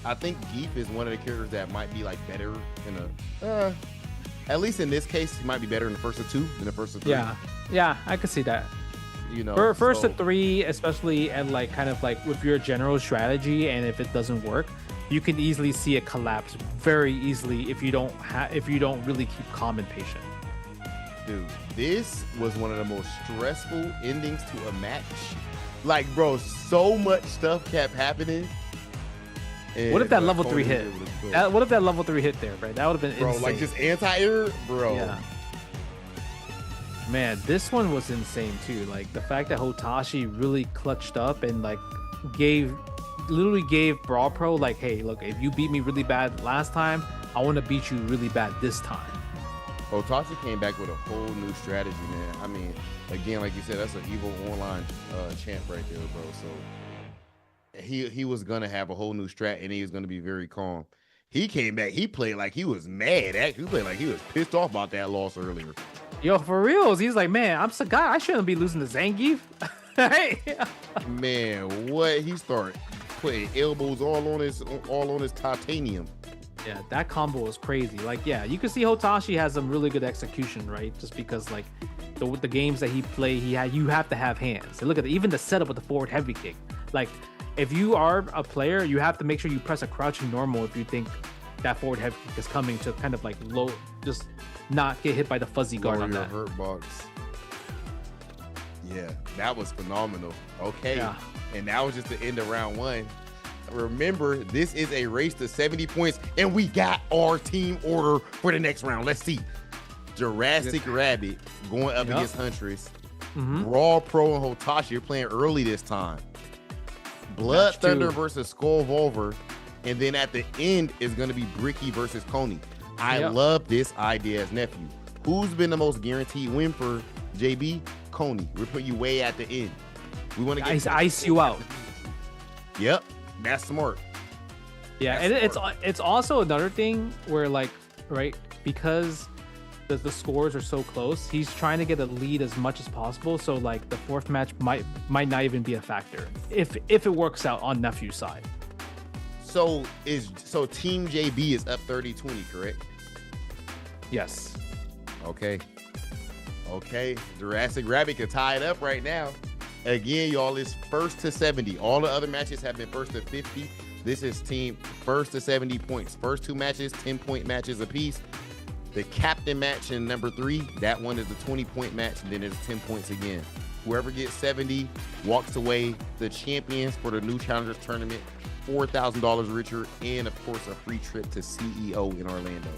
Speaker 1: I think Geef is one of the characters that might be like better in at least in this case, he might be better in the first of two than the first of three.
Speaker 2: Yeah, I could see that. For first of three, especially, and like kind of like with your general strategy, and if it doesn't work, you can easily see it collapse very easily if you don't really keep calm and patient.
Speaker 1: Dude, this was one of the most stressful endings to a match. Like, bro, so much stuff kept happening.
Speaker 2: What if that level 3 hit? What if that level 3 hit there, right? That would have been insane.
Speaker 1: Like just anti-air, bro.
Speaker 2: Yeah. Man, this one was insane too. Like, the fact that Hotashi really clutched up and like literally gave Brawl Pro, like, hey, look, if you beat me really bad last time, I want to beat you really bad this time.
Speaker 1: Hotashi came back with a whole new strategy, man. I mean, again, like you said, that's an evil online champ right there, bro. So he was gonna have a whole new strat, and he was gonna be very calm. He came back. He played like he was mad. Actually, he played like he was pissed off about that loss earlier.
Speaker 2: Yo, for reals, he's like, man, I shouldn't be losing to Zangief. Hey,
Speaker 1: man, what? He started putting elbows all on his titanium.
Speaker 2: Yeah, that combo was crazy. Like, yeah, you can see Hotashi has some really good execution, right? Just because, like, the games that he played, you have to have hands. And look at even the setup with the forward heavy kick. Like, if you are a player, you have to make sure you press a crouching normal if you think that forward heavy kick is coming to kind of like low, just not get hit by the fuzzy guard on that.
Speaker 1: Hurt box. Yeah, that was phenomenal. Okay, yeah. And that was just the end of round one. Remember, this is a race to 70 points, and we got our team order for the next round. Let's see. Jurassic Rabbit going up against Huntress. Brawl Pro and Hotashi are playing early this time. Blood Thunder versus Skull Volver, and then at the end is going to be Bricky versus Coney. I love this idea as Nephew. Who's been the most guaranteed win for JB? Coney. We're putting you way at the end. We want to
Speaker 2: ice you out.
Speaker 1: Yep, that's smart.
Speaker 2: Yeah, and it's also another thing where like, right, because the scores are so close, he's trying to get a lead as much as possible. So like the fourth match might not even be a factor if it works out on Nephew's side.
Speaker 1: So Team JB is up 30-20, correct?
Speaker 2: Yes.
Speaker 1: Okay. Jurassic Rabbit could tie it up right now. Again, y'all, it's first to 70. All the other matches have been first to 50. This is team first to 70 points. First two matches, 10-point matches apiece. The captain match in number 3, that one is the 20-point match, and then it's 10 points again. Whoever gets 70 walks away the champions for the New Challengers Tournament, $4,000 richer, and of course a free trip to CEO in Orlando.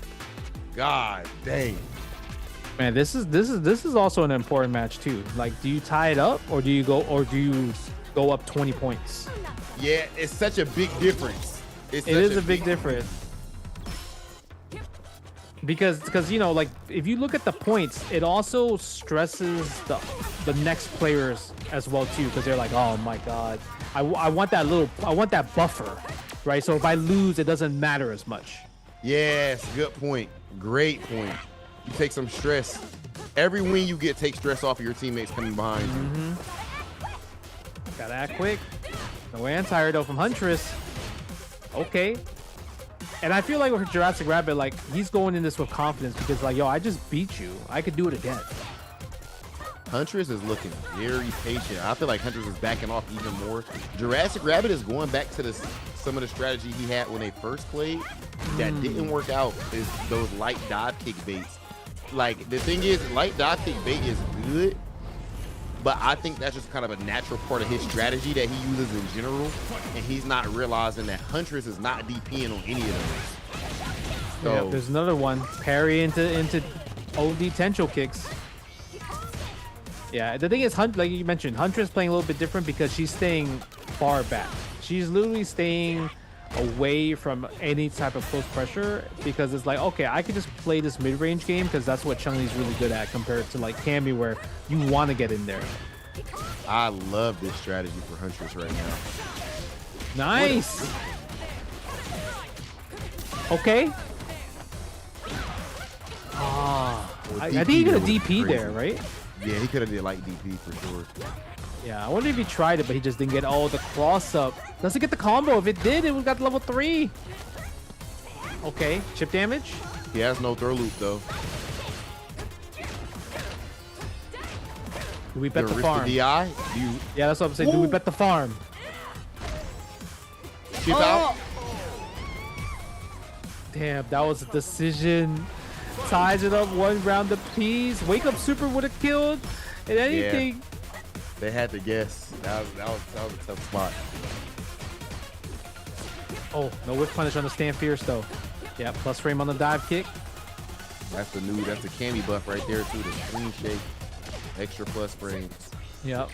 Speaker 1: God dang.
Speaker 2: Man, this is also an important match too. Like, do you tie it up or do you go up 20 points?
Speaker 1: Yeah, it's such a big difference.
Speaker 2: It is a big difference. Because you know, like if you look at the points, it also stresses the next players as well too, because they're like, oh my god, I want that buffer, right? So if I lose, it doesn't matter as much.
Speaker 1: Yes, good point. Great point. You take some stress. Every win you get takes stress off of your teammates coming behind you.
Speaker 2: Gotta act quick. No anti-air though from Huntress. Okay. And I feel like with Jurassic Rabbit, like he's going in this with confidence because like, yo, I just beat you. I could do it again.
Speaker 1: Huntress is looking very patient. I feel like Huntress is backing off even more. Jurassic Rabbit is going back to some of the strategy he had when they first played that didn't work out, is those light dive kick baits. Like the thing is, light dive kick bait is good, but I think that's just kind of a natural part of his strategy that he uses in general, and he's not realizing that Huntress is not DPing on any of those. So
Speaker 2: yeah, there's another one. Parry into OD Tencho kicks. Yeah, the thing is, like you mentioned, Huntress playing a little bit different because she's staying far back. She's literally staying away from any type of close pressure because it's like, okay, I could just play this mid-range game because that's what Chun-Li's really good at compared to like Cammy where you want to get in there.
Speaker 1: I love this strategy for Huntress right now.
Speaker 2: Nice. Okay. I think he could have DP there, right?
Speaker 1: Yeah, he could have did like DP for sure.
Speaker 2: Yeah, I wonder if he tried it, but he just didn't get the cross up. Doesn't get the combo. If it did, it would have got level 3. Okay, chip damage.
Speaker 1: He has no throw loop though.
Speaker 2: Do we bet the farm?
Speaker 1: DI?
Speaker 2: Yeah, that's what I'm saying. Do we bet the farm?
Speaker 1: Chip out.
Speaker 2: Damn, that was a decision. Ties it up 1 round apiece. Wake up super would have killed. And anything.
Speaker 1: Yeah. They had to guess. That was a tough spot.
Speaker 2: Oh, no whiff punish on the stand fierce though. Yeah, plus frame on the dive kick.
Speaker 1: That's the Cammy buff right there too. The screen shake, extra plus frames.
Speaker 2: Yep.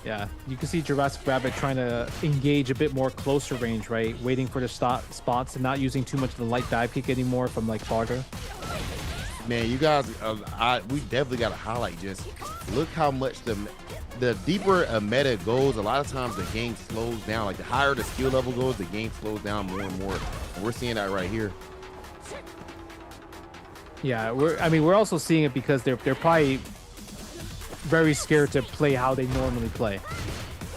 Speaker 2: Yeah, you can see Jurassic Rabbit trying to engage a bit more closer range, right? Waiting for the spots and not using too much of the light dive kick anymore from like farther.
Speaker 1: Man, you guys, we definitely got to highlight just look how much the deeper a meta goes, a lot of times the game slows down. Like the higher the skill level goes, the game slows down more and more. And we're seeing that right here.
Speaker 2: Yeah, we're also seeing it because they're probably very scared to play how they normally play.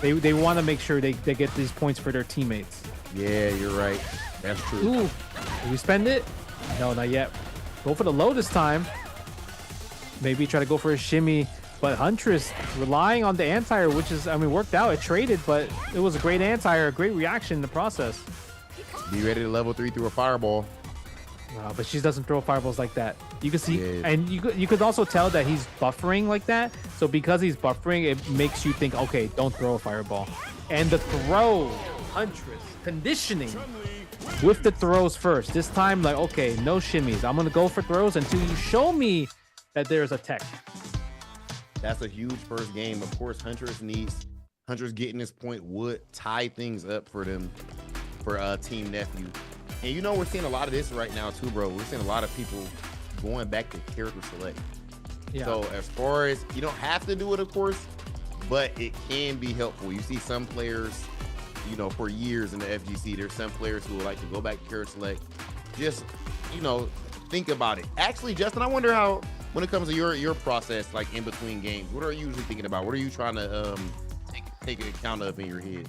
Speaker 2: They want to make sure they get these points for their teammates.
Speaker 1: Yeah, you're right. That's true.
Speaker 2: Ooh, did we spend it? No, not yet. Go for the low this time. Maybe try to go for a shimmy. But Huntress relying on the anti-air, which is, worked out. It traded, but it was a great anti-air, a great reaction in the process.
Speaker 1: Be ready to level 3 through a fireball.
Speaker 2: But she doesn't throw fireballs like that. You can see,
Speaker 1: Yeah.
Speaker 2: and you could also tell that he's buffering like that. So because he's buffering, it makes you think, okay, don't throw a fireball. And the throw, Huntress, conditioning with the throws first. This time, like, okay, no shimmies. I'm going to go for throws until you show me that there's a tech.
Speaker 1: That's a huge first game. Of course, Huntress getting this point would tie things up for them, for Team Nephew. And we're seeing a lot of this right now too, bro. We're seeing a lot of people going back to character select.
Speaker 2: Yeah.
Speaker 1: So as far as, you don't have to do it, of course, but it can be helpful. You see some players you know, for years in the FGC, there's some players who like to go back to character select. Just, you know, think about it. Actually, Justin, I wonder how, when it comes to your process, like in between games, what are you usually thinking about? What are you trying to take account of in your head?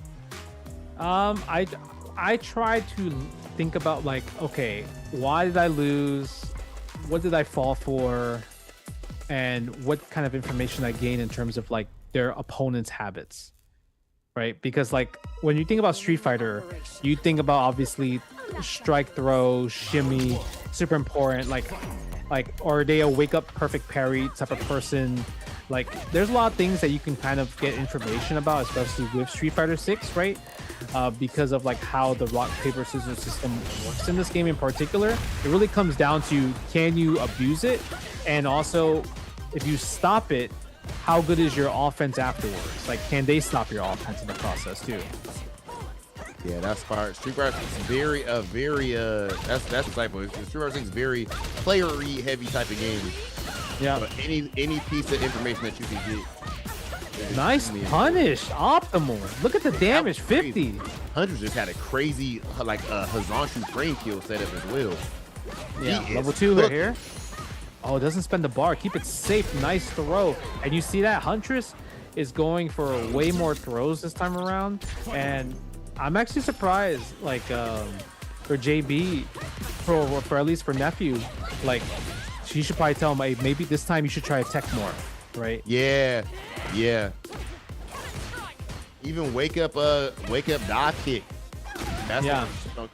Speaker 2: I try to think about like, okay, why did I lose? What did I fall for? And what kind of information I gain in terms of like their opponent's habits, right? Because like when you think about Street Fighter, you think about obviously strike, throw, shimmy, super important. Like, are they a wake up perfect parry type of person? Like, there's a lot of things that you can kind of get information about, especially with Street Fighter 6, right? Because of like how the rock paper scissors system works in this game in particular. It really comes down to, can you abuse it, and also if you stop it, how good is your offense afterwards? Like, can they stop your offense in the process too?
Speaker 1: Yeah, that's fire. Street Fighter 6 is very that's the type of Street Fighter 6 is very player-y heavy type of game.
Speaker 2: Yeah.
Speaker 1: But any piece of information that you can get.
Speaker 2: Nice punish, optimal. Look at the damage, 50.
Speaker 1: Hunter just had a crazy like Hazanchu frame kill setup as well.
Speaker 2: Yeah, level 2 right here. Oh, it doesn't spend the bar. Keep it safe. Nice throw. And you see that Huntress is going for way more throws this time around. And I'm actually surprised, like, for JB, for at least for Nephew, like, she should probably tell him, hey, maybe this time you should try to tech more, right?
Speaker 1: Yeah. Even wake up dive kick. That's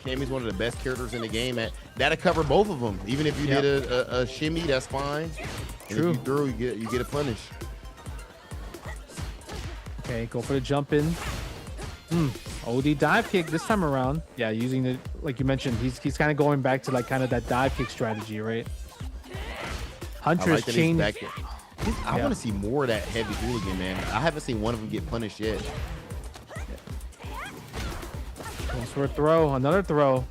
Speaker 1: Cammy's one of the best characters in the game. That'll cover both of them. Even if you did a shimmy, that's fine. And if you throw, you get a punish.
Speaker 2: Okay, go for the jump in. OD dive kick this time around. Yeah, using the, like you mentioned, he's kind of going back to like kind of that dive kick strategy, right? Huntress changed.
Speaker 1: I want to see more of that heavy hooligan, man. I haven't seen one of them get punished yet.
Speaker 2: Goes for a throw, another throw.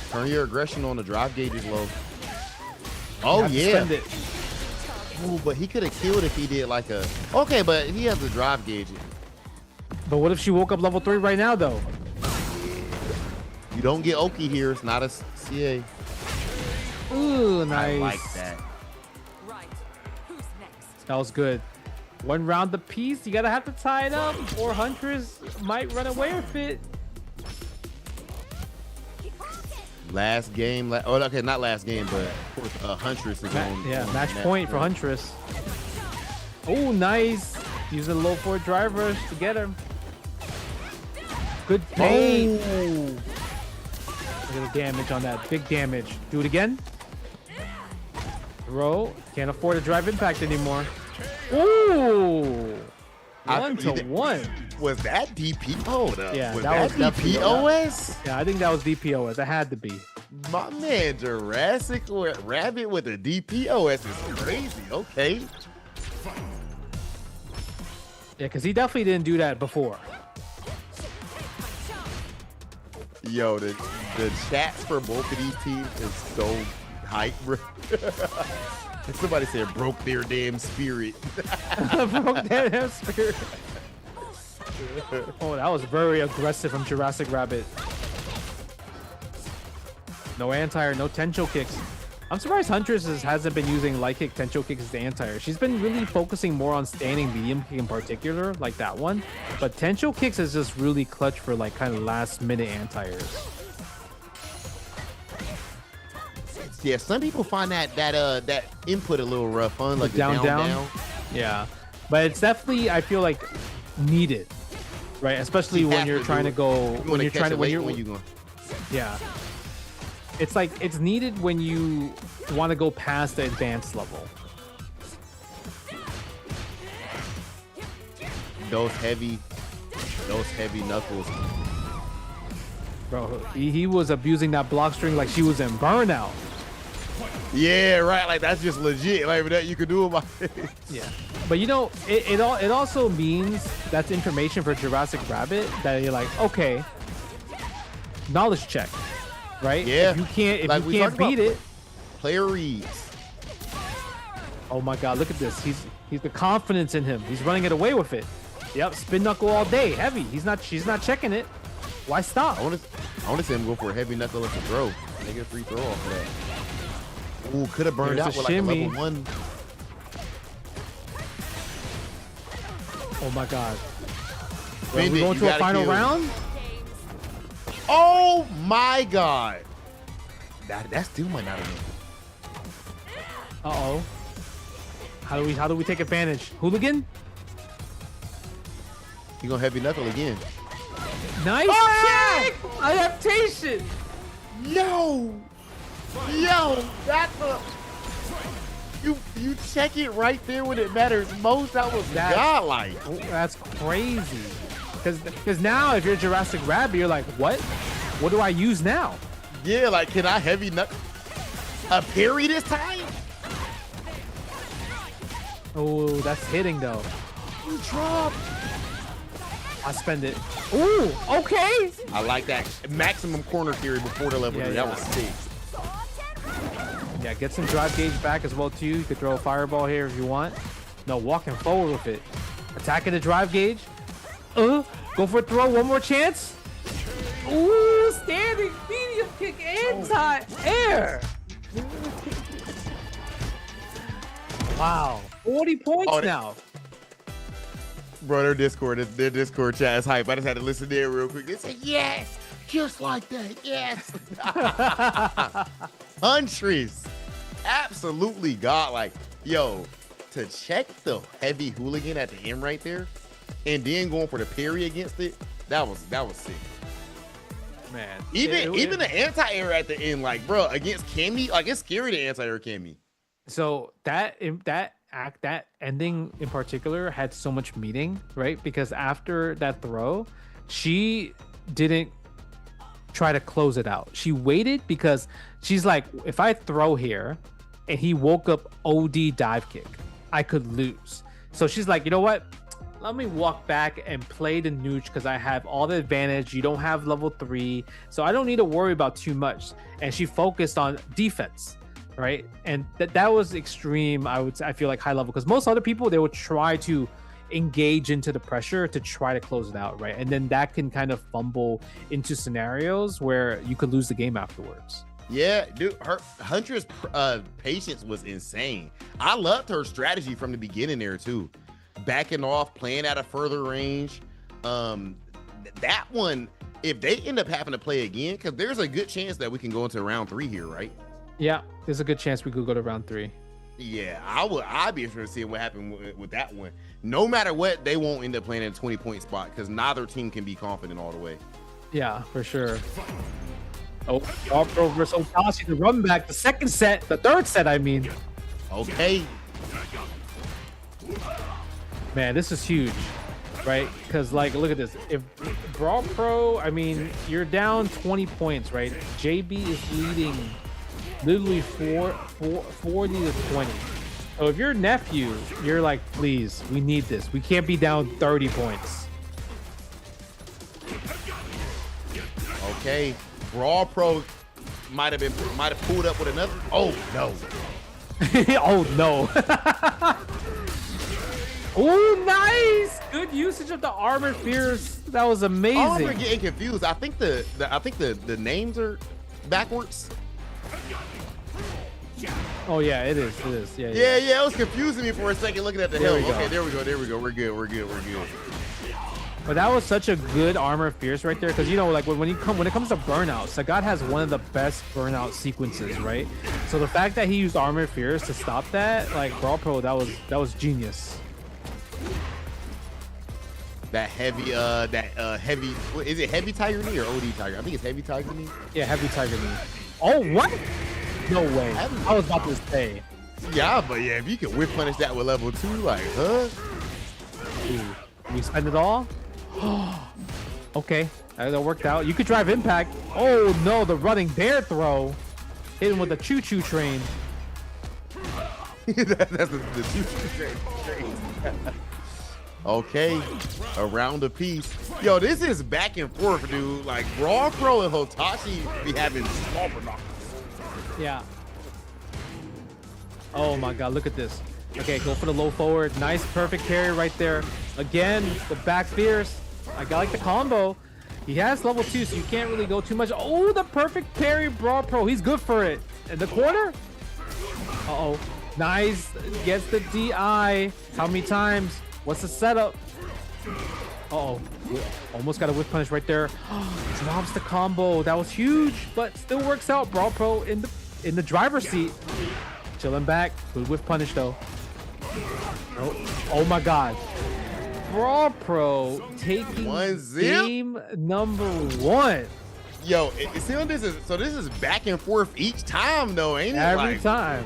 Speaker 1: Turn your aggression on, the drive gauge is low. Oh yeah. Ooh, but he could have killed if he did like a. Okay, but he has the drive gauge.
Speaker 2: But what if she woke up level 3 right now, though?
Speaker 1: You don't get Oki here. It's not a CA.
Speaker 2: Ooh, nice.
Speaker 1: I like that.
Speaker 2: That was good. One round apiece. You gotta have to tie it up, or Huntress might run away with it.
Speaker 1: Last game. Okay, not last game, but Huntress is on.
Speaker 2: Yeah, match point for Huntress. Oh, nice. Using a low forward driver to get him. Good pain. Look at the damage on that. Big damage. Do it again. Throw. Can't afford to drive impact anymore. Ooh. 1-1.
Speaker 1: Was that DPO?
Speaker 2: Yeah,
Speaker 1: was that DPOS?
Speaker 2: Yeah, I think that was DPOS. It had to be.
Speaker 1: My man, Jurassic Rabbit with a DPOS is crazy. Okay.
Speaker 2: Yeah, because he definitely didn't do that before.
Speaker 1: Yo, the chats for both of these teams is so hype, bro. Somebody said broke their damn spirit.
Speaker 2: Broke their damn spirit. Oh, that was very aggressive from Jurassic Rabbit. No anti-air, no tencho kicks. I'm surprised Huntress hasn't been using light kick, tencho kicks as the anti-air. She's been really focusing more on standing medium kick in particular, like that one. But tencho kicks is just really clutch for like kind of last minute anti-airs.
Speaker 1: Yeah, some people find that input a little rough, huh? Like down.
Speaker 2: Yeah, but it's definitely, I feel like, needed, right? Especially when you're trying to go, yeah. It's like, it's needed when you want to go past the advanced level.
Speaker 1: Those heavy knuckles.
Speaker 2: Bro, he was abusing that block string like she was in Burnout.
Speaker 1: Yeah, right. Like that's just legit. Like that you could do it.
Speaker 2: Yeah, but you know, it also means that's information for Jurassic Rabbit that you're like, okay, knowledge check, right?
Speaker 1: Yeah.
Speaker 2: If you can't beat it,
Speaker 1: player reads.
Speaker 2: Oh my God, look at this. He's the confidence in him. He's running it away with it. Yep, spin knuckle all day. Heavy. She's not checking it. Why stop?
Speaker 1: I want to see him go for a heavy knuckle as a throw. They get a free throw off of that. Ooh, could have burned
Speaker 2: There's
Speaker 1: out
Speaker 2: a
Speaker 1: with like a
Speaker 2: shimmy.
Speaker 1: level 1.
Speaker 2: Oh my god.
Speaker 1: Bend
Speaker 2: we
Speaker 1: it,
Speaker 2: going
Speaker 1: you
Speaker 2: to a
Speaker 1: gotta
Speaker 2: final
Speaker 1: kill.
Speaker 2: round?
Speaker 1: Oh my god. That still might not have been.
Speaker 2: Uh-oh. How do we take advantage? Hooligan?
Speaker 1: He gonna heavy knuckle again.
Speaker 2: Nice check! Adaptation!
Speaker 1: Yo, that's a you check it right there when it matters most. That was godlike.
Speaker 2: That's crazy. Because now if you're Jurassic Rabbit, you're like, what? What do I use now?
Speaker 1: Yeah, like can I heavy knuckle a parry this time?
Speaker 2: Oh, that's hitting though.
Speaker 1: You dropped.
Speaker 2: I spend it. Ooh, okay.
Speaker 1: I like that maximum corner theory before the level 3. That was sick.
Speaker 2: Yeah, get some drive gauge back as well too. You could throw a fireball here if you want. No, walking forward with it. Attacking the drive gauge. Go for a throw. One more chance. Ooh, standing medium kick anti-air. Wow. 40 points now.
Speaker 1: Bro, their Discord chat is hype. I just had to listen there real quick. They said, yes, just like that, yes. Huntress, absolutely godlike. Yo, to check the heavy hooligan at the end right there, and then going for the parry against it, that was sick.
Speaker 2: Man,
Speaker 1: even the anti-air at the end, like, bro, against Cammy, like it's scary to anti-air Cammy.
Speaker 2: So that ending in particular had so much meaning, right? Because after that throw, she didn't try to close it out. She waited because she's like, if I throw here and he woke up OD dive kick, I could lose. So she's like, you know what? Let me walk back and play the nooch because I have all the advantage. You don't have level 3, so I don't need to worry about too much. And she focused on defense. Right, and that was extreme. I feel like high level because most other people, they would try to engage into the pressure to try to close it out, right? And then that can kind of fumble into scenarios where you could lose the game afterwards.
Speaker 1: Yeah, dude, her Huntress patience was insane. I loved her strategy from the beginning there too, backing off, playing at a further range. That one, if they end up having to play again, because there's a good chance that we can go into round 3 here, right?
Speaker 2: Yeah, there's a good chance we could go to round 3.
Speaker 1: Yeah, I'd be interested to see what happened with that one. No matter what, they won't end up playing in a 20-point spot because neither team can be confident all the way.
Speaker 2: Yeah, for sure. Oh, Pro versus Otashi, the run back, the third set, I mean.
Speaker 1: Okay.
Speaker 2: Man, this is huge, right? Because, like, look at this. If Brawl Pro, I mean, you're down 20 points, right? JB is leading literally 40 to 20. So if you're nephew, you're like, please, we need this. We can't be down 30 points.
Speaker 1: Okay, Brawl Pro might have pulled up with another. Oh no.
Speaker 2: Oh no. Oh, nice. Good usage of the armor fierce. That was amazing.
Speaker 1: Oh, we're getting confused. I think the names are backwards.
Speaker 2: Oh yeah, it is. Yeah.
Speaker 1: It was confusing me for a second looking at the hill.
Speaker 2: we go.
Speaker 1: Okay, there we go. We're good.
Speaker 2: But that was such a good armor fierce right there, because you know, like when it comes to burnout, Sagat has one of the best burnout sequences, right? So the fact that he used armor fierce to stop that, like Brawl Pro, that was genius.
Speaker 1: That heavy, is it heavy tiger knee or OD tiger? I think it's heavy tiger knee.
Speaker 2: Yeah, heavy tiger knee. Oh, what? No way. I was about to say.
Speaker 1: Yeah, but yeah, if you can whip punish that with level 2, like, huh?
Speaker 2: Dude, we spend it all? Okay, that worked out. You could drive impact. Oh no, the running bear throw. Hit him with the choo-choo train.
Speaker 1: That's the choo-choo train. Okay, around a piece. Yo, this is back and forth, dude. Like, Brawl Pro and Hotashi be having small knockers.
Speaker 2: Yeah. Oh my god, look at this. Okay, go for the low forward. Nice, perfect carry right there. Again, the back fierce. I like the combo. He has level 2, so you can't really go too much. Oh, the perfect parry, Brawl Pro. He's good for it. In the corner. Uh-oh. Nice. Gets the DI. How many times? What's the setup? Uh-oh. Almost got a whiff punish right there. Drops the combo. That was huge, but still works out. Brawl Pro in the driver's seat. Chilling back. Good whiff punish, though. Oh my God. Brawl Pro taking game number 1.
Speaker 1: Yo, it seems this is back and forth each time though, ain't it?
Speaker 2: Every time.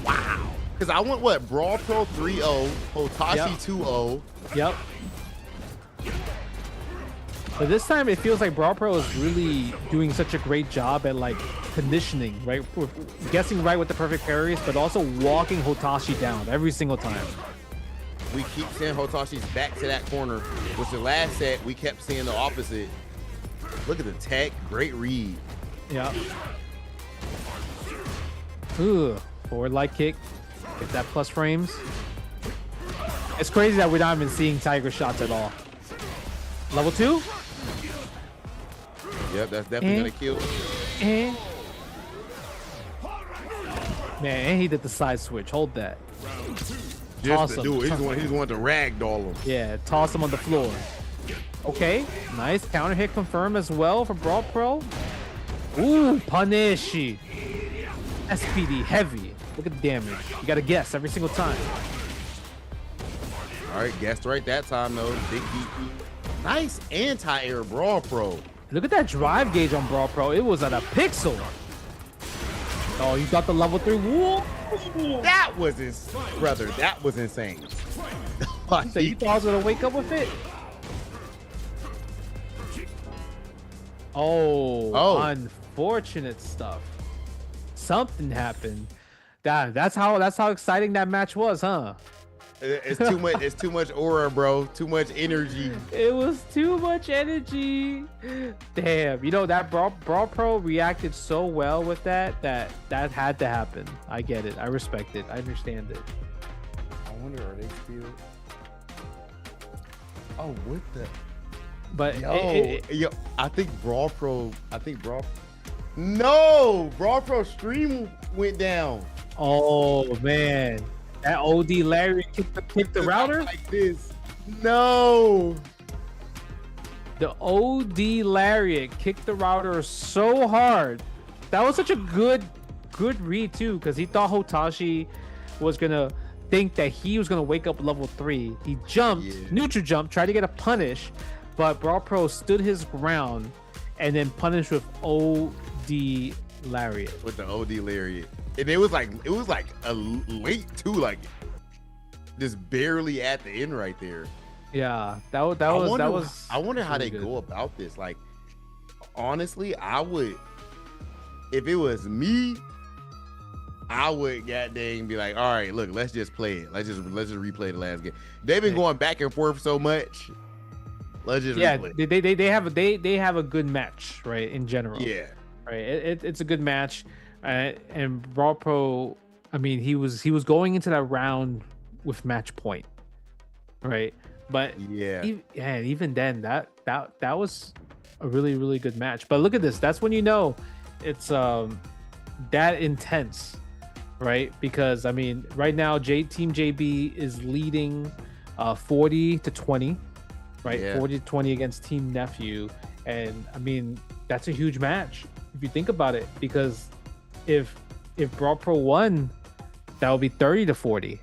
Speaker 1: Wow. Because I went what? Brawl Pro 3-0, Hotashi 2-0.
Speaker 2: Yep. But this time it feels like Brawl Pro is really doing such a great job at like conditioning, right? Guessing right with the perfect parries, but also walking Hotashi down every single time.
Speaker 1: We keep seeing Hotashi's back to that corner, which the last set we kept seeing the opposite. Look at the tech, great read.
Speaker 2: Yeah. Ooh, forward light kick. Get that plus frames. It's crazy that we're not even seeing Tiger shots at all. Level 2?
Speaker 1: Yep, that's definitely gonna kill.
Speaker 2: Man, and he did the side switch. Hold that.
Speaker 1: Just to do it. He's one to ragdoll him.
Speaker 2: Yeah, toss him on the floor. Okay, nice counter hit confirm as well for Brawl Pro. Ooh, punish. SPD heavy. Look at the damage. You gotta guess every single time.
Speaker 1: All right, guessed right that time though. Big DP. Nice anti-air Brawl Pro.
Speaker 2: Look at that drive gauge on Brawl Pro. It was at a pixel. Oh, you got the level 3. Whoa.
Speaker 1: That was brother. That was insane.
Speaker 2: So you thought I was gonna wake up with it? Oh, unfortunate stuff. Something happened. That's how exciting that match was, huh?
Speaker 1: It's too much. It's too much aura, bro. Too much energy.
Speaker 2: It was too much energy. Damn. You know that Brawl Pro reacted so well with that had to happen. I get it. I respect it. I understand it.
Speaker 1: I wonder, are they still? Oh, what the?
Speaker 2: But
Speaker 1: yo, I think Brawl Pro. No, Brawl Pro stream went down.
Speaker 2: Oh man. That OD Larry kicked the router
Speaker 1: like this. No.
Speaker 2: The OD Lariat kicked the router so hard. That was such a good read too, because he thought Hotashi was gonna think that he was gonna wake up level 3. He jumped, neutral jump, tried to get a punish, but Brawl Pro stood his ground and then punished with OD Lariat.
Speaker 1: With the OD Lariat. And it was like a late too, like just barely at the end right there.
Speaker 2: Yeah, that was.
Speaker 1: I wonder how
Speaker 2: really
Speaker 1: they
Speaker 2: good.
Speaker 1: go about this. Like, honestly, I would, if it was me, I would goddamn be like, all right, look, let's just play it. Let's just replay the last game. They've been going back and forth so much. Let's just replay.
Speaker 2: They have a good match, right? In general,
Speaker 1: yeah,
Speaker 2: right. It's a good match. And Brawl Pro, I mean, he was going into that round with match point, right? But even then, that was a really good match. But look at this. That's when you know it's that intense, right? Because I mean, right now, Team JB is leading 40-20, right?
Speaker 1: Yeah.
Speaker 2: 40-20 against Team Nephew, and I mean, that's a huge match if you think about it, because if Brawl Pro won, that would be 30-40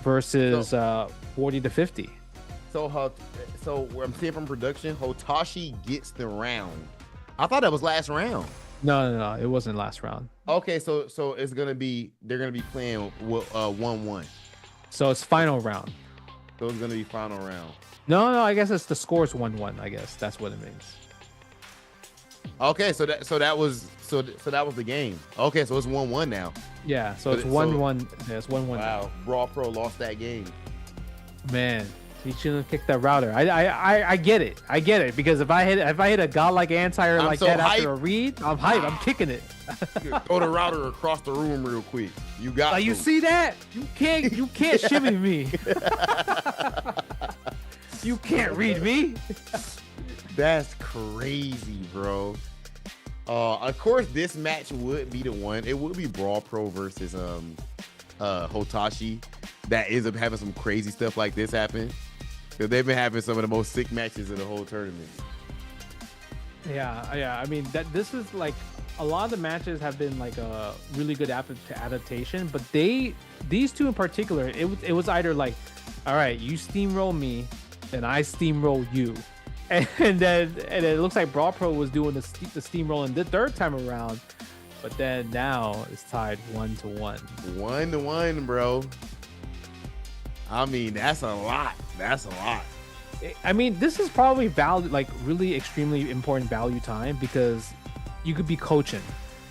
Speaker 2: versus 40-50.
Speaker 1: So I'm seeing from production, Hotashi gets the round. I thought that was last round.
Speaker 2: No, it wasn't last round.
Speaker 1: Okay, so they're gonna be playing 1-1.
Speaker 2: So it's final round.
Speaker 1: So it's gonna be final round.
Speaker 2: No, I guess it's the score's 1-1. I guess that's what it means.
Speaker 1: Okay, so that was the game. Okay, so it's 1-1 now.
Speaker 2: Yeah, so it's 1-1. Yeah, it's 1-1.
Speaker 1: Wow, Brawl Pro lost that game.
Speaker 2: Man, He shouldn't have kicked that router. I get it. I get it because if I hit a godlike anti-air like
Speaker 1: so
Speaker 2: that
Speaker 1: hyped.
Speaker 2: after a read, I'm hyped. I'm kicking it.
Speaker 1: Throw the router across the room real quick. You got.
Speaker 2: Like, you see that? You can't shimmy me. You can't read me.
Speaker 1: That's crazy, bro. Of course, this match would be the one. It would be Brawl Pro versus Hotashi. That ends up having some crazy stuff like this happen. Because they've been having some of the most sick matches in the whole tournament.
Speaker 2: Yeah. I mean, this is like a lot of the matches have been like a really good adaptation, but these two in particular, it was either like, all right, you steamroll me, then I steamroll you. And then it looks like Brawl Pro was doing the steamroll in the third time around, but then now it's tied 1-1.
Speaker 1: 1-1, bro. I mean, that's a lot.
Speaker 2: I mean, this is probably really extremely important value time because you could be coaching.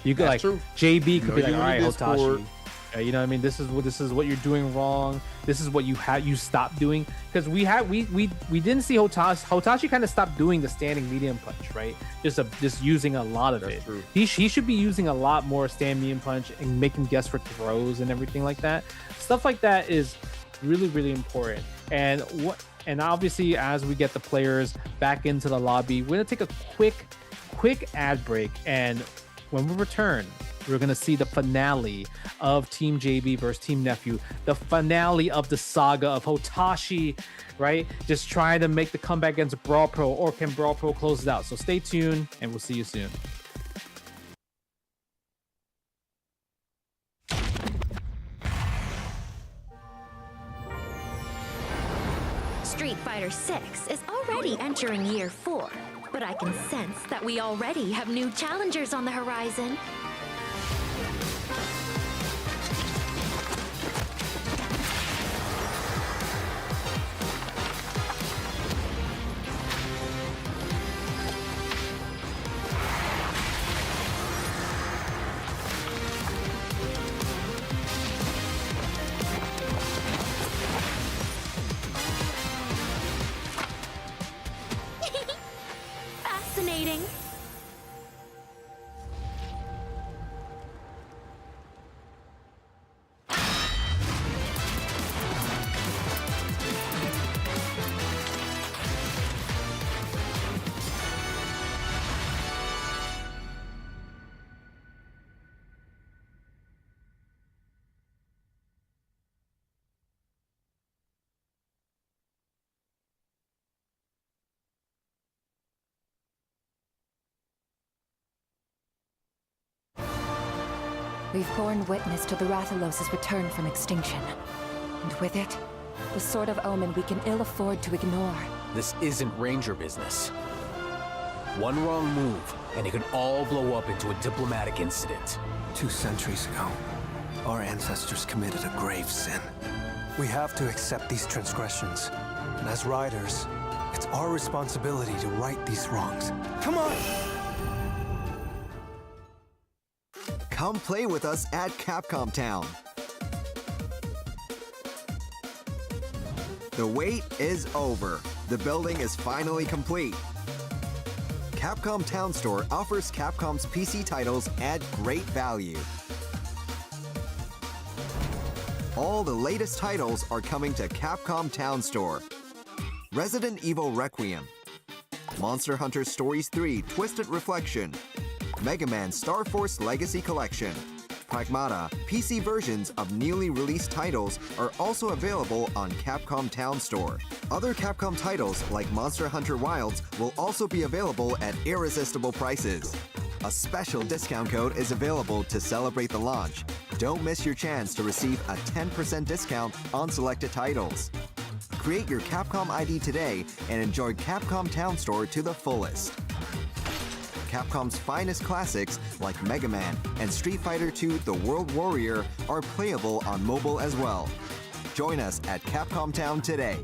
Speaker 2: You could
Speaker 1: That's true.
Speaker 2: JB could be like, all right,
Speaker 1: Discord.
Speaker 2: Hotashi. You know what I mean? This is what you're doing wrong. This is what you stopped doing, because we didn't see Hotashi kind of stopped doing the standing medium punch, right? Just using a lot of it.
Speaker 1: True.
Speaker 2: He should be using a lot more stand medium punch and making guess for throws and everything like that. Stuff like that is really, really important. And obviously, as we get the players back into the lobby, we're gonna take a quick ad break, and when we return, we're going to see the finale of Team JB versus Team Nephew, the finale of the saga of Hotashi, right? Just trying to make the comeback against Brawl Pro, or can Brawl Pro close it out? So stay tuned, and we'll see you soon.
Speaker 18: Street Fighter 6 is already entering year 4, but I can sense that we already have new challengers on the horizon. Fascinating.
Speaker 19: We've borne witness to the Rathalos' return from extinction. And with it, the sort of omen we can ill afford to ignore.
Speaker 20: This isn't Ranger business. One wrong move, and it can all blow up into a diplomatic incident.
Speaker 8: 2 centuries ago, our ancestors committed a grave sin. We have to accept these transgressions. And as riders, it's our responsibility to right these wrongs. Come on!
Speaker 21: Come play with us at Capcom Town. The wait is over. The building is finally complete. Capcom Town Store offers Capcom's PC titles at great value. All the latest titles are coming to Capcom Town Store. Resident Evil Requiem, Monster Hunter Stories 3 Twisted Reflection, Mega Man Star Force Legacy Collection, Pragmata. PC versions of newly released titles are also available on Capcom Town Store. Other Capcom titles like Monster Hunter Wilds will also be available at irresistible prices. A special discount code is available to celebrate the launch. Don't miss your chance to receive a 10% discount on selected titles. Create your Capcom ID today and enjoy Capcom Town Store to the fullest. Capcom's finest classics like Mega Man and Street Fighter II The World Warrior are playable on mobile as well. Join us at Capcom Town today.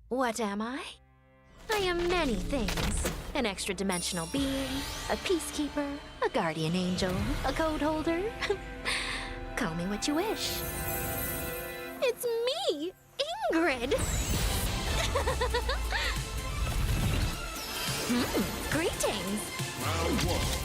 Speaker 18: What am I? I am many things. An extra-dimensional being, a peacekeeper, a guardian angel, a code holder. Call me what you wish. It's me, Ingrid! Greetings!
Speaker 4: Round one.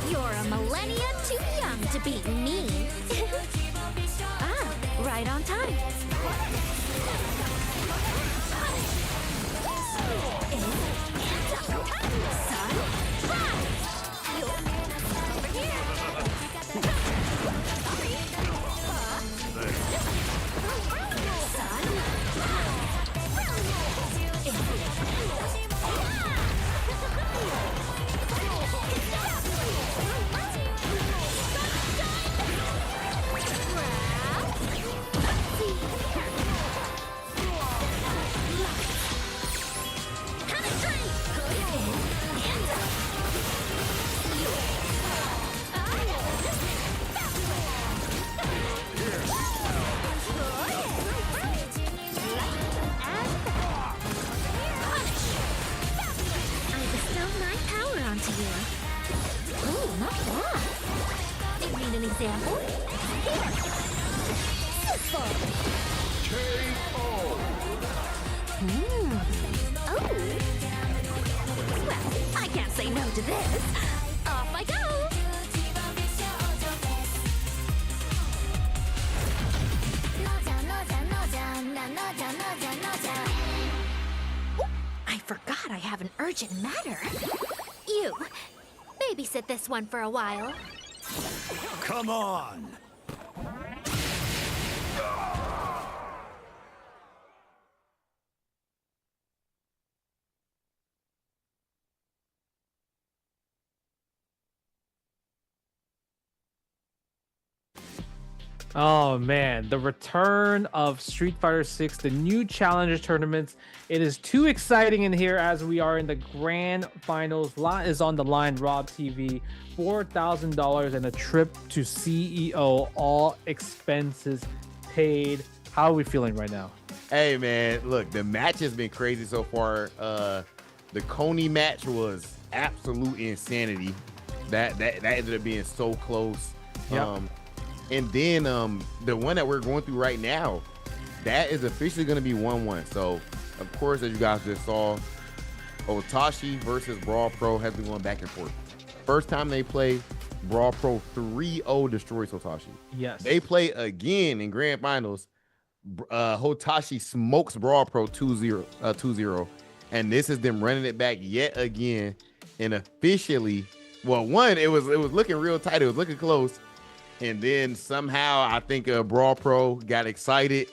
Speaker 18: You're a millennia too young to beat me. Ah, right on time. Example? Here. Simple. Oh. Well, I can't say no to this. Off I go. Ooh, I forgot I have an urgent matter. You, babysit this one for a while.
Speaker 11: Come on!
Speaker 2: Oh man, the return of Street Fighter 6, the new challenger tournaments. It is too exciting in here as we are in the grand finals. Lot is on the line, Rob TV. $4,000 and a trip to CEO, all expenses paid. How are we feeling right now?
Speaker 1: Hey man, look, the match has been crazy so far. The Coney match was absolute insanity. That ended up being so close.
Speaker 2: Yep.
Speaker 1: And then the one that we're going through right now, that is officially going to be 1-1. So, of course, as you guys just saw, Otashi versus Brawl Pro has been going back and forth. First time they play, Brawl Pro 3-0 destroys Otashi.
Speaker 2: Yes.
Speaker 1: They play again in grand finals. Hotashi smokes Brawl Pro 2-0. And this is them running it back yet again. And officially, well, one, it was looking real tight. It was looking close. And then somehow I think Brawl Pro got excited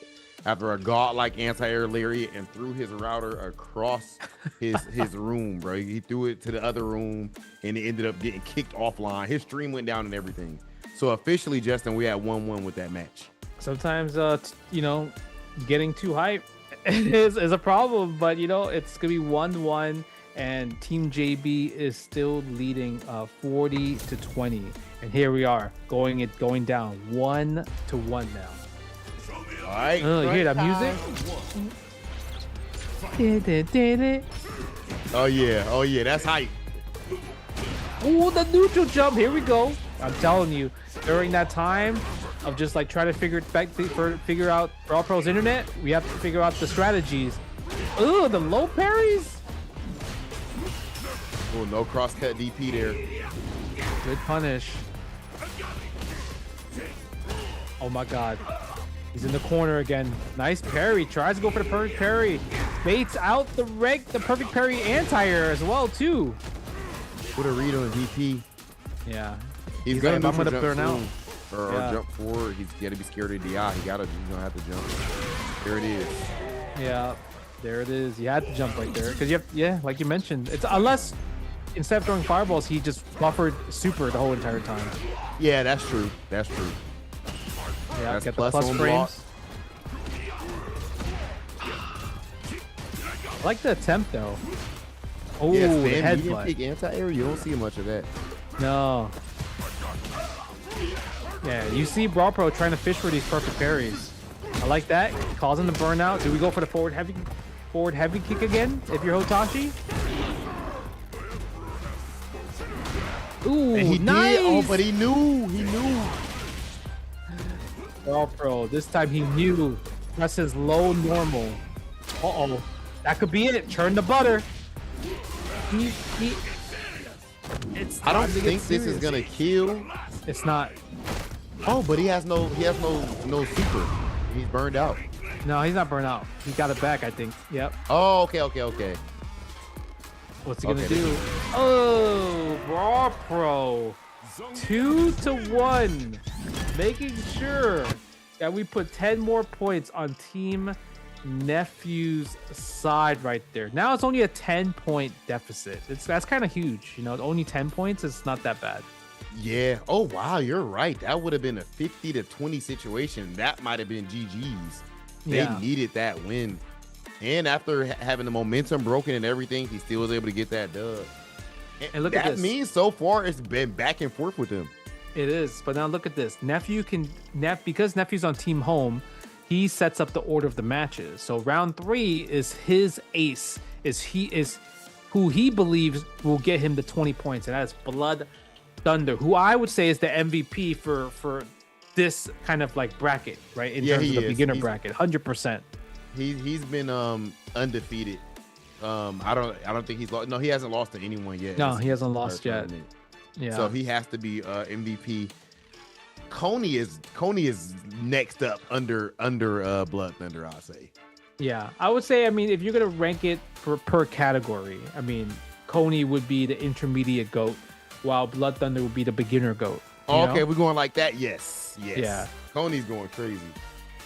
Speaker 1: after a godlike anti-air lariat and threw his router across his room, bro. He threw it to the other room and it ended up getting kicked offline. His stream went down and everything. So officially, Justin, we had 1-1 with that match.
Speaker 2: Sometimes, getting too hype is a problem, but, it's going to be 1-1 and Team JB is still leading 40-20. And here we are going down 1-1 now.
Speaker 1: All right.
Speaker 2: You hear that music?
Speaker 1: Oh yeah, that's hype.
Speaker 2: Oh, the neutral jump. Here we go. I'm telling you, during that time of just like trying to figure out Brawl Pro's internet, we have to figure out the strategies. Oh, the low parries.
Speaker 1: Oh, no cross-cut DP there.
Speaker 2: Good punish. Oh my God. He's in the corner again. Nice parry. Tries to go for the perfect parry. Baits out the perfect parry anti-air as well too.
Speaker 1: Put a read on VP.
Speaker 2: Yeah.
Speaker 1: He's gonna
Speaker 2: I'm gonna burn out.
Speaker 1: Or jump forward. He's got to be scared of DI. He's gonna have to jump. There it is.
Speaker 2: Yeah, there it is. You had to jump right there because like you mentioned, it's unless instead of throwing fireballs, he just buffered super the whole entire time.
Speaker 1: Yeah, that's true. That's true.
Speaker 2: Yeah,
Speaker 1: that's
Speaker 2: get the plus frames. I like the attempt though. Oh,
Speaker 1: yeah,
Speaker 2: headbutt.
Speaker 1: Peak anti-air. You don't see much of that.
Speaker 2: No. Yeah, you see Brawl Pro trying to fish for these perfect parries. I like that. Causing the burnout. Do we go for the forward heavy kick again if you're Hotashi? Ooh,
Speaker 1: and he
Speaker 2: nice.
Speaker 1: did. Oh, but he knew.
Speaker 2: Brawl Pro. This time he knew. That's his low normal. Uh-oh. That could be it. Churn the butter.
Speaker 1: I don't think this is gonna kill.
Speaker 2: It's not.
Speaker 1: Oh, but he has no super. He's burned out.
Speaker 2: No, he's not burned out. He got it back, I think. Yep.
Speaker 1: Oh, okay.
Speaker 2: What's he gonna do? Oh, Brawl Pro. 2-1. Making sure that we put 10 more points on Team Nephew's side right there. Now it's only a 10-point deficit. That's kind of huge. You know, only 10 points. It's not that bad.
Speaker 1: Yeah. Oh, wow. You're right. That would have been a 50-20 situation. That might have been GG's. They needed that win. And after having the momentum broken and everything, he still was able to get that dub.
Speaker 2: And look at this.
Speaker 1: That means so far it's been back and forth with him.
Speaker 2: It is. But now look at this. Because Nephew's on Team Home, he sets up the order of the matches. So round 3 is his ace. Is who he believes will get him the 20 points, and that is Blood Thunder, who I would say is the MVP for this kind of like bracket, right? In terms of the beginner bracket, 100%.
Speaker 1: He's been undefeated. I don't think he's lost. No, he hasn't lost to anyone yet.
Speaker 2: No, he hasn't lost yet. Yeah.
Speaker 1: So he has to be MVP. Coney is next up under Blood Thunder, I'll say.
Speaker 2: Yeah, I would say. I mean, if you're gonna rank it per category, I mean, Coney would be the intermediate GOAT, while Blood Thunder would be the beginner GOAT.
Speaker 1: Okay, we're going like that. Yes.
Speaker 2: Yeah.
Speaker 1: Coney's going crazy.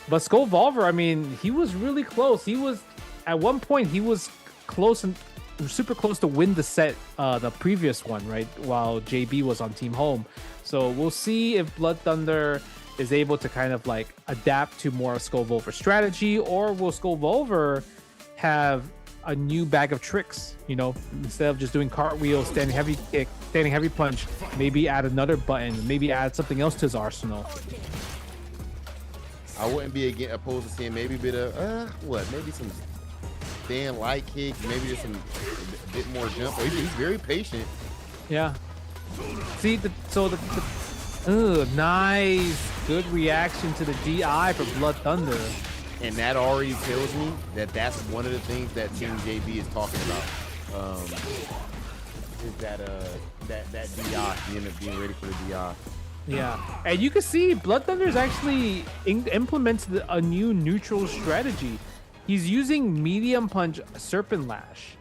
Speaker 2: But Skull Volver, I mean, he was really close. He was at one point he was close and super close to win the set, the previous one, right? While JB was on Team Home. So we'll see if Blood Thunder is able to kind of like adapt to more Skull Volver strategy, or will Skull Volver have a new bag of tricks? You know, instead of just doing cartwheels, standing heavy kick, standing heavy punch, maybe add another button, maybe add something else to his arsenal.
Speaker 1: I wouldn't be opposed to seeing maybe a bit of maybe some stand light kick, maybe just a bit more jump. He's very patient.
Speaker 2: Yeah. See nice, good reaction to the DI for Blood Thunder,
Speaker 1: and that already tells me that that's one of the things that Team JB is talking about. Is that DI, being ready for the DI.
Speaker 2: Yeah, and you can see Blood Thunder is actually implemented a new neutral strategy. He's using medium punch Serpent Lash,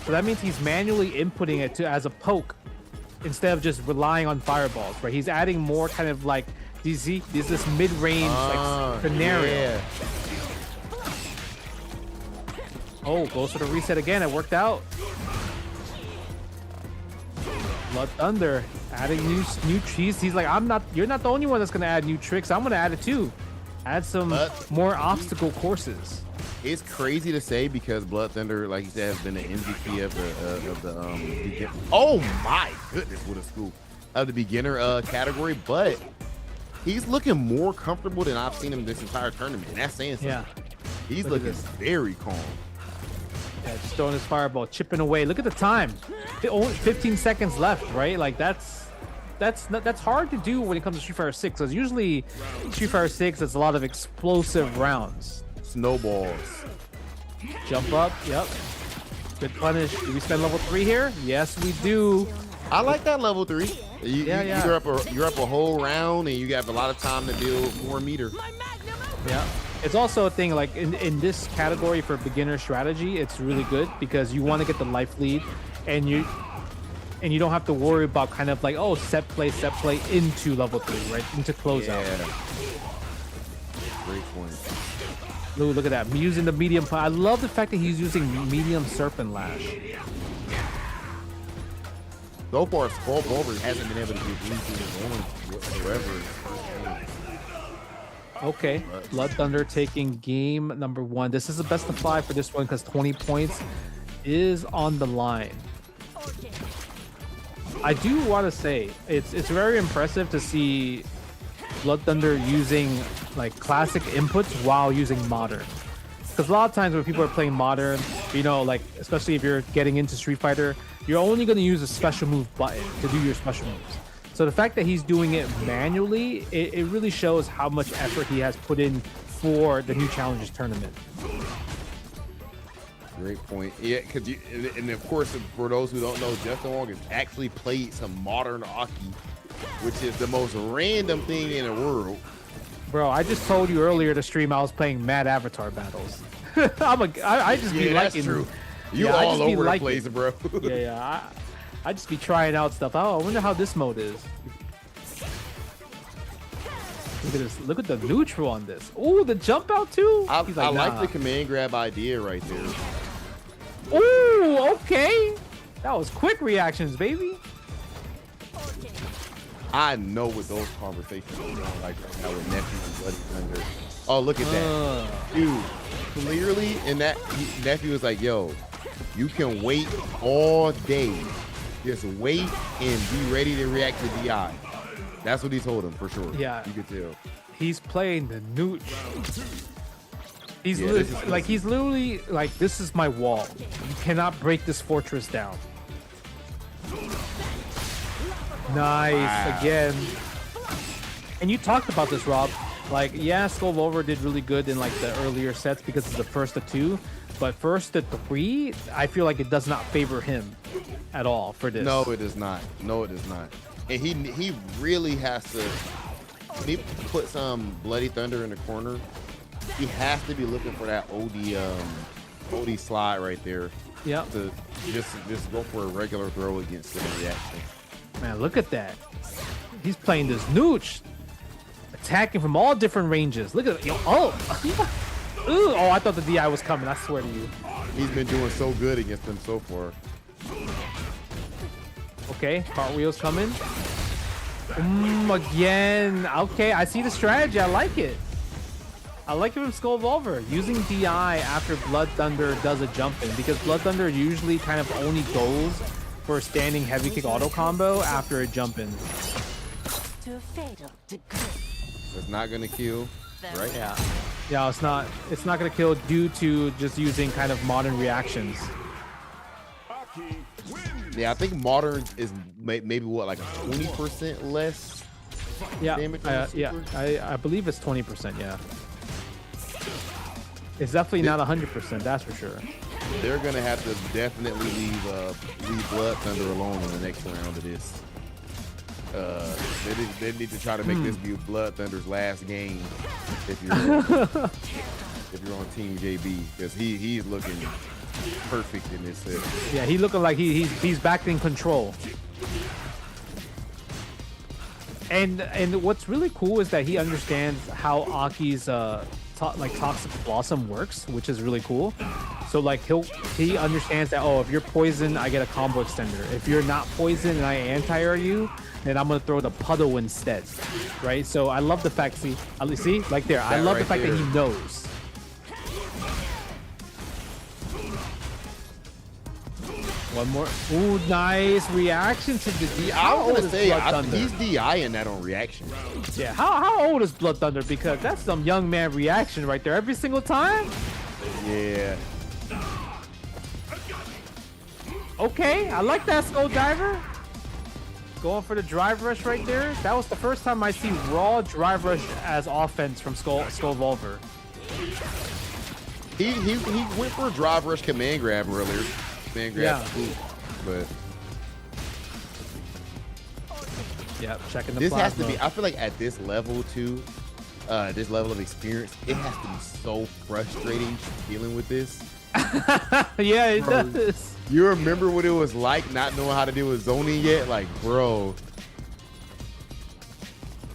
Speaker 2: so that means he's manually inputting it as a poke instead of just relying on fireballs. Right? He's adding more kind of like, do you see? There's this mid-range like scenario.
Speaker 1: Yeah.
Speaker 2: Oh, goes for the reset again. It worked out. Blood Thunder adding new cheese. He's like, you're not the only one that's gonna add new tricks. I'm gonna add it too. Add some more obstacle courses.
Speaker 1: It's crazy to say because Blood Thunder, like you said, has been the MVP of the oh my goodness, what a scoop of the beginner category. But he's looking more comfortable than I've seen him this entire tournament, and that's saying something.
Speaker 2: Yeah,
Speaker 1: he's looking very calm.
Speaker 2: Yeah, just throwing his fireball, chipping away. Look at the time. Only 15 seconds left, right? Like that's hard to do when it comes to Street Fighter 6. Because usually Street Fighter 6 is a lot of explosive rounds.
Speaker 1: Snowballs.
Speaker 2: Jump up. Yep. Good punish. Do we spend level 3 here? Yes, we do.
Speaker 1: I like that level 3. You're up a whole round and you have a lot of time to build more meter.
Speaker 2: Yeah. It's also a thing like in this category for beginner strategy, it's really good because you want to get the life lead and you don't have to worry about kind of like, oh, set play into level 3, right? Into closeout.
Speaker 1: Yeah. Great point.
Speaker 2: Ooh, look at that. I'm using the medium. I love the fact that he's using medium Serpent Lash.
Speaker 1: So far, Skull Over hasn't been able to get anything going whatsoever.
Speaker 2: Okay, Blood Thunder taking game number 1. This is the best of 5 for this one because 20 points is on the line. I do want to say it's very impressive to see Blood Thunder using like classic inputs while using modern. Because a lot of times when people are playing modern, you know, like especially if you're getting into Street Fighter, you're only going to use a special move button to do your special moves. So the fact that he's doing it manually, it really shows how much effort he has put in for the new Challengers tournament.
Speaker 1: Great point. Yeah, because and of course, for those who don't know, Justin Wong has actually played some modern Aki, which is the most random thing in the world.
Speaker 2: Bro, I just told you earlier to stream I was playing Mad Avatar battles. I just be liking.
Speaker 1: That's true. You
Speaker 2: yeah,
Speaker 1: all over the place, bro.
Speaker 2: yeah. I just be trying out stuff. Oh, I wonder how this mode is. Look at this. Look at the neutral on this. Oh, the jump out too.
Speaker 1: I
Speaker 2: nah.
Speaker 1: like the command grab idea right there.
Speaker 2: Oh, okay. That was quick reactions, baby.
Speaker 1: I know what those conversations are like right now with Nephew and Bloody Thunder. Oh, look at that. Dude, clearly, and that Nephew was like, yo, you can wait all day. Just wait and be ready to react to DI. That's what he told him for sure.
Speaker 2: Yeah.
Speaker 1: You could tell.
Speaker 2: He's playing the neut. He's he's literally like, this is my wall. You cannot break this fortress down. Nice again. And you talked about this, Rob. Like, yeah, Skull Over did really good in like the earlier sets because it's the first to 2, but first to 3, I feel like it does not favor him at all for this.
Speaker 1: No, it does not. No, it does not. And he really has to. When he put some Bloody Thunder in the corner, he has to be looking for that OD slide right there.
Speaker 2: Yeah.
Speaker 1: To just go for a regular throw against the reaction.
Speaker 2: Man, look at that. He's playing this nooch. Attacking from all different ranges. Look at it. Oh, I thought the DI was coming. I swear to you.
Speaker 1: He's been doing so good against them so far.
Speaker 2: Okay, cartwheels coming. Again. Okay, I see the strategy. I like it. I like it from Skull Volver. Using DI after Blood Thunder does a jump in, because Blood Thunder usually kind of only goes for a standing heavy kick auto combo after a jump in.
Speaker 17: To a fatal degree.
Speaker 1: It's not gonna kill, right?
Speaker 2: Yeah, it's not gonna kill due to just using kind of modern reactions.
Speaker 1: Yeah, I think modern is maybe what, like 20% less damage.
Speaker 2: I believe it's 20%. Yeah, it's definitely not 100%. That's for sure.
Speaker 1: They're gonna have to definitely leave Blood Thunder alone in the next round of this. They need to try to make this be Blood Thunder's last game if you're on Team JB, because he's looking perfect in this set.
Speaker 2: Yeah, he looking like he's back in control. And what's really cool is that he understands how Aki's Toxic Blossom works, which is really cool. So like he understands that, oh, if you're poison, I get a combo extender. If you're not poison and I anti-air you, then I'm gonna throw the puddle instead, right? So I love the fact, see like there, I love the fact that he knows. One more. Ooh, nice reaction to the DI.
Speaker 1: I was gonna say, he's DI-ing that on reaction.
Speaker 2: Yeah, how old is Blood Thunder? Because that's some young man reaction right there every single time.
Speaker 1: Yeah.
Speaker 2: Okay, I like that Skull Diver. Going for the drive rush right there. That was the first time I see raw drive rush as offense from Skull Volver.
Speaker 1: He went for a drive rush command grab earlier. Command grab, but
Speaker 2: yeah, checking the
Speaker 1: this
Speaker 2: plasma.
Speaker 1: has to be. I feel like at this level too, this level of experience, it has to be so frustrating dealing with this.
Speaker 2: Yeah, it does.
Speaker 1: You remember what it was like not knowing how to deal with zoning yet? Like, bro.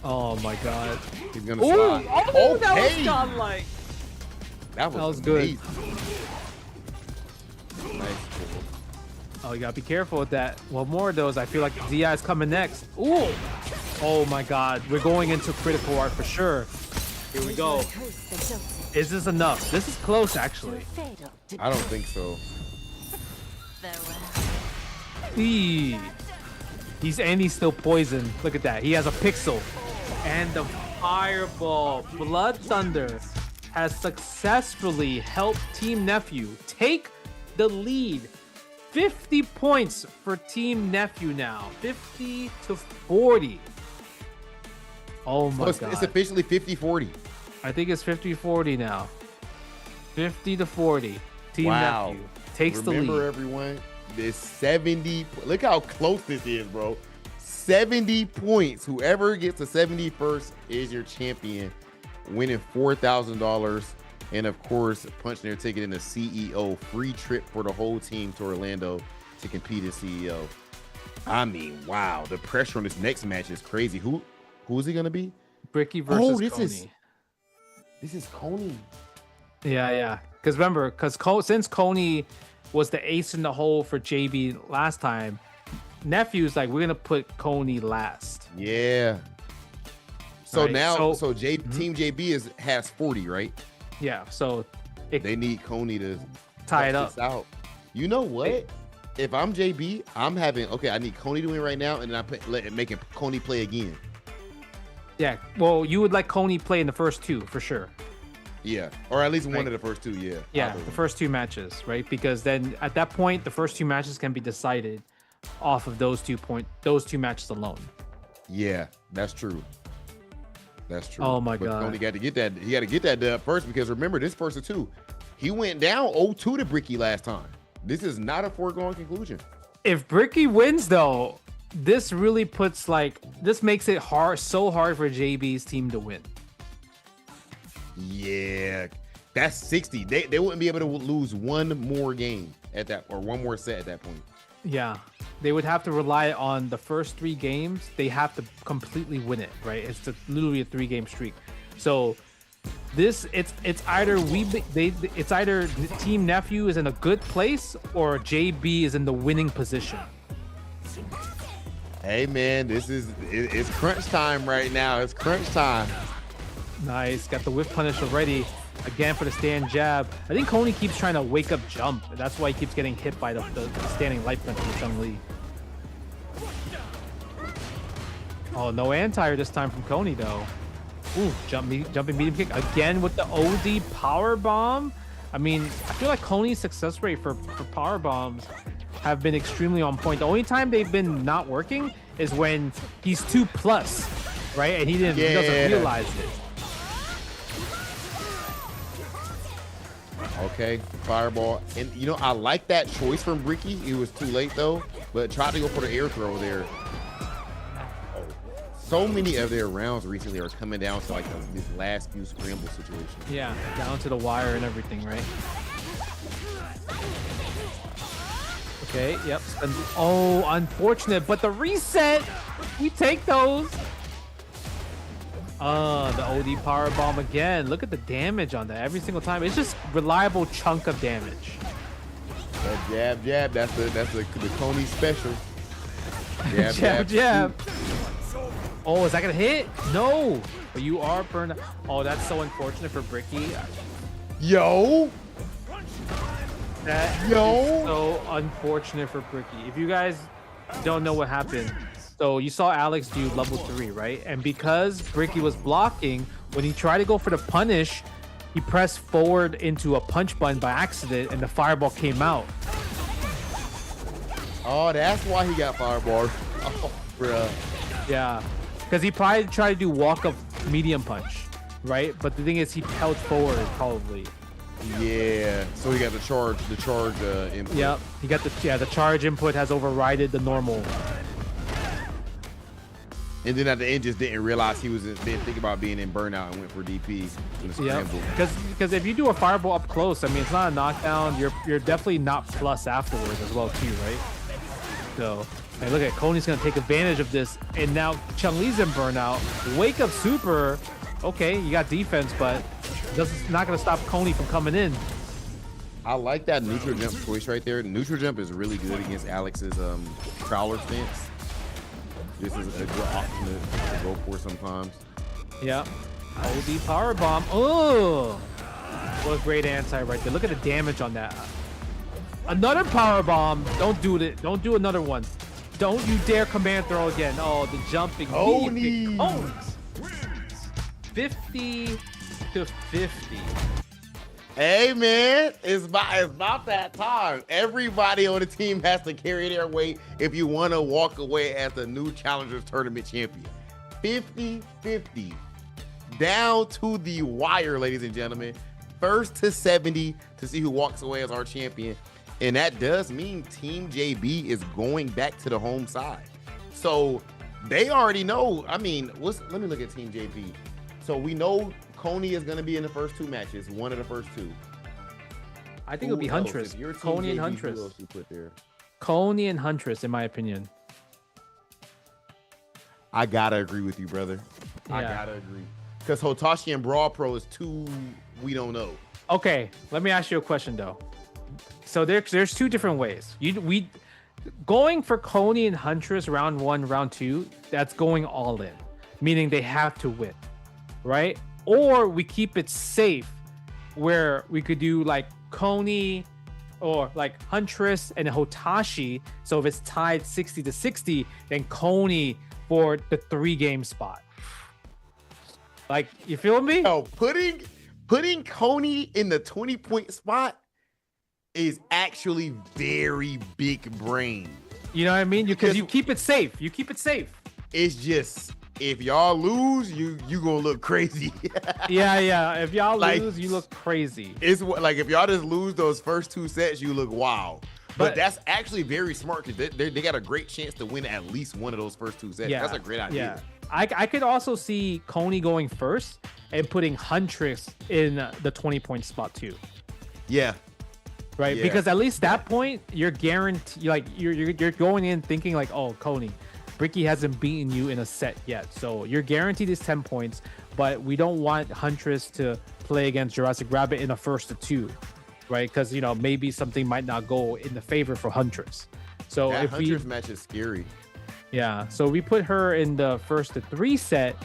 Speaker 2: Oh my god.
Speaker 1: He's gonna slide.
Speaker 2: Oh, that was
Speaker 1: Okay.
Speaker 2: godlike.
Speaker 1: That was
Speaker 2: good.
Speaker 1: amazing. Nice.
Speaker 2: Oh, you gotta be careful with that. One more of those. I feel like Di is coming next. Ooh. Oh my god. We're going into critical art for sure. Here we go. Is this enough? This is close, actually.
Speaker 1: I don't think so.
Speaker 2: Eee. He's still poisoned. Look at that. He has a pixel. And the fireball. Blood Thunder has successfully helped Team Nephew take the lead. 50 points for Team Nephew now. 50-40. Oh my god.
Speaker 1: It's officially 50-40.
Speaker 2: I think it's 50-40 now. 50-40. Team Nephew takes the lead.
Speaker 1: Remember, everyone, this 70. Look how close this is, bro. 70 points. Whoever gets the 71st is your champion, winning $4,000. And of course, punching their ticket in the CEO free trip for the whole team to Orlando to compete as CEO. I mean, wow, the pressure on this next match is crazy. Who is he gonna be?
Speaker 2: Bricky versus
Speaker 1: this
Speaker 2: Coney.
Speaker 1: Is Coney.
Speaker 2: Yeah. Because remember, since Coney was the ace in the hole for JB last time, Nephew's like, we're gonna put Coney last.
Speaker 1: Yeah. So
Speaker 2: Right,
Speaker 1: now,
Speaker 2: so-
Speaker 1: Team JB has 40, right?
Speaker 2: Yeah. So
Speaker 1: They need Coney to
Speaker 2: tie it
Speaker 1: clutch
Speaker 2: up.
Speaker 1: this out. You know what? If I'm JB, I'm having I need Coney to win right now, and then making Coney play again.
Speaker 2: Yeah. Well, you would like Coney play in the first two for sure.
Speaker 1: Yeah, or at least one
Speaker 2: Right.
Speaker 1: of the first two. Yeah.
Speaker 2: Yeah,
Speaker 1: Either
Speaker 2: the
Speaker 1: one.
Speaker 2: first two matches, right? Because then at that point, the first two matches can be decided off of those two matches alone.
Speaker 1: Yeah, that's true. That's true.
Speaker 2: Oh my
Speaker 1: But
Speaker 2: God.
Speaker 1: Coney got to get that. He got to get that dub first, because remember, this person too, he went down 0-2 to Bricky last time. This is not a foregone conclusion.
Speaker 2: If Bricky wins, though, this really this makes it so hard for JB's team to win.
Speaker 1: Yeah, that's 60. They wouldn't be able to lose one more game at that, or one more set at that point.
Speaker 2: Yeah, they would have to rely on the first 3 games. They have to completely win it, right? It's literally a 3-game streak. So it's either it's either Team Nephew is in a good place or JB is in the winning position.
Speaker 1: Hey man, it's crunch time right now. It's crunch time.
Speaker 2: Nice, got the whiff punish already. Again for the stand jab. I think Coney keeps trying to wake up jump. That's why he keeps getting hit by the standing light punch from Chun-Li. Oh, no anti-air this time from Coney though. Ooh, jumping medium kick again with the OD power bomb. I mean, I feel like Coney's success rate for power bombs have been extremely on point. The only time they've been not working is when he's 2+, right? And he doesn't realize it.
Speaker 1: Okay, fireball. And I like that choice from Bricky. It was too late though, but tried to go for the air throw there. Oh, so many of their rounds recently are coming down to like this last few scramble situations.
Speaker 2: Yeah, down to the wire and everything, right? Okay, yep. Oh, unfortunate, but the reset, we take those. The OD power bomb again. Look at the damage on that every single time. It's just reliable chunk of damage.
Speaker 1: That jab. That's the Coney special.
Speaker 2: Jab. Oh, is that gonna hit? No, but you are burned. Oh, that's so unfortunate for Bricky.
Speaker 1: Yo.
Speaker 2: That is so unfortunate for Bricky. If you guys don't know what happened, so you saw Alex do level 3, right? And because Bricky was blocking, when he tried to go for the punish, he pressed forward into a punch button by accident, and the fireball came out.
Speaker 1: Oh, that's why he got fireballed. Oh, bruh.
Speaker 2: Yeah, because he probably tried to do walk-up medium punch, right? But the thing is, he held forward probably.
Speaker 1: Yeah, so he got the charge input.
Speaker 2: Yep, he got the charge input has overridden the normal.
Speaker 1: And then at the end, just didn't realize didn't think about being in burnout and went for DP in the scramble.
Speaker 2: Because if you do a fireball up close, I mean, it's not a knockdown. You're definitely not plus afterwards as well too, right? So, hey, look at Coney's gonna take advantage of this, and now Chun-Li's in burnout. Wake up super. Okay, you got defense, but it's not gonna stop Coney from coming in.
Speaker 1: I like that neutral jump choice right there. Neutral jump is really good against Alex's prowler stance. This is a good option to go for sometimes.
Speaker 2: Yep. OD power bomb. Oh, what a great anti right there. Look at the damage on that. Another power bomb. Don't do it. Don't do another one. Don't you dare command throw again. Oh, the jumping.
Speaker 1: Oni.
Speaker 2: 50 to 50.
Speaker 1: Hey man, it's about that time. Everybody on the team has to carry their weight if you want to walk away as the new Challengers Tournament champion. 50-50. Down to the wire, ladies and gentlemen. First to 70 to see who walks away as our champion. And that does mean Team JB is going back to the home side. So they already know. I mean, let me look at Team JB. So we know Coney is going to be in the first two matches, one of the first two.
Speaker 2: I think it'll be Huntress. Coney and Huntress.
Speaker 1: Who else you put there?
Speaker 2: Coney and Huntress, in my opinion.
Speaker 1: I gotta agree with you, brother.
Speaker 2: Yeah.
Speaker 1: I gotta agree. Because Hotashi and Brawl Pro is two we don't know.
Speaker 2: Okay, let me ask you a question though. So there's two different ways. We going for Coney and Huntress round 1, round 2. That's going all in, meaning they have to win, right? Or we keep it safe, where we could do like Coney or like Huntress and Hotashi. So if it's tied 60 to 60, then Coney for the 3-game spot. Like, you feel me?
Speaker 1: No, putting Coney in the 20-point spot is actually very big brain.
Speaker 2: You know what I mean? Because you keep it safe. You keep it safe.
Speaker 1: It's just, if y'all lose, you gonna look crazy.
Speaker 2: yeah. If y'all lose, you look crazy.
Speaker 1: It's like if y'all just lose those first 2 sets, you look wow. But that's actually very smart because they got a great chance to win at least one of those first 2 sets.
Speaker 2: Yeah,
Speaker 1: that's a great idea.
Speaker 2: Yeah. I could also see Coney going first and putting Huntress in the 20-point spot too.
Speaker 1: Yeah.
Speaker 2: Right,
Speaker 1: yeah.
Speaker 2: Because at least that point you're guaranteed, like you're going in thinking like, oh, Coney, Bricky hasn't beaten you in a set yet, so you're guaranteed his 10 points. But we don't want Huntress to play against Jurassic Rabbit in a first to 2, right? Because maybe something might not go in the favor for Huntress. So
Speaker 1: that
Speaker 2: if
Speaker 1: Huntress match is scary.
Speaker 2: Yeah, so we put her in the first to 3 set,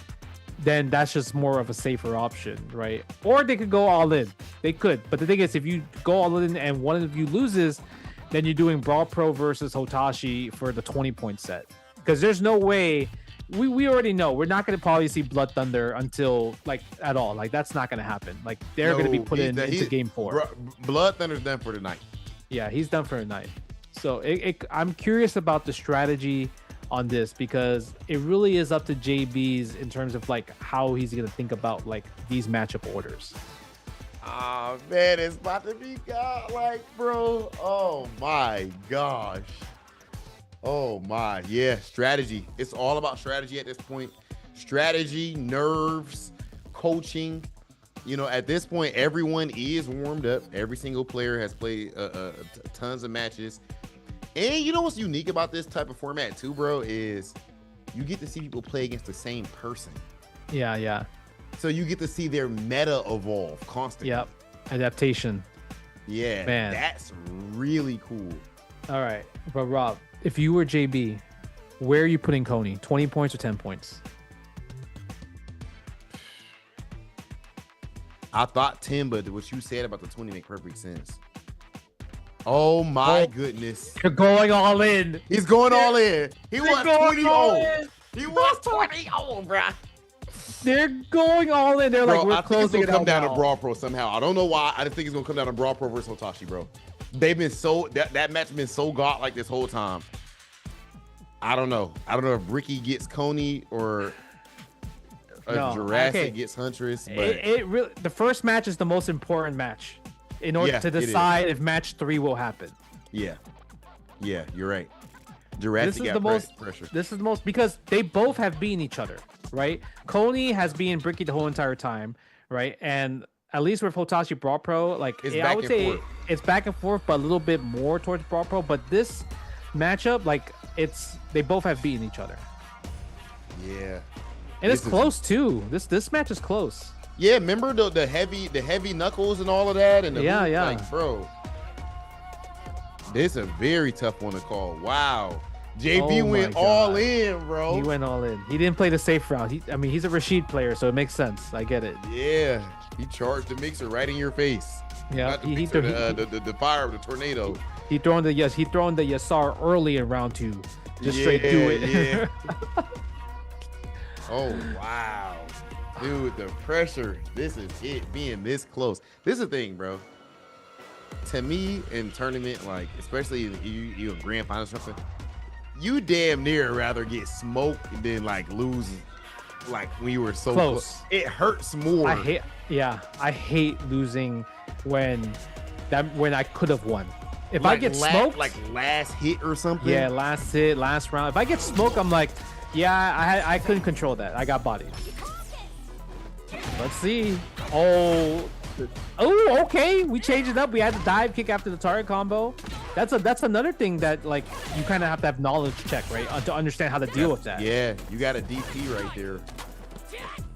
Speaker 2: then that's just more of a safer option, right? Or they could go all in. They could. But the thing is, if you go all in and one of you loses, then you're doing Brawl Pro versus Hotashi for the 20-point set. Because there's no way, we already know, we're not going to probably see Blood Thunder until, like, at all. Like, that's not going to happen. Like, they're going to be put into Game 4.
Speaker 1: Blood Thunder's done for the night.
Speaker 2: Yeah, he's done for the night. So I'm curious about the strategy on this, because it really is up to JB's in terms of like how he's gonna think about like these matchup orders.
Speaker 1: Oh man, it's about to be godlike, bro. Oh my gosh. Oh my, yeah, strategy. It's all about strategy at this point. Strategy, nerves, coaching. At this point, everyone is warmed up. Every single player has played tons of matches. And you know what's unique about this type of format too, bro, is you get to see people play against the same person.
Speaker 2: Yeah.
Speaker 1: So you get to see their meta evolve constantly.
Speaker 2: Yep. Adaptation.
Speaker 1: Yeah,
Speaker 2: man,
Speaker 1: that's really cool.
Speaker 2: All right, but Rob, if you were JB, where are you putting Coney? 20 points or 10 points?
Speaker 1: I thought 10, but what you said about the 20 make perfect sense. Oh my goodness.
Speaker 2: You're going all in.
Speaker 1: He's going all in. He wants 20-0. He wants 20-0, bro.
Speaker 2: They're going all in. They're
Speaker 1: bro,
Speaker 2: like, we're
Speaker 1: I think it's
Speaker 2: closing
Speaker 1: gonna come down
Speaker 2: now.
Speaker 1: to Brawl Pro somehow. I don't know why. I just think it's gonna come down to Brawl Pro versus Hotashi, bro. They've been that match been so godlike this whole time. I don't know. I don't know if Ricky gets Coney or Jurassic gets Huntress. But
Speaker 2: it really, the first match is the most important match in order to decide if match 3 will happen.
Speaker 1: Yeah, you're right. Jurassic got pressure.
Speaker 2: This is the most because they both have beaten each other, right? Coney has been Bricky the whole entire time, right? And at least with Hotashi Brawl Pro, like I would say it's back and forth, but a little bit more towards Brawl Pro. But this matchup, like they both have beaten each other.
Speaker 1: Yeah,
Speaker 2: and it's close too. This match is close.
Speaker 1: Yeah, remember the heavy knuckles and all of that, and like, bro, this is a very tough one to call. Wow, JB went all in, bro.
Speaker 2: He went all in. He didn't play the safe route. He's a Rashid player, so it makes sense. I get it.
Speaker 1: Yeah, he charged the mixer right in your face.
Speaker 2: Yeah,
Speaker 1: not the fire of the tornado.
Speaker 2: He throwing the Yasar early in round 2. Just straight do it.
Speaker 1: Yeah. Oh wow, dude, the pressure. This is it being this close. This is the thing, bro. To me, in tournament, like especially you in grand final or something, you damn near rather get smoked than like lose. Like when you were so close, it hurts more.
Speaker 2: I hate losing when I could have won. If I get smoked,
Speaker 1: like last hit or something.
Speaker 2: Yeah, last hit, last round. If I get smoked, I'm like, yeah, I couldn't control that. I got bodied. Let's see. Oh, okay. We changed it up. We had the dive kick after the target combo. That's another thing that like you kind of have to have knowledge check, right, to understand how to deal with that.
Speaker 1: Yeah, you got a DP right there.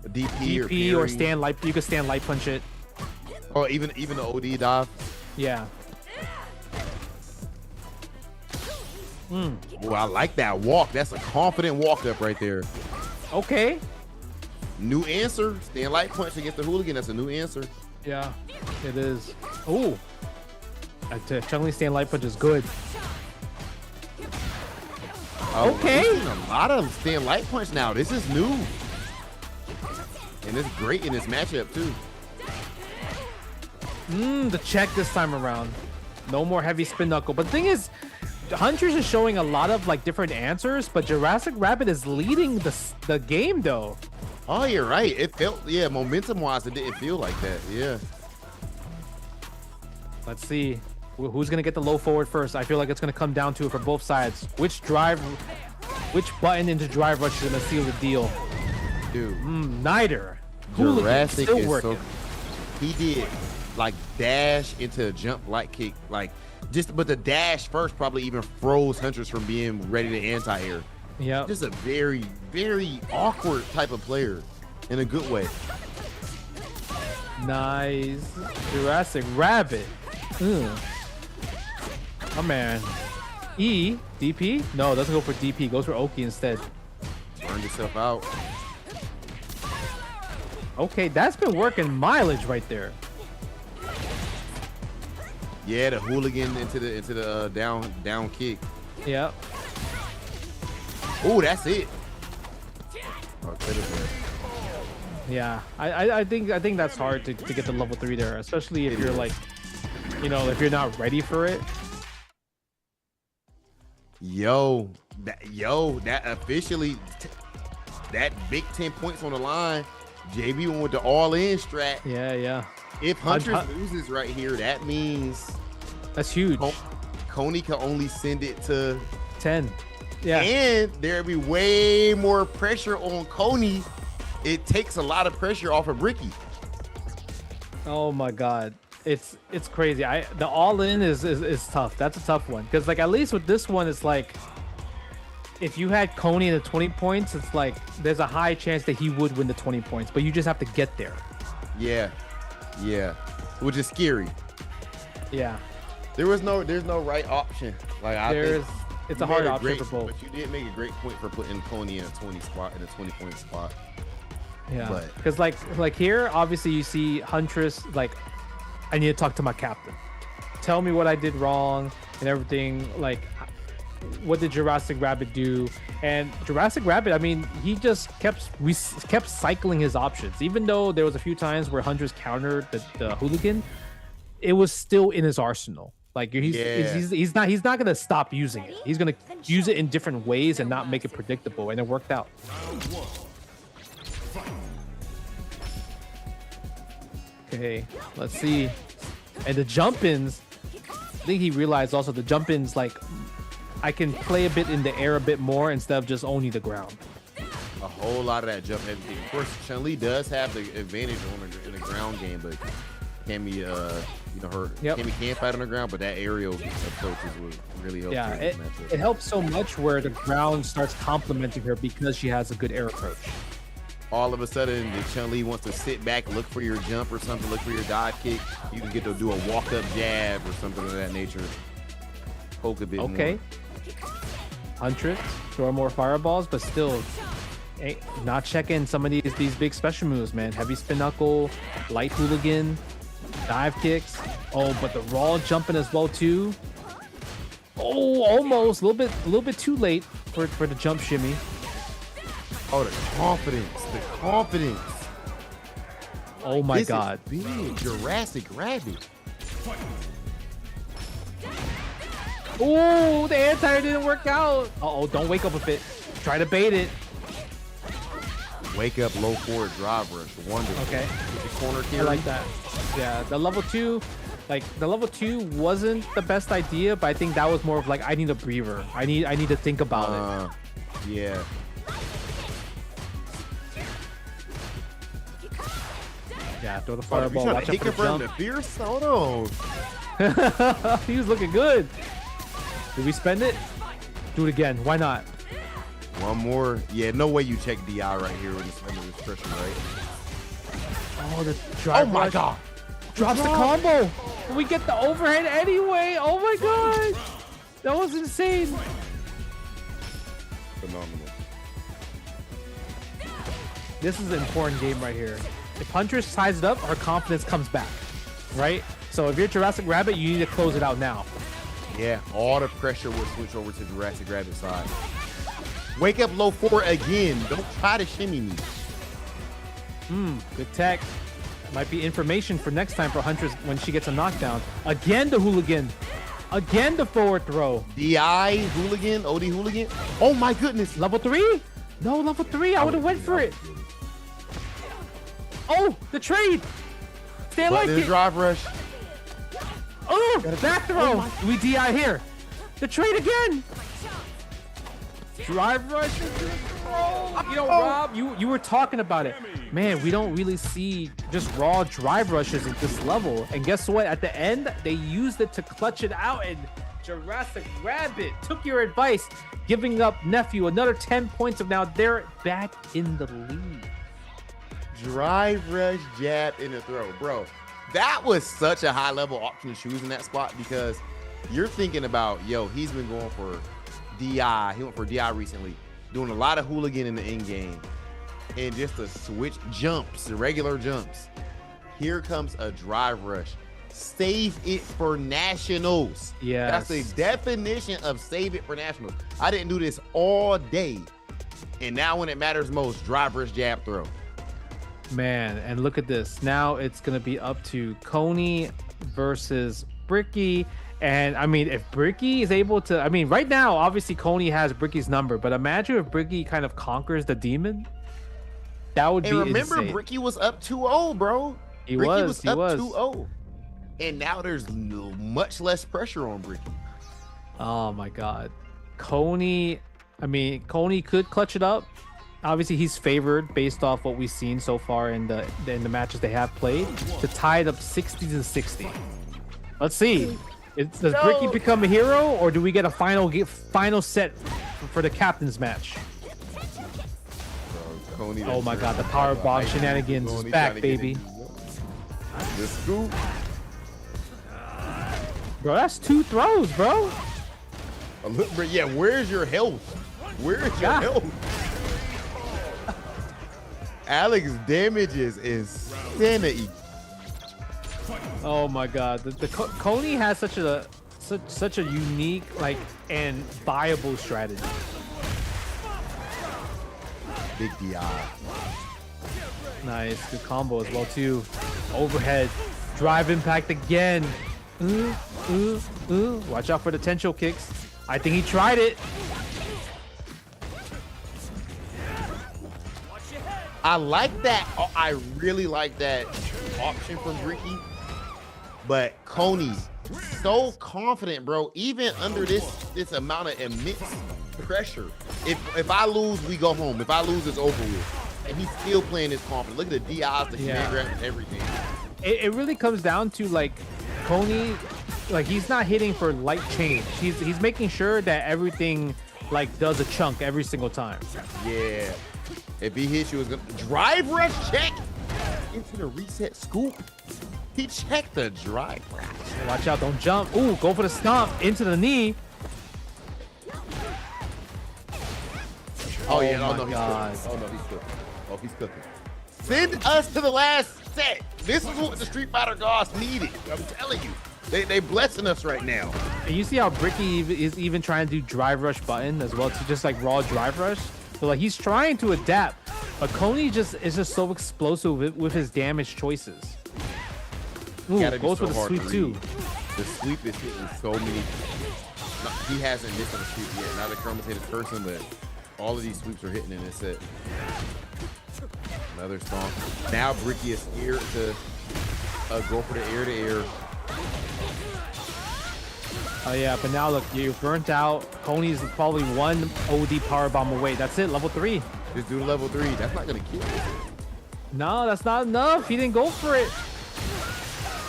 Speaker 1: A
Speaker 2: DP or stand light. You can stand light punch it.
Speaker 1: Or even the OD dive.
Speaker 2: Yeah.
Speaker 1: Well, I like that walk. That's a confident walk up right there.
Speaker 2: Okay.
Speaker 1: New answer. Stand light punch against the hooligan. That's a new answer.
Speaker 2: Yeah, it is. Oh, Chun-Li stand light punch is good. Okay.
Speaker 1: We're seeing a lot of stand light punch now. This is new. And it's great in this matchup too.
Speaker 2: The check this time around. No more heavy spin knuckle. But the thing is, Huntress is showing a lot of like different answers, but Jurassic Rabbit is leading the game though.
Speaker 1: Oh, you're right. It felt, momentum wise, it didn't feel like that. Yeah.
Speaker 2: Let's see who's gonna get the low forward first. I feel like it's gonna come down to it for both sides. Which button into drive rush is gonna seal the deal?
Speaker 1: Dude,
Speaker 2: neither.
Speaker 1: Jurassic
Speaker 2: still
Speaker 1: is
Speaker 2: working.
Speaker 1: He did like dash into a jump light kick, like but the dash first probably even froze Huntress from being ready to anti-air.
Speaker 2: Yeah,
Speaker 1: just a very, very awkward type of player in a good way.
Speaker 2: Nice. Jurassic Rabbit. Oh man. DP? No, doesn't go for DP. Goes for Oki instead.
Speaker 1: Burned yourself out.
Speaker 2: Okay, that's been working mileage right there.
Speaker 1: Yeah, the hooligan into the down kick.
Speaker 2: Yep.
Speaker 1: Oh, that's it.
Speaker 2: Yeah, I think that's hard to get to level 3 there, especially if you're like, if you're not ready for it.
Speaker 1: That officially that big 10 points on the line. JB went with the all-in strat.
Speaker 2: Yeah.
Speaker 1: If Huntress loses right here, that means
Speaker 2: that's huge.
Speaker 1: Coney can only send it to
Speaker 2: 10. Yeah.
Speaker 1: And there'll be way more pressure on Coney. It takes a lot of pressure off of Ricky.
Speaker 2: Oh my God. It's crazy. The all-in is tough. That's a tough one. Because like at least with this one, it's like if you had Coney in the 20 points, it's like there's a high chance that he would win the 20 points, but you just have to get there.
Speaker 1: Yeah. Which is scary.
Speaker 2: Yeah.
Speaker 1: There's no right option. Like
Speaker 2: it's a hard option for both.
Speaker 1: But you did make a great point for putting Coney in a 20-point spot.
Speaker 2: Yeah. Because like here, obviously you see Huntress like, I need to talk to my captain. Tell me what I did wrong and everything. Like, what did Jurassic Rabbit do? And Jurassic Rabbit, I mean, he just kept cycling his options. Even though there was a few times where Huntress countered the hooligan, it was still in his arsenal. Like he's not gonna stop using it. He's gonna use it in different ways and not make it predictable, and it worked out. Okay, let's see. And the jump-ins, I think he realized also the jump-ins like I can play a bit in the air a bit more instead of just only the ground.
Speaker 1: A whole lot of that jump heavy kick. Of course, Chun-Li does have the advantage in the ground game, but Cammy, Cammy can fight on the ground, but that aerial approaches would really help.
Speaker 2: Yeah, it helps so much where the ground starts complementing her because she has a good air approach.
Speaker 1: All of a sudden, the Chun-Li wants to sit back, look for your jump or something, look for your dive kick. You can get to do a walk-up jab or something of that nature. Poke a bit more.
Speaker 2: Huntress, throw more fireballs, but still not checking some of these big special moves, man. Heavy spin knuckle, light hooligan, dive kicks. Oh, but the raw jumping as well too. Oh, almost a little bit too late for the jump shimmy.
Speaker 1: Oh, the confidence.
Speaker 2: Oh my God.
Speaker 1: Is big Jurassic Rabbit.
Speaker 2: Oh, the anti didn't work out. Uh-oh, don't wake up a bit. Try to bait it.
Speaker 1: Wake up, low forward drive rush. Wonderful.
Speaker 2: Okay.
Speaker 1: With the corner carry.
Speaker 2: I like that. Yeah, the level 2 wasn't the best idea, but I think that was more of like, I need a breather. I need to think about it.
Speaker 1: Yeah.
Speaker 2: Yeah, throw the fireball. Watch out for the jump.
Speaker 1: The fierce? Hold on.
Speaker 2: He was looking good. Did we spend it? Do it again. Why not?
Speaker 1: One more. Yeah, no way you check DI right here with this under this pressure, right?
Speaker 2: Oh, the drive.
Speaker 1: Oh my God.
Speaker 2: Drops the combo. We get the overhead anyway. Oh my God. That was insane.
Speaker 1: Phenomenal.
Speaker 2: This is an important game right here. If Huntress ties it up, our confidence comes back, right? So if you're Jurassic Rabbit, you need to close it out now.
Speaker 1: Yeah, all the pressure will switch over to Jurassic Rabbit side. Wake up low 4 again. Don't try to shimmy me.
Speaker 2: Good tech. Might be information for next time for Huntress when she gets a knockdown. Again, the hooligan. Again, the forward throw.
Speaker 1: DI hooligan, OD hooligan. Oh my goodness.
Speaker 2: Level 3? No, level 3. I would have went for it. Oh, the trade. Stay like it.
Speaker 1: Drive rush.
Speaker 2: Oh, back throw. We DI here. The trade again. Drive rush. You know, Rob, you were talking about it. Man, we don't really see just raw drive rushes at this level. And guess what? At the end, they used it to clutch it out. And Jurassic Rabbit took your advice, giving up Nephew another 10 points of now they're back in the lead.
Speaker 1: Drive rush, jab, in the throw. Bro, that was such a high level option to choose in that spot because you're thinking about, yo, he's been going for DI. He went for DI recently, doing a lot of hooligan in the end game. And just to switch jumps, the regular jumps. Here comes a drive rush. Save it for nationals.
Speaker 2: Yeah,
Speaker 1: that's the definition of save it for nationals. I didn't do this all day. And now when it matters most, drive rush, jab, throw.
Speaker 2: Man, and look at this. Now it's going to be up to Coney versus Bricky. And I mean, if Bricky is able to, I mean, right now, obviously Coney has Bricky's number, but imagine if Bricky kind of conquers the demon. That would be
Speaker 1: remember,
Speaker 2: insane.
Speaker 1: Bricky was up 2-0, bro.
Speaker 2: He
Speaker 1: Bricky
Speaker 2: was
Speaker 1: up 2-0. And now there's much less pressure on Bricky.
Speaker 2: Oh my God. Coney could clutch it up. Obviously, he's favored based off what we've seen so far in the matches they have played to tie it up 60-60. Let's see. Does Bricky become a hero, or do we get a final set for the captain's match? Oh my God, the power bomb shenanigans is back, baby.
Speaker 1: The scoop.
Speaker 2: Bro, that's 2 throws, bro.
Speaker 1: Yeah, where's your health? Where's your health? Alex damages insanity.
Speaker 2: Oh my God, the Coney has such a unique and viable strategy.
Speaker 1: Big DI.
Speaker 2: Nice, good combo as well too. Overhead, drive impact again. Watch out for the potential kicks. I think he tried it.
Speaker 1: I like that. I really like that option from Bricky. But Coney, so confident, bro. Even under this amount of immense pressure. If I lose, we go home. If I lose, it's over with. And he's still playing this confident. Look at the DIs, the command grabs, and everything.
Speaker 2: It really comes down to like Coney, like he's not hitting for light change. He's making sure that everything like does a chunk every single time.
Speaker 1: Yeah. If he hits you, it's gonna drive rush check into the reset scoop. He checked the drive rush.
Speaker 2: Watch out, don't jump. Ooh, go for the stomp into the knee.
Speaker 1: Oh yeah, no,
Speaker 2: my God.
Speaker 1: He's cooking. Oh no, he's cooking. Oh, he's cooking. Send us to the last set. This is what the Street Fighter gods needed. I'm telling you. They blessing us right now.
Speaker 2: And you see how Bricky is even trying to do drive rush button as well, to just like raw drive rush. So like he's trying to adapt, but Coney is just so explosive with his damage choices. Ooh, goes for the sweep too.
Speaker 1: The sweep is hitting so many. No, he hasn't missed on a sweep yet. Now the Kermit's hit his person, but all of these sweeps are hitting in this set. Another stomp. Now Bricky is scared to go for the air-to-air.
Speaker 2: Oh yeah, but now look, you're burnt out. Coney's probably one OD power bomb away. That's it, level 3.
Speaker 1: Just do level 3. That's not gonna kill you.
Speaker 2: No, that's not enough. He didn't go for it.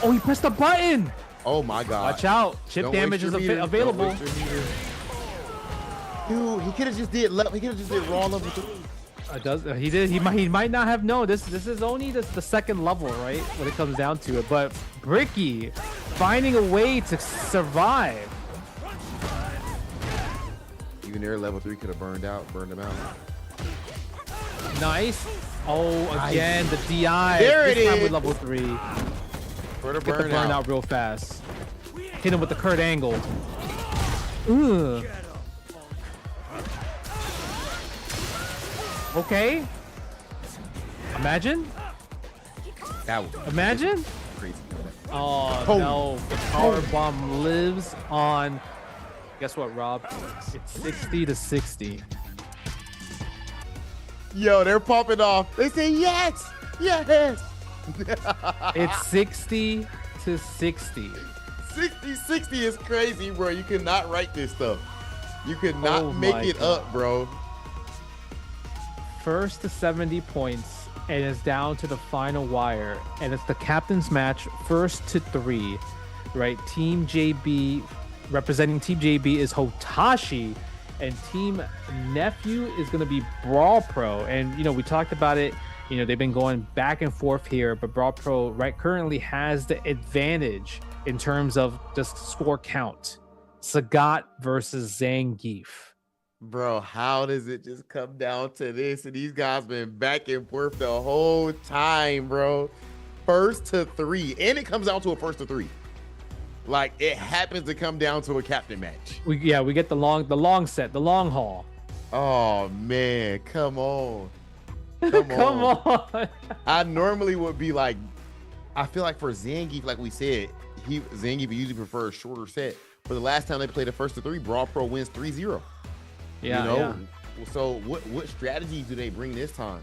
Speaker 2: Oh, he pressed the button.
Speaker 1: Oh my God.
Speaker 2: Watch out. Chip
Speaker 1: Don't
Speaker 2: damage is available.
Speaker 1: Dude, he could have just did raw level 3.
Speaker 2: He did. He might not have known. This is only the second level, right? When it comes down to it. But Bricky finding a way to survive.
Speaker 1: Even there, level 3 could have burned him out.
Speaker 2: Nice. Oh, again, the DI.
Speaker 1: There it
Speaker 2: this time
Speaker 1: is.
Speaker 2: with level 3.
Speaker 1: For the
Speaker 2: Get the burnout real fast. Hit him with the Kurt Angle. Ugh. Okay. Imagine. Imagine.
Speaker 1: Crazy.
Speaker 2: Oh no! The power bomb lives on. Guess what, Rob? It's 60-60.
Speaker 1: Yo, they're popping off. They say yes, yes.
Speaker 2: It's 60-60.
Speaker 1: 60-60 is crazy, bro. You cannot write this stuff. You could not make it up, bro.
Speaker 2: First to 70 points, and it's down to the final wire, and it's the captain's match, first to 3, right? Team JB, representing Team JB is Hotashi, and Team Nephew is going to be Brawl Pro. And you know, we talked about it, you know, they've been going back and forth here, but Brawl Pro right currently has the advantage in terms of just score count. Sagat versus Zangief.
Speaker 1: Bro, how does it just come down to this? And these guys been back and forth the whole time, bro. First to 3, and it comes down to a first to 3. Like it happens to come down to a captain match.
Speaker 2: We get the long set, the long haul.
Speaker 1: Oh man, come on.
Speaker 2: Come on.
Speaker 1: I normally would be like, I feel like for Zangief, like we said, Zangief usually prefers a shorter set. But the last time they played a first to 3, Brawl Pro wins 3-0.
Speaker 2: Yeah,
Speaker 1: you know?
Speaker 2: yeah.
Speaker 1: So what strategies do they bring this time?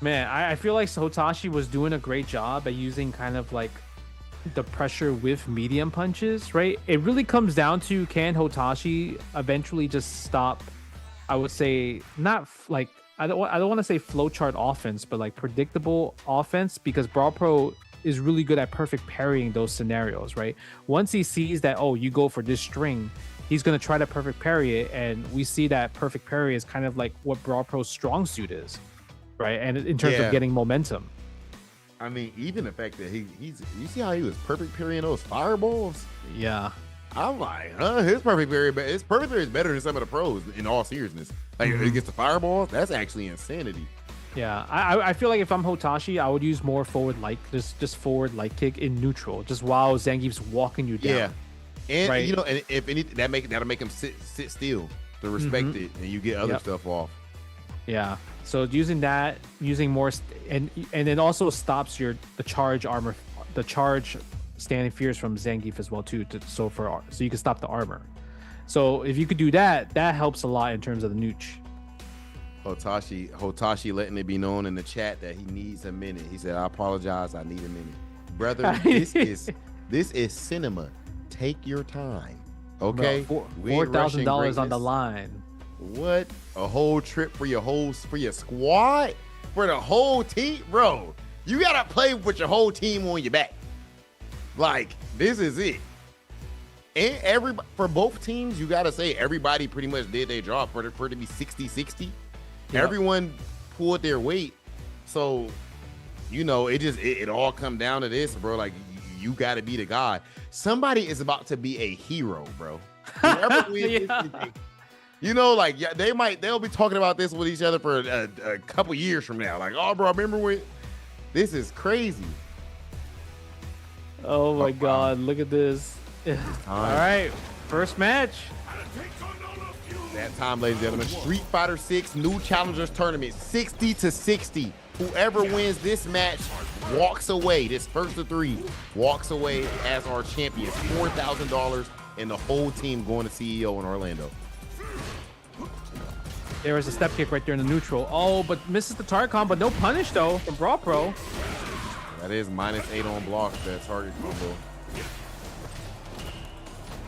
Speaker 2: Man, I feel like Hotashi was doing a great job at using kind of like the pressure with medium punches, right? It really comes down to, can Hotashi eventually just stop, I would say, not like, I don't want to say flowchart offense, but like predictable offense, because Brawl Pro is really good at perfect parrying those scenarios, right? Once he sees that, oh, you go for this string, he's going to try to perfect parry it, and we see that perfect parry is kind of like what Brawl Pro's strong suit is, right? And in terms of getting momentum.
Speaker 1: I mean, even the fact that you see how he was perfect parrying those fireballs?
Speaker 2: Yeah.
Speaker 1: I'm like, his perfect parry is better than some of the pros, in all seriousness. Like, if he gets the fireballs, that's actually insanity.
Speaker 2: Yeah, I feel like if I'm Hotashi, I would use more forward just forward light kick in neutral, just while Zangief's walking you down.
Speaker 1: Yeah. And
Speaker 2: right?
Speaker 1: you know, and if anything, that'll make him sit still to respect it, and you get other stuff off.
Speaker 2: Yeah. So using more, and it also stops the charge armor, the charge standing fears from Zangief as well too. So you can stop the armor. So if you could do that, that helps a lot in terms of the nooch.
Speaker 1: Hotashi letting it be known in the chat that he needs a minute. He said, "I apologize. I need a minute." brother. This is cinema. Take your time, okay?
Speaker 2: Bro,
Speaker 1: We ain't rushing
Speaker 2: $4,000 on the
Speaker 1: greatness.
Speaker 2: line.
Speaker 1: What? A whole trip for your squad, for the whole team, bro. You gotta play with your whole team on your back. Like, this is it. And for both teams, you gotta say everybody pretty much did their job for it to be 60-60.
Speaker 2: Yep.
Speaker 1: Everyone pulled their weight. So, it all come down to this, bro. Like, you gotta be the guy. Somebody is about to be a hero, bro. Whoever wins this today, they'll be talking about this with each other for a couple years from now. Like, oh, bro, remember when? This is crazy.
Speaker 2: Oh my God! Look at this. All right, first match.
Speaker 1: That time, ladies and gentlemen, Street Fighter 6 New Challengers Tournament, 60-60. Whoever wins this match walks away. This first of three walks away as our champions. $4,000 and the whole team going to CEO in Orlando.
Speaker 2: There is a step kick right there in the neutral. Oh, but misses the target combo. No punish though from Brawl Pro.
Speaker 1: That is -8 on blocks, that target combo.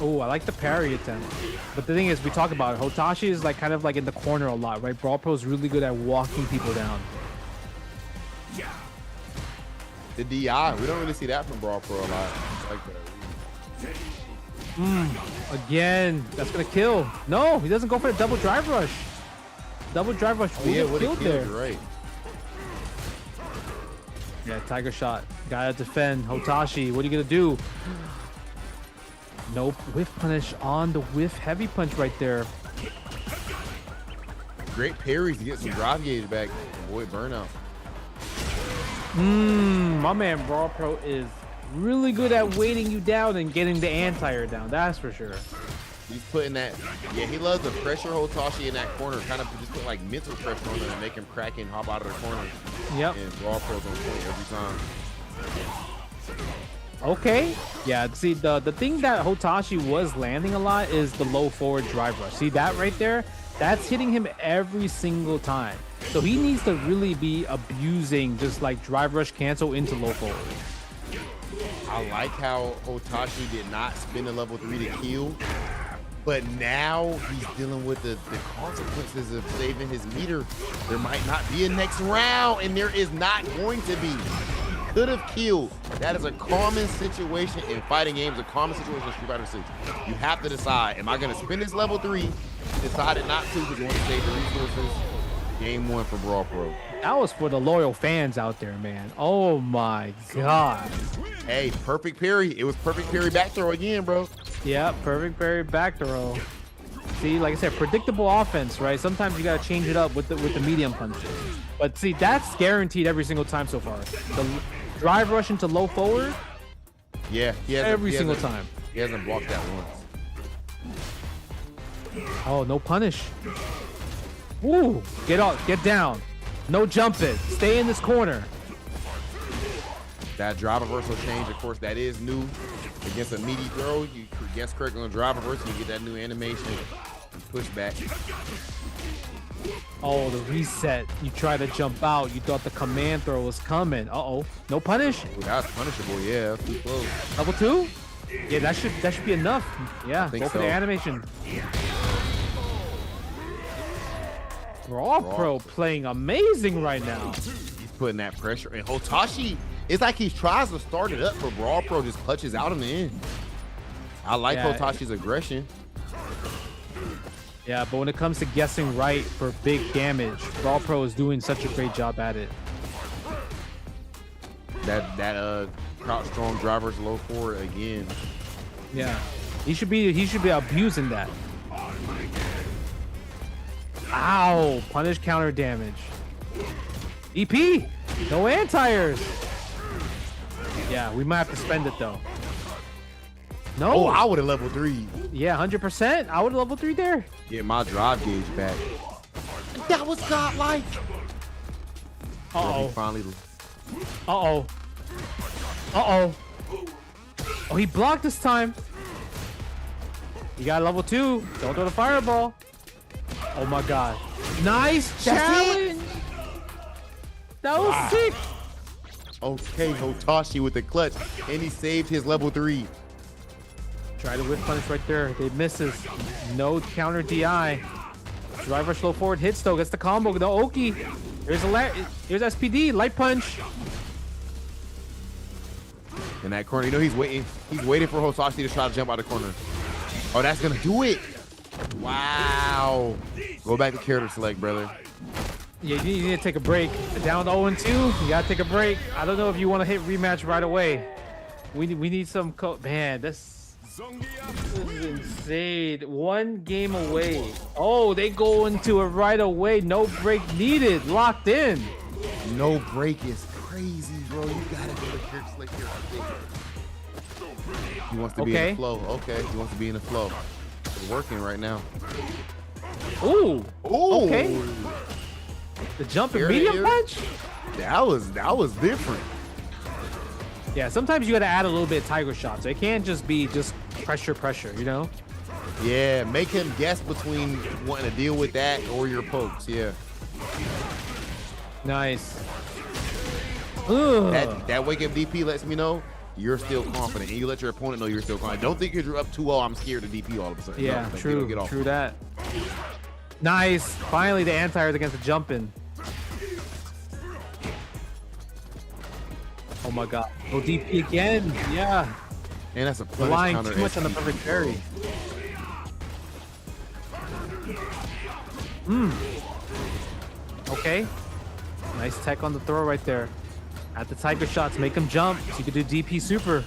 Speaker 2: Oh, I like the parry attempt. But the thing is, we talk about it. Hotashi is kind of in the corner a lot, right? Brawl Pro is really good at walking people down.
Speaker 1: The DI, we don't really see that from Brawl Pro a lot. It's like that.
Speaker 2: Again, that's gonna kill. No, he doesn't go for the double drive rush. Double drive rush would have killed there.
Speaker 1: Right.
Speaker 2: Yeah, tiger shot. Gotta defend. Hotashi, what are you gonna do? Nope. Whiff punish on the whiff heavy punch right there.
Speaker 1: Great parries to get some drive gauge back. Avoid burnout.
Speaker 2: My man Brawl Pro is really good at weighting you down and getting the anti-air down. That's for sure.
Speaker 1: He's putting that. Yeah, he loves to pressure Hotashi in that corner. Kind of just put mental pressure on him and make him crack and hop out of the corner.
Speaker 2: Yep.
Speaker 1: And Brawl Pro's on point every time.
Speaker 2: Okay. Yeah, see, the thing that Hotashi was landing a lot is the low forward drive rush. See that right there? That's hitting him every single time. So he needs to really be abusing just drive rush cancel into low forward.
Speaker 1: I like how Hotashi did not spin a level 3 to kill, but now he's dealing with the consequences of saving his meter. There might not be a next round, and there is not going to be. Could have killed. That is a common situation in fighting games, a common situation in Street Fighter 6. You have to decide, am I going to spin this level 3? Decided not to because you want to save the resources. Game 1 for Brawl Pro.
Speaker 2: That was for the loyal fans out there, man. Oh my God.
Speaker 1: Hey, perfect parry. It was perfect parry back throw again, bro.
Speaker 2: Yeah, perfect parry back throw. See, like I said, predictable offense, right? Sometimes you got to change it up with the medium punches. But see, that's guaranteed every single time so far. The drive rush into low forward.
Speaker 1: Yeah,
Speaker 2: every single time.
Speaker 1: He hasn't blocked that once.
Speaker 2: Oh, no punish. Ooh, get up, get down. No jumping. Stay in this corner.
Speaker 1: That drive reversal change, of course, that is new. Against a meaty throw, you guess correct on the drive reversal, you get that new animation and push back.
Speaker 2: Oh, the reset. You try to jump out. You thought the command throw was coming. Uh-oh. No punish.
Speaker 1: Ooh, that's punishable, yeah. That's too close.
Speaker 2: Level 2? Yeah, that should be enough. Yeah, go for the animation. Brawl Pro playing amazing right now.
Speaker 1: He's putting that pressure. And Hotashi, it's like he tries to start it up, but Brawl Pro just clutches out in the end. I like Hotashi's aggression.
Speaker 2: Yeah, but when it comes to guessing right for big damage, Brawl Pro is doing such a great job at it.
Speaker 1: That crouch strong driver's low forward again.
Speaker 2: Yeah, he should be abusing that. Ow! Punish counter damage. EP! No anti-airs! Yeah, we might have to spend it though. No!
Speaker 1: Oh, I would have level 3.
Speaker 2: Yeah, 100%. I would have level 3 there.
Speaker 1: Get my drive gauge back. That was godlike!
Speaker 2: Uh-oh.
Speaker 1: Finally.
Speaker 2: Uh-oh. Uh-oh. Oh, he blocked this time. You got level 2. Don't throw the fireball. Oh my God. Nice challenge. That was sick.
Speaker 1: Okay, Hotashi with the clutch, and he saved his level 3.
Speaker 2: Try to whip punish right there. They misses. No counter DI. Driver slow forward hits though. Gets the combo. The Oki. Here's SPD. Light punch.
Speaker 1: In that corner, you know he's waiting. He's waiting for Hotashi to try to jump out of the corner. Oh, that's gonna do it. Wow. Go back to character select, brother.
Speaker 2: Yeah, you need to take a break. Down 0-2. You gotta take a break. I don't know if you want to hit rematch right away. We need some man. This is insane. 1 game away. Oh, they go into it right away. No break needed. Locked in.
Speaker 1: No break is crazy, bro. You gotta go to character select here. He wants to be in the flow. Okay, he wants to be in the flow. It's working right now.
Speaker 2: Ooh.
Speaker 1: Ooh.
Speaker 2: Okay. The jump and medium punch?
Speaker 1: That was different.
Speaker 2: Yeah, sometimes you gotta add a little bit of tiger shots. It can't just be pressure, you know?
Speaker 1: Yeah, make him guess between wanting to deal with that or your pokes. Yeah.
Speaker 2: Nice.
Speaker 1: That wake up DP lets me know you're still confident, and you let your opponent know you're still confident. Don't think you're up 2-0. I'm scared to DP all of a sudden.
Speaker 2: Yeah,
Speaker 1: no,
Speaker 2: true.
Speaker 1: Get off.
Speaker 2: True that. Nice. Finally, the anti-airs against the jumping. Oh my god. Oh, DP again. Yeah.
Speaker 1: And that's a
Speaker 2: relying
Speaker 1: counter
Speaker 2: too much on the perfect parry. Okay. Nice tech on the throw right there. At the tiger shots, make him jump so you can do DP super.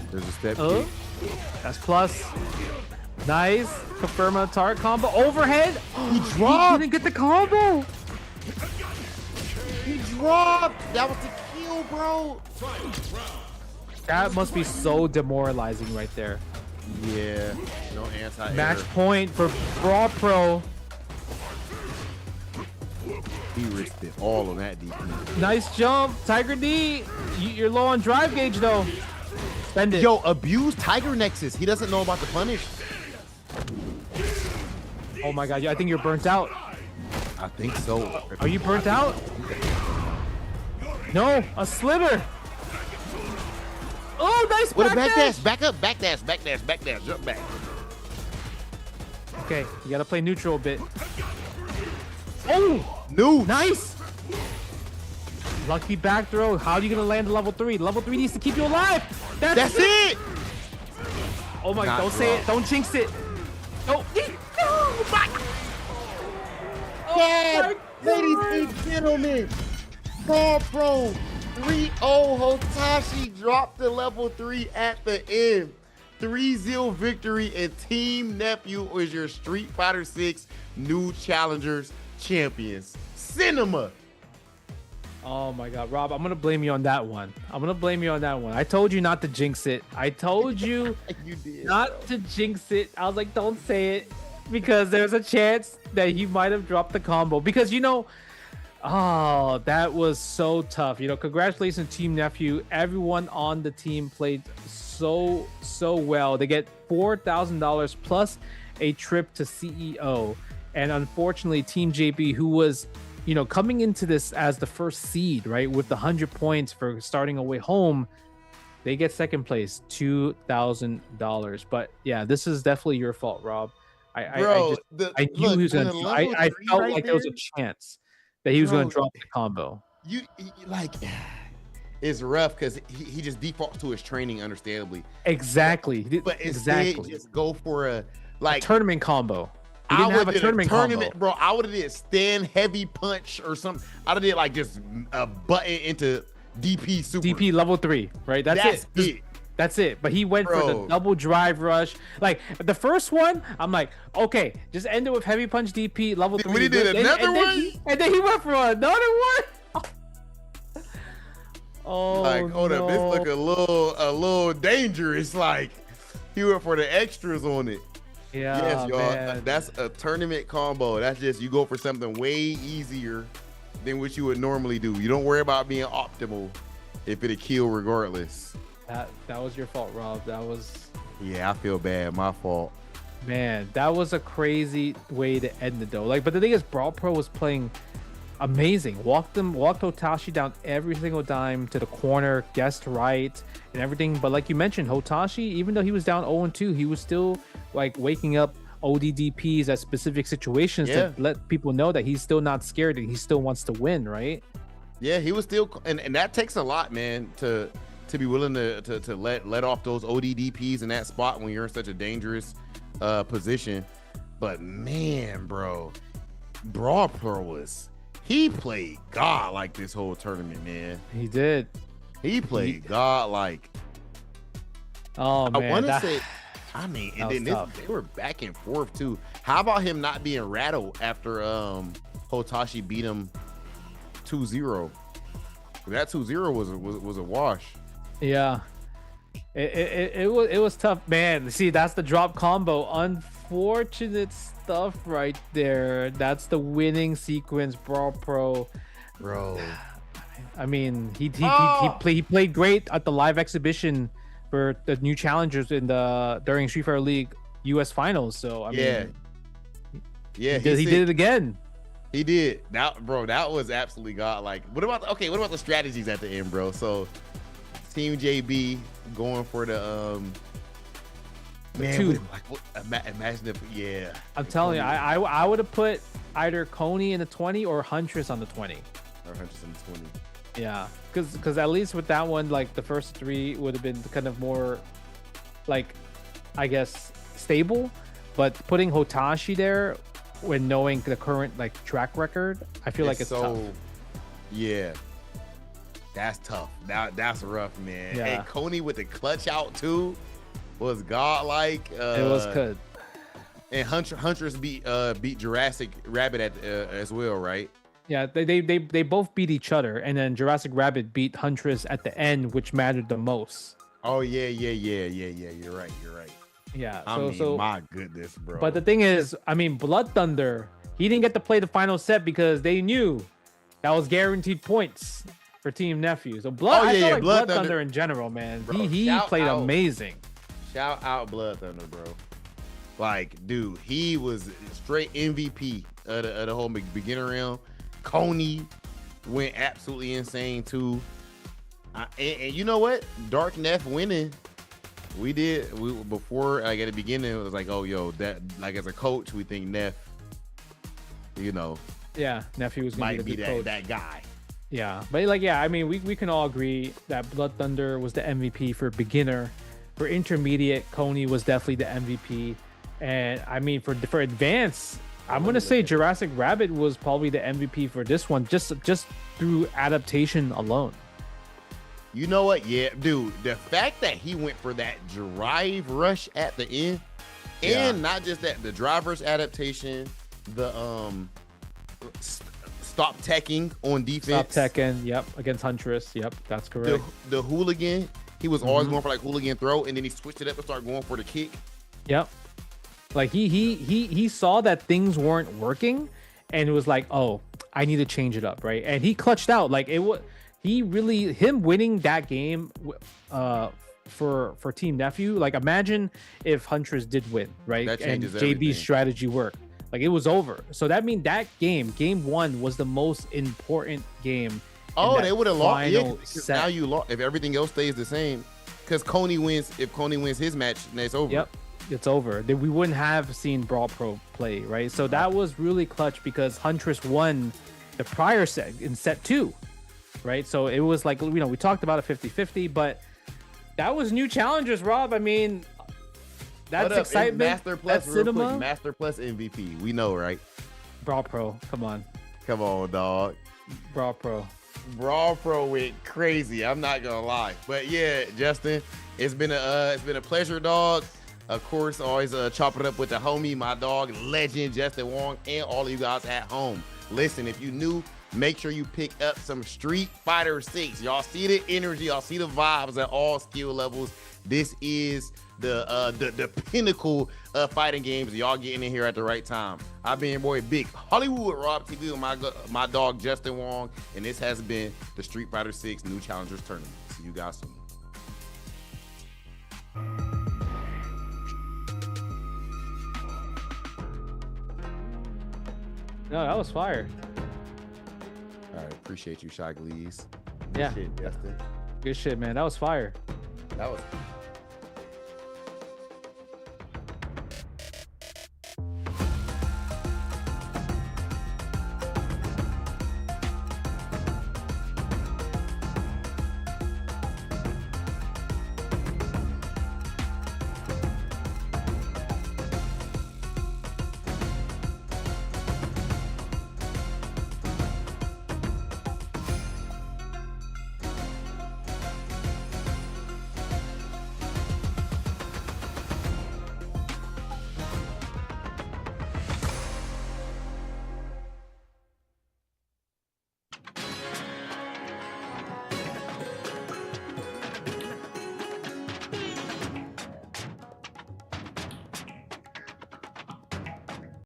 Speaker 1: There's a step kick.
Speaker 2: That's plus. Nice. Confirm a target combo. Overhead.
Speaker 1: He dropped.
Speaker 2: He didn't get the combo.
Speaker 1: He dropped. That was the kill, bro.
Speaker 2: That must be so demoralizing right there.
Speaker 1: Yeah. No anti-air.
Speaker 2: Match point for Brawl Pro.
Speaker 1: He risked it all on that DP.
Speaker 2: Nice jump. Tiger D. You're low on drive gauge though. Spend it.
Speaker 1: Yo, abuse Tiger Nexus. He doesn't know about the punish.
Speaker 2: Oh my god, I think you're burnt out.
Speaker 1: I think so.
Speaker 2: Are you burnt out? No, a slither. Oh, nice
Speaker 1: With a
Speaker 2: back
Speaker 1: dash. Back up, back dash, jump back.
Speaker 2: Okay, you gotta play neutral a bit. Oh,
Speaker 1: no,
Speaker 2: nice. Lucky back throw. How are you gonna land level 3? Level 3 needs to keep you alive. That's it. Oh my god, don't say it. Don't jinx it. Oh, oh my.
Speaker 1: God, ladies and gentlemen, Brawl Pro 3-0 Hotashi dropped to level 3 at the end. 3-0 victory, and Team Nephew is your Street Fighter 6 new challengers champions. Cinema.
Speaker 2: Oh my god, Rob, I'm gonna blame you on that one. I told you not to jinx it. I told you,
Speaker 1: you did,
Speaker 2: not to jinx it. I was like, don't say it, because there's a chance that he might have dropped the combo. Because oh, that was so tough. Congratulations, Team Nephew. Everyone on the team played so well. They get $4,000 plus a trip to CEO. And unfortunately, Team JP, who was coming into this as the first seed, right, with the 100 points for starting away home, they get second place, $2,000. But yeah, this is definitely your fault, Rob. I knew he was gonna. I felt right like there was a chance that he was gonna drop the combo.
Speaker 1: It's rough because he just defaults to his training, understandably.
Speaker 2: Exactly.
Speaker 1: But instead, just go for a
Speaker 2: tournament combo. He didn't have a tournament combo.
Speaker 1: Bro. I would have did stand heavy punch or something. I would have did just a button into DP super.
Speaker 2: DP level 3, right? That's it. That's it. But he went for the double drive rush. Like the first one, I'm like, okay, just end it with heavy punch DP level 3.
Speaker 1: When he did another one,
Speaker 2: and then he went for another one. Oh,
Speaker 1: hold up, this look a little dangerous. Like he went for the extras on it.
Speaker 2: Yeah,
Speaker 1: yes, y'all.
Speaker 2: Man.
Speaker 1: That's a tournament combo. That's just you go for something way easier than what you would normally do. You don't worry about being optimal if it'll kill regardless.
Speaker 2: That was your fault, Rob. That was.
Speaker 1: Yeah, I feel bad. My fault.
Speaker 2: Man, that was a crazy way to end it though. But the thing is, Brawl Pro was playing amazing. Walked Hotashi down every single time to the corner, guessed right and everything. But like you mentioned, Hotashi, even though he was down 0-2, he was still like waking up ODDPs at specific situations to let people know that he's still not scared and he still wants to win, right?
Speaker 1: Yeah, he was still, and that takes a lot, man, to be willing to let off those ODDPs in that spot when you're in such a dangerous position. But man, bro, Brawl Pro he played God like this whole tournament, man.
Speaker 2: He did.
Speaker 1: He played God like.
Speaker 2: Oh man,
Speaker 1: I want to say. I mean, and then they were back and forth too. How about him not being rattled after Hotashi beat him 2-0? That 2-0 was a wash.
Speaker 2: Yeah, it was tough, man. See, that's the drop combo. Unfortunate stuff right there. That's the winning sequence, Brawl Pro.
Speaker 1: Bro.
Speaker 2: I mean, he played great at the live exhibition for the new challengers during Street Fighter League US Finals. So I mean, he did it again.
Speaker 1: He did. That was absolutely godlike. What about the strategies at the end, bro? So Team JB going for the
Speaker 2: two.
Speaker 1: Imagine if
Speaker 2: I'm telling you, I would have put either Coney in the 20 or Huntress on the 20.
Speaker 1: Or Huntress in the 20.
Speaker 2: Yeah, because at least with that one, like the first three would have been kind of more, like, I guess stable, but putting Hotashi there when knowing the current like track record, I feel like it's tough.
Speaker 1: Yeah, that's tough. That's rough, man.
Speaker 2: Yeah.
Speaker 1: Hey, Coney with the clutch out too was godlike.
Speaker 2: It was good.
Speaker 1: And Huntress beat Jurassic Rabbit as well, right?
Speaker 2: Yeah, they both beat each other, and then Jurassic Rabbit beat Huntress at the end, which mattered the most.
Speaker 1: Oh yeah. You're right.
Speaker 2: Yeah.
Speaker 1: So my goodness, bro.
Speaker 2: But the thing is, I mean, Blood Thunder, he didn't get to play the final set because they knew that was guaranteed points for Team Nephew. So Blood Thunder in general, man, bro, he played amazing.
Speaker 1: Shout out Blood Thunder, bro. Like, dude, he was straight MVP of the whole beginner round. Coney went absolutely insane too. And you know what? Dark Neff winning. Before, like at the beginning, it was like, oh, yo, that, like as a coach, we think Neff,
Speaker 2: Yeah, Nephew was gonna
Speaker 1: might be that guy.
Speaker 2: Yeah, but like, yeah, I mean, we can all agree that Blood Thunder was the MVP for beginner. For intermediate, Coney was definitely the MVP. And I mean, for advanced, I'm gonna say Jurassic Rabbit was probably the MVP for this one, just through adaptation alone.
Speaker 1: You know what? Yeah, dude, the fact that he went for that drive rush at the end, and not just that, the drive rush adaptation, the stop teching on defense.
Speaker 2: Stop teching, yep, against Huntress, yep, that's correct.
Speaker 1: The hooligan, he was always going for like hooligan throw, and then he switched it up and started going for the kick.
Speaker 2: Yep. Like he saw that things weren't working, and it was like, oh, I need to change it up, right? And he clutched out. Like it was, him winning that game, for Team Nephew. Like imagine if Huntress did win, right?
Speaker 1: That
Speaker 2: and
Speaker 1: changes
Speaker 2: JB's
Speaker 1: everything.
Speaker 2: strategy worked. Like it was over. So that means that game one was the most important game.
Speaker 1: Oh, they would have lost. Yeah,
Speaker 2: final set.
Speaker 1: now you lost if everything else stays the same. Because Coney wins. If Coney wins his match, then it's over.
Speaker 2: Yep. It's over. We wouldn't have seen Brawl Pro play, right? So that was really clutch because Huntress won the prior set in set 2, right? So it was like, we talked about a 50-50, but that was new challengers, Rob. I mean, that's excitement.
Speaker 1: Master Plus,
Speaker 2: that's
Speaker 1: real
Speaker 2: cinema.
Speaker 1: quick, Master Plus MVP. We know, right?
Speaker 2: Brawl Pro, come on,
Speaker 1: dog.
Speaker 2: Brawl Pro
Speaker 1: went crazy. I'm not gonna lie, but yeah, Justin, it's been a pleasure, dog. Of course, always chop it up with the homie, my dog, legend Justin Wong, and all of you guys at home. Listen, if you new, make sure you pick up some Street Fighter 6. Y'all see the energy, y'all see the vibes at all skill levels. This is the pinnacle of fighting games. Y'all getting in here at the right time. I've been your boy Big Hollywood Rob TV with my dog Justin Wong, and this has been the Street Fighter 6 New Challengers Tournament. See you guys soon.
Speaker 2: No, that was fire.
Speaker 1: All right, appreciate you, Shy Glees.
Speaker 2: Yeah.
Speaker 1: Shit, Justin.
Speaker 2: Good shit, man. That was fire.
Speaker 1: That was